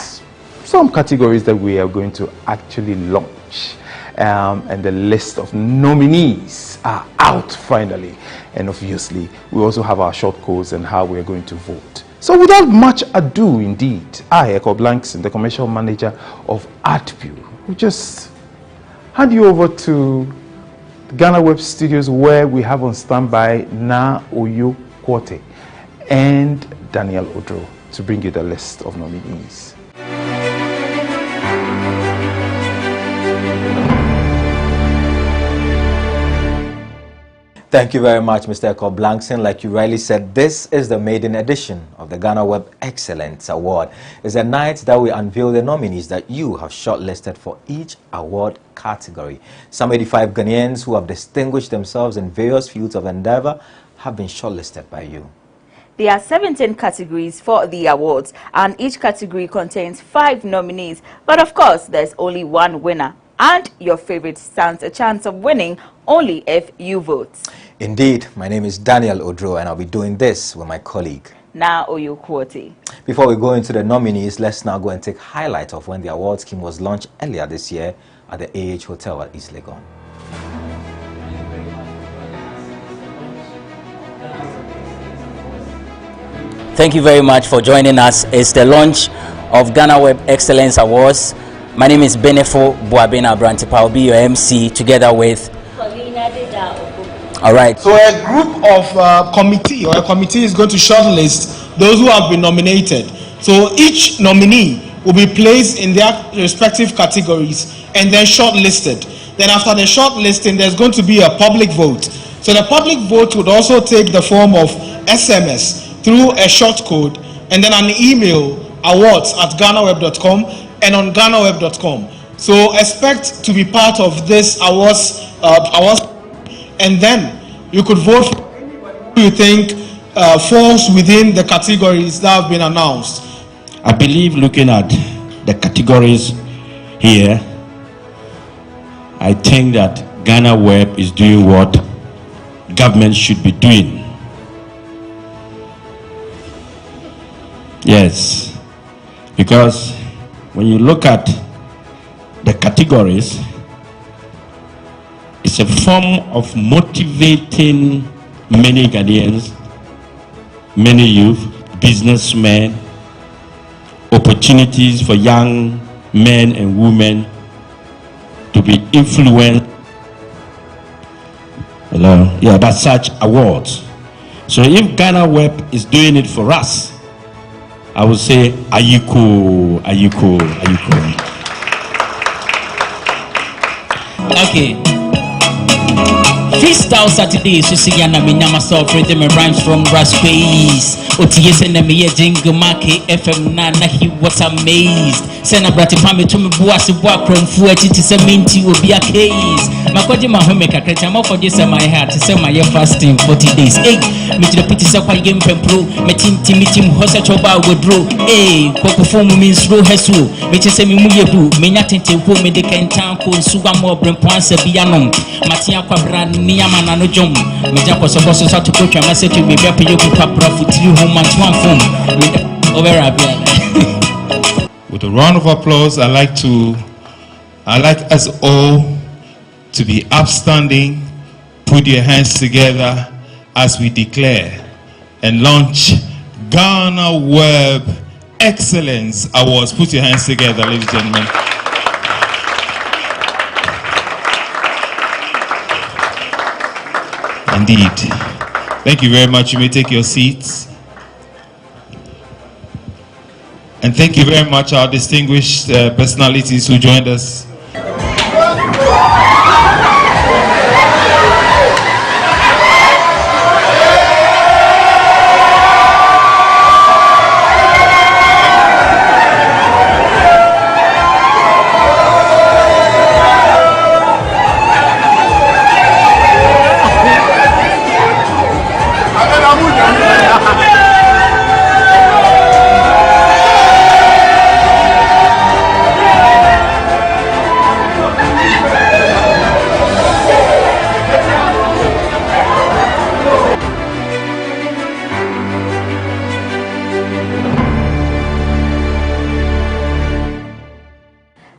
some categories that we are going to actually launch. And the list of nominees are out finally. And obviously, we also have our short codes and how we're going to vote. So without much ado, indeed, I, Eko Blankson, the commercial manager of ArtView, will just hand you over to GhanaWeb Studios, where we have on standby Na Oyo Kwote and Daniel Odro to bring you the list of nominees. Thank you very much, Mr. Eko Blankson. Like you rightly said, this is the maiden edition of the GhanaWeb Excellence Award. It's a night that we unveil the nominees that you have shortlisted for each award category. Some 85 Ghanaians who have distinguished themselves in various fields of endeavor have been shortlisted by you. There are 17 categories for the awards, and each category contains 5 nominees. But of course, there's only one winner, and your favorite stands a chance of winning only if you vote. Indeed, my name is Daniel Odro, and I'll be doing this with my colleague Na Oyo Kwote. Before we go into the nominees, let's now go and take highlight of when the award scheme was launched earlier this year at the AH Hotel at East Legon. Thank you very much for joining us. It's the launch of GhanaWeb Excellence Awards. My name is Benefo Boabena Abrantepa. I'll be your MC together with all right. So a group of a committee is going to shortlist those who have been nominated. So each nominee will be placed in their respective categories and then shortlisted. Then after the shortlisting, there's going to be a public vote. So the public vote would also take the form of SMS through a short code and then an email, awards@ghanaweb.com and on GhanaWeb.com. So expect to be part of this awards, and then you could vote for anybody who you think falls within the categories that have been announced. I believe, looking at the categories here, I think that GhanaWeb is doing what government should be doing. Yes, because when you look at the categories, it's a form of motivating many Ghanaians, many youth, businessmen, opportunities for young men and women to be influenced by such awards. So if GhanaWeb is doing it for us, I would say, Ayuko. Okay. Freestyle Saturday, so see ya na me na myself rhythm and rhymes from Raspace. OTS and me a jingle market FM na he was amazed. Send a brati pami to me boas walk from fueti to 70 will be a case. Makoji ma home make a creature more for this my heart to send my fasting 40 days. Hey, me to the pity sa kwa game pro, me team hosa choba withdraw. Hey, kwa perform means row hesu. Me to say me muyebu, me nyatente wo me de kan tanko suwa mo brempoansa bianom. Matia kwa brand niyama na no jom. Me jako so boss sa to coach my message to be happy you can papra futiri home and one phone. Over With a round of applause, I'd like us all to be upstanding, put your hands together as we declare and launch GhanaWeb Excellence Awards. Put your hands together, ladies and gentlemen. Indeed. Thank you very much. You may take your seats. And thank you very much, our distinguished personalities who joined us.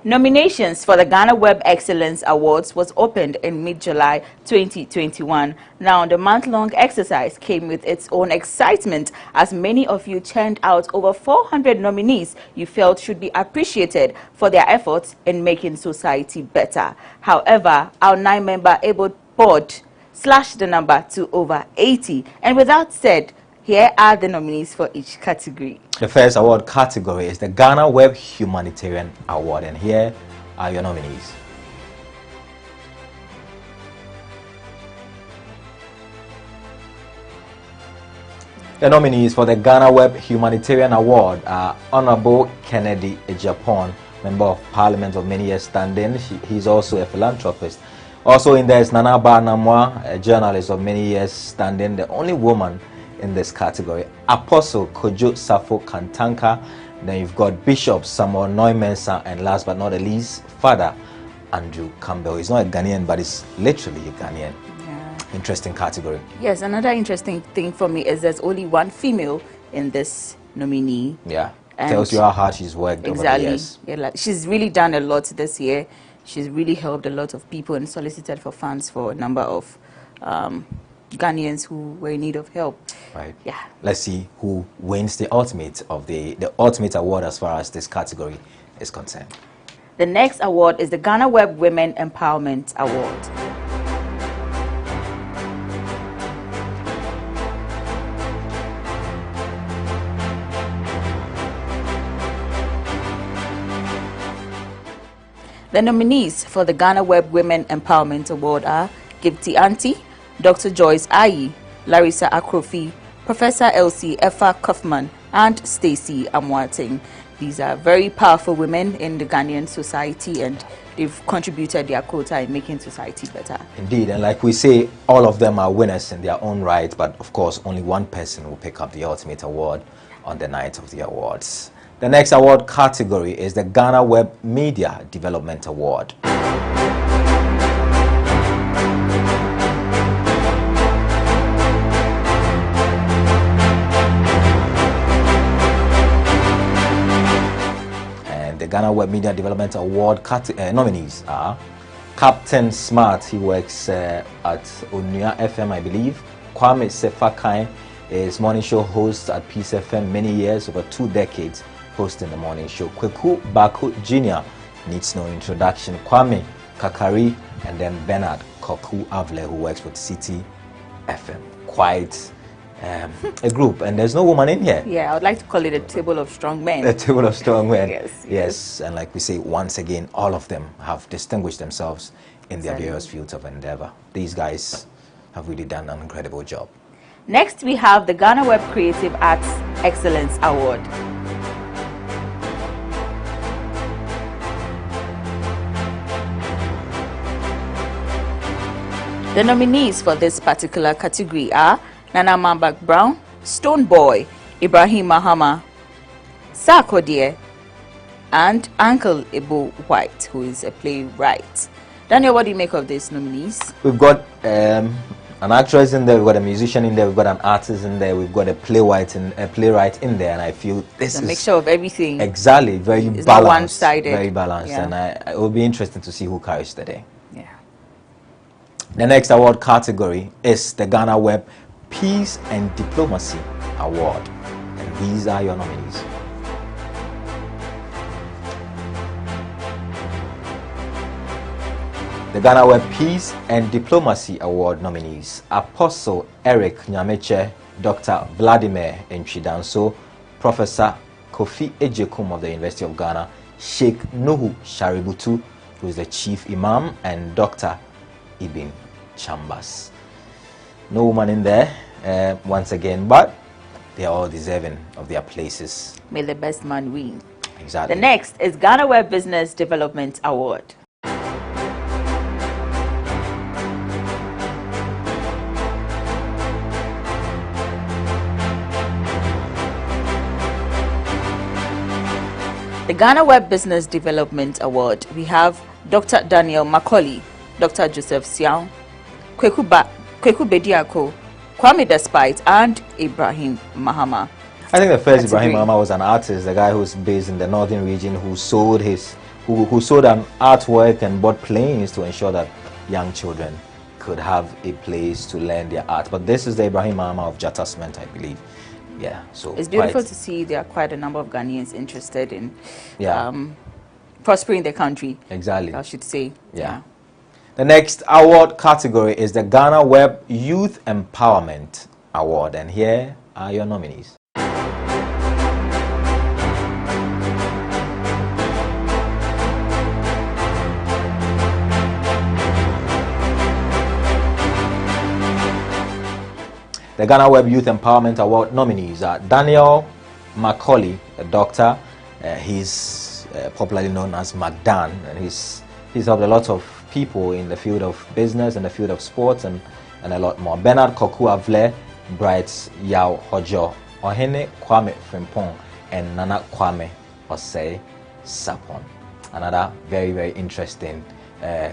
Nominations for the GhanaWeb Excellence Awards was opened in mid-July 2021. Now, the month-long exercise came with its own excitement as many of you turned out over 400 nominees you felt should be appreciated for their efforts in making society better. However, our 9-member able board slashed the number to over 80. And with that said, here are the nominees for each category. The first award category is the GhanaWeb Humanitarian Award, and here are your nominees. The nominees for the GhanaWeb Humanitarian Award are Honorable Kennedy Ejapon, Member of Parliament of many years standing. He's also a philanthropist. Also in there is Nana Barnamwa, a journalist of many years standing, the only woman in this category. Apostle Kojo Safo Kantanka. Then you've got Bishop Samuel Noimensa, and last but not the least, Father Andrew Campbell. He's not a Ghanaian, but he's literally a Ghanaian. Yeah. Interesting category. Yes, another interesting thing for me is there's only one female in this nominee. Yeah, tells you how hard she's worked over the years. Yeah, like, she's really done a lot this year. She's really helped a lot of people and solicited for funds for a number of Ghanaians who were in need of help. Right. Yeah. Let's see who wins the ultimate of the ultimate award as far as this category is concerned. The next award is the GhanaWeb Women Empowerment Award. The nominees for the GhanaWeb Women Empowerment Award are Gifty Auntie, Dr. Joyce Ayi, Larissa Akrofi, Professor Elsie Effa Kaufman, and Stacey Amwating. These are very powerful women in the Ghanaian society, and they've contributed their quota in making society better. Indeed, and like we say, all of them are winners in their own right, but of course only one person will pick up the ultimate award on the night of the awards. The next award category is the GhanaWeb Media Development Award. And the GhanaWeb Media Development Award nominees are Captain Smart, he works at Onua FM, I believe. Kwame Sefakai is morning show host at Peace FM many years, over 2 decades. Hosting the morning show. Kweku Baku Jr. needs no introduction. Kwame Kakari, and then Bernard Koku Avle, who works with City FM. Quite a group, and there's no woman in here. Yeah, I would like to call it a table of strong men. A table of strong men. Yes. And like we say, once again, all of them have distinguished themselves in their various fields of endeavor. These guys have really done an incredible job. Next, we have the GhanaWeb Creative Arts Excellence Award. The nominees for this particular category are Nana Mambak Brown, Stone Boy, Ibrahim Mahama, Sarkodie, and Uncle Ebo White, who is a playwright. Daniel, what do you make of these nominees? We've got an actress in there, we've got a musician in there, we've got an artist in there, we've got a playwright in there, and I feel this is a mixture of everything. Exactly, very it's balanced, not one-sided. very balanced, yeah. And it will be interesting to see who carries the day. The next award category is the GhanaWeb Peace and Diplomacy Award. And these are your nominees. The GhanaWeb Peace and Diplomacy Award nominees: Apostle Eric Nyameche, Dr. Vladimir Nchidanso, Professor Kofi Ejekum of the University of Ghana, Sheikh Nuhu Shaributu, who is the Chief Imam, and Dr. Ibn Chambers. No woman in there once again, but they are all deserving of their places. May the best man win. Exactly. The next is GhanaWeb Business Development Award. The GhanaWeb Business Development Award, we have Dr. Daniel Macaulay, Dr. Joseph Siang, Kweku Bediako, Kwame Despite, and Ibrahim Mahama. I think the first Ibrahim Mahama was an artist, the guy who's based in the northern region, who sold an artwork and bought planes to ensure that young children could have a place to learn their art. But this is the Ibrahim Mahama of Jatasment, I believe. Yeah, so it's beautiful to see there are quite a number of Ghanaians interested in prospering the country. Exactly. I should say. Yeah. The next award category is the GhanaWeb Youth Empowerment Award, and here are your nominees. The GhanaWeb Youth Empowerment Award nominees are Daniel Macaulay, a doctor. He's popularly known as McDan, and he's helped a lot of people in the field of business and the field of sports and a lot more. Bernard Koku Avle, Bright Yao Hojo, Ohene Kwame Frimpong, and Nana Kwame Osei Sapon. Another very, very interesting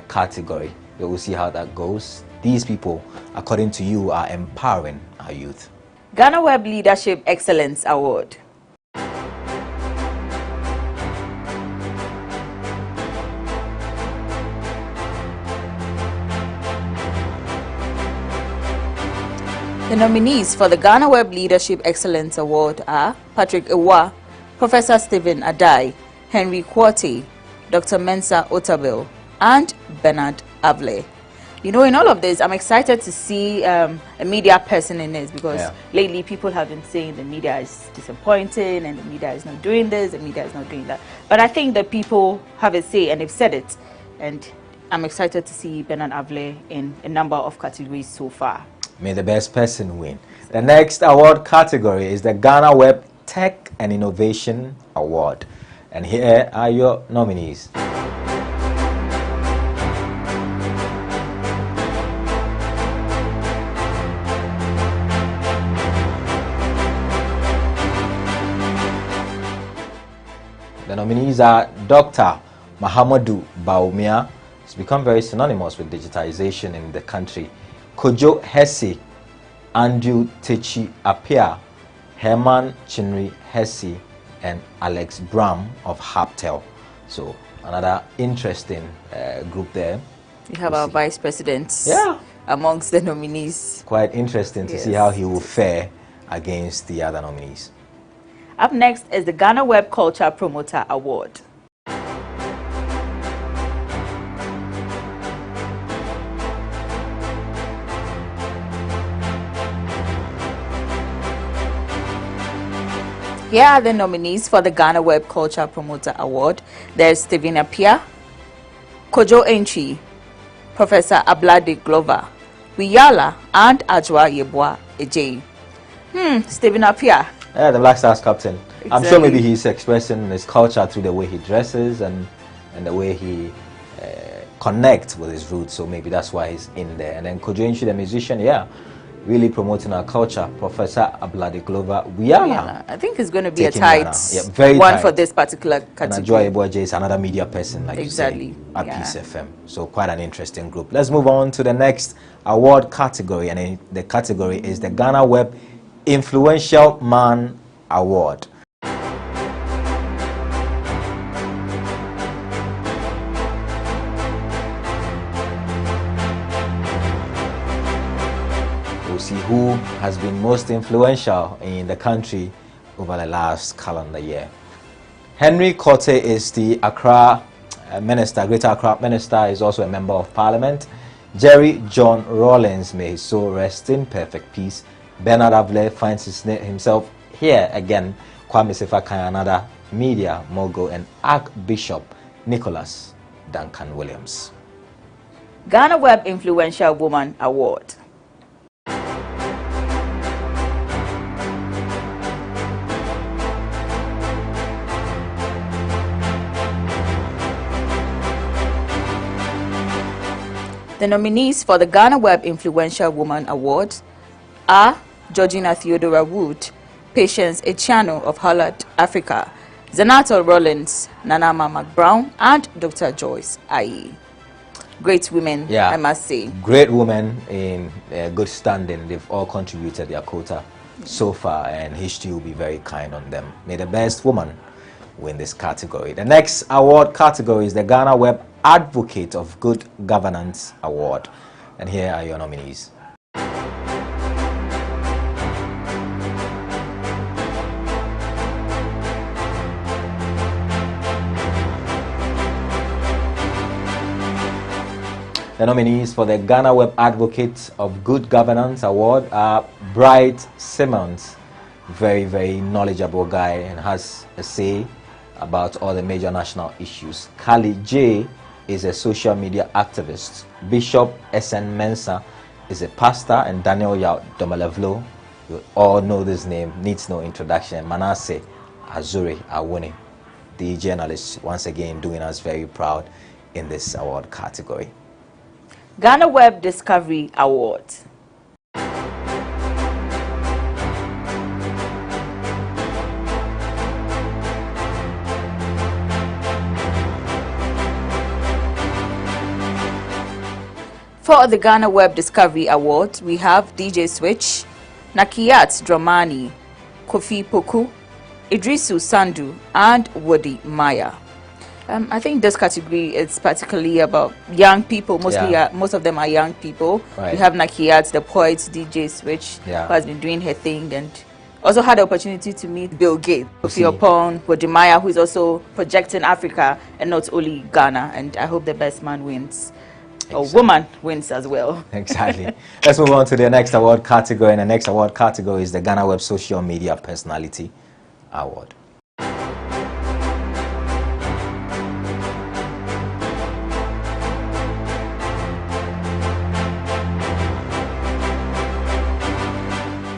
category. We will see how that goes. These people, according to you, are empowering our youth. GhanaWeb Leadership Excellence Award. The nominees for the GhanaWeb Leadership Excellence Award are Patrick Ewa, Professor Stephen Adai, Henry Kwate, Dr. Mensa Otabil, and Bernard Avle. You know, in all of this, I'm excited to see a media person in this, because lately people have been saying the media is disappointing and the media is not doing this, the media is not doing that. But I think the people have a say and they've said it. And I'm excited to see Bernard Avle in a number of categories so far. May the best person win. The next award category is the GhanaWeb Tech and Innovation Award. And here are your nominees. The nominees are Dr. Mahamadou Baumia. It's become very synonymous with digitization in the country. Kojo Hesse, Andrew Techi Apia, Herman Chinri Hesse, and Alex Bram of Haptel. So another interesting group there. We have our vice president amongst the nominees. Quite interesting to see how he will fare against the other nominees. Up next is the GhanaWeb Culture Promoter Award. Here are the nominees for the GhanaWeb Culture Promoter Award. There's Stephen Apia, Kojo Enchi, Professor Ablade Glover, Wiyala, and Ajwa Yeboah Ejay. Stephen Apia. Yeah, the Black Stars captain. Exactly. I'm sure maybe he's expressing his culture through the way he dresses and the way he connects with his roots. So maybe that's why he's in there. And then Kojo Enchi, the musician, really promoting our culture. Professor Ablade Glover, I think it's going to be a tight one tight for this particular category. And Ajwa Yeboah Ejay is another media person, like you say, at Peace FM. So quite an interesting group. Let's move on to the next award category, and the category is the GhanaWeb Influential Man Award. We'll see who has been most influential in the country over the last calendar year. Henry Kwate is the Accra Minister, Greater Accra Minister, is also a member of Parliament. Jerry John Rawlings, may his soul rest in perfect peace. Bernard Avle finds himself here again. Kwame Sefa, another media mogul, and Archbishop Nicholas Duncan Williams. GhanaWeb Influential Woman Award. The nominees for the GhanaWeb Influential Woman Award are Georgina Theodora Wood, Patience Echiano of Holland, Africa, Zanato Rollins, Nanama McBrown, and Dr. Joyce Aye. Great women, yeah, I must say. Great women in good standing. They've all contributed their quota so far, and history will be very kind on them. May the best woman win this category. The next award category is the GhanaWeb Advocate of Good Governance Award. And here are your nominees. The nominees for the GhanaWeb Advocate of Good Governance Award are Bright Simmons, very, very knowledgeable guy and has a say about all the major national issues. Kali J is a social media activist. Bishop S.N. Mensah is a pastor, and Daniel Yao Domalevlo, you all know this name, needs no introduction. Manasseh Azuri Awuni, the journalist, once again doing us very proud in this award category. GhanaWeb Discovery Award. For the GhanaWeb Discovery Award, we have DJ Switch, Nakiyat Dramani, Kofi Poku, Idrisu Sandu, and Wodi Maya. I think this category is particularly about young people. Mostly, most of them are young people. Right. We have Nakiyat, the poet, DJ Switch, who has been doing her thing, and also had the opportunity to meet Bill Gates, Kofi Opon, Wodi Maya, who is also projecting Africa and not only Ghana. And I hope the best man wins. Or woman wins as well. Exactly. Let's move on to the next award category. And the next award category is the GhanaWeb Social Media Personality Award.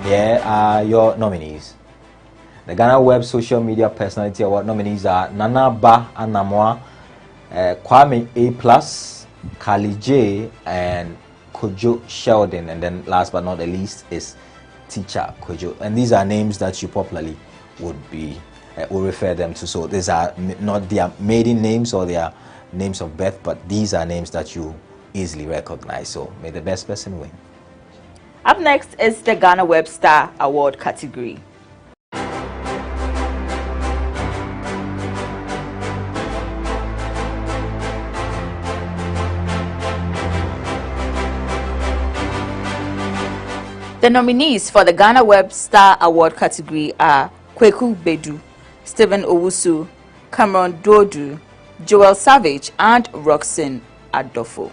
Here are your nominees. The GhanaWeb Social Media Personality Award nominees are Nana Ba Anamwa, Kwame A+, Kali J, and Kojo Sheldon, and then last but not the least is Teacher Kojo. And these are names that you popularly would refer them to. So these are not their maiden names or their names of birth, but these are names that you easily recognize. So may the best person win. Up next is the GhanaWeb Star Award category. The nominees for the GhanaWeb Star Award category are Kweku Bedu, Stephen Owusu, Cameron Dodu, Joel Savage, and Roxanne Adofo.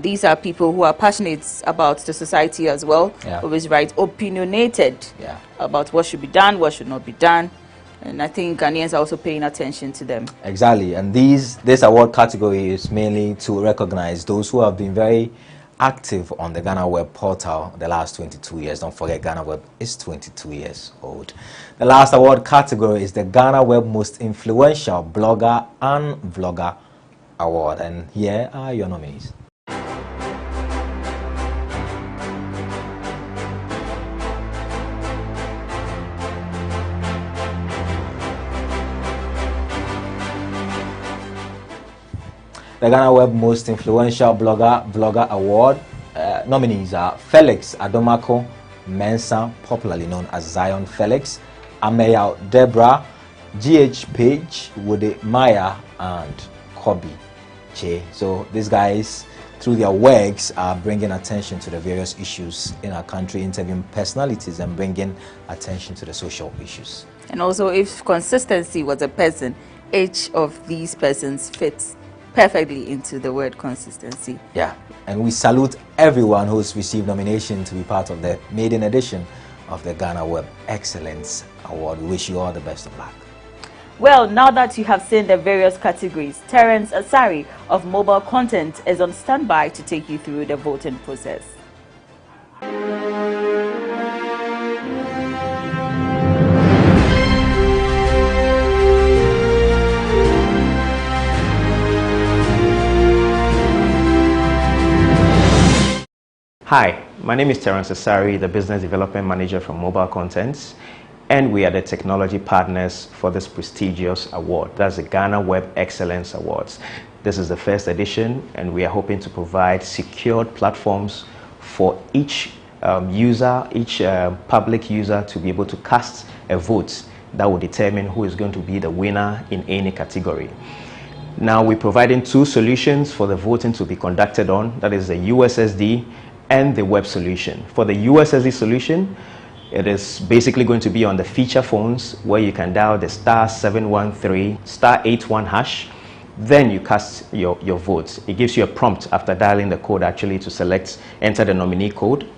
These are people who are passionate about the society as well, always opinionated about what should be done, what should not be done. And I think Ghanaians are also paying attention to them. Exactly. And this award category is mainly to recognize those who have been very active on the GhanaWeb portal the last 22 years. Don't forget, GhanaWeb is 22 years old. The last award category is the GhanaWeb Most Influential Blogger and Vlogger Award. And here are your nominees. The GhanaWeb Most Influential Vlogger Award nominees are Felix Adomako Mensah, popularly known as Zion Felix, Ameya Deborah, GH Page, Wode Maya, and Kobe Che. So these guys, through their works, are bringing attention to the various issues in our country, interviewing personalities and bringing attention to the social issues. And also, if consistency was a person, each of these persons fits perfectly into the word consistency. Yeah, and we salute everyone who's received nomination to be part of the maiden edition of the GhanaWeb Excellence Award. We wish you all the best of luck. Well, now that you have seen the various categories, Terence Asari of Mobile Content is on standby to take you through the voting process. Hi, my name is Terence Asari, the Business Development Manager from Mobile Contents, and we are the technology partners for this prestigious award. That's the GhanaWeb Excellence Awards. This is the first edition, and we are hoping to provide secured platforms for each user, each public user to be able to cast a vote that will determine who is going to be the winner in any category. Now, we're providing two solutions for the voting to be conducted on. That is the USSD and the web solution. For the USSD solution, it is basically going to be on the feature phones where you can dial the *713 *81 hash. Then you cast your vote. It gives you a prompt after dialing the code actually to select, enter the nominee code.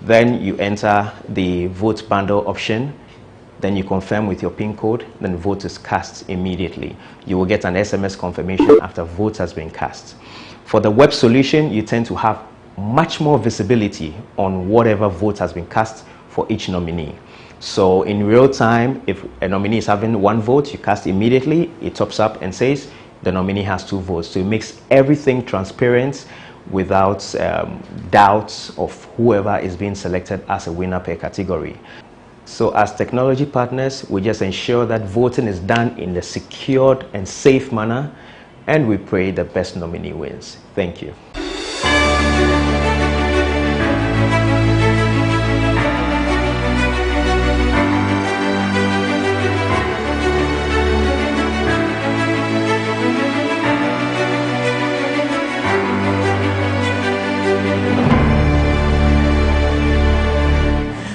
Then you enter the vote bundle option. Then you confirm with your PIN code. Then vote is cast immediately. You will get an SMS confirmation after vote has been cast. For the web solution, you tend to have much more visibility on whatever vote has been cast for each nominee. So in real time, if a nominee is having one vote, you cast immediately, it tops up and says the nominee has 2 votes. So it makes everything transparent without doubts of whoever is being selected as a winner per category. So as technology partners, we just ensure that voting is done in a secured and safe manner, and we pray the best nominee wins. Thank you.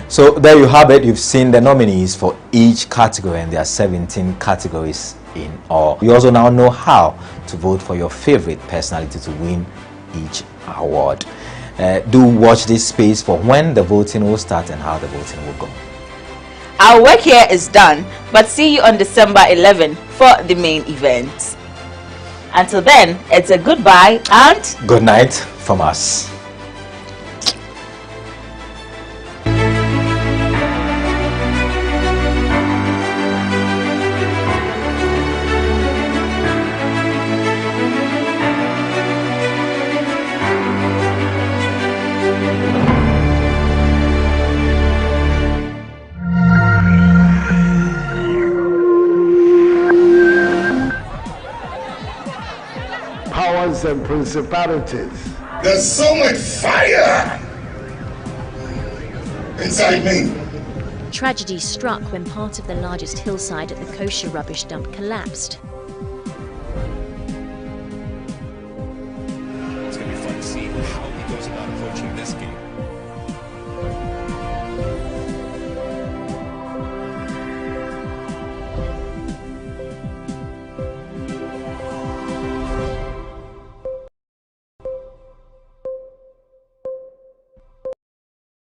So there you have it. You've seen the nominees for each category, and there are 17 categories in all. You also now know how to vote for your favorite personality to win each award. Do watch this space for when the voting will start and how the voting will go. Our work here is done, but see you on December 11 for the main event. Until then, it's a goodbye and good night from us. Powers and principalities. There's so much fire inside me. Tragedy struck when part of the largest hillside at the kosher rubbish dump collapsed. It's going to be fun to see how he goes about approaching this game.